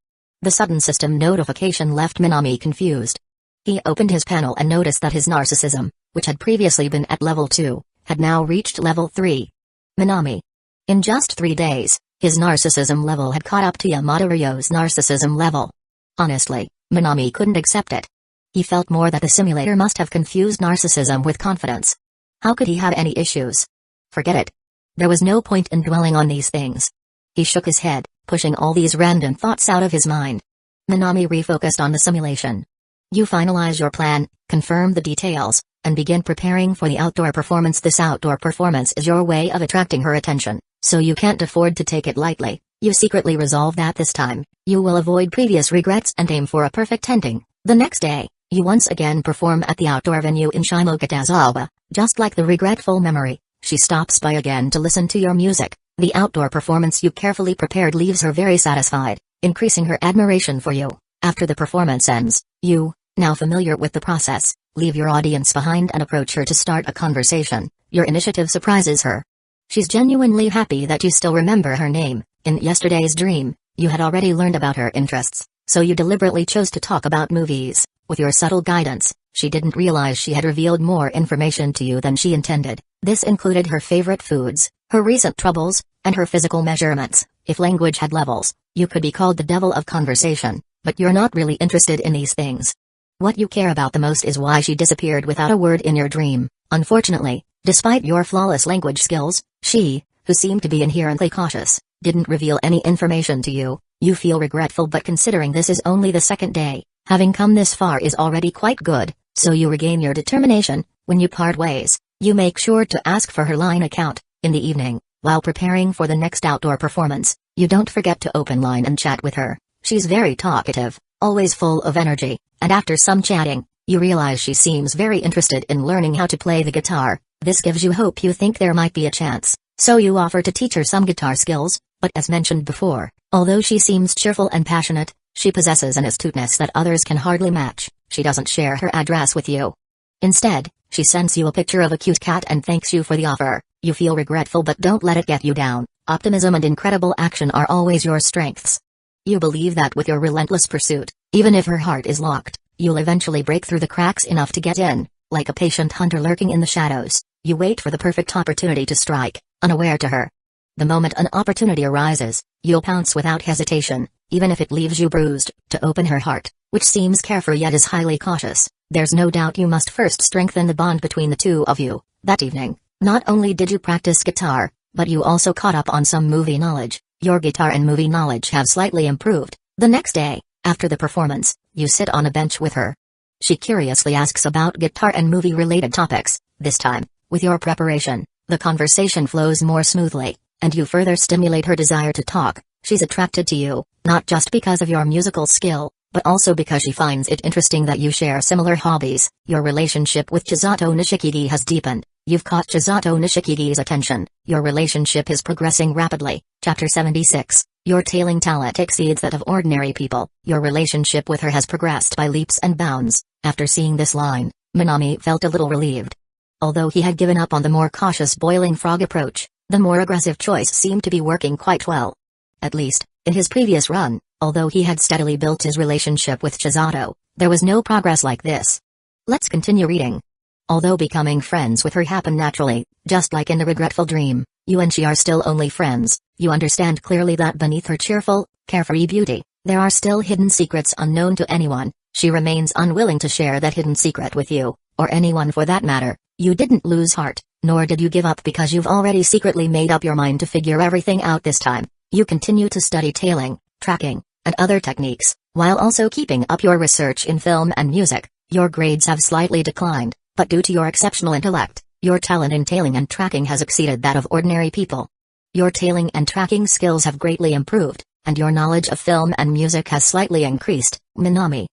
[SPEAKER 1] The sudden system notification left Minami confused. He opened his panel and noticed that his narcissism, which had previously been at level 2, had now reached level 3. Minami. In just 3 days, his narcissism level had caught up to Yamada Ryo's narcissism level. Honestly, Minami couldn't accept it. He felt more that the simulator must have confused narcissism with confidence. How could he have any issues? Forget it. There was no point in dwelling on these things. He shook his head, pushing all these random thoughts out of his mind. Minami refocused on the simulation. You finalize your plan, confirm the details, and begin preparing for the outdoor performance. This outdoor performance is your way of attracting her attention, so you can't afford to take it lightly. You secretly resolve that this time, you will avoid previous regrets and aim for a perfect ending. The next day, you once again perform at the outdoor venue in Shimokitazawa. Just like the regretful memory, she stops by again to listen to your music. The outdoor performance you carefully prepared leaves her very satisfied, increasing her admiration for you. After the performance ends, you, now familiar with the process, leave your audience behind and approach her to start a conversation. Your initiative surprises her. She's genuinely happy that you still remember her name. In yesterday's dream, you had already learned about her interests, so you deliberately chose to talk about movies. With your subtle guidance, she didn't realize she had revealed more information to you than she intended. This included her favorite foods, her recent troubles, and her physical measurements. If language had levels, you could be called the devil of conversation, but you're not really interested in these things. What you care about the most is why she disappeared without a word in your dream. Unfortunately, despite your flawless language skills, she, who seemed to be inherently cautious, didn't reveal any information to you. You feel regretful, but considering this is only the second day, having come this far is already quite good, so you regain your determination. When you part ways, you make sure to ask for her line account. In the evening, while preparing for the next outdoor performance, you don't forget to open line and chat with her. She's very talkative, always full of energy, and after some chatting, you realize she seems very interested in learning how to play the guitar. This gives you hope. You think there might be a chance, so you offer to teach her some guitar skills, but as mentioned before, although she seems cheerful and passionate, she possesses an astuteness that others can hardly match. She doesn't share her address with you. Instead, she sends you a picture of a cute cat and thanks you for the offer. You feel regretful, but don't let it get you down. Optimism and incredible action are always your strengths. You believe that with your relentless pursuit, even if her heart is locked, you'll eventually break through the cracks enough to get in. Like a patient hunter lurking in the shadows, you wait for the perfect opportunity to strike, unaware to her. The moment an opportunity arises, you'll pounce without hesitation, even if it leaves you bruised, to open her heart, which seems carefree yet is highly cautious. There's no doubt you must first strengthen the bond between the two of you. That evening, not only did you practice guitar, but you also caught up on some movie knowledge. Your guitar and movie knowledge have slightly improved. The next day, after the performance, you sit on a bench with her. She curiously asks about guitar and movie-related topics. This time, with your preparation, the conversation flows more smoothly, and you further stimulate her desire to talk. She's attracted to you, not just because of your musical skill, but also because she finds it interesting that you share similar hobbies. Your relationship with Chisato Nishikigi has deepened. You've caught Chisato Nishikigi's attention. Your relationship is progressing rapidly. Chapter 76. Your tailing talent exceeds that of ordinary people. Your relationship with her has progressed by leaps and bounds. After seeing this line, Minami felt a little relieved. Although he had given up on the more cautious boiling frog approach, the more aggressive choice seemed to be working quite well. At least, in his previous run, although he had steadily built his relationship with Chisato, there was no progress like this. Let's continue reading. Although becoming friends with her happened naturally, just like in the regretful dream, you and she are still only friends. You understand clearly that beneath her cheerful, carefree beauty, there are still hidden secrets unknown to anyone. She remains unwilling to share that hidden secret with you, or anyone for that matter. You didn't lose heart, nor did you give up because you've already secretly made up your mind to figure everything out this time. You continue to study tailing, tracking, and other techniques, while also keeping up your research in film and music. Your grades have slightly declined, but due to your exceptional intellect, your talent in tailing and tracking has exceeded that of ordinary people. Your tailing and tracking skills have greatly improved, and your knowledge of film and music has slightly increased. Minami.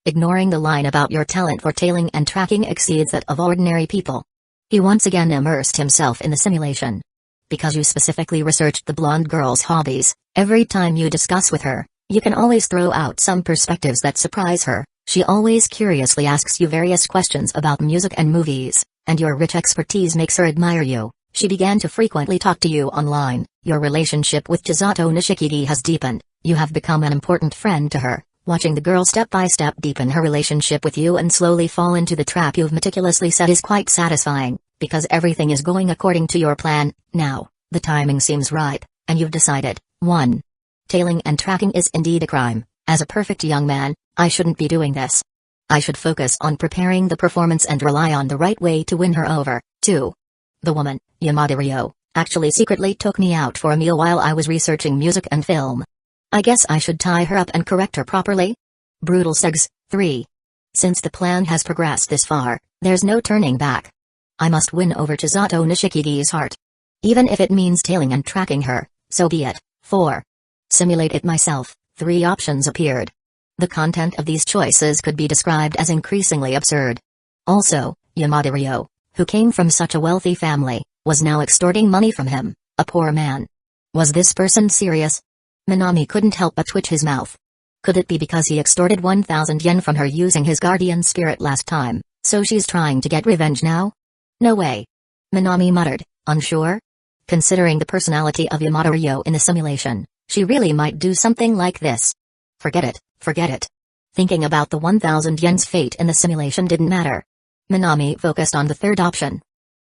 [SPEAKER 1] Ignoring the line about your talent for tailing and tracking exceeds that of ordinary people, he once again immersed himself in the simulation. Because you specifically researched the blonde girl's hobbies, every time you discuss with her, you can always throw out some perspectives that surprise her. She always curiously asks you various questions about music and movies, and your rich expertise makes her admire you. She began to frequently talk to you online. Your relationship with Chisato Nishikigi has deepened. You have become an important friend to her. Watching the girl step by step deepen her relationship with you and slowly fall into the trap you've meticulously set is quite satisfying, because everything is going according to your plan. Now, the timing seems right, and you've decided. 1. Tailing and tracking is indeed a crime. As a perfect young man, I shouldn't be doing this. I should focus on preparing the performance and rely on the right way to win her over. 2. The woman, Yamada Ryo, actually secretly took me out for a meal while I was researching music and film. I guess I should tie her up and correct her properly? Brutal segs. 3. Since the plan has progressed this far, there's no turning back. I must win over Chisato Nishikigi's heart. Even if it means tailing and tracking her, so be it. 4. Simulate it myself. 3 options appeared. The content of these choices could be described as increasingly absurd. Also, Yamada Ryo, who came from such a wealthy family, was now extorting money from him, a poor man. Was this person serious? Minami couldn't help but twitch his mouth. Could it be because he extorted 1,000 yen from her using his guardian spirit last time, so she's trying to get revenge now? No way. Minami muttered, unsure. Considering the personality of Yamada Ryo in the simulation, she really might do something like this. Forget it, forget it. Thinking about the 1,000 yen's fate in the simulation didn't matter. Minami focused on the third option.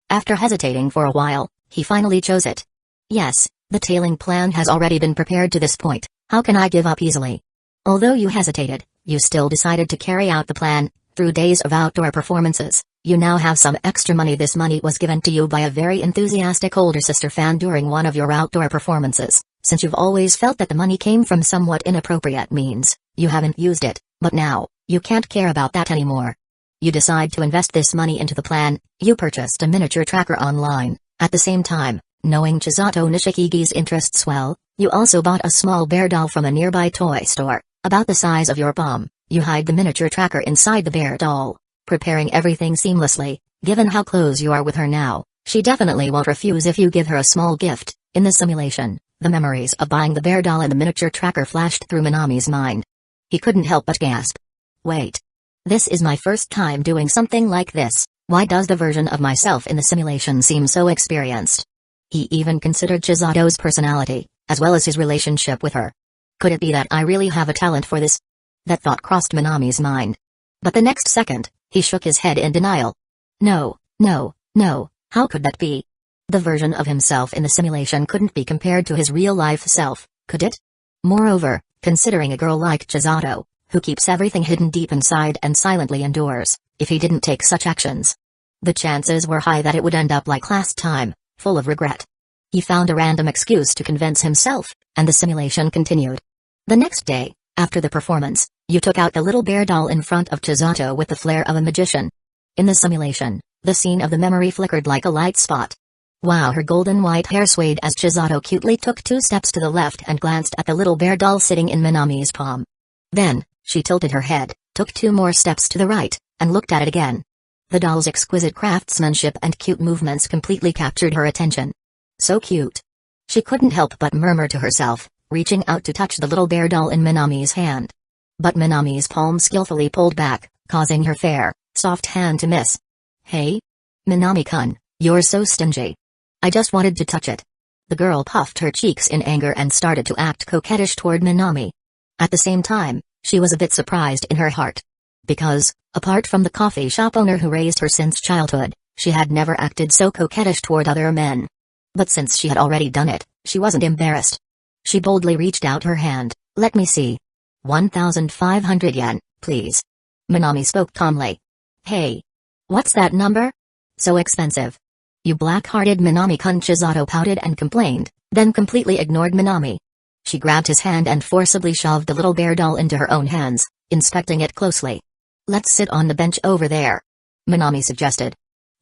[SPEAKER 1] After hesitating for a while, he finally chose it. Yes, the tailing plan has already been prepared to this point. How can I give up easily? Although you hesitated, you still decided to carry out the plan. Through days of outdoor performances, you now have some extra money. This money was given to you by a very enthusiastic older sister fan during one of your outdoor performances. Since you've always felt that the money came from somewhat inappropriate means, you haven't used it, but now, you can't care about that anymore. You decide to invest this money into the plan. You purchased a miniature tracker online. At the same time, knowing Chisato Nishikigi's interests well, you also bought a small bear doll from a nearby toy store, about the size of your palm. You hide the miniature tracker inside the bear doll, preparing everything seamlessly. Given how close you are with her now, she definitely won't refuse if you give her a small gift. In the simulation, the memories of buying the bear doll and the miniature tracker flashed through Minami's mind. He couldn't help but gasp. Wait. This is my first time doing something like this. Why does the version of myself in the simulation seem so experienced? He even considered Chisato's personality, as well as his relationship with her. Could it be that I really have a talent for this? That thought crossed Minami's mind. But the next second, he shook his head in denial. No, no, no, how could that be? The version of himself in the simulation couldn't be compared to his real-life self, could it? Moreover, considering a girl like Chisato, who keeps everything hidden deep inside and silently endures, if he didn't take such actions, the chances were high that it would end up like last time, full of regret. He found a random excuse to convince himself, and the simulation continued. The next day, after the performance, you took out the little bear doll in front of Chisato with the flair of a magician. In the simulation, the scene of the memory flickered like a light spot. Wow, her golden white hair swayed as Chisato cutely took 2 steps to the left and glanced at the little bear doll sitting in Minami's palm. Then, she tilted her head, took 2 more steps to the right, and looked at it again. The doll's exquisite craftsmanship and cute movements completely captured her attention. So cute. She couldn't help but murmur to herself, reaching out to touch the little bear doll in Minami's hand. But Minami's palm skillfully pulled back, causing her fair, soft hand to miss. Hey? Minami-kun, you're so stingy. I just wanted to touch it. The girl puffed her cheeks in anger and started to act coquettish toward Minami. At the same time, she was a bit surprised in her heart. Because, apart from the coffee shop owner who raised her since childhood, she had never acted so coquettish toward other men. But since she had already done it, she wasn't embarrassed. She boldly reached out her hand. Let me see. 1,500 yen, please. Minami spoke calmly. Hey. What's that number? So expensive. You black-hearted Minami-kun. Chisato pouted and complained, then completely ignored Minami. She grabbed his hand and forcibly shoved the little bear doll into her own hands, inspecting it closely. Let's sit on the bench over there. Minami suggested.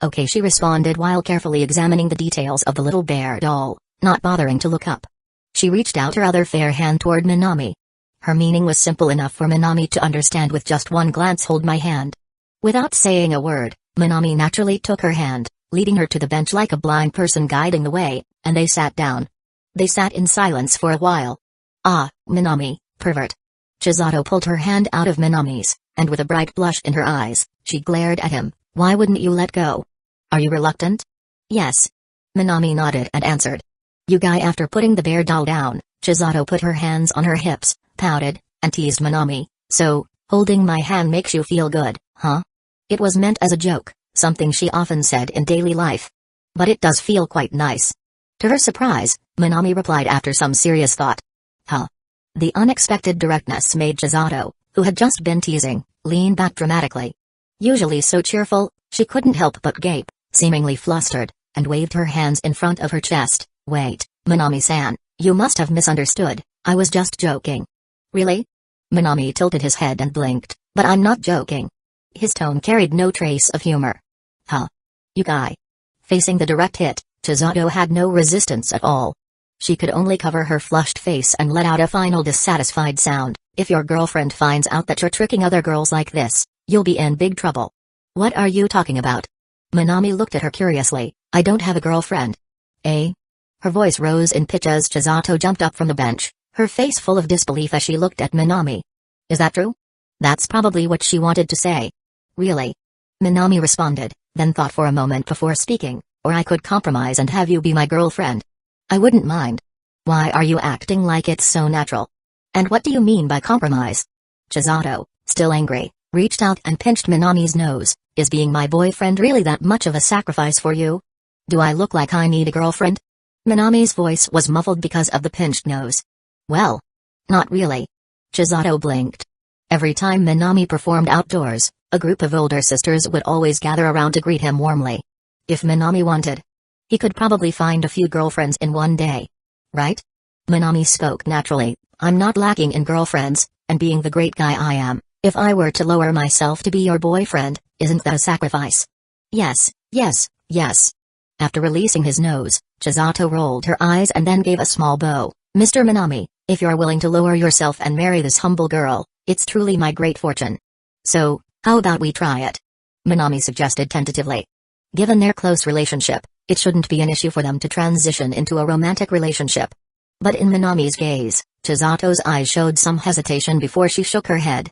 [SPEAKER 1] Okay, she responded while carefully examining the details of the little bear doll, not bothering to look up. She reached out her other fair hand toward Minami. Her meaning was simple enough for Minami to understand with just one glance. Hold my hand. Without saying a word, Minami naturally took her hand, leading her to the bench like a blind person guiding the way, and they sat down. They sat in silence for a while. Ah, Minami, pervert. Chisato pulled her hand out of Minami's, and with a bright blush in her eyes, she glared at him. Why wouldn't you let go? Are you reluctant? Yes. Minami nodded and answered. You guy. After putting the bear doll down, Chisato put her hands on her hips, pouted, and teased Minami. So, holding my hand makes you feel good, huh? It was meant as a joke, something she often said in daily life. But it does feel quite nice. To her surprise, Minami replied after some serious thought. Huh? The unexpected directness made Chisato, who had just been teasing, lean back dramatically. Usually so cheerful, she couldn't help but gape, seemingly flustered, and waved her hands in front of her chest. Wait, Minami-san, you must have misunderstood, I was just joking. Really? Minami tilted his head and blinked, but I'm not joking. His tone carried no trace of humor. Huh? You guy. Facing the direct hit, Chisato had no resistance at all. She could only cover her flushed face and let out a final dissatisfied sound. If your girlfriend finds out that you're tricking other girls like this, you'll be in big trouble. What are you talking about? Minami looked at her curiously. I don't have a girlfriend. Eh? Her voice rose in pitch as Chisato jumped up from the bench, her face full of disbelief as she looked at Minami. Is that true? That's probably what she wanted to say. Really? Minami responded, then thought for a moment before speaking, or I could compromise and have you be my girlfriend. I wouldn't mind. Why are you acting like it's so natural? And what do you mean by compromise? Chisato, still angry, reached out and pinched Minami's nose. Is being my boyfriend really that much of a sacrifice for you? Do I look like I need a girlfriend? Minami's voice was muffled because of the pinched nose. Well, not really. Chisato blinked. Every time Minami performed outdoors, a group of older sisters would always gather around to greet him warmly. If Minami wanted, he could probably find a few girlfriends in one day. Right? Minami spoke naturally. I'm not lacking in girlfriends, and being the great guy I am, if I were to lower myself to be your boyfriend, isn't that a sacrifice? Yes, yes, yes. After releasing his nose, Chisato rolled her eyes and then gave a small bow. Mr. Minami, if you're willing to lower yourself and marry this humble girl, it's truly my great fortune. So, how about we try it? Minami suggested tentatively. Given their close relationship, it shouldn't be an issue for them to transition into a romantic relationship. But in Minami's gaze, Chisato's eyes showed some hesitation before she shook her head.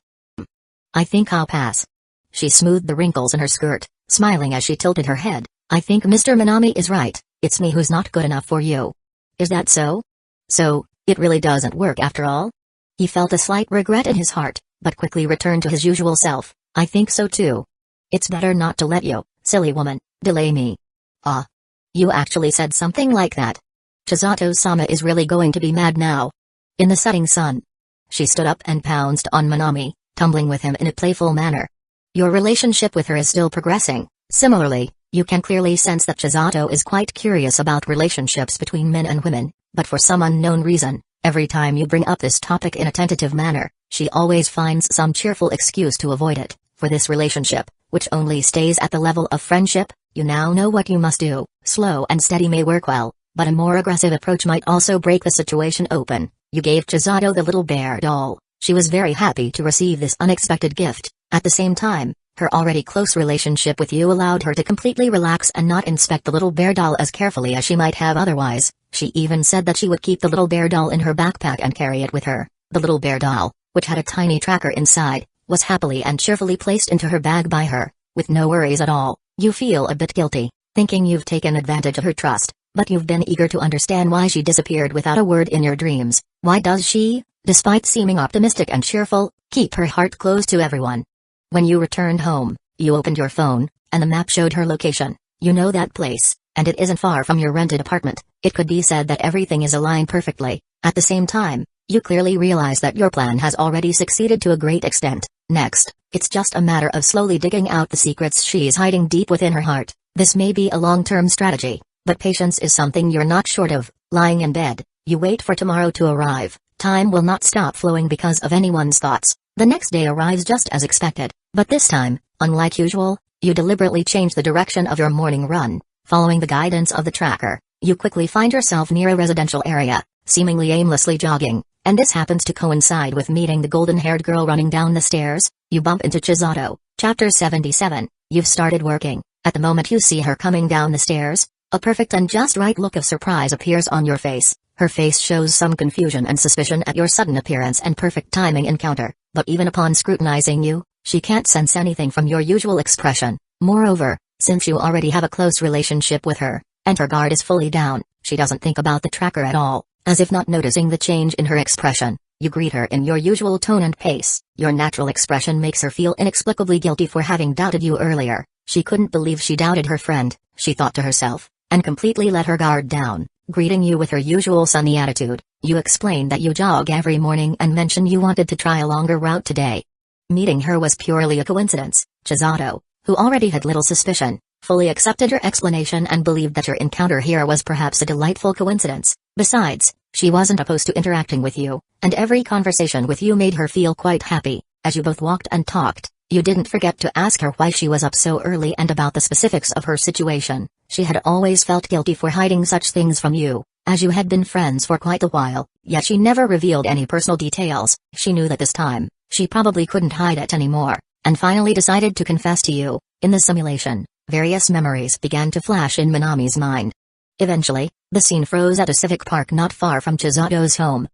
[SPEAKER 1] I think I'll pass. She smoothed the wrinkles in her skirt, smiling as she tilted her head. I think Mr. Minami is right, it's me who's not good enough for you. Is that so? So, it really doesn't work after all? He felt a slight regret in his heart, but quickly returned to his usual self. I think so too. It's better not to let you, silly woman, delay me. Ah. You actually said something like that. Chisato-sama is really going to be mad now. In the setting sun. She stood up and pounced on Minami, tumbling with him in a playful manner. Your relationship with her is still progressing. Similarly, you can clearly sense that Chisato is quite curious about relationships between men and women, but for some unknown reason, every time you bring up this topic in a tentative manner, she always finds some cheerful excuse to avoid it. For this relationship, which only stays at the level of friendship, you now know what you must do. Slow and steady may work well, but a more aggressive approach might also break the situation open. You gave Chisato the little bear doll. She was very happy to receive this unexpected gift. At the same time, her already close relationship with you allowed her to completely relax and not inspect the little bear doll as carefully as she might have otherwise. She even said that she would keep the little bear doll in her backpack and carry it with her. The little bear doll, which had a tiny tracker inside, was happily and cheerfully placed into her bag by her, with no worries at all. You feel a bit guilty, thinking you've taken advantage of her trust, but you've been eager to understand why she disappeared without a word in your dreams. Why does she, despite seeming optimistic and cheerful, keep her heart closed to everyone? When you returned home, you opened your phone, and the map showed her location. You know that place, and it isn't far from your rented apartment. It could be said that everything is aligned perfectly. At the same time, you clearly realize that your plan has already succeeded to a great extent. Next, it's just a matter of slowly digging out the secrets she's hiding deep within her heart. This may be a long-term strategy, but patience is something you're not short of. Lying in bed, you wait for tomorrow to arrive. Time will not stop flowing because of anyone's thoughts. The next day arrives just as expected, but this time, unlike usual, you deliberately change the direction of your morning run. Following the guidance of the tracker, you quickly find yourself near a residential area, seemingly aimlessly jogging, and this happens to coincide with meeting the golden-haired girl running down the stairs. You bump into Chisato. Chapter 77. You've started working. At the moment you see her coming down the stairs, a perfect and just right look of surprise appears on your face. Her face shows some confusion and suspicion at your sudden appearance and perfect timing encounter, but even upon scrutinizing you, she can't sense anything from your usual expression. Moreover, since you already have a close relationship with her, and her guard is fully down, she doesn't think about the tracker at all, as if not noticing the change in her expression. You greet her in your usual tone and pace. Your natural expression makes her feel inexplicably guilty for having doubted you earlier. She couldn't believe she doubted her friend, she thought to herself, and completely let her guard down, greeting you with her usual sunny attitude. You explained that you jog every morning and mentioned you wanted to try a longer route today. Meeting her was purely a coincidence. Chisato, who already had little suspicion, fully accepted her explanation and believed that your encounter here was perhaps a delightful coincidence. Besides, she wasn't opposed to interacting with you, and every conversation with you made her feel quite happy. As you both walked and talked, you didn't forget to ask her why she was up so early and about the specifics of her situation. She had always felt guilty for hiding such things from you, as you had been friends for quite a while, yet she never revealed any personal details. She knew that this time, she probably couldn't hide it anymore, and finally decided to confess to you. In the simulation, various memories began to flash in Minami's mind. Eventually, the scene froze at a civic park not far from Chisato's home.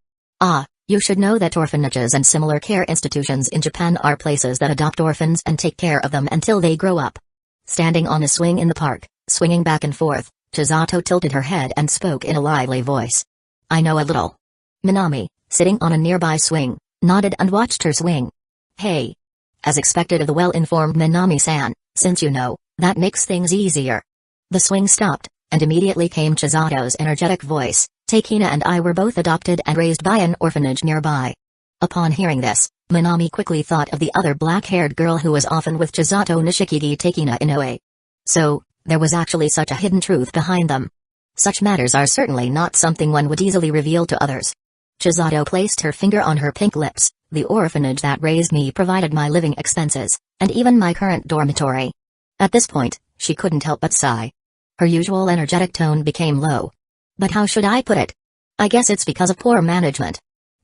[SPEAKER 1] You should know that orphanages and similar care institutions in Japan are places that adopt orphans and take care of them until they grow up. Standing on a swing in the park, swinging back and forth, Chisato tilted her head and spoke in a lively voice. I know a little. Minami, sitting on a nearby swing, nodded and watched her swing. Hey. As expected of the well-informed Minami-san, since you know, that makes things easier. The swing stopped, and immediately came Chisato's energetic voice. Takina and I were both adopted and raised by an orphanage nearby. Upon hearing this, Minami quickly thought of the other black-haired girl who was often with Chisato Nishikigi Takina Inoue. So, there was actually such a hidden truth behind them. Such matters are certainly not something one would easily reveal to others. Chisato placed her finger on her pink lips. The orphanage that raised me provided my living expenses, and even my current dormitory. At this point, she couldn't help but sigh. Her usual energetic tone became low. But how should I put it? I guess it's because of poor management.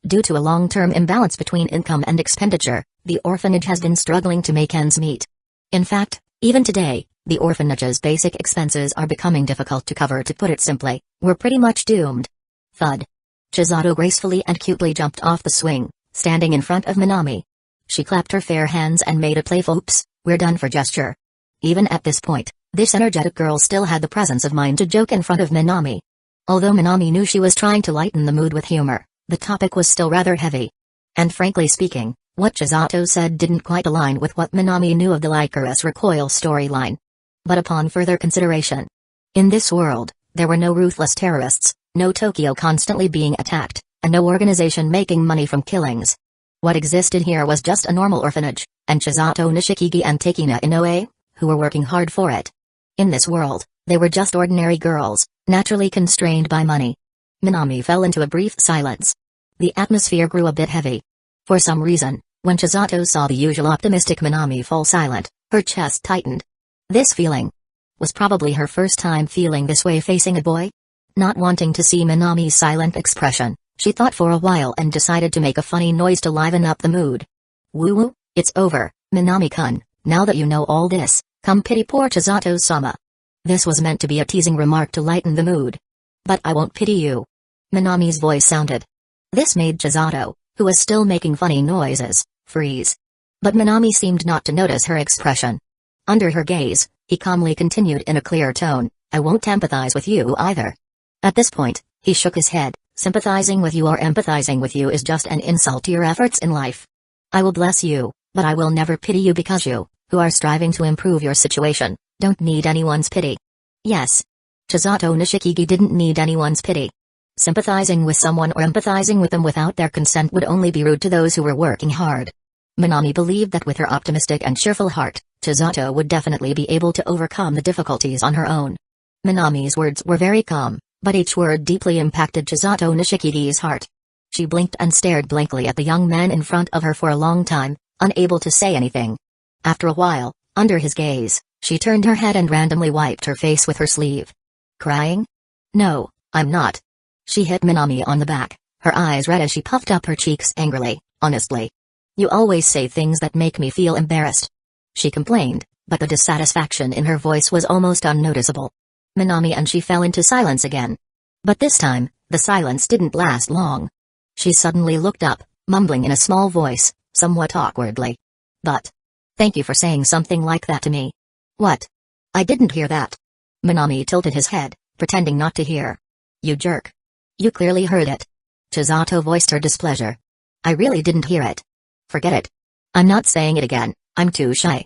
[SPEAKER 1] Due to a long-term imbalance between income and expenditure, the orphanage has been struggling to make ends meet. In fact, even today, the orphanage's basic expenses are becoming difficult to cover. To put it simply, we're pretty much doomed. Thud. Chisato gracefully and cutely jumped off the swing, standing in front of Minami. She clapped her fair hands and made a playful "oops, we're done" for gesture. Even at this point, this energetic girl still had the presence of mind to joke in front of Minami. Although Minami knew she was trying to lighten the mood with humor, the topic was still rather heavy. And frankly speaking, what Chisato said didn't quite align with what Minami knew of the Lycurus recoil storyline. But upon further consideration, in this world, there were no ruthless terrorists, no Tokyo constantly being attacked, and no organization making money from killings. What existed here was just a normal orphanage, and Chisato Nishikigi and Takina Inoue, who were working hard for it. In this world, they were just ordinary girls, naturally constrained by money. Minami fell into a brief silence. The atmosphere grew a bit heavy. For some reason, when Chisato saw the usual optimistic Minami fall silent, her chest tightened. This feeling was probably her first time feeling this way facing a boy. Not wanting to see Minami's silent expression, she thought for a while and decided to make a funny noise to liven up the mood. Woo-woo, it's over, Minami-kun, now that you know all this, come pity poor Chisato-sama. This was meant to be a teasing remark to lighten the mood. But I won't pity you. Minami's voice sounded. This made Chisato, who was still making funny noises, freeze. But Minami seemed not to notice her expression. Under her gaze, he calmly continued in a clear tone, I won't empathize with you either. At this point, he shook his head, sympathizing with you or empathizing with you is just an insult to your efforts in life. I will bless you, but I will never pity you because you, who are striving to improve your situation, don't need anyone's pity. Yes. Chisato Nishikigi didn't need anyone's pity. Sympathizing with someone or empathizing with them without their consent would only be rude to those who were working hard. Minami believed that with her optimistic and cheerful heart, Chisato would definitely be able to overcome the difficulties on her own. Minami's words were very calm, but each word deeply impacted Chisato Nishikigi's heart. She blinked and stared blankly at the young man in front of her for a long time, unable to say anything. After a while, under his gaze, she turned her head and randomly wiped her face with her sleeve. Crying? No, I'm not. She hit Minami on the back, her eyes red as she puffed up her cheeks angrily. Honestly, you always say things that make me feel embarrassed. She complained, but the dissatisfaction in her voice was almost unnoticeable. Minami and she fell into silence again. But this time, the silence didn't last long. She suddenly looked up, mumbling in a small voice, somewhat awkwardly. But, thank you for saying something like that to me. What? I didn't hear that. Minami tilted his head, pretending not to hear. You jerk. You clearly heard it. Chisato voiced her displeasure. I really didn't hear it. Forget it. I'm not saying it again, I'm too shy.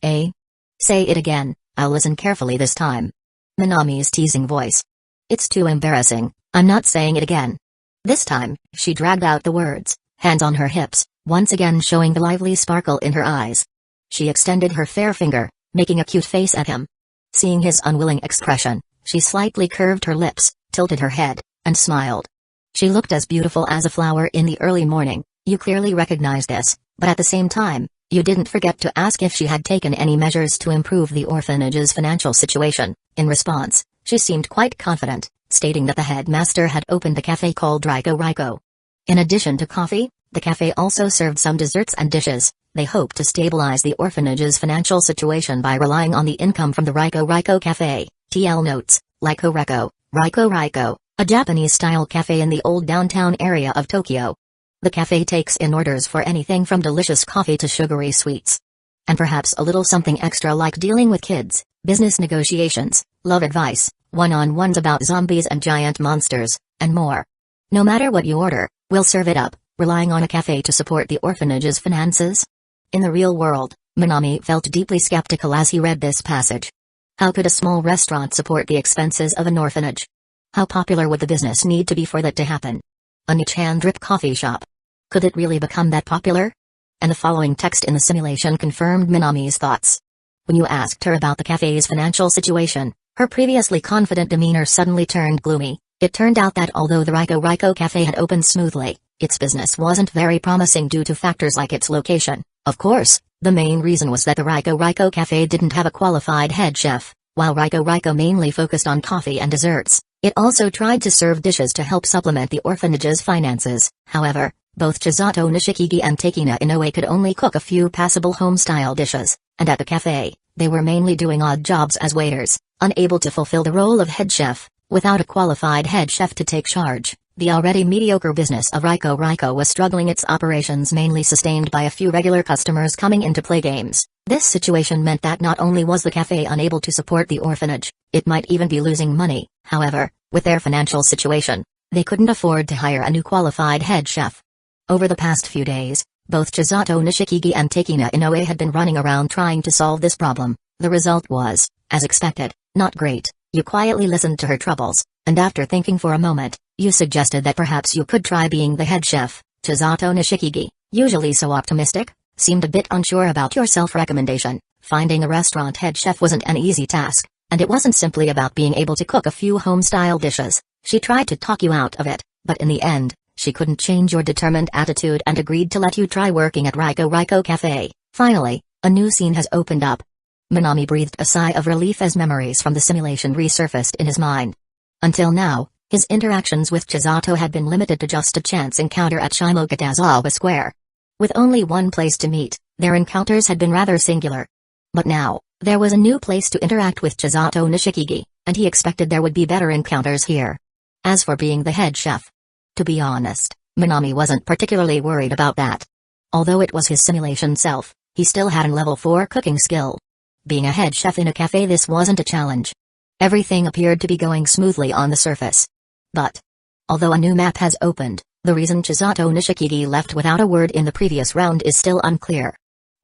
[SPEAKER 1] Eh? Say it again, I'll listen carefully this time. Minami's teasing voice. It's too embarrassing, I'm not saying it again. This time, she dragged out the words, hands on her hips, once again showing the lively sparkle in her eyes. She extended her fair finger, making a cute face at him. Seeing his unwilling expression, she slightly curved her lips, tilted her head, and smiled. She looked as beautiful as a flower in the early morning. You clearly recognized this, but at the same time, you didn't forget to ask if she had taken any measures to improve the orphanage's financial situation. In response, she seemed quite confident, stating that the headmaster had opened a cafe called Riko Riko. In addition to coffee, the cafe also served some desserts and dishes. They hoped to stabilize the orphanage's financial situation by relying on the income from the Riko Riko cafe. TL notes, Riko Riko, a Japanese-style cafe in the old downtown area of Tokyo. The cafe takes in orders for anything from delicious coffee to sugary sweets. And perhaps a little something extra like dealing with kids, business negotiations, love advice, one-on-ones about zombies and giant monsters, and more. No matter what you order, we'll serve it up, relying on a cafe to support the orphanage's finances. In the real world, Minami felt deeply skeptical as he read this passage. How could a small restaurant support the expenses of an orphanage? How popular would the business need to be for that to happen? A niche drip coffee shop. Could it really become that popular? And the following text in the simulation confirmed Minami's thoughts. When you asked her about the cafe's financial situation, her previously confident demeanor suddenly turned gloomy. It turned out that although the Riko Riko cafe had opened smoothly, its business wasn't very promising due to factors like its location. Of course, the main reason was that the Riko Riko cafe didn't have a qualified head chef. While Riko Riko mainly focused on coffee and desserts, it also tried to serve dishes to help supplement the orphanage's finances. However, both Chisato Nishikigi and Takina Inoue could only cook a few passable home-style dishes, and at the cafe, they were mainly doing odd jobs as waiters, unable to fulfill the role of head chef. Without a qualified head chef to take charge, the already mediocre business of Riko Riko was struggling, its operations mainly sustained by a few regular customers coming in to play games. This situation meant that not only was the cafe unable to support the orphanage, it might even be losing money. However, with their financial situation, they couldn't afford to hire a new qualified head chef. Over the past few days, both Chisato Nishikigi and Takina Inoue had been running around trying to solve this problem. The result was, as expected, not great. You quietly listened to her troubles, and after thinking for a moment, you suggested that perhaps you could try being the head chef. Chisato Nishikigi, usually so optimistic, seemed a bit unsure about your self-recommendation. Finding a restaurant head chef wasn't an easy task, and it wasn't simply about being able to cook a few home-style dishes. She tried to talk you out of it, but in the end, she couldn't change your determined attitude and agreed to let you try working at Riko Riko Cafe. Finally, a new scene has opened up. Minami breathed a sigh of relief as memories from the simulation resurfaced in his mind. Until now, his interactions with Chisato had been limited to just a chance encounter at Shimogatazawa Square. With only one place to meet, their encounters had been rather singular. But now, there was a new place to interact with Chisato Nishikigi, and he expected there would be better encounters here. As for being the head chef, to be honest, Minami wasn't particularly worried about that. Although it was his simulation self, he still had a level 4 cooking skill. Being a head chef in a cafe, this wasn't a challenge. Everything appeared to be going smoothly on the surface. But, although a new map has opened, the reason Chisato Nishikigi left without a word in the previous round is still unclear.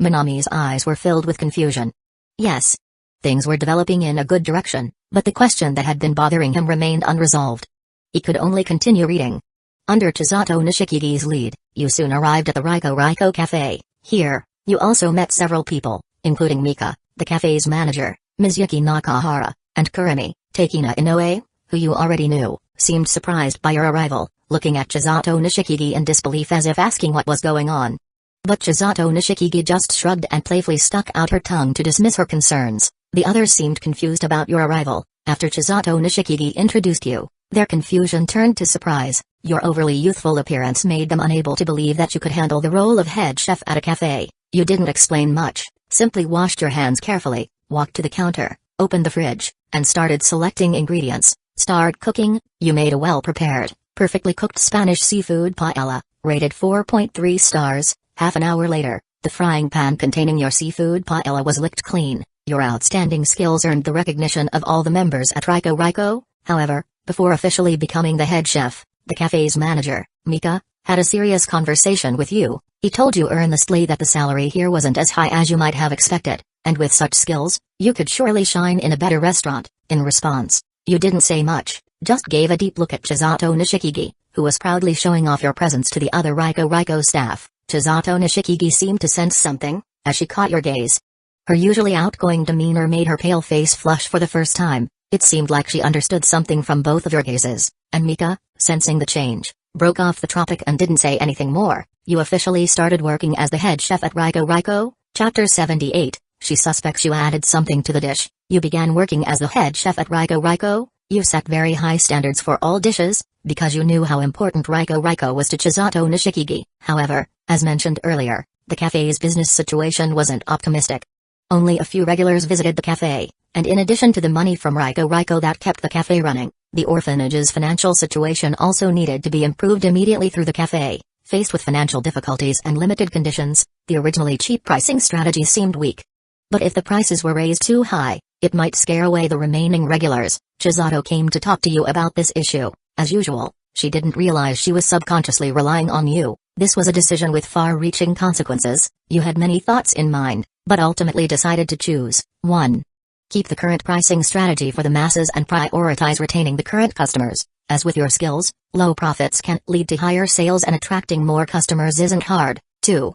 [SPEAKER 1] Minami's eyes were filled with confusion. Yes, things were developing in a good direction, but the question that had been bothering him remained unresolved. He could only continue reading. Under Chisato Nishikigi's lead, you soon arrived at the Riko Riko Cafe. Here, you also met several people, including Mika, the cafe's manager, Mizuki Nakahara, and Kurumi. Takina Inoue, who you already knew, seemed surprised by your arrival, looking at Chisato Nishikigi in disbelief as if asking what was going on. But Chisato Nishikigi just shrugged and playfully stuck out her tongue to dismiss her concerns. The others seemed confused about your arrival. After Chisato Nishikigi introduced you, their confusion turned to surprise. Your overly youthful appearance made them unable to believe that you could handle the role of head chef at a cafe. You didn't explain much, simply washed your hands carefully, walked to the counter, opened the fridge, and started selecting ingredients. Start cooking. You made a well-prepared, perfectly cooked Spanish seafood paella, rated 4.3 stars. Half an hour later, the frying pan containing your seafood paella was licked clean. Your outstanding skills earned the recognition of all the members at Riko Riko. However, before officially becoming the head chef, the cafe's manager, Mika, had a serious conversation with you. He told you earnestly that the salary here wasn't as high as you might have expected, and with such skills, you could surely shine in a better restaurant. In response, you didn't say much, just gave a deep look at Chisato Nishikigi, who was proudly showing off your presence to the other Raiko staff. Chisato Nishikigi seemed to sense something, as she caught your gaze. Her usually outgoing demeanor made her pale face flush for the first time. It seemed like she understood something from both of your gazes, and Mika, sensing the change, broke off the topic and didn't say anything more. You officially started working as the head chef at Raiko. Chapter 78, She suspects you added something to the dish. You began working as the head chef at Raiko. You set very high standards for all dishes, because you knew how important Raiko was to Chisato Nishikigi. However, as mentioned earlier, the cafe's business situation wasn't optimistic. Only a few regulars visited the cafe, and in addition to the money from Raiko that kept the cafe running, the orphanage's financial situation also needed to be improved immediately through the cafe. Faced with financial difficulties and limited conditions, the originally cheap pricing strategy seemed weak. But if the prices were raised too high, it might scare away the remaining regulars. Chisato came to talk to you about this issue. As usual, she didn't realize she was subconsciously relying on you. This was a decision with far-reaching consequences. You had many thoughts in mind, but ultimately decided to choose 1. Keep the current pricing strategy for the masses and prioritize retaining the current customers. As with your skills, low profits can lead to higher sales and attracting more customers isn't hard. 2.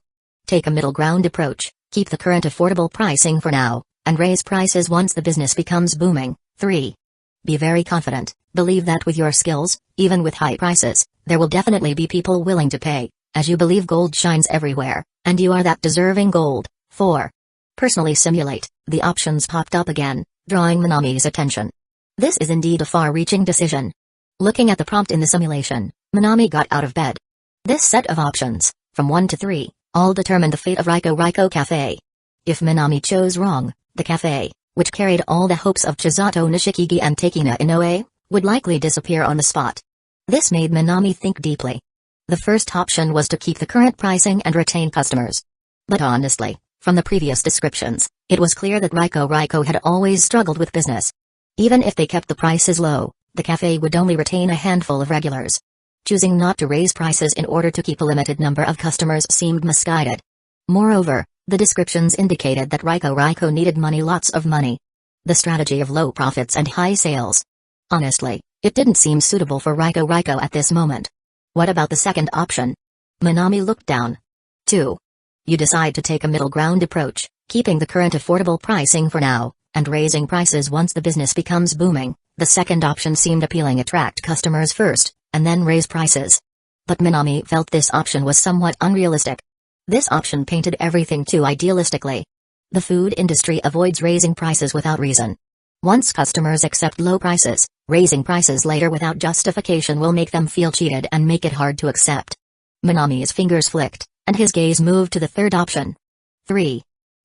[SPEAKER 1] Take a middle ground approach. Keep the current affordable pricing for now, and raise prices once the business becomes booming. 3. Be very confident. Believe that with your skills, even with high prices, there will definitely be people willing to pay, as you believe gold shines everywhere, and you are that deserving gold. 4. Personally simulate. The options popped up again, drawing Minami's attention. This is indeed a far-reaching decision. Looking at the prompt in the simulation, Minami got out of bed. This set of options, from 1 to 3, all determined the fate of Raiko Cafe. If Minami chose wrong, the cafe, which carried all the hopes of Chisato Nishikigi and Takina Inoue, would likely disappear on the spot. This made Minami think deeply. The first option was to keep the current pricing and retain customers. But honestly, from the previous descriptions, it was clear that Raiko had always struggled with business. Even if they kept the prices low, the cafe would only retain a handful of regulars. Choosing not to raise prices in order to keep a limited number of customers seemed misguided. Moreover, the descriptions indicated that Raiko needed money, lots of money. The strategy of low profits and high sales. Honestly, it didn't seem suitable for Raiko at this moment. What about the second option? Minami looked down. 2. You decide to take a middle ground approach, keeping the current affordable pricing for now, and raising prices once the business becomes booming. The second option seemed appealing. Attract customers first, and then raise prices. But Minami felt this option was somewhat unrealistic. This option painted everything too idealistically. The food industry avoids raising prices without reason. Once customers accept low prices, raising prices later without justification will make them feel cheated and make it hard to accept. Minami's fingers flicked, and his gaze moved to the third option. 3.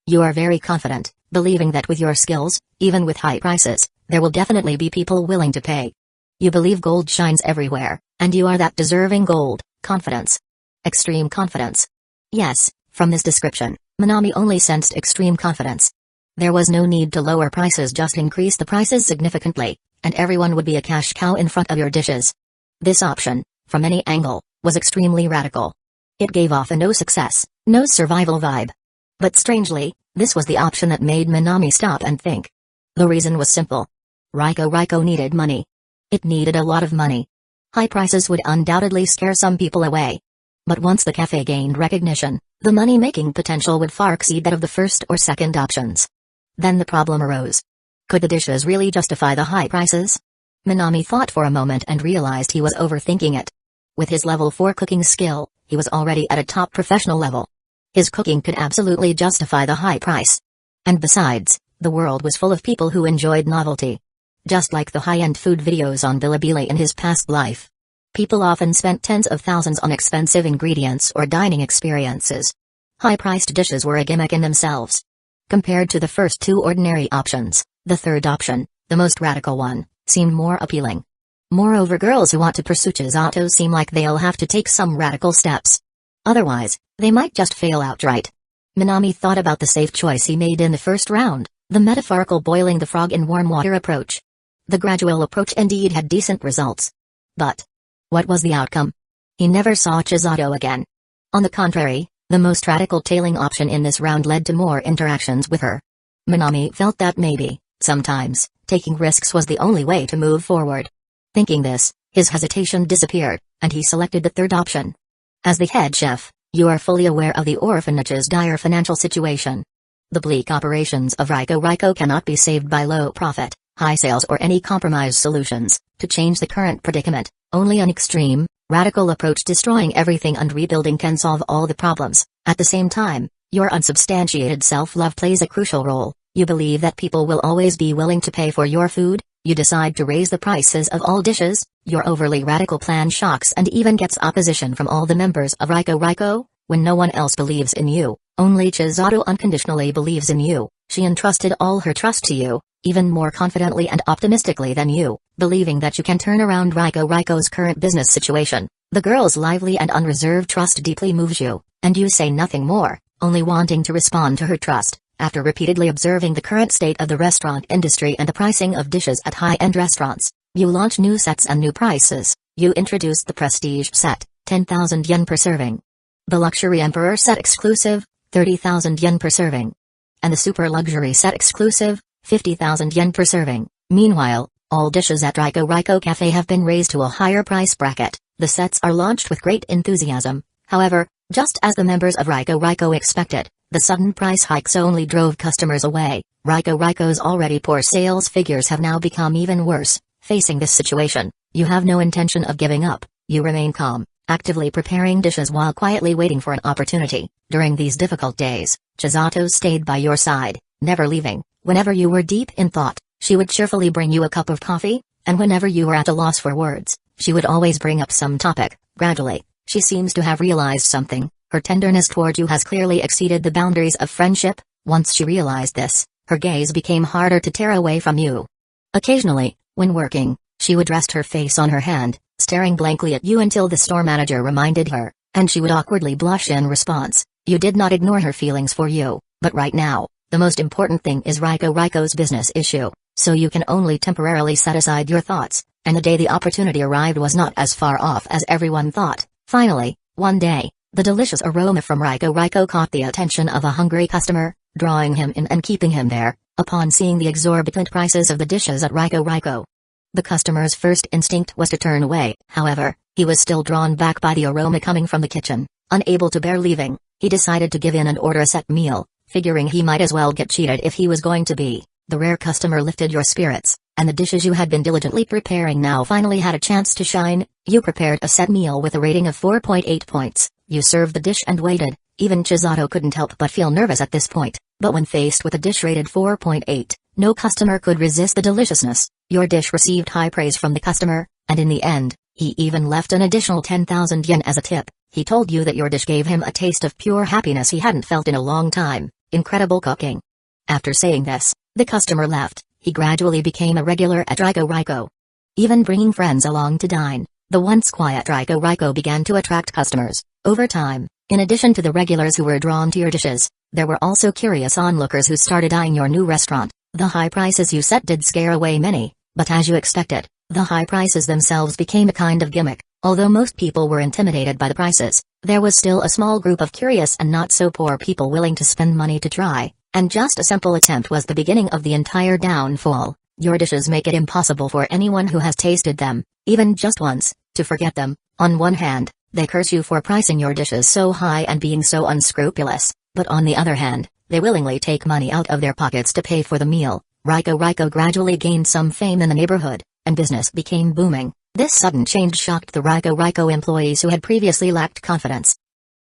[SPEAKER 1] You are very confident, believing that with your skills, even with high prices, there will definitely be people willing to pay. You believe gold shines everywhere, and you are that deserving gold. Confidence. Extreme confidence. Yes, from this description, Minami only sensed extreme confidence. There was no need to lower prices, just increase the prices significantly, and everyone would be a cash cow in front of your dishes. This option, from any angle, was extremely radical. It gave off a no success, no survival vibe. But strangely, this was the option that made Minami stop and think. The reason was simple. Raiko needed money. It needed a lot of money. High prices would undoubtedly scare some people away. But once the cafe gained recognition, the money-making potential would far exceed that of the first or second options. Then the problem arose. Could the dishes really justify the high prices? Minami thought for a moment and realized he was overthinking it. With his level 4 cooking skill, he was already at a top professional level. His cooking could absolutely justify the high price. And besides, the world was full of people who enjoyed novelty. Just like the high-end food videos on Bilibili in his past life. People often spent tens of thousands on expensive ingredients or dining experiences. High-priced dishes were a gimmick in themselves. Compared to the first two ordinary options, the third option, the most radical one, seemed more appealing. Moreover, girls who want to pursue Chisato seem like they'll have to take some radical steps. Otherwise, they might just fail outright. Minami thought about the safe choice he made in the first round, the metaphorical boiling the frog in warm water approach. The gradual approach indeed had decent results. But what was the outcome? He never saw Chisato again. On the contrary, the most radical tailing option in this round led to more interactions with her. Minami felt that maybe, sometimes, taking risks was the only way to move forward. Thinking this, his hesitation disappeared, and he selected the third option. As the head chef, you are fully aware of the orphanage's dire financial situation. The bleak operations of Riko cannot be saved by low profit, high sales or any compromise solutions. To change the current predicament, only an extreme, radical approach destroying everything and rebuilding can solve all the problems. At the same time, your unsubstantiated self-love plays a crucial role. You believe that people will always be willing to pay for your food. You decide to raise the prices of all dishes. Your overly radical plan shocks and even gets opposition from all the members of Riko. When no one else believes in you, only Chisato unconditionally believes in you. She entrusted all her trust to you, even more confidently and optimistically than you, believing that you can turn around Riko's current business situation. The girl's lively and unreserved trust deeply moves you, and you say nothing more, only wanting to respond to her trust. After repeatedly observing the current state of the restaurant industry and the pricing of dishes at high-end restaurants, you launch new sets and new prices. You introduce the prestige set, 10,000 yen per serving. The luxury emperor set exclusive, 30,000 yen per serving. And the super luxury set exclusive, 50,000 yen per serving. Meanwhile, all dishes at Riko Cafe have been raised to a higher price bracket. The sets are launched with great enthusiasm. However, just as the members of Riko expected, the sudden price hikes only drove customers away. Riko's already poor sales figures have now become even worse. Facing this situation, you have no intention of giving up. You remain calm, actively preparing dishes while quietly waiting for an opportunity. During these difficult days, Chisato stayed by your side, never leaving. Whenever you were deep in thought, she would cheerfully bring you a cup of coffee, and whenever you were at a loss for words, she would always bring up some topic. Gradually, she seems to have realized something. Her tenderness toward you has clearly exceeded the boundaries of friendship. Once she realized this, her gaze became harder to tear away from you. Occasionally, when working, she would rest her face on her hand, staring blankly at you until the store manager reminded her, and she would awkwardly blush in response. You did not ignore her feelings for you, but right now, the most important thing is Riko's business issue, so you can only temporarily set aside your thoughts, and the day the opportunity arrived was not as far off as everyone thought. Finally, one day, the delicious aroma from Riko caught the attention of a hungry customer, drawing him in and keeping him there. Upon seeing the exorbitant prices of the dishes at Riko, the customer's first instinct was to turn away. However, he was still drawn back by the aroma coming from the kitchen. Unable to bear leaving, he decided to give in and order a set meal, figuring he might as well get cheated if he was going to be. The rare customer lifted your spirits, and the dishes you had been diligently preparing now finally had a chance to shine. You prepared a set meal with a rating of 4.8 points. You served the dish and waited. Even Chisato couldn't help but feel nervous at this point, but when faced with a dish rated 4.8, no customer could resist the deliciousness. Your dish received high praise from the customer, and in the end, he even left an additional 10,000 yen as a tip. He told you that your dish gave him a taste of pure happiness he hadn't felt in a long time. Incredible cooking. After saying this, the customer left. He gradually became a regular at Riko. Even bringing friends along to dine, the once quiet Riko began to attract customers. Over time, in addition to the regulars who were drawn to your dishes, there were also curious onlookers who started eyeing your new restaurant. The high prices you set did scare away many, but as you expected, the high prices themselves became a kind of gimmick. Although most people were intimidated by the prices, there was still a small group of curious and not so poor people willing to spend money to try, and just a simple attempt was the beginning of the entire downfall. Your dishes make it impossible for anyone who has tasted them, even just once, to forget them. On one hand, they curse you for pricing your dishes so high and being so unscrupulous, but on the other hand, they willingly take money out of their pockets to pay for the meal. Riko gradually gained some fame in the neighborhood, and business became booming. This sudden change shocked the Riko employees who had previously lacked confidence.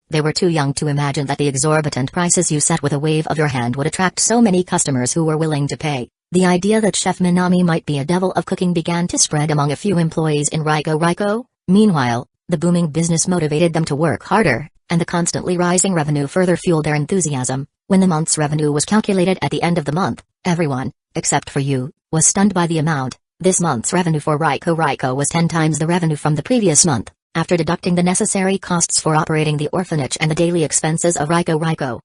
[SPEAKER 1] They were too young to imagine that the exorbitant prices you set with a wave of your hand would attract so many customers who were willing to pay. The idea that Chef Minami might be a devil of cooking began to spread among a few employees in Riko. Meanwhile, the booming business motivated them to work harder, and the constantly rising revenue further fueled their enthusiasm. When the month's revenue was calculated at the end of the month, everyone, except for you, was stunned by the amount. This month's revenue for Riko was 10 times the revenue from the previous month, after deducting the necessary costs for operating the orphanage and the daily expenses of Riko.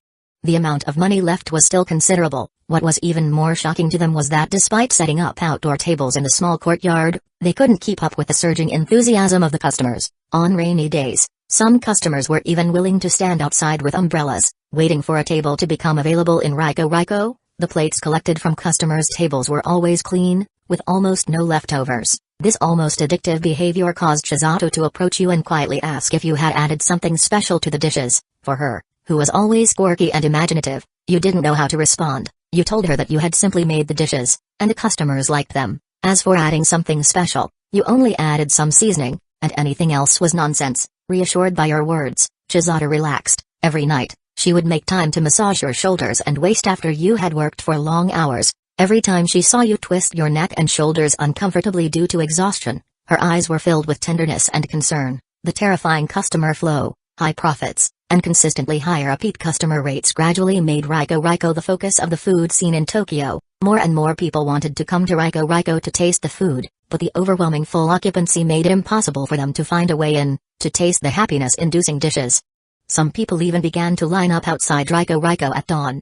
[SPEAKER 1] The amount of money left was still considerable. What was even more shocking to them was that despite setting up outdoor tables in the small courtyard, they couldn't keep up with the surging enthusiasm of the customers. On rainy days, some customers were even willing to stand outside with umbrellas, waiting for a table to become available in Raiko. The plates collected from customers' tables were always clean, with almost no leftovers. This almost addictive behavior caused Chisato to approach you and quietly ask if you had added something special to the dishes. For her, who was always quirky and imaginative, you didn't know how to respond. You told her that you had simply made the dishes, and the customers liked them. As for adding something special, you only added some seasoning, and anything else was nonsense. Reassured by your words, Chisato relaxed. Every night, she would make time to massage your shoulders and waist after you had worked for long hours. Every time she saw you twist your neck and shoulders uncomfortably due to exhaustion, her eyes were filled with tenderness and concern. The terrifying customer flow, high profits, and consistently higher repeat customer rates gradually made Raiko the focus of the food scene in Tokyo. More and more people wanted to come to Raiko to taste the food, but the overwhelming full occupancy made it impossible for them to find a way in, to taste the happiness-inducing dishes. Some people even began to line up outside Raiko at dawn.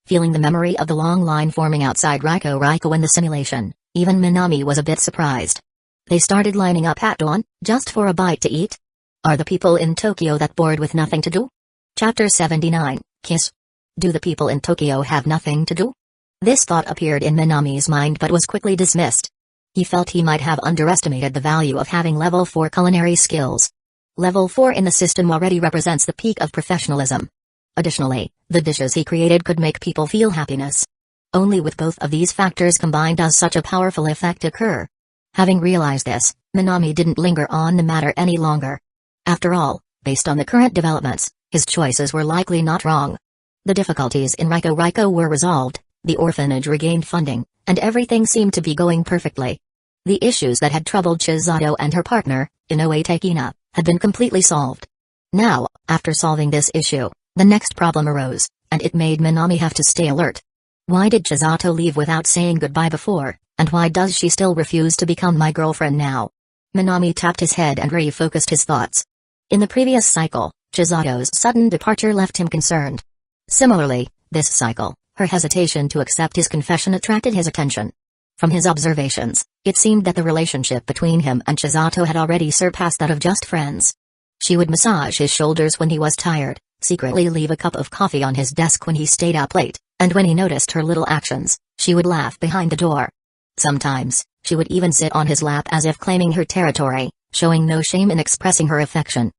[SPEAKER 1] Feeling the memory of the long line forming outside Raiko in the simulation, even Minami was a bit surprised. They started lining up at dawn, just for a bite to eat? Are the people in Tokyo that bored with nothing to do? Chapter 79, Kiss. Do the people in Tokyo have nothing to do? This thought appeared in Minami's mind but was quickly dismissed. He felt he might have underestimated the value of having level 4 culinary skills. Level 4 in the system already represents the peak of professionalism. Additionally, the dishes he created could make people feel happiness. Only with both of these factors combined does such a powerful effect occur. Having realized this, Minami didn't linger on the matter any longer. After all, based on the current developments, his choices were likely not wrong. The difficulties in Raiko were resolved, the orphanage regained funding, and everything seemed to be going perfectly. The issues that had troubled Chisato and her partner, Inoue Takina, had been completely solved. Now, after solving this issue, the next problem arose, and it made Minami have to stay alert. Why did Chisato leave without saying goodbye before, and why does she still refuse to become my girlfriend now? Minami tapped his head and refocused his thoughts. In the previous cycle, Chisato's sudden departure left him concerned. Similarly, this cycle, her hesitation to accept his confession attracted his attention. From his observations, it seemed that the relationship between him and Chisato had already surpassed that of just friends. She would massage his shoulders when he was tired, secretly leave a cup of coffee on his desk when he stayed up late, and when he noticed her little actions, she would laugh behind the door. Sometimes, she would even sit on his lap as if claiming her territory, showing no shame in expressing her affection.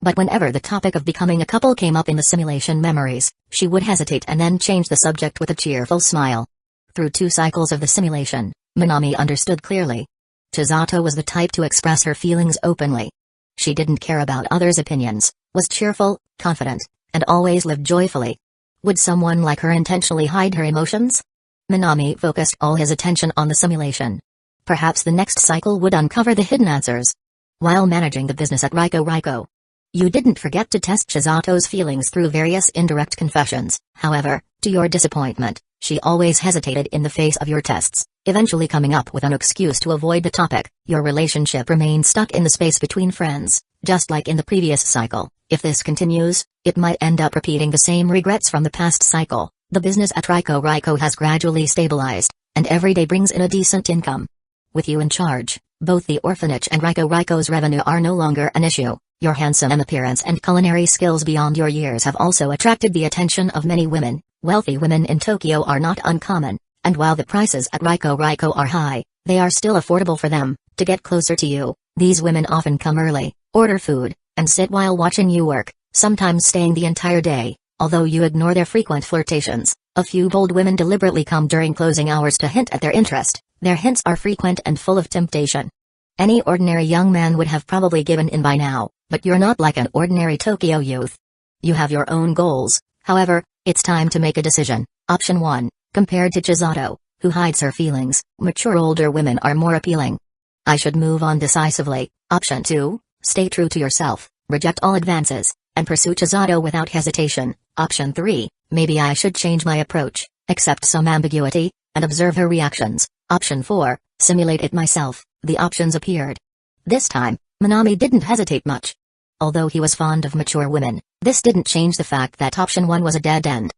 [SPEAKER 1] But whenever the topic of becoming a couple came up in the simulation memories, she would hesitate and then change the subject with a cheerful smile. Through 2 cycles of the simulation, Minami understood clearly. Chisato was the type to express her feelings openly. She didn't care about others' opinions, was cheerful, confident, and always lived joyfully. Would someone like her intentionally hide her emotions? Minami focused all his attention on the simulation. Perhaps the next cycle would uncover the hidden answers. While managing the business at Raiko, you didn't forget to test Chisato's feelings through various indirect confessions. However, to your disappointment, she always hesitated in the face of your tests, eventually coming up with an excuse to avoid the topic. Your relationship remained stuck in the space between friends, just like in the previous cycle. If this continues, it might end up repeating the same regrets from the past cycle. The business at Raiko has gradually stabilized, and every day brings in a decent income. With you in charge, both the orphanage and Raiko's revenue are no longer an issue. Your handsome appearance and culinary skills beyond your years have also attracted the attention of many women. Wealthy women in Tokyo are not uncommon, and while the prices at Raiko are high, they are still affordable for them. To get closer to you, these women often come early, order food, and sit while watching you work, sometimes staying the entire day. Although you ignore their frequent flirtations, a few bold women deliberately come during closing hours to hint at their interest. Their hints are frequent and full of temptation. Any ordinary young man would have probably given in by now, but you're not like an ordinary Tokyo youth. You have your own goals. However, it's time to make a decision. Option 1. Compared to Chisato, who hides her feelings, mature older women are more appealing. I should move on decisively. Option 2. Stay true to yourself, reject all advances, and pursue Chisato without hesitation. Option 3. Maybe I should change my approach, accept some ambiguity, and observe her reactions. Option 4. Simulate it myself. The options appeared. This time, Minami didn't hesitate much. Although he was fond of mature women, this didn't change the fact that option 1 was a dead end.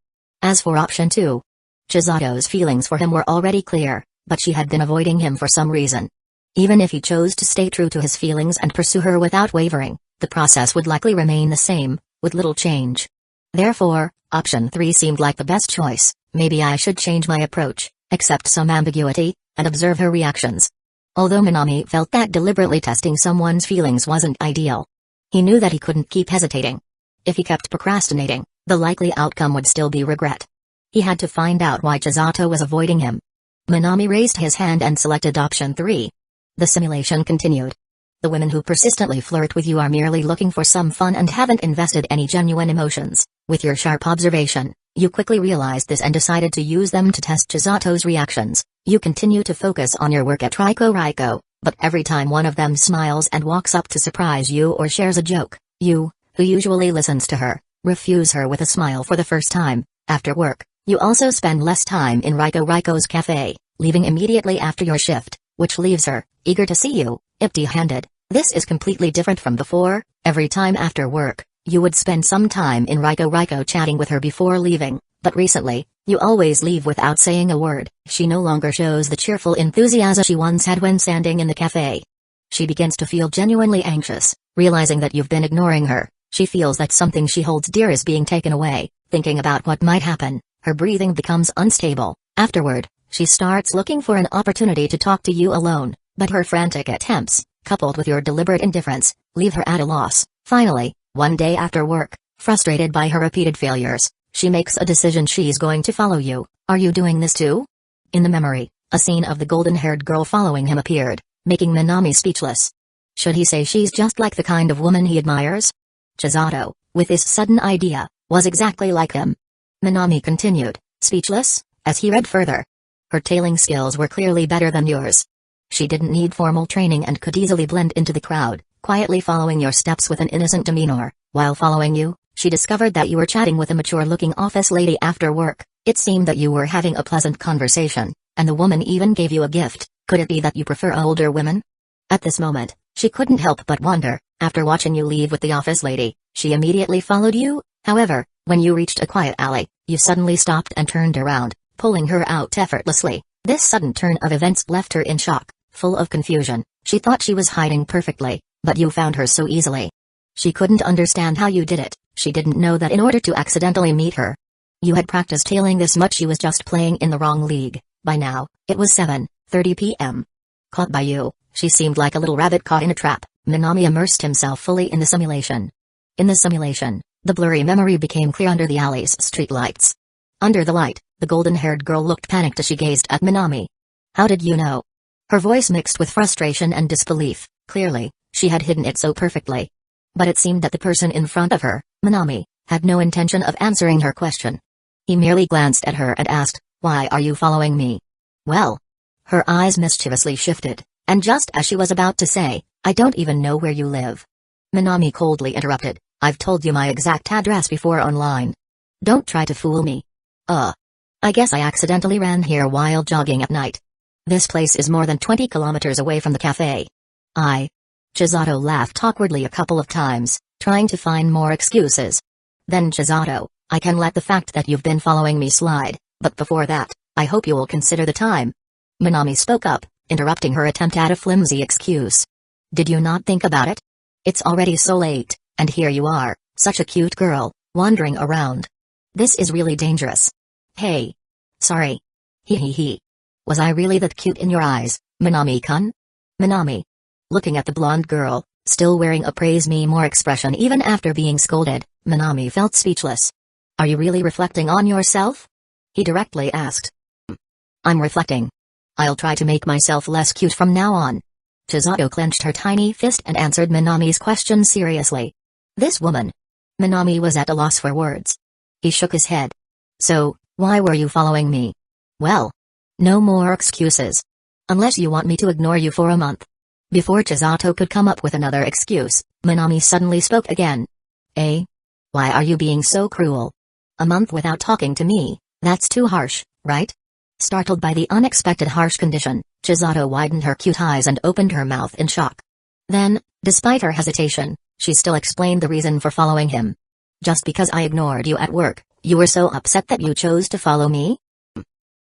[SPEAKER 1] As for option 2, Chizato's feelings for him were already clear, but she had been avoiding him for some reason. Even if he chose to stay true to his feelings and pursue her without wavering, the process would likely remain the same, with little change. Therefore, option 3 seemed like the best choice. Maybe I should change my approach, accept some ambiguity, and observe her reactions. Although Minami felt that deliberately testing someone's feelings wasn't ideal, he knew that he couldn't keep hesitating. If he kept procrastinating, the likely outcome would still be regret. He had to find out why Chisato was avoiding him. Minami raised his hand and selected option 3. The simulation continued. The women who persistently flirt with you are merely looking for some fun and haven't invested any genuine emotions. With your sharp observation, you quickly realized this and decided to use them to test Chisato's reactions. You continue to focus on your work at Raiko, but every time one of them smiles and walks up to surprise you or shares a joke, you, who usually listens to her, refuse her with a smile for the first time. After work, you also spend less time in Raiko's cafe, leaving immediately after your shift, which leaves her, eager to see you, empty-handed. This is completely different from before. Every time after work, you would spend some time in Raiko chatting with her before leaving, but recently, you always leave without saying a word. She no longer shows the cheerful enthusiasm she once had when standing in the cafe. She begins to feel genuinely anxious, realizing that you've been ignoring her. She feels that something she holds dear is being taken away. Thinking about what might happen, her breathing becomes unstable. Afterward, she starts looking for an opportunity to talk to you alone, but her frantic attempts, coupled with your deliberate indifference, leave her at a loss. Finally, one day after work, frustrated by her repeated failures, she makes a decision she's going to follow you. Are you doing this too? In the memory, a scene of the golden-haired girl following him appeared, making Minami speechless. Should he say she's just like the kind of woman he admires? Chisato, with this sudden idea, was exactly like him. Minami continued, speechless, as he read further. Her tailing skills were clearly better than yours. She didn't need formal training and could easily blend into the crowd, quietly following your steps with an innocent demeanor. While following you, she discovered that you were chatting with a mature-looking office lady after work. It seemed that you were having a pleasant conversation, and the woman even gave you a gift. Could it be that you prefer older women? At this moment, she couldn't help but wonder. After watching you leave with the office lady, she immediately followed you. However, when you reached a quiet alley, you suddenly stopped and turned around, pulling her out effortlessly. This sudden turn of events left her in shock, full of confusion. She thought she was hiding perfectly, but you found her so easily. She couldn't understand how you did it. She didn't know that in order to accidentally meet her, you had practiced tailing this much. She was just playing in the wrong league. By now, it was 7:30 p.m. Caught by you, she seemed like a little rabbit caught in a trap. Minami immersed himself fully in the simulation. In the simulation, the blurry memory became clear under the alley's streetlights. Under the light, the golden-haired girl looked panicked as she gazed at Minami. How did you know? Her voice mixed with frustration and disbelief. Clearly, she had hidden it so perfectly. But it seemed that the person in front of her, Minami, had no intention of answering her question. He merely glanced at her and asked, "Why are you following me?" Well. Her eyes mischievously shifted, and just as she was about to say, "I don't even know where you live," Minami coldly interrupted, "I've told you my exact address before online. Don't try to fool me." I guess I accidentally ran here while jogging at night. This place is more than 20 kilometers away from the cafe." Chisato laughed awkwardly a couple of times, trying to find more excuses. Then Chisato, "I can let the fact that you've been following me slide, but before that, I hope you will consider the time." Minami spoke up, interrupting her attempt at a flimsy excuse. "Did you not think about it? It's already so late, and here you are, such a cute girl, wandering around. This is really dangerous." "Hey. Sorry. He. Was I really that cute in your eyes, Minami-kun?" Minami. Looking at the blonde girl, still wearing a praise me more expression even after being scolded, Minami felt speechless. "Are you really reflecting on yourself?" he directly asked. "I'm reflecting. I'll try to make myself less cute from now on." Chisato clenched her tiny fist and answered Minami's question seriously. "This woman." Minami was at a loss for words. He shook his head. "So, why were you following me?" "Well, no more excuses. Unless you want me to ignore you for a month." Before Chisato could come up with another excuse, Minami suddenly spoke again. Why are you being so cruel? A month without talking to me, that's too harsh, right?" Startled by the unexpected harsh condition, Chisato widened her cute eyes and opened her mouth in shock. Then, despite her hesitation, she still explained the reason for following him. "Just because I ignored you at work, You were so upset that you chose to follow me?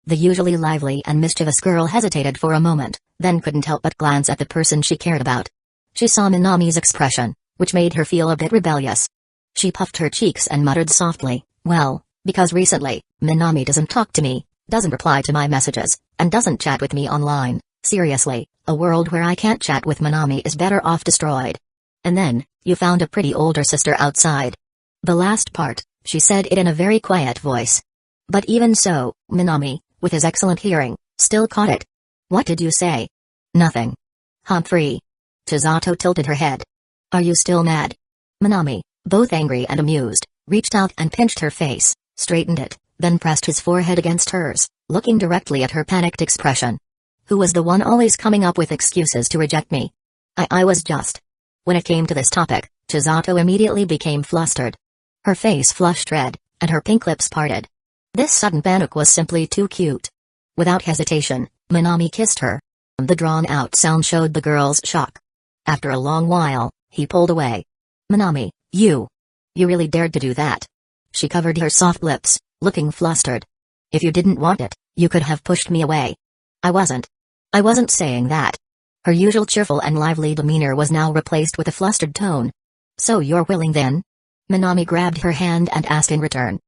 [SPEAKER 1] The usually lively and mischievous girl hesitated for a moment, then couldn't help but glance at the person she cared about. She saw Minami's expression, which made her feel a bit rebellious. She puffed her cheeks and muttered softly, well, because recently, Minami doesn't talk to me, doesn't reply to my messages, and doesn't chat with me online. Seriously, a world where I can't chat with Minami is better off destroyed. And then, you found a pretty older sister outside. The last part, she said it in a very quiet voice. But even so, Minami, with his excellent hearing, still caught it. What did you say? Nothing. Humphrey. Chisato tilted her head. Are you still mad? Minami, both angry and amused, reached out and pinched her face, straightened it, then pressed his forehead against hers, looking directly at her panicked expression. Who was the one always coming up with excuses to reject me? I was just. When it came to this topic, Chisato immediately became flustered. Her face flushed red, and her pink lips parted. This sudden panic was simply too cute. Without hesitation, Minami kissed her. The drawn-out sound showed the girl's shock. After a long while, he pulled away. Minami, you really dared to do that. She covered her soft lips, looking flustered. If you didn't want it, you could have pushed me away. I wasn't saying that. Her usual cheerful and lively demeanor was now replaced with a flustered tone. So you're willing then? Minami grabbed her hand and asked in return.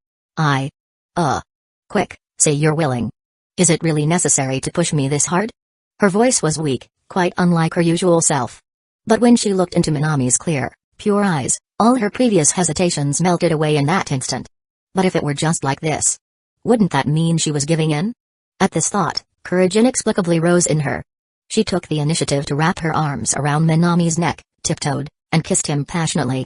[SPEAKER 1] Quick, say you're willing. Is it really necessary to push me this hard? Her voice was weak, quite unlike her usual self. But when she looked into Minami's clear, pure eyes, all her previous hesitations melted away in that instant. But if it were just like this, wouldn't that mean she was giving in? At this thought, courage inexplicably rose in her. She took the initiative to wrap her arms around Minami's neck, tiptoed, and kissed him passionately.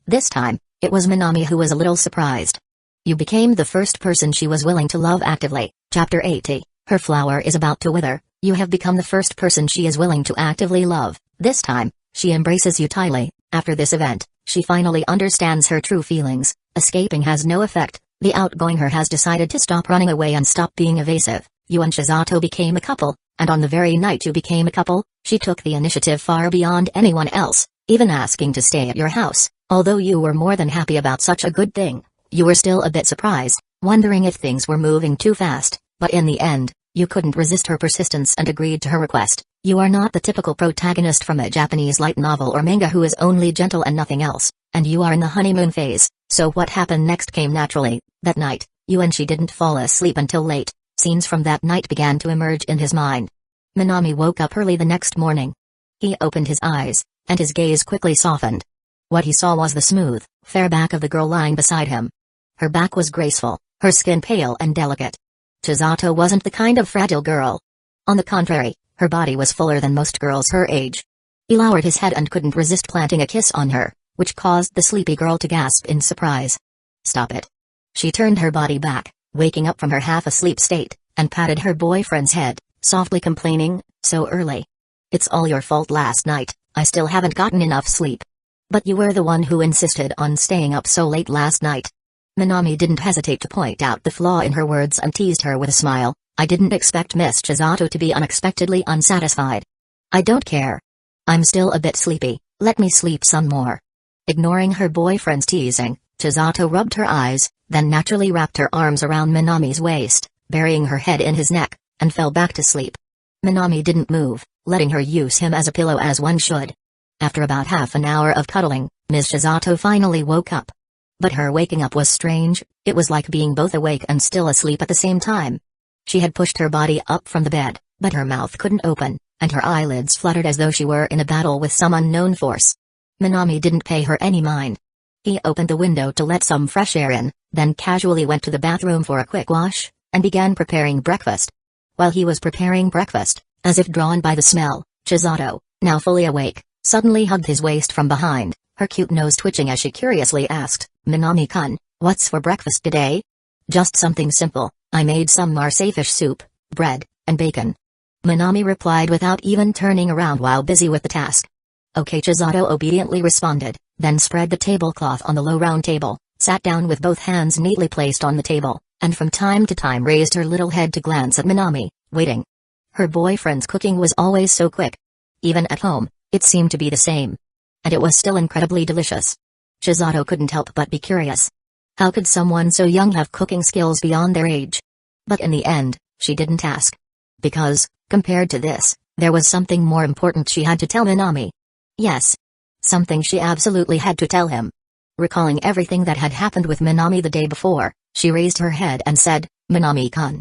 [SPEAKER 1] This time, it was Minami who was a little surprised. You became the first person she was willing to love actively. Chapter 80, her flower is about to wither. You have become the first person she is willing to actively love. This time, she embraces you tightly. After this event, she finally understands her true feelings. Escaping has no effect. The outgoing her has decided to stop running away and stop being evasive. You and Chisato became a couple, and on the very night you became a couple, she took the initiative far beyond anyone else, even asking to stay at your house. Although you were more than happy about such a good thing, you were still a bit surprised, wondering if things were moving too fast, but in the end, you couldn't resist her persistence and agreed to her request. You are not the typical protagonist from a Japanese light novel or manga who is only gentle and nothing else, and you are in the honeymoon phase, so what happened next came naturally. That night, you and she didn't fall asleep until late. Scenes from that night began to emerge in his mind. Minami woke up early the next morning. He opened his eyes, and his gaze quickly softened. What he saw was the smooth, fair back of the girl lying beside him. Her back was graceful, her skin pale and delicate. Chisato wasn't the kind of fragile girl. On the contrary, her body was fuller than most girls her age. He lowered his head and couldn't resist planting a kiss on her, which caused the sleepy girl to gasp in surprise. Stop it. She turned her body back, waking up from her half-asleep state, and patted her boyfriend's head, softly complaining, so early. It's all your fault last night, I still haven't gotten enough sleep. But you were the one who insisted on staying up so late last night. Minami didn't hesitate to point out the flaw in her words and teased her with a smile. I didn't expect Miss Chisato to be unexpectedly unsatisfied. I don't care. I'm still a bit sleepy, let me sleep some more. Ignoring her boyfriend's teasing, Chisato rubbed her eyes, then naturally wrapped her arms around Minami's waist, burying her head in his neck, and fell back to sleep. Minami didn't move, letting her use him as a pillow as one should. After about half an hour of cuddling, Ms. Chisato finally woke up. But her waking up was strange. It was like being both awake and still asleep at the same time. She had pushed her body up from the bed, but her mouth couldn't open, and her eyelids fluttered as though she were in a battle with some unknown force. Minami didn't pay her any mind. He opened the window to let some fresh air in, then casually went to the bathroom for a quick wash, and began preparing breakfast. While he was preparing breakfast, as if drawn by the smell, Chisato, now fully awake, suddenly hugged his waist from behind, her cute nose twitching as she curiously asked, Minami-kun, what's for breakfast today? Just something simple, I made some Marseille fish soup, bread, and bacon. Minami replied without even turning around while busy with the task. Okay, Chisato obediently responded, then spread the tablecloth on the low round table, sat down with both hands neatly placed on the table, and from time to time raised her little head to glance at Minami, waiting. Her boyfriend's cooking was always so quick. Even at home, it seemed to be the same. And it was still incredibly delicious. Chisato couldn't help but be curious. How could someone so young have cooking skills beyond their age? But in the end, she didn't ask. Because, compared to this, there was something more important she had to tell Minami. Yes. Something she absolutely had to tell him. Recalling everything that had happened with Minami the day before, she raised her head and said, "Minami-kun."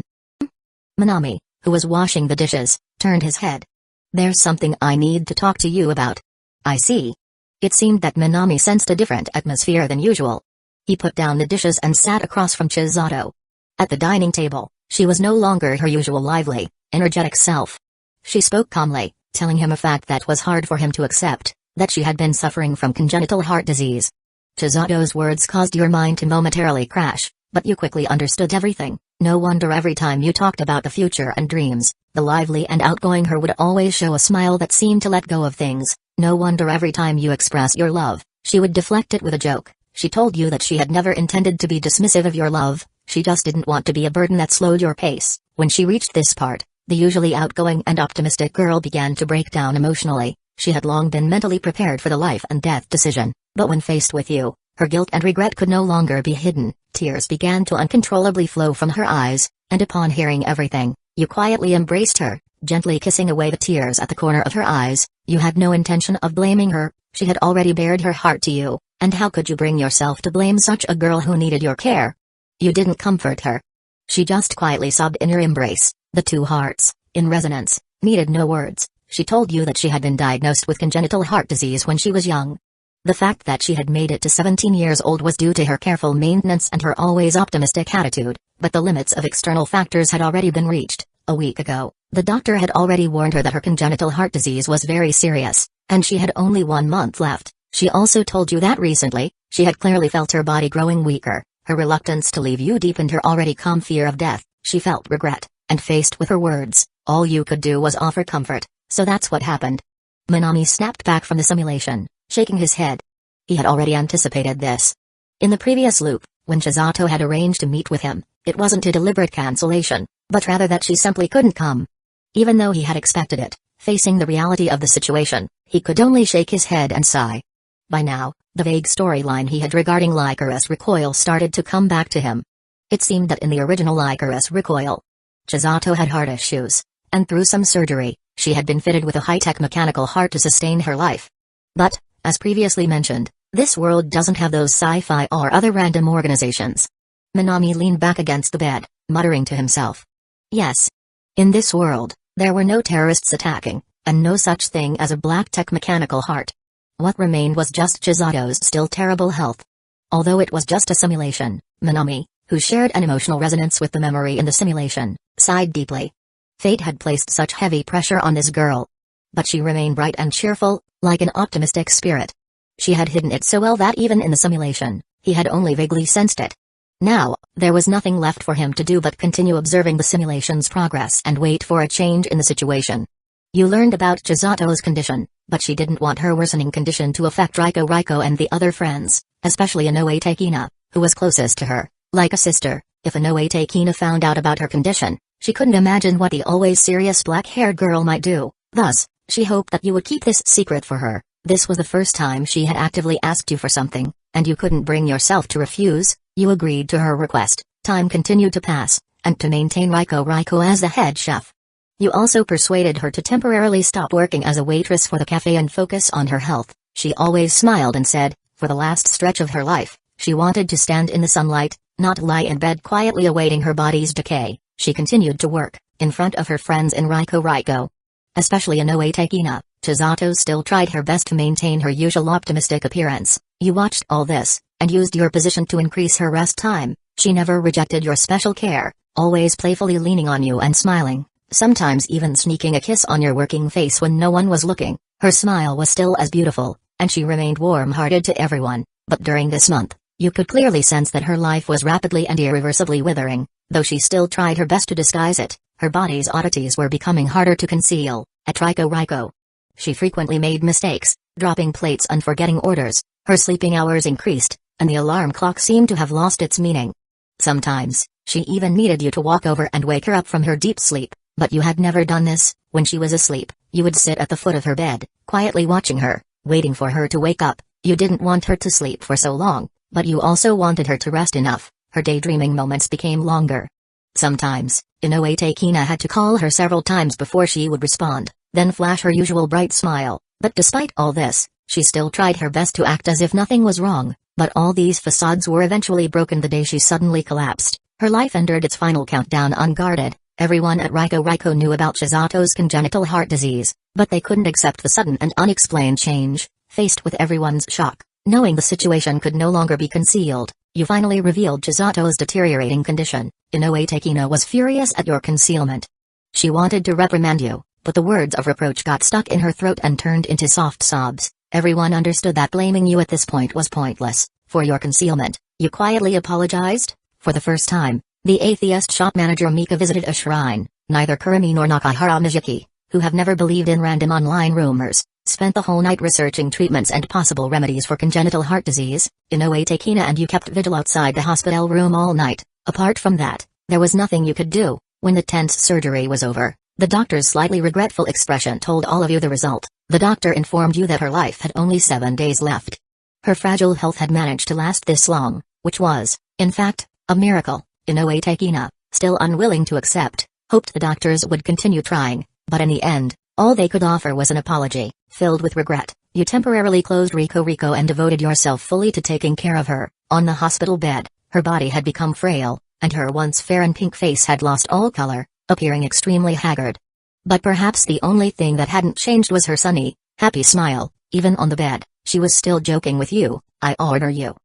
[SPEAKER 1] Minami, who was washing the dishes, turned his head. "There's something I need to talk to you about." "I see." It seemed that Minami sensed a different atmosphere than usual. He put down the dishes and sat across from Chisato. At the dining table, she was no longer her usual lively, energetic self. She spoke calmly, telling him a fact that was hard for him to accept, that she had been suffering from congenital heart disease. Chisato's words caused your mind to momentarily crash, but you quickly understood everything. No wonder every time you talked about the future and dreams, the lively and outgoing her would always show a smile that seemed to let go of things. No wonder every time you express your love, she would deflect it with a joke. She told you that she had never intended to be dismissive of your love, she just didn't want to be a burden that slowed your pace. When she reached this part, the usually outgoing and optimistic girl began to break down emotionally. She had long been mentally prepared for the life and death decision, but when faced with you, her guilt and regret could no longer be hidden. Tears began to uncontrollably flow from her eyes, and upon hearing everything, you quietly embraced her, gently kissing away the tears at the corner of her eyes. You had no intention of blaming her, she had already bared her heart to you, and how could you bring yourself to blame such a girl who needed your care? You didn't comfort her. She just quietly sobbed in your embrace. The two hearts, in resonance, needed no words. She told you that she had been diagnosed with congenital heart disease when she was young. The fact that she had made it to 17 years old was due to her careful maintenance and her always optimistic attitude, but the limits of external factors had already been reached. A week ago, the doctor had already warned her that her congenital heart disease was very serious, and she had only 1 month left. She also told you that recently, she had clearly felt her body growing weaker. Her reluctance to leave you deepened her already calm fear of death. She felt regret, and faced with her words, all you could do was offer comfort. So that's what happened. Minami snapped back from the simulation, shaking his head. He had already anticipated this. In the previous loop, when Chisato had arranged to meet with him, it wasn't a deliberate cancellation, but rather that she simply couldn't come. Even though he had expected it, facing the reality of the situation, he could only shake his head and sigh. By now, the vague storyline he had regarding Lycoris Recoil started to come back to him. It seemed that in the original Lycoris Recoil, Chisato had heart issues, and through some surgery, she had been fitted with a high-tech mechanical heart to sustain her life. But, as previously mentioned, this world doesn't have those sci-fi or other random organizations. Minami leaned back against the bed, muttering to himself. Yes. In this world, there were no terrorists attacking, and no such thing as a black-tech mechanical heart. What remained was just Chisato's still terrible health. Although it was just a simulation, Minami, who shared an emotional resonance with the memory in the simulation, sighed deeply. Fate had placed such heavy pressure on this girl. But she remained bright and cheerful, like an optimistic spirit. She had hidden it so well that even in the simulation, he had only vaguely sensed it. Now, there was nothing left for him to do but continue observing the simulation's progress and wait for a change in the situation. You learned about Chisato's condition, but she didn't want her worsening condition to affect Riko and the other friends, especially Inoue Takina, who was closest to her, like a sister. If Inoue Takina found out about her condition, she couldn't imagine what the always serious black-haired girl might do. Thus, she hoped that you would keep this secret for her. This was the first time she had actively asked you for something, and you couldn't bring yourself to refuse. You agreed to her request. Time continued to pass, and to maintain Riko as the head chef. You also persuaded her to temporarily stop working as a waitress for the cafe and focus on her health. She always smiled and said, for the last stretch of her life, she wanted to stand in the sunlight, not lie in bed quietly awaiting her body's decay. She continued to work, in front of her friends in Riko. Especially Inoue Takina, Chisato still tried her best to maintain her usual optimistic appearance. You watched all this, and used your position to increase her rest time. She never rejected your special care, always playfully leaning on you and smiling, sometimes even sneaking a kiss on your working face when no one was looking. Her smile was still as beautiful, and she remained warm-hearted to everyone, but during this month, you could clearly sense that her life was rapidly and irreversibly withering. Though she still tried her best to disguise it, her body's oddities were becoming harder to conceal. At Riko, she frequently made mistakes, dropping plates and forgetting orders. Her sleeping hours increased, and the alarm clock seemed to have lost its meaning. Sometimes, she even needed you to walk over and wake her up from her deep sleep, but you had never done this. When she was asleep, you would sit at the foot of her bed, quietly watching her, waiting for her to wake up. You didn't want her to sleep for so long, But you also wanted her to rest enough. Her daydreaming moments became longer. Sometimes, Inoue Takina had to call her several times before she would respond, then flash her usual bright smile. But despite all this, she still tried her best to act as if nothing was wrong. But all these facades were eventually broken the day she suddenly collapsed. Her life entered its final countdown unguarded. Everyone at Riko knew about Chizato's congenital heart disease, but they couldn't accept the sudden and unexplained change. Faced with everyone's shock, knowing the situation could no longer be concealed, you finally revealed Chizato's deteriorating condition. Inoue Takina was furious at your concealment. She wanted to reprimand you, but the words of reproach got stuck in her throat and turned into soft sobs. Everyone understood that blaming you at this point was pointless. For your concealment, you quietly apologized. For the first time, the atheist shop manager Mika visited a shrine. Neither Kurumi nor Nakahara Mizuki, who have never believed in random online rumors, spent the whole night researching treatments and possible remedies for congenital heart disease. Inoue Takina and you kept vigil outside the hospital room all night. Apart from that, there was nothing you could do. When the tense surgery was over, the doctor's slightly regretful expression told all of you the result. The doctor informed you that her life had only 7 days left. Her fragile health had managed to last this long, which was, in fact, a miracle. Inoue Takina, still unwilling to accept, hoped the doctors would continue trying, but in the end, all they could offer was an apology. Filled with regret, you temporarily closed Riko and devoted yourself fully to taking care of her. On the hospital bed, her body had become frail, and her once fair and pink face had lost all color, appearing extremely haggard. But perhaps the only thing that hadn't changed was her sunny, happy smile. Even on the bed, she was still joking with you. I order you,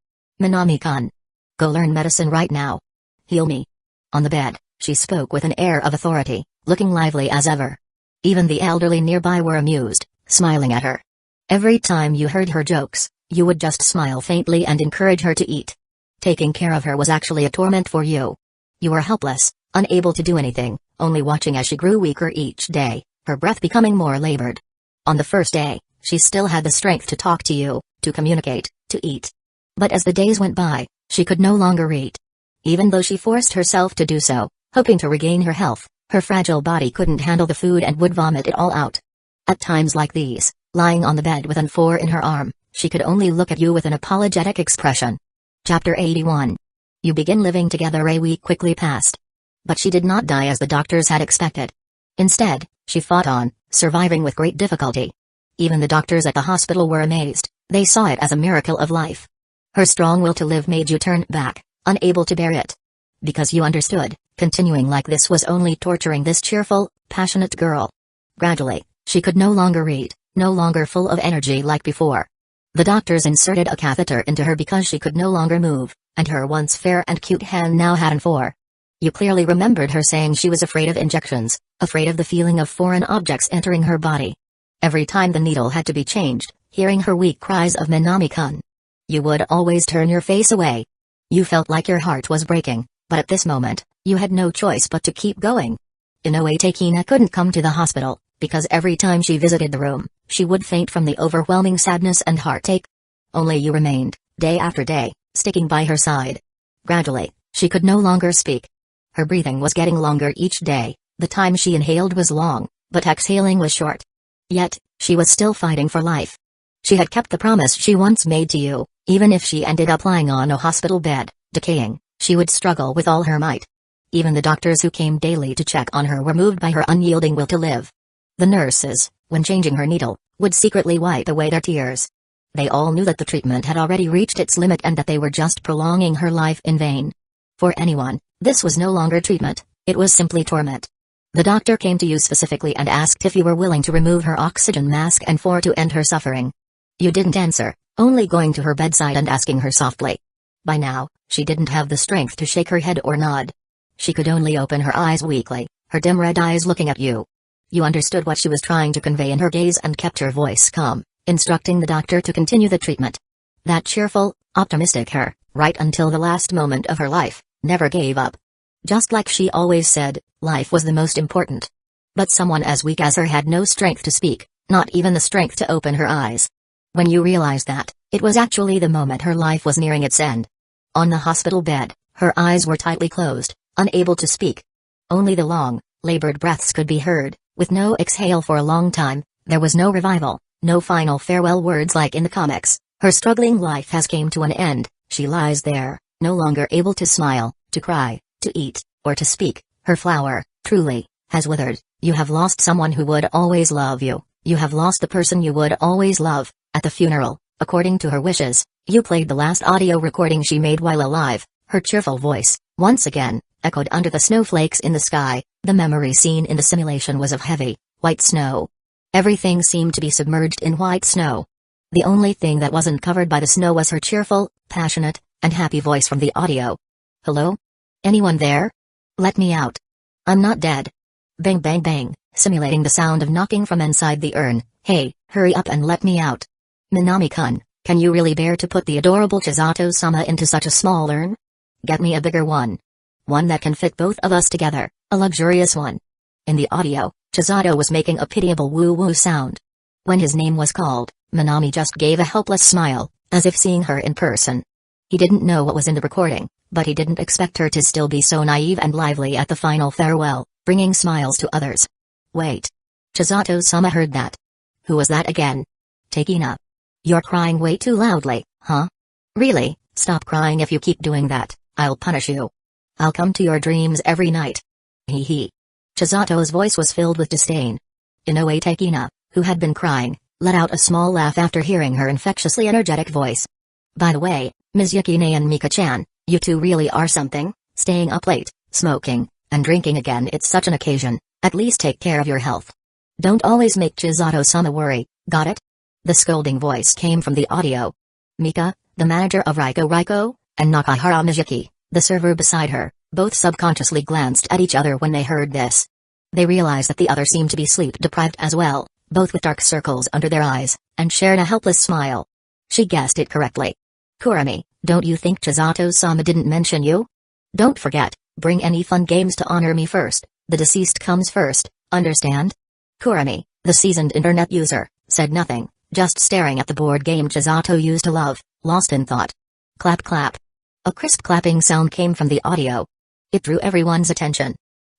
[SPEAKER 1] Minami-kun. Go learn medicine right now. Heal me. On the bed, she spoke with an air of authority, looking lively as ever. Even the elderly nearby were amused, smiling at her. Every time you heard her jokes, you would just smile faintly and encourage her to eat. Taking care of her was actually a torment for you. You were helpless, unable to do anything, only watching as she grew weaker each day, her breath becoming more labored. On the first day, she still had the strength to talk to you, to communicate, to eat. But as the days went by, she could no longer eat. Even though she forced herself to do so, hoping to regain her health, her fragile body couldn't handle the food and would vomit it all out. At times like these, lying on the bed with an four in her arm, she could only look at you with an apologetic expression. Chapter 81. You begin living together. A week quickly passed. But she did not die as the doctors had expected. Instead, she fought on, surviving with great difficulty. Even the doctors at the hospital were amazed. They saw it as a miracle of life. Her strong will to live made you turn back, unable to bear it. Because you understood, continuing like this was only torturing this cheerful, passionate girl. Gradually, she could no longer eat, no longer full of energy like before. The doctors inserted a catheter into her because she could no longer move, and her once fair and cute hand now had an four. You clearly remembered her saying she was afraid of injections, afraid of the feeling of foreign objects entering her body. Every time the needle had to be changed, hearing her weak cries of Minami-kun, you would always turn your face away. You felt like your heart was breaking, but at this moment, you had no choice but to keep going. Inoue Takina couldn't come to the hospital, because every time she visited the room, she would faint from the overwhelming sadness and heartache. Only you remained, day after day, sticking by her side. Gradually, she could no longer speak. Her breathing was getting longer each day. The time she inhaled was long, but exhaling was short. Yet, she was still fighting for life. She had kept the promise she once made to you. Even if she ended up lying on a hospital bed, decaying, she would struggle with all her might. Even the doctors who came daily to check on her were moved by her unyielding will to live. The nurses, when changing her needle, would secretly wipe away their tears. They all knew that the treatment had already reached its limit and that they were just prolonging her life in vain. For anyone, this was no longer treatment, it was simply torment. The doctor came to you specifically and asked if you were willing to remove her oxygen mask and for to end her suffering. You didn't answer, only going to her bedside and asking her softly. By now, she didn't have the strength to shake her head or nod. She could only open her eyes weakly, her dim red eyes looking at you. You understood what she was trying to convey in her gaze and kept your voice calm, instructing the doctor to continue the treatment. That cheerful, optimistic her, right until the last moment of her life, never gave up. Just like she always said, life was the most important. But someone as weak as her had no strength to speak, not even the strength to open her eyes. When you realized that, it was actually the moment her life was nearing its end. On the hospital bed, her eyes were tightly closed, unable to speak. Only the long, labored breaths could be heard, with no exhale for a long time. There was no revival, no final farewell words like in the comics. Her struggling life has came to an end. She lies there, no longer able to smile, to cry, to eat, or to speak. Her flower, truly, has withered. You have lost someone who would always love you. You have lost the person you would always love. At the funeral, according to her wishes, you played the last audio recording she made while alive. Her cheerful voice, once again, echoed under the snowflakes in the sky. The memory scene in the simulation was of heavy, white snow. Everything seemed to be submerged in white snow. The only thing that wasn't covered by the snow was her cheerful, passionate, and happy voice from the audio. Hello? Anyone there? Let me out. I'm not dead. Bang bang bang, simulating the sound of knocking from inside the urn. Hey, hurry up and let me out. Minami-kun, can you really bear to put the adorable Chisato-sama into such a small urn? Get me a bigger one. One that can fit both of us together, a luxurious one. In the audio, Chisato was making a pitiable woo-woo sound. When his name was called, Minami just gave a helpless smile, as if seeing her in person. He didn't know what was in the recording, but he didn't expect her to still be so naive and lively at the final farewell, bringing smiles to others. Wait. Chisato-sama heard that. Who was that again? Takina. You're crying way too loudly, huh? Really? Stop crying. If you keep doing that, I'll punish you. I'll come to your dreams every night. Hee hee. Chisato's voice was filled with disdain. Inoue Takina, who had been crying, let out a small laugh after hearing her infectiously energetic voice. By the way, Ms. Yukine and Mika-chan, you two really are something, staying up late, smoking, and drinking again. It's such an occasion. At least take care of your health. Don't always make Chisato-sama worry, got it? The scolding voice came from the audio. Mika, the manager of Raiko, and Nakahara Mizuki, the server beside her, both subconsciously glanced at each other when they heard this. They realized that the other seemed to be sleep-deprived as well, both with dark circles under their eyes, and shared a helpless smile. She guessed it correctly. Kurami, don't you think Chisato-sama didn't mention you? Don't forget, bring any fun games to honor me first. The deceased comes first, understand? Kurami, the seasoned internet user, said nothing, just staring at the board game Chisato used to love, lost in thought. Clap clap. A crisp clapping sound came from the audio. It drew everyone's attention.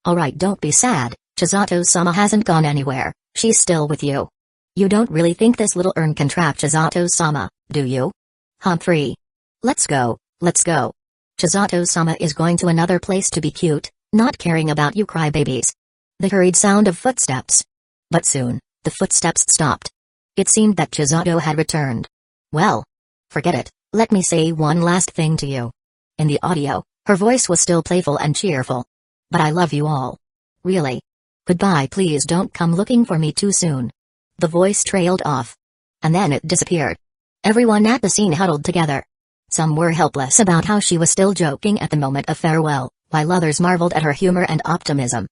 [SPEAKER 1] Alright, don't be sad, Chisato-sama hasn't gone anywhere, she's still with you. You don't really think this little urn can trap Chisato-sama, do you? Humphrey. Let's go, let's go. Chisato-sama is going to another place to be cute, not caring about you crybabies. The hurried sound of footsteps. But soon, the footsteps stopped. It seemed that Chisato had returned. Well, forget it, let me say one last thing to you. In the audio, her voice was still playful and cheerful. But I love you all. Really. Goodbye, please don't come looking for me too soon. The voice trailed off. And then it disappeared. Everyone at the scene huddled together. Some were helpless about how she was still joking at the moment of farewell, while others marveled at her humor and optimism.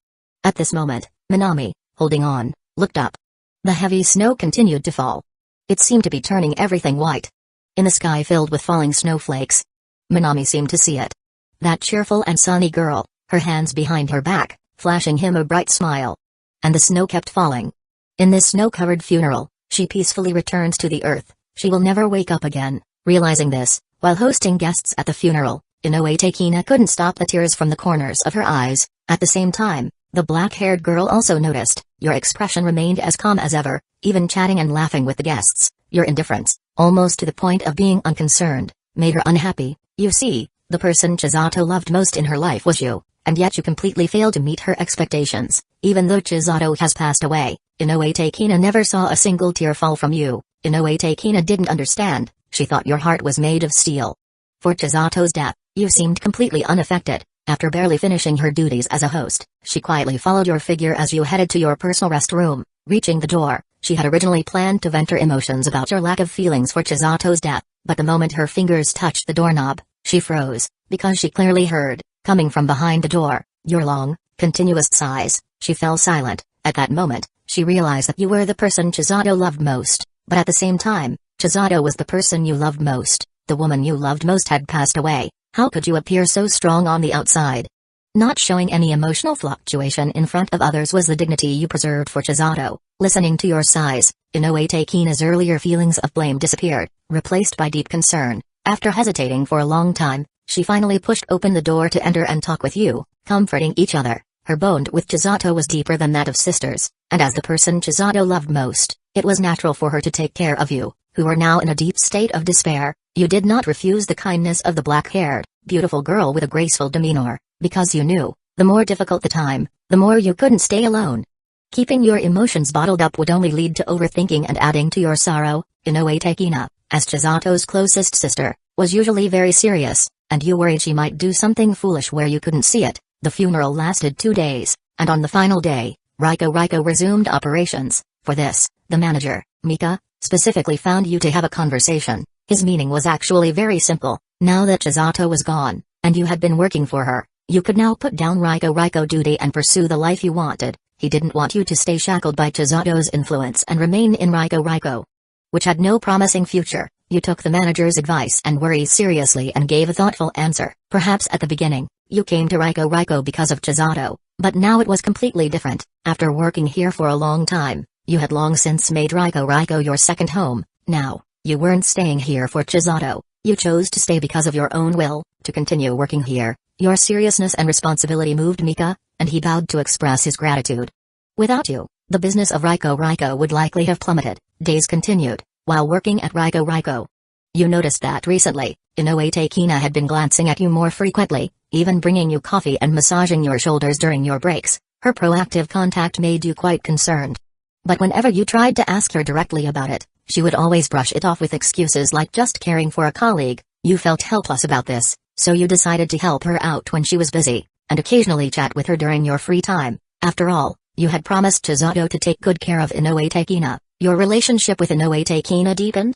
[SPEAKER 1] At this moment, Minami, holding on, looked up. The heavy snow continued to fall. It seemed to be turning everything white. In the sky filled with falling snowflakes. Minami seemed to see it. That cheerful and sunny girl, her hands behind her back, flashing him a bright smile. And the snow kept falling. In this snow-covered funeral, she peacefully returns to the earth. She will never wake up again. Realizing this, while hosting guests at the funeral, Inoue Takina couldn't stop the tears from the corners of her eyes. At the same time, the black-haired girl also noticed. Your expression remained as calm as ever, even chatting and laughing with the guests. Your indifference, almost to the point of being unconcerned, made her unhappy. You see, the person Chisato loved most in her life was you, and yet you completely failed to meet her expectations. Even though Chisato has passed away, Inoue Takina never saw a single tear fall from you. Inoue Takina didn't understand. She thought your heart was made of steel. For Chisato's death, you seemed completely unaffected. After barely finishing her duties as a host, she quietly followed your figure as you headed to your personal restroom. Reaching the door, she had originally planned to vent her emotions about your lack of feelings for Chisato's death, but the moment her fingers touched the doorknob, she froze, because she clearly heard, coming from behind the door, your long, continuous sighs. She fell silent. At that moment, she realized that you were the person Chisato loved most, but at the same time, Chisato was the person you loved most. The woman you loved most had passed away. How could you appear so strong on the outside? Not showing any emotional fluctuation in front of others was the dignity you preserved for Chisato. Listening to your sighs, Inoue Takina's earlier feelings of blame disappeared, replaced by deep concern. After hesitating for a long time, she finally pushed open the door to enter and talk with you, comforting each other. Her bond with Chisato was deeper than that of sisters, and as the person Chisato loved most, it was natural for her to take care of you, who were now in a deep state of despair. You did not refuse the kindness of the black-haired, beautiful girl with a graceful demeanor, because you knew, the more difficult the time, the more you couldn't stay alone. Keeping your emotions bottled up would only lead to overthinking and adding to your sorrow. Inoue Takina, as Chizato's closest sister, was usually very serious, and you worried she might do something foolish where you couldn't see it. The funeral lasted 2 days, and on the final day, Riko resumed operations. For this, the manager, Mika, specifically found you to have a conversation. His meaning was actually very simple. Now that Chizato was gone, and you had been working for her, you could now put down Riko duty and pursue the life you wanted. He didn't want you to stay shackled by Chizato's influence and remain in Riko, which had no promising future. You took the manager's advice and worries seriously and gave a thoughtful answer. Perhaps at the beginning, you came to Riko because of Chizato, but now it was completely different. After working here for a long time, you had long since made Riko your second home. Now, you weren't staying here for Chizato. You chose to stay because of your own will, to continue working here. Your seriousness and responsibility moved Mika, and he bowed to express his gratitude. Without you, the business of Riko would likely have plummeted. Days continued. While working at Riko, you noticed that recently, Inoue Takina had been glancing at you more frequently, even bringing you coffee and massaging your shoulders during your breaks. Her proactive contact made you quite concerned. But whenever you tried to ask her directly about it, she would always brush it off with excuses like just caring for a colleague. You felt helpless about this, so you decided to help her out when she was busy, and occasionally chat with her during your free time. After all, you had promised Chizato to take good care of Inoue Takina. Your relationship with Inoue Takina deepened?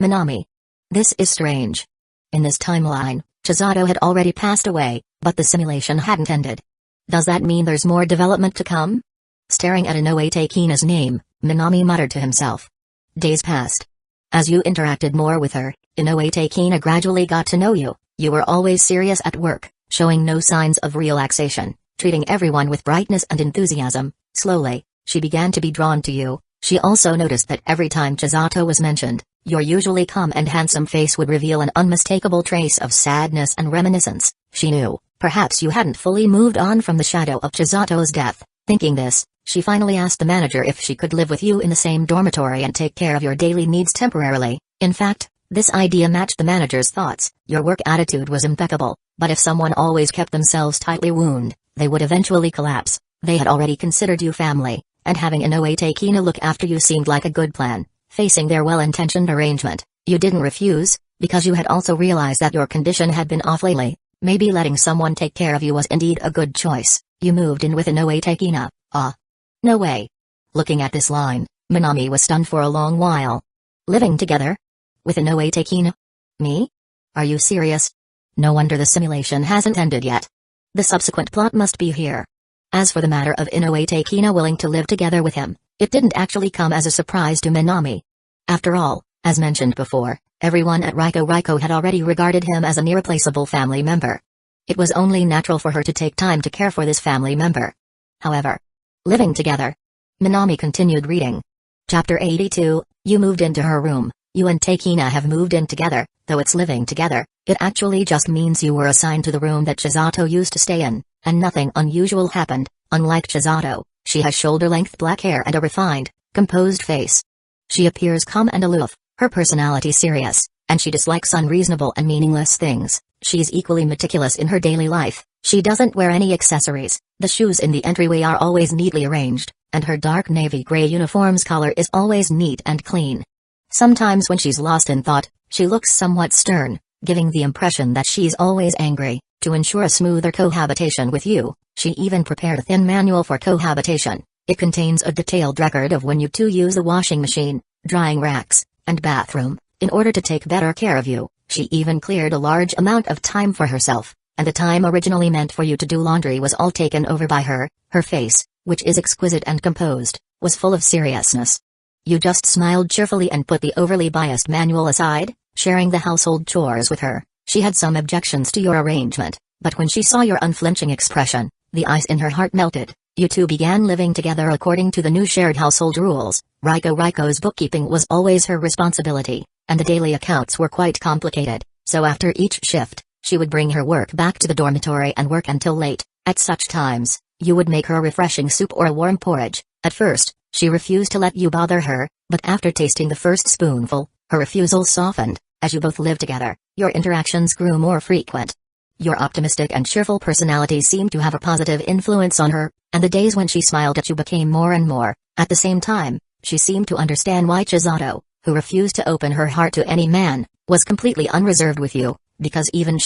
[SPEAKER 1] Minami. This is strange. In this timeline, Chizato had already passed away, but the simulation hadn't ended. Does that mean there's more development to come? Staring at Inoue Takina's name, Minami muttered to himself. Days passed. As you interacted more with her, Inoue Takina gradually got to know you. You were always serious at work, showing no signs of relaxation, treating everyone with brightness and enthusiasm. Slowly, she began to be drawn to you. She also noticed that every time Chizato was mentioned, your usually calm and handsome face would reveal an unmistakable trace of sadness and reminiscence. She knew, perhaps you hadn't fully moved on from the shadow of Chizato's death. Thinking this, she finally asked the manager if she could live with you in the same dormitory and take care of your daily needs temporarily. In fact, this idea matched the manager's thoughts. Your work attitude was impeccable, but if someone always kept themselves tightly wound, they would eventually collapse. They had already considered you family, and having Inoue Takina look after you seemed like a good plan. Facing their well-intentioned arrangement, you didn't refuse, because you had also realized that your condition had been off lately. Maybe letting someone take care of you was indeed a good choice. You moved in with Inoue Takina. Ah. No way. Looking at this line, Minami was stunned for a long while. Living together? With Inoue Takina? Me? Are you serious? No wonder the simulation hasn't ended yet. The subsequent plot must be here. As for the matter of Inoue Takina willing to live together with him, it didn't actually come as a surprise to Minami. After all, as mentioned before, everyone at Riko had already regarded him as an irreplaceable family member. It was only natural for her to take time to care for this family member. However, living together. Minami continued reading. Chapter 82, you moved into her room. You and Takina have moved in together. Though it's living together, it actually just means you were assigned to the room that Chizato used to stay in, and nothing unusual happened. Unlike Chizato, she has shoulder-length black hair and a refined, composed face. She appears calm and aloof, her personality serious, and she dislikes unreasonable and meaningless things. She's equally meticulous in her daily life. She doesn't wear any accessories. The shoes in the entryway are always neatly arranged, and her dark navy gray uniform's collar is always neat and clean. Sometimes when she's lost in thought, she looks somewhat stern, giving the impression that she's always angry. To ensure a smoother cohabitation with you, she even prepared a thin manual for cohabitation. It contains a detailed record of when you two use the washing machine, drying racks, and bathroom. In order to take better care of you, she even cleared a large amount of time for herself, and the time originally meant for you to do laundry was all taken over by her. Her face, which is exquisite and composed, was full of seriousness. You just smiled cheerfully and put the overly biased manual aside, sharing the household chores with her. She had some objections to your arrangement, but when she saw your unflinching expression, the ice in her heart melted. You two began living together according to the new shared household rules. Riko's bookkeeping was always her responsibility, and the daily accounts were quite complicated, so after each shift, she would bring her work back to the dormitory and work until late. At such times, you would make her a refreshing soup or a warm porridge. At first, she refused to let you bother her, but after tasting the first spoonful, her refusal softened. As you both lived together, your interactions grew more frequent. Your optimistic and cheerful personality seemed to have a positive influence on her, and the days when she smiled at you became more and more. At the same time, she seemed to understand why Chisato, who refused to open her heart to any man, was completely unreserved with you, because even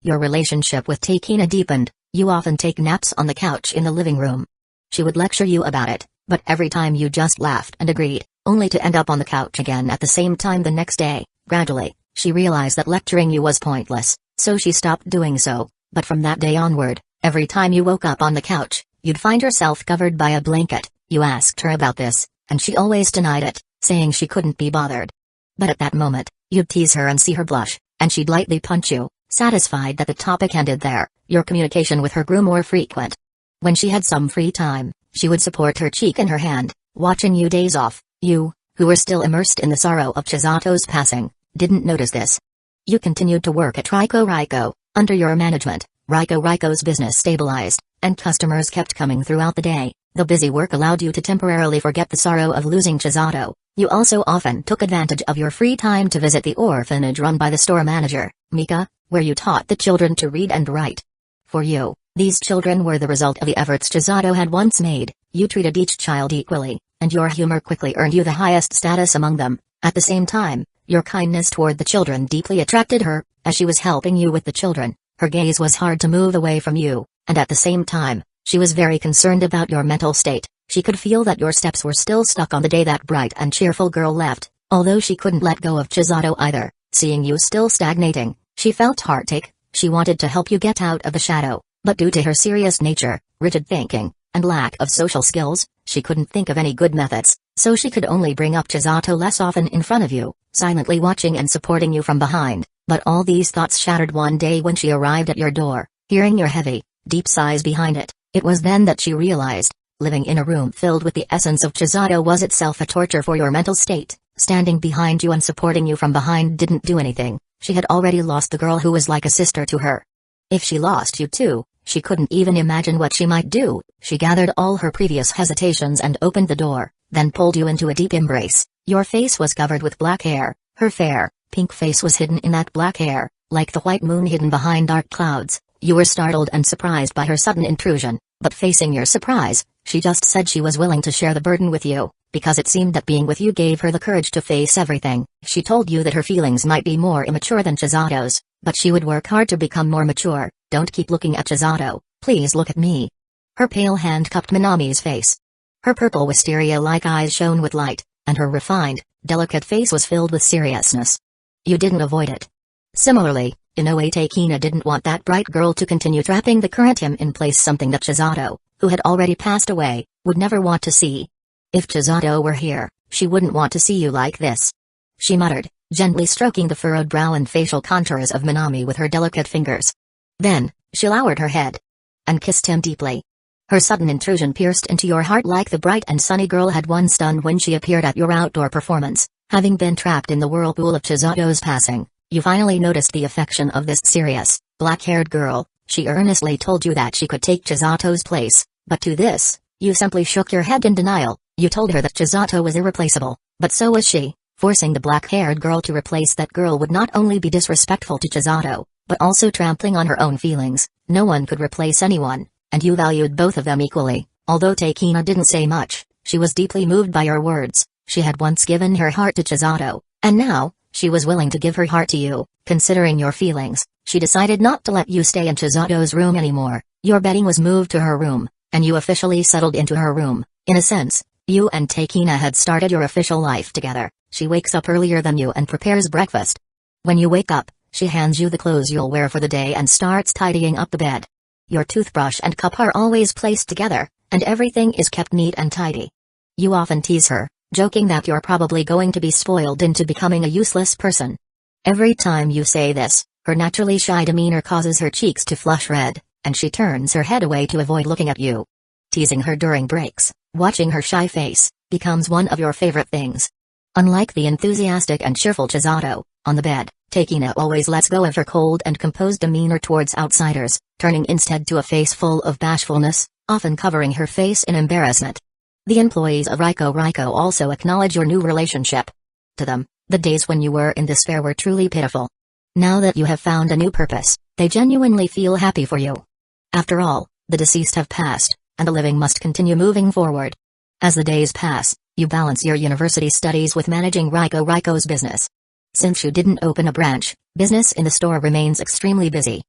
[SPEAKER 1] your relationship with Takina deepened. You often take naps on the couch in the living room. She would lecture you about it, but every time you just laughed and agreed, only to end up on the couch again at the same time the next day. Gradually, she realized that lecturing you was pointless, so she stopped doing so, but from that day onward, every time you woke up on the couch, you'd find yourself covered by a blanket. You asked her about this, and she always denied it, saying she couldn't be bothered. But at that moment, you'd tease her and see her blush, and she'd lightly punch you, satisfied that the topic ended there. Your communication with her grew more frequent. When she had some free time, she would support her cheek in her hand, watching you daze off. You, who were still immersed in the sorrow of Chisato's passing, didn't notice this. You continued to work at Raiko. Under your management, Raiko's business stabilized, and customers kept coming throughout the day. The busy work allowed you to temporarily forget the sorrow of losing Chisato. You also often took advantage of your free time to visit the orphanage run by the store manager, Mika, where you taught the children to read and write. For you, these children were the result of the efforts Chisato had once made. You treated each child equally, and your humor quickly earned you the highest status among them. At the same time, your kindness toward the children deeply attracted her. As she was helping you with the children, her gaze was hard to move away from you, and at the same time, she was very concerned about your mental state. She could feel that your steps were still stuck on the day that bright and cheerful girl left, although she couldn't let go of Chisato either. Seeing you still stagnating, she felt heartache. She wanted to help you get out of the shadow, but due to her serious nature, rigid thinking, and lack of social skills, she couldn't think of any good methods, so she could only bring up Chisato less often in front of you, silently watching and supporting you from behind. But all these thoughts shattered one day when she arrived at your door, hearing your heavy, deep sighs behind it. It was then that she realized, living in a room filled with the essence of Chisato was itself a torture for your mental state. Standing behind you and supporting you from behind didn't do anything. She had already lost the girl who was like a sister to her. If she lost you too, she couldn't even imagine what she might do. She gathered all her previous hesitations and opened the door, then pulled you into a deep embrace. Your face was covered with black hair. Her fair, pink face was hidden in that black hair, like the white moon hidden behind dark clouds. You were startled and surprised by her sudden intrusion, but facing your surprise, she just said she was willing to share the burden with you, because it seemed that being with you gave her the courage to face everything. She told you that her feelings might be more immature than Chisato's, but she would work hard to become more mature. Don't keep looking at Chisato, please look at me. Her pale hand cupped Minami's face. Her purple wisteria-like eyes shone with light, and her refined, delicate face was filled with seriousness. You didn't avoid it. Similarly, Inoue Takina didn't want that bright girl to continue trapping the current him in place, something that Chisato, who had already passed away, would never want to see. If Chisato were here, she wouldn't want to see you like this. She muttered, gently stroking the furrowed brow and facial contours of Minami with her delicate fingers. Then, she lowered her head and kissed him deeply. Her sudden intrusion pierced into your heart like the bright and sunny girl had once done when she appeared at your outdoor performance. Having been trapped in the whirlpool of Chisato's passing, you finally noticed the affection of this serious, black-haired girl. She earnestly told you that she could take Chisato's place, but to this, you simply shook your head in denial. You told her that Chisato was irreplaceable, but so was she. Forcing the black-haired girl to replace that girl would not only be disrespectful to Chisato, but also trampling on her own feelings. No one could replace anyone, and you valued both of them equally. Although Takina didn't say much, she was deeply moved by your words. She had once given her heart to Chisato, and now, she was willing to give her heart to you. Considering your feelings, she decided not to let you stay in Chisato's room anymore. Your bedding was moved to her room, and you officially settled into her room. In a sense, you and Takina had started your official life together. She wakes up earlier than you and prepares breakfast. When you wake up, she hands you the clothes you'll wear for the day and starts tidying up the bed. Your toothbrush and cup are always placed together, and everything is kept neat and tidy. You often tease her, joking that you're probably going to be spoiled into becoming a useless person. Every time you say this, her naturally shy demeanor causes her cheeks to flush red, and she turns her head away to avoid looking at you. Teasing her during breaks, watching her shy face, becomes one of your favorite things. Unlike the enthusiastic and cheerful Chisato, on the bed, Takina always lets go of her cold and composed demeanor towards outsiders, turning instead to a face full of bashfulness, often covering her face in embarrassment. The employees of Raiko also acknowledge your new relationship. To them, The days when you were in despair were truly pitiful. Now that you have found a new purpose, they genuinely feel happy for you. After all, the deceased have passed, and the living must continue moving forward. As the days pass, you balance your university studies with managing Raiko's business. Since you didn't open a branch, business in the store remains extremely busy.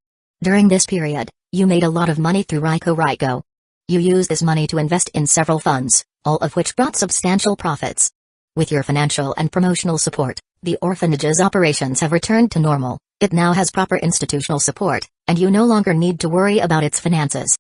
[SPEAKER 1] During this period, you made a lot of money through Raiko. You used this money to invest in several funds, all of which brought substantial profits. With your financial and promotional support, the orphanage's operations have returned to normal. It now has proper institutional support, and you no longer need to worry about its finances.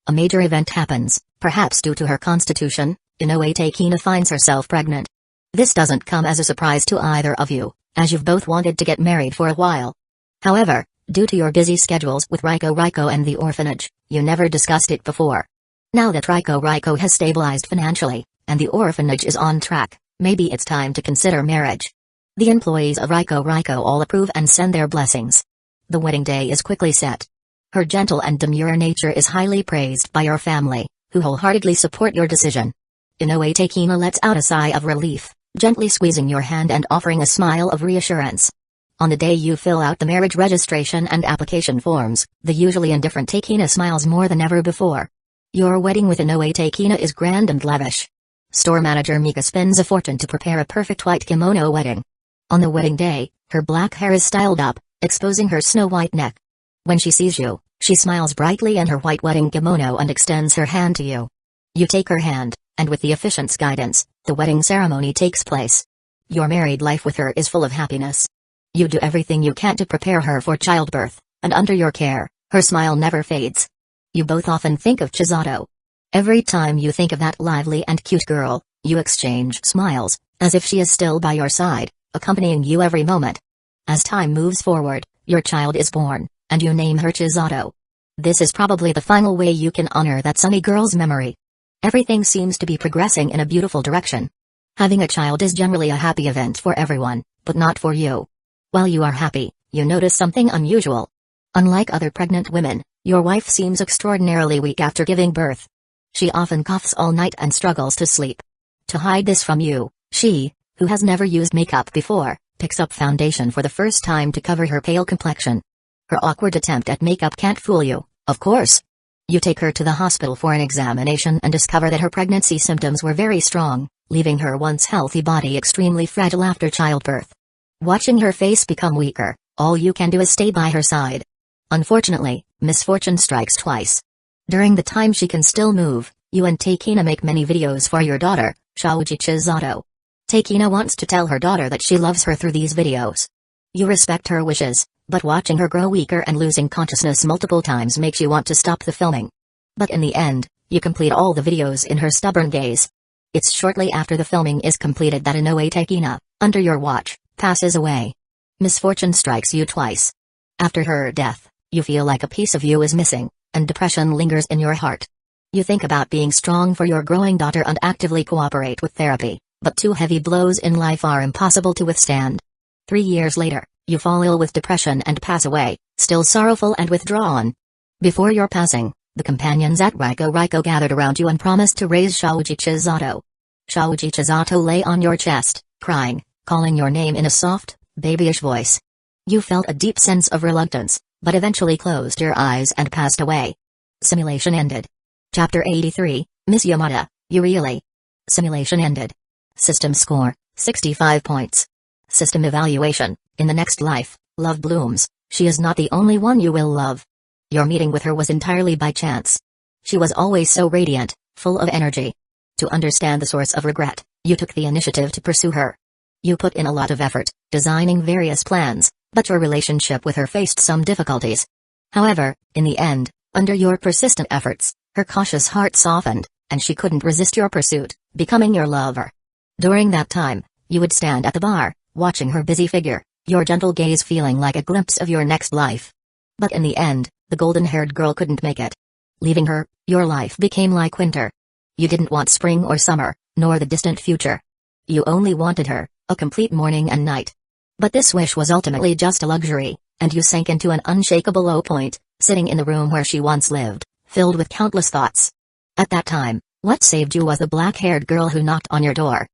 [SPEAKER 1] A major event happens, perhaps due to her constitution. Inoue Takina finds herself pregnant. This doesn't come as a surprise to either of you, as you've both wanted to get married for a while. However, due to your busy schedules with Raiko and the orphanage, you never discussed it before. Now that Raiko has stabilized financially, and the orphanage is on track, maybe it's time to consider marriage. The employees of Raiko all approve and send their blessings. The wedding day is quickly set. Her gentle and demure nature is highly praised by your family, who wholeheartedly support your decision. Inoue Takina lets out a sigh of relief, gently squeezing your hand and offering a smile of reassurance. On the day you fill out the marriage registration and application forms, the usually indifferent Takina smiles more than ever before. Your wedding with Inoue Takina is grand and lavish. Store manager Mika spends a fortune to prepare a perfect white kimono wedding. On the wedding day, her black hair is styled up, exposing her snow-white neck. When she sees you, she smiles brightly in her white wedding kimono and extends her hand to you. You take her hand, and with the officiant's guidance, the wedding ceremony takes place. Your married life with her is full of happiness. You do everything you can to prepare her for childbirth, and under your care, her smile never fades. You both often think of Chisato. Every time you think of that lively and cute girl, you exchange smiles, as if she is still by your side, accompanying you every moment. As time moves forward, your child is born, and you name her Chisato. This is probably the final way you can honor that sunny girl's memory. Everything seems to be progressing in a beautiful direction. Having a child is generally a happy event for everyone, but not for you. While you are happy, you notice something unusual. Unlike other pregnant women, your wife seems extraordinarily weak after giving birth. She often coughs all night and struggles to sleep. To hide this from you, she, who has never used makeup before, picks up foundation for the first time to cover her pale complexion. Her awkward attempt at makeup can't fool you, of course. You take her to the hospital for an examination and discover that her pregnancy symptoms were very strong, leaving her once healthy body extremely fragile after childbirth. Watching her face become weaker, all you can do is stay by her side. Unfortunately, misfortune strikes twice. During the time she can still move, you and Takina make many videos for your daughter, Shoji Chisato. Takina wants to tell her daughter that she loves her through these videos. You respect her wishes, but watching her grow weaker and losing consciousness multiple times makes you want to stop the filming. But in the end, you complete all the videos in her stubborn gaze. It's shortly after the filming is completed that Inoue Takina, under your watch, passes away. Misfortune strikes you twice. After her death, you feel like a piece of you is missing, and depression lingers in your heart. You think about being strong for your growing daughter and actively cooperate with therapy, but two heavy blows in life are impossible to withstand. 3 years later, you fall ill with depression and pass away, still sorrowful and withdrawn. Before your passing, the companions at Raiko gathered around you and promised to raise Shoji Chisato. Shoji Chisato lay on your chest, crying, calling your name in a soft, babyish voice. You felt a deep sense of reluctance, but eventually closed your eyes and passed away. Simulation ended. Chapter 83, Miss Yamada, you really. Simulation ended. System score, 65 points. System evaluation, in the next life, love blooms, she is not the only one you will love. Your meeting with her was entirely by chance. She was always so radiant, full of energy. To understand the source of regret, you took the initiative to pursue her. You put in a lot of effort, designing various plans, but your relationship with her faced some difficulties. However, in the end, under your persistent efforts, her cautious heart softened, and she couldn't resist your pursuit, becoming your lover. During that time, you would stand at the bar, watching her busy figure, your gentle gaze feeling like a glimpse of your next life. But in the end, the golden-haired girl couldn't make it. Leaving her, your life became like winter. You didn't want spring or summer, nor the distant future. You only wanted her, a complete morning and night. But this wish was ultimately just a luxury, and you sank into an unshakable low point, sitting in the room where she once lived, filled with countless thoughts. At that time, what saved you was the black-haired girl who knocked on your door.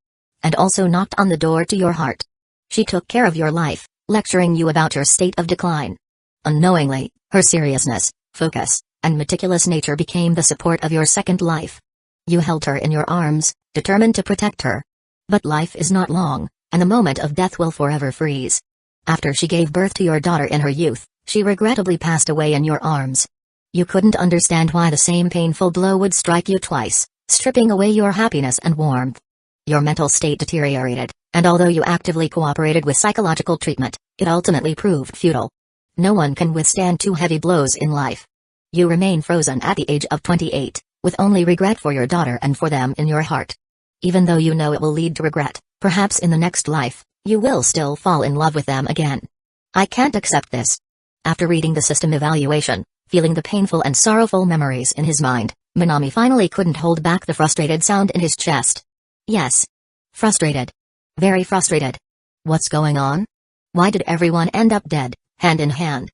[SPEAKER 1] And also knocked on the door to your heart. She took care of your life, lecturing you about your state of decline. Unknowingly, her seriousness, focus, and meticulous nature became the support of your second life. You held her in your arms, determined to protect her. But life is not long, and the moment of death will forever freeze. After she gave birth to your daughter in her youth, she regrettably passed away in your arms. You couldn't understand why the same painful blow would strike you twice, stripping away your happiness and warmth. Your mental state deteriorated, and although you actively cooperated with psychological treatment, it ultimately proved futile. No one can withstand two heavy blows in life. You remain frozen at the age of 28, with only regret for your daughter and for them in your heart. Even though you know it will lead to regret, perhaps in the next life, you will still fall in love with them again. I can't accept this. After reading the system evaluation, feeling the painful and sorrowful memories in his mind, Minami finally couldn't hold back the frustrated sound in his chest. Yes. Frustrated. Very frustrated. What's going on? Why did everyone end up dead, hand in hand?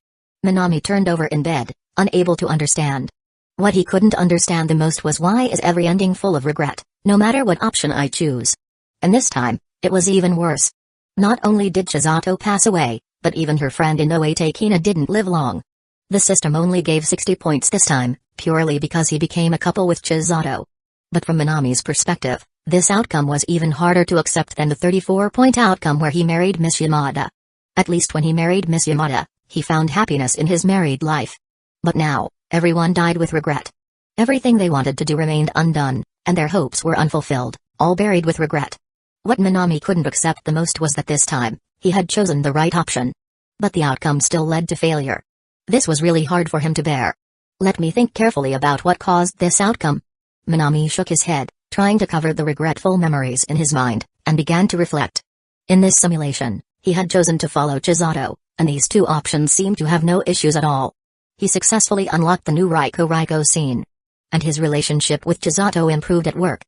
[SPEAKER 1] Minami turned over in bed, unable to understand. What he couldn't understand the most was why is every ending full of regret, no matter what option I choose. And this time, it was even worse. Not only did Chisato pass away, but even her friend Inoue Takina didn't live long. The system only gave 60 points this time, purely because he became a couple with Chisato. But from Minami's perspective, this outcome was even harder to accept than the 34-point outcome where he married Miss Yamada. At least when he married Miss Yamada, he found happiness in his married life. But now, everyone died with regret. Everything they wanted to do remained undone, and their hopes were unfulfilled, all buried with regret. What Minami couldn't accept the most was that this time, he had chosen the right option. But the outcome still led to failure. This was really hard for him to bear. Let me think carefully about what caused this outcome. Minami shook his head, trying to cover the regretful memories in his mind, and began to reflect. In this simulation, he had chosen to follow Chisato, and these two options seemed to have no issues at all. He successfully unlocked the new Raiko scene. And his relationship with Chisato improved at work.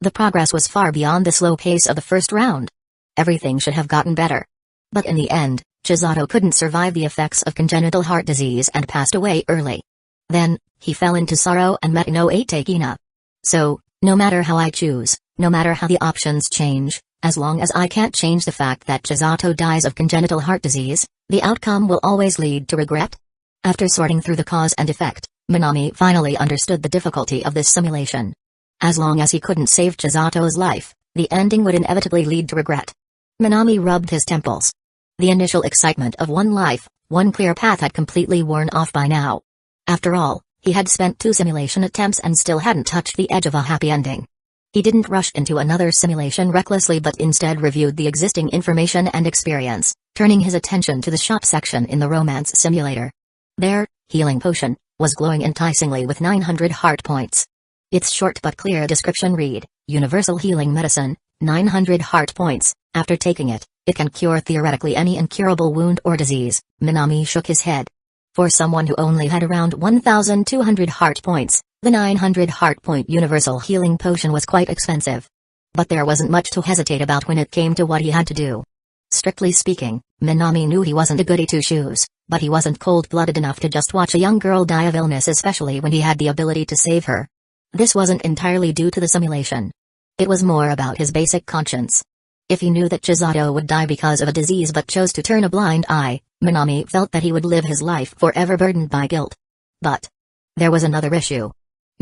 [SPEAKER 1] The progress was far beyond the slow pace of the first round. Everything should have gotten better. But in the end, Chisato couldn't survive the effects of congenital heart disease and passed away early. Then, he fell into sorrow and met Inoue Takina. So, no matter how I choose, no matter how the options change, as long as I can't change the fact that Chisato dies of congenital heart disease, the outcome will always lead to regret? After sorting through the cause and effect, Minami finally understood the difficulty of this simulation. As long as he couldn't save Chisato's life, the ending would inevitably lead to regret. Minami rubbed his temples. The initial excitement of one life, one clear path had completely worn off by now. After all, he had spent 2 simulation attempts and still hadn't touched the edge of a happy ending. He didn't rush into another simulation recklessly but instead reviewed the existing information and experience, turning his attention to the shop section in the romance simulator. There, Healing Potion was glowing enticingly with 900 heart points. Its short but clear description read, Universal Healing Medicine, 900 heart points. After taking it, it can cure theoretically any incurable wound or disease. Minami shook his head. For someone who only had around 1,200 heart points, the 900 heart point Universal Healing Potion was quite expensive. But there wasn't much to hesitate about when it came to what he had to do. Strictly speaking, Minami knew he wasn't a goody two-shoes, but he wasn't cold-blooded enough to just watch a young girl die of illness, especially when he had the ability to save her. This wasn't entirely due to the simulation. It was more about his basic conscience. If he knew that Chisato would die because of a disease but chose to turn a blind eye, Minami felt that he would live his life forever burdened by guilt. But there was another issue.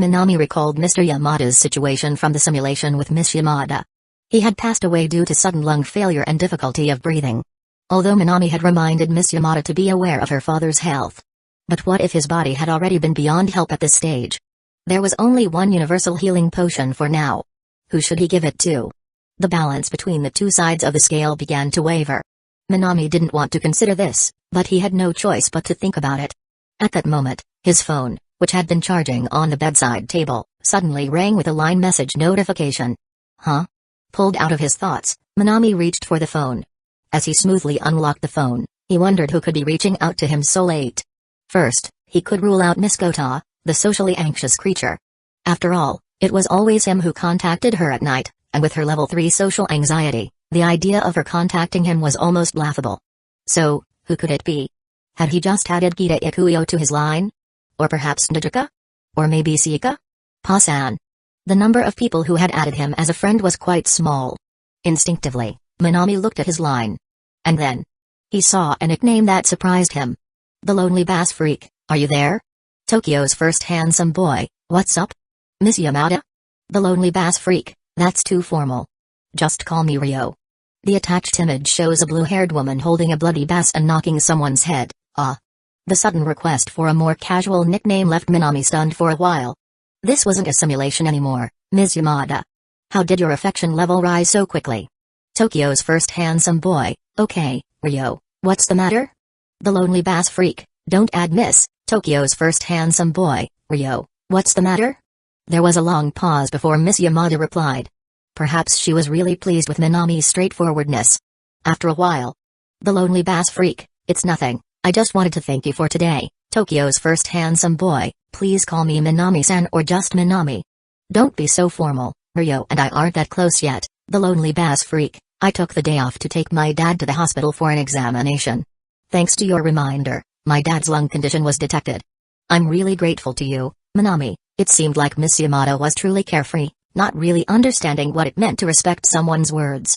[SPEAKER 1] Minami recalled Mr. Yamada's situation from the simulation with Miss Yamada. He had passed away due to sudden lung failure and difficulty of breathing. Although Minami had reminded Miss Yamada to be aware of her father's health. But what if his body had already been beyond help at this stage? There was only one universal healing potion for now. Who should he give it to? The balance between the two sides of the scale began to waver. Minami didn't want to consider this, but he had no choice but to think about it. At that moment, his phone, which had been charging on the bedside table, suddenly rang with a line message notification. Huh? Pulled out of his thoughts, Minami reached for the phone. As he smoothly unlocked the phone, he wondered who could be reaching out to him so late. First, he could rule out Miss Gota, the socially anxious creature. After all, it was always him who contacted her at night, and with her level 3 social anxiety, the idea of her contacting him was almost laughable. So, who could it be? Had he just added Gita Ikuyo to his line? Or perhaps Najuka? Or maybe Sika? Pasan. The number of people who had added him as a friend was quite small. Instinctively, Minami looked at his line. And then he saw a nickname that surprised him. The Lonely Bass Freak, are you there? Tokyo's first handsome boy, what's up? Miss Yamada? The Lonely Bass Freak, that's too formal. Just call me Rio. The attached image shows a blue-haired woman holding a bloody bass and knocking someone's head. The sudden request for a more casual nickname left Minami stunned for a while. This wasn't a simulation anymore, Ms. Yamada. How did your affection level rise so quickly? Tokyo's first handsome boy, okay, Rio, what's the matter? The Lonely Bass Freak, don't add Miss. Tokyo's first handsome boy, Rio, what's the matter? There was a long pause before Miss Yamada replied. Perhaps she was really pleased with Minami's straightforwardness. After a while. The Lonely Bass Freak, it's nothing, I just wanted to thank you for today. Tokyo's first handsome boy, please call me Minami-san or just Minami. Don't be so formal, Rio and I aren't that close yet. The Lonely Bass Freak, I took the day off to take my dad to the hospital for an examination. Thanks to your reminder, my dad's lung condition was detected. I'm really grateful to you, Minami. It seemed like Miss Yamada was truly carefree, not really understanding what it meant to respect someone's words.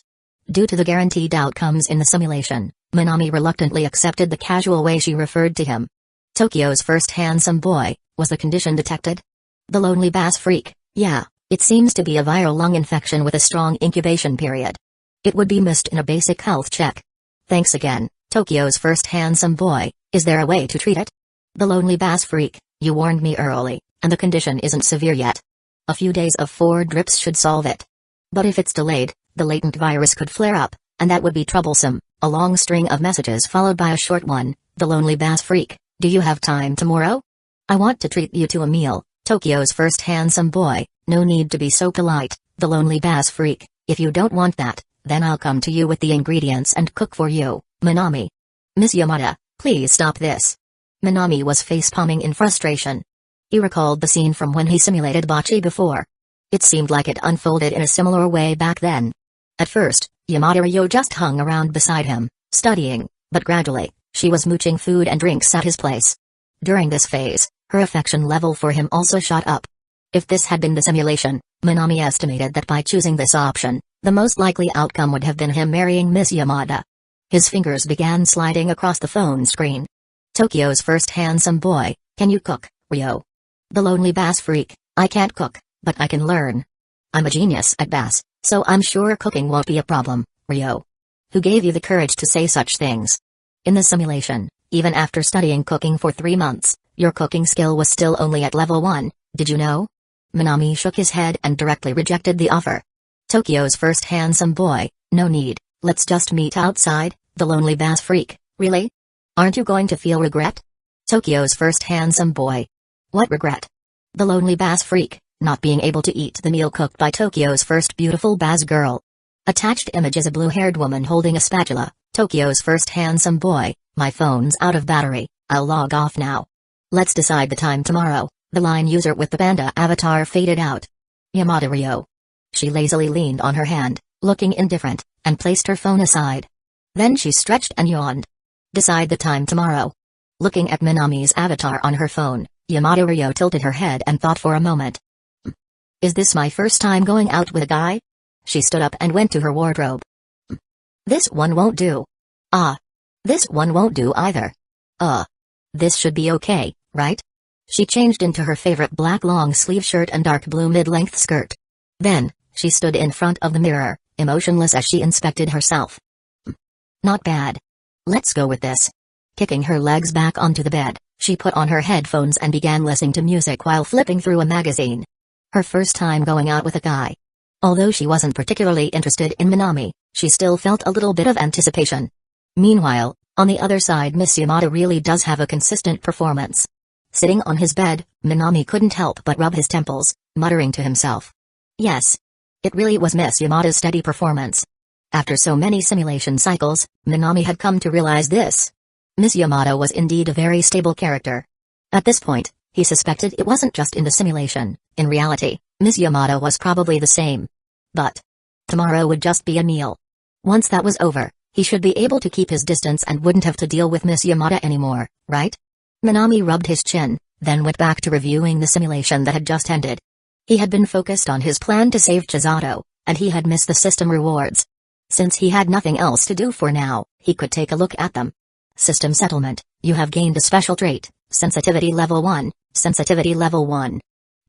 [SPEAKER 1] Due to the guaranteed outcomes in the simulation, Minami reluctantly accepted the casual way she referred to him. Tokyo's first handsome boy, was the condition detected? The Lonely Bass Freak, yeah, it seems to be a viral lung infection with a strong incubation period. It would be missed in a basic health check. Thanks again, Tokyo's first handsome boy, is there a way to treat it? The Lonely Bass Freak, you warned me early, and the condition isn't severe yet. A few days of 4 drips should solve it. But if it's delayed, the latent virus could flare up, and that would be troublesome. A long string of messages followed by a short one. The Lonely Bass Freak, do you have time tomorrow? I want to treat you to a meal. Tokyo's first handsome boy, no need to be so polite. The Lonely Bass Freak, if you don't want that, then I'll come to you with the ingredients and cook for you, Minami. Miss Yamada, please stop this. Minami was face-palming in frustration. He recalled the scene from when he simulated bocce before. It seemed like it unfolded in a similar way back then. At first, Yamada Rio just hung around beside him, studying, but gradually, she was mooching food and drinks at his place. During this phase, her affection level for him also shot up. If this had been the simulation, Minami estimated that by choosing this option, the most likely outcome would have been him marrying Miss Yamada. His fingers began sliding across the phone screen. Tokyo's first handsome boy, can you cook, Rio? The Lonely Bass Freak, I can't cook, but I can learn. I'm a genius at bass, so I'm sure cooking won't be a problem, Rio. Who gave you the courage to say such things? In the simulation, even after studying cooking for 3 months, your cooking skill was still only at level 1, did you know? Minami shook his head and directly rejected the offer. Tokyo's first handsome boy, no need, let's just meet outside. The Lonely Bass Freak, really? Aren't you going to feel regret? Tokyo's first handsome boy. What regret? The Lonely Bass Freak, not being able to eat the meal cooked by Tokyo's first beautiful bass girl. Attached image is a blue-haired woman holding a spatula. Tokyo's first handsome boy, my phone's out of battery, I'll log off now. Let's decide the time tomorrow. The line user with the panda avatar faded out. Yamada Rio. She lazily leaned on her hand, looking indifferent, and placed her phone aside. Then she stretched and yawned. Decide the time tomorrow. Looking at Minami's avatar on her phone, Yamada Rio tilted her head and thought for a moment. Is this my first time going out with a guy? She stood up and went to her wardrobe. This one won't do. This one won't do either. This should be okay, right? She changed into her favorite black long-sleeve shirt and dark blue mid-length skirt. Then, she stood in front of the mirror, emotionless as she inspected herself. Not bad. Let's go with this. Kicking her legs back onto the bed, she put on her headphones and began listening to music while flipping through a magazine. Her first time going out with a guy. Although she wasn't particularly interested in Minami, she still felt a little bit of anticipation. Meanwhile, on the other side, Miss Yamada really does have a consistent performance. Sitting on his bed, Minami couldn't help but rub his temples, muttering to himself. Yes. It really was Miss Yamada's steady performance. After so many simulation cycles, Minami had come to realize this. Miss Yamada was indeed a very stable character. At this point, he suspected it wasn't just in the simulation. In reality, Miss Yamada was probably the same. But tomorrow would just be a meal. Once that was over, he should be able to keep his distance and wouldn't have to deal with Miss Yamada anymore, right? Minami rubbed his chin, then went back to reviewing the simulation that had just ended. He had been focused on his plan to save Chisato, and he had missed the system rewards. Since he had nothing else to do for now, he could take a look at them. System settlement: you have gained a special trait, sensitivity level 1, sensitivity level 1.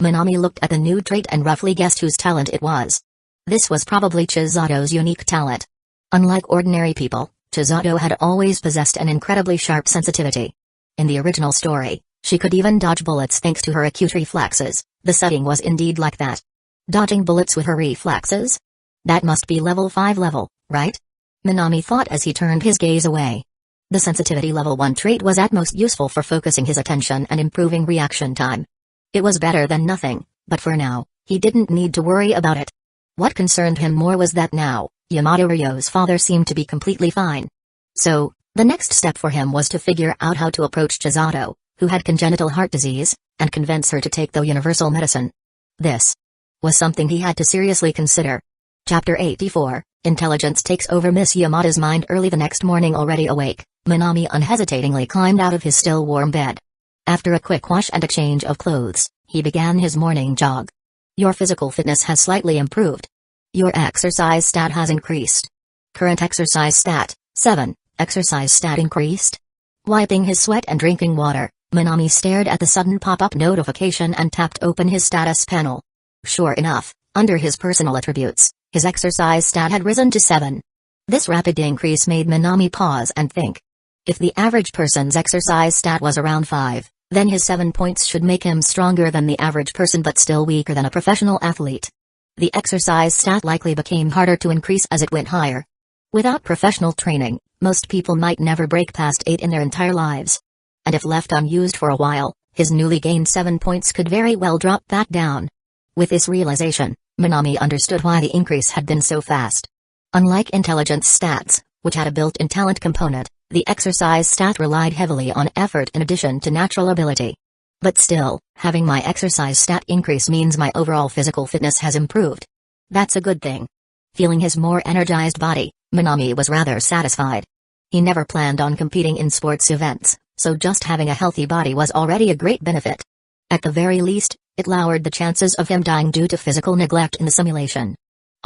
[SPEAKER 1] Minami looked at the new trait and roughly guessed whose talent it was. This was probably Chizato's unique talent. Unlike ordinary people, Chizato had always possessed an incredibly sharp sensitivity. In the original story, she could even dodge bullets thanks to her acute reflexes. The setting was indeed like that. Dodging bullets with her reflexes? That must be level 5 level, right? Minami thought as he turned his gaze away. The sensitivity level 1 trait was at most useful for focusing his attention and improving reaction time. It was better than nothing, but for now, he didn't need to worry about it. What concerned him more was that now, Yamada Ryo's father seemed to be completely fine. So, the next step for him was to figure out how to approach Chizato, who had congenital heart disease, and convince her to take the universal medicine. This was something he had to seriously consider. Chapter 84, Intelligence takes over Miss Yamada's mind. Early the next morning, already awake, Minami unhesitatingly climbed out of his still warm bed. After a quick wash and a change of clothes, he began his morning jog. Your physical fitness has slightly improved. Your exercise stat has increased. Current exercise stat, 7, exercise stat increased. Wiping his sweat and drinking water, Minami stared at the sudden pop-up notification and tapped open his status panel. Sure enough, under his personal attributes, his exercise stat had risen to 7. This rapid increase made Minami pause and think. If the average person's exercise stat was around 5, then his 7 points should make him stronger than the average person but still weaker than a professional athlete. The exercise stat likely became harder to increase as it went higher. Without professional training, most people might never break past 8 in their entire lives. And if left unused for a while, his newly gained 7 points could very well drop back down. With this realization, Minami understood why the increase had been so fast. Unlike intelligence stats, which had a built-in talent component, the exercise stat relied heavily on effort in addition to natural ability. But still, having my exercise stat increase means my overall physical fitness has improved. That's a good thing. Feeling his more energized body, Minami was rather satisfied. He never planned on competing in sports events, so just having a healthy body was already a great benefit. At the very least, it lowered the chances of him dying due to physical neglect in the simulation.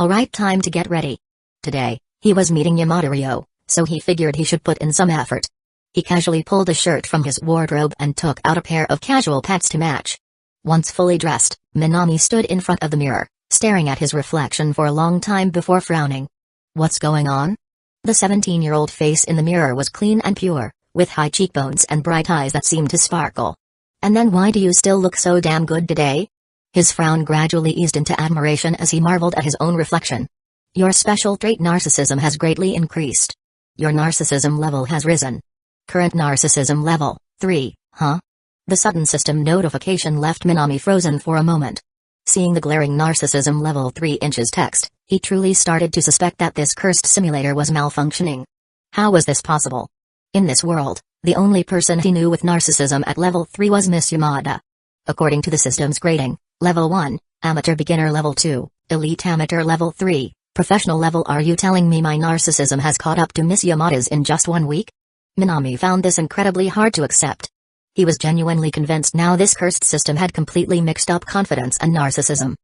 [SPEAKER 1] Alright, time to get ready. Today, he was meeting Yamada Ryo, so he figured he should put in some effort. He casually pulled a shirt from his wardrobe and took out a pair of casual pants to match. Once fully dressed, Minami stood in front of the mirror, staring at his reflection for a long time before frowning. What's going on? The 17-year-old face in the mirror was clean and pure, with high cheekbones and bright eyes that seemed to sparkle. And then why do you still look so damn good today? His frown gradually eased into admiration as he marveled at his own reflection. Your special trait narcissism has greatly increased. Your narcissism level has risen. Current narcissism level, 3, huh? The sudden system notification left Minami frozen for a moment. Seeing the glaring narcissism level 3 inches text, he truly started to suspect that this cursed simulator was malfunctioning. How was this possible? In this world, the only person he knew with narcissism at level 3 was Miss Yamada. According to the system's grading, level 1, amateur beginner level 2, elite amateur level 3, professional level. Are you telling me my narcissism has caught up to Miss Yamada's in just 1 week? Minami found this incredibly hard to accept. He was genuinely convinced now this cursed system had completely mixed up confidence and narcissism.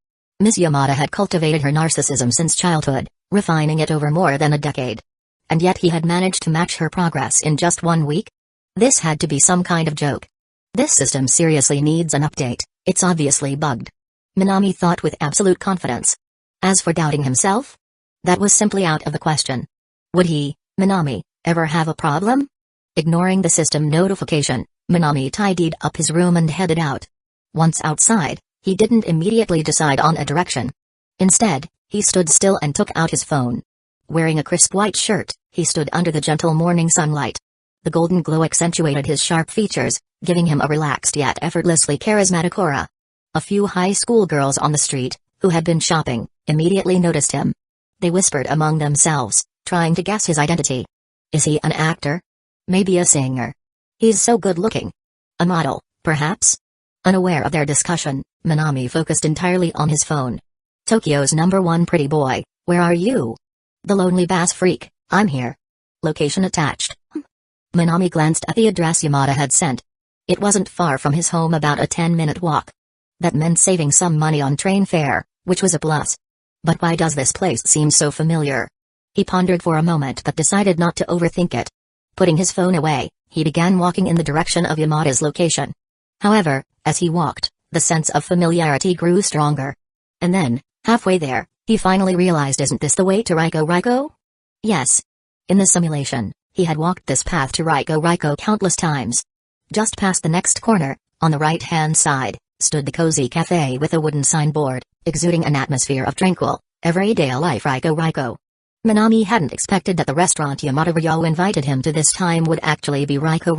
[SPEAKER 1] Miss Yamada had cultivated her narcissism since childhood, refining it over more than a decade. And yet he had managed to match her progress in just 1 week? This had to be some kind of joke. This system seriously needs an update, it's obviously bugged. Minami thought with absolute confidence. As for doubting himself? That was simply out of the question. Would he, Minami, ever have a problem? Ignoring the system notification, Minami tidied up his room and headed out. Once outside, he didn't immediately decide on a direction. Instead, he stood still and took out his phone. Wearing a crisp white shirt, he stood under the gentle morning sunlight. The golden glow accentuated his sharp features, giving him a relaxed yet effortlessly charismatic aura. A few high school girls on the street, who had been shopping, immediately noticed him. They whispered among themselves, trying to guess his identity. Is he an actor? Maybe a singer. He's so good looking. A model, perhaps? Unaware of their discussion, Minami focused entirely on his phone. Tokyo's #1 pretty boy, where are you? The lonely bass freak, I'm here. Location attached. Minami glanced at the address Yamada had sent. It wasn't far from his home, about a 10-minute walk. That meant saving some money on train fare, which was a plus. But why does this place seem so familiar? He pondered for a moment but decided not to overthink it. Putting his phone away, he began walking in the direction of Yamada's location. However, as he walked, the sense of familiarity grew stronger. And then, halfway there, he finally realized, isn't this the way to Raiko? Yes. In the simulation, he had walked this path to Raiko countless times. Just past the next corner, on the right-hand side, stood the cozy cafe with a wooden signboard, exuding an atmosphere of tranquil, everyday life. Raiko. Minami hadn't expected that the restaurant Yamada Ryo invited him to this time would actually be Raiko.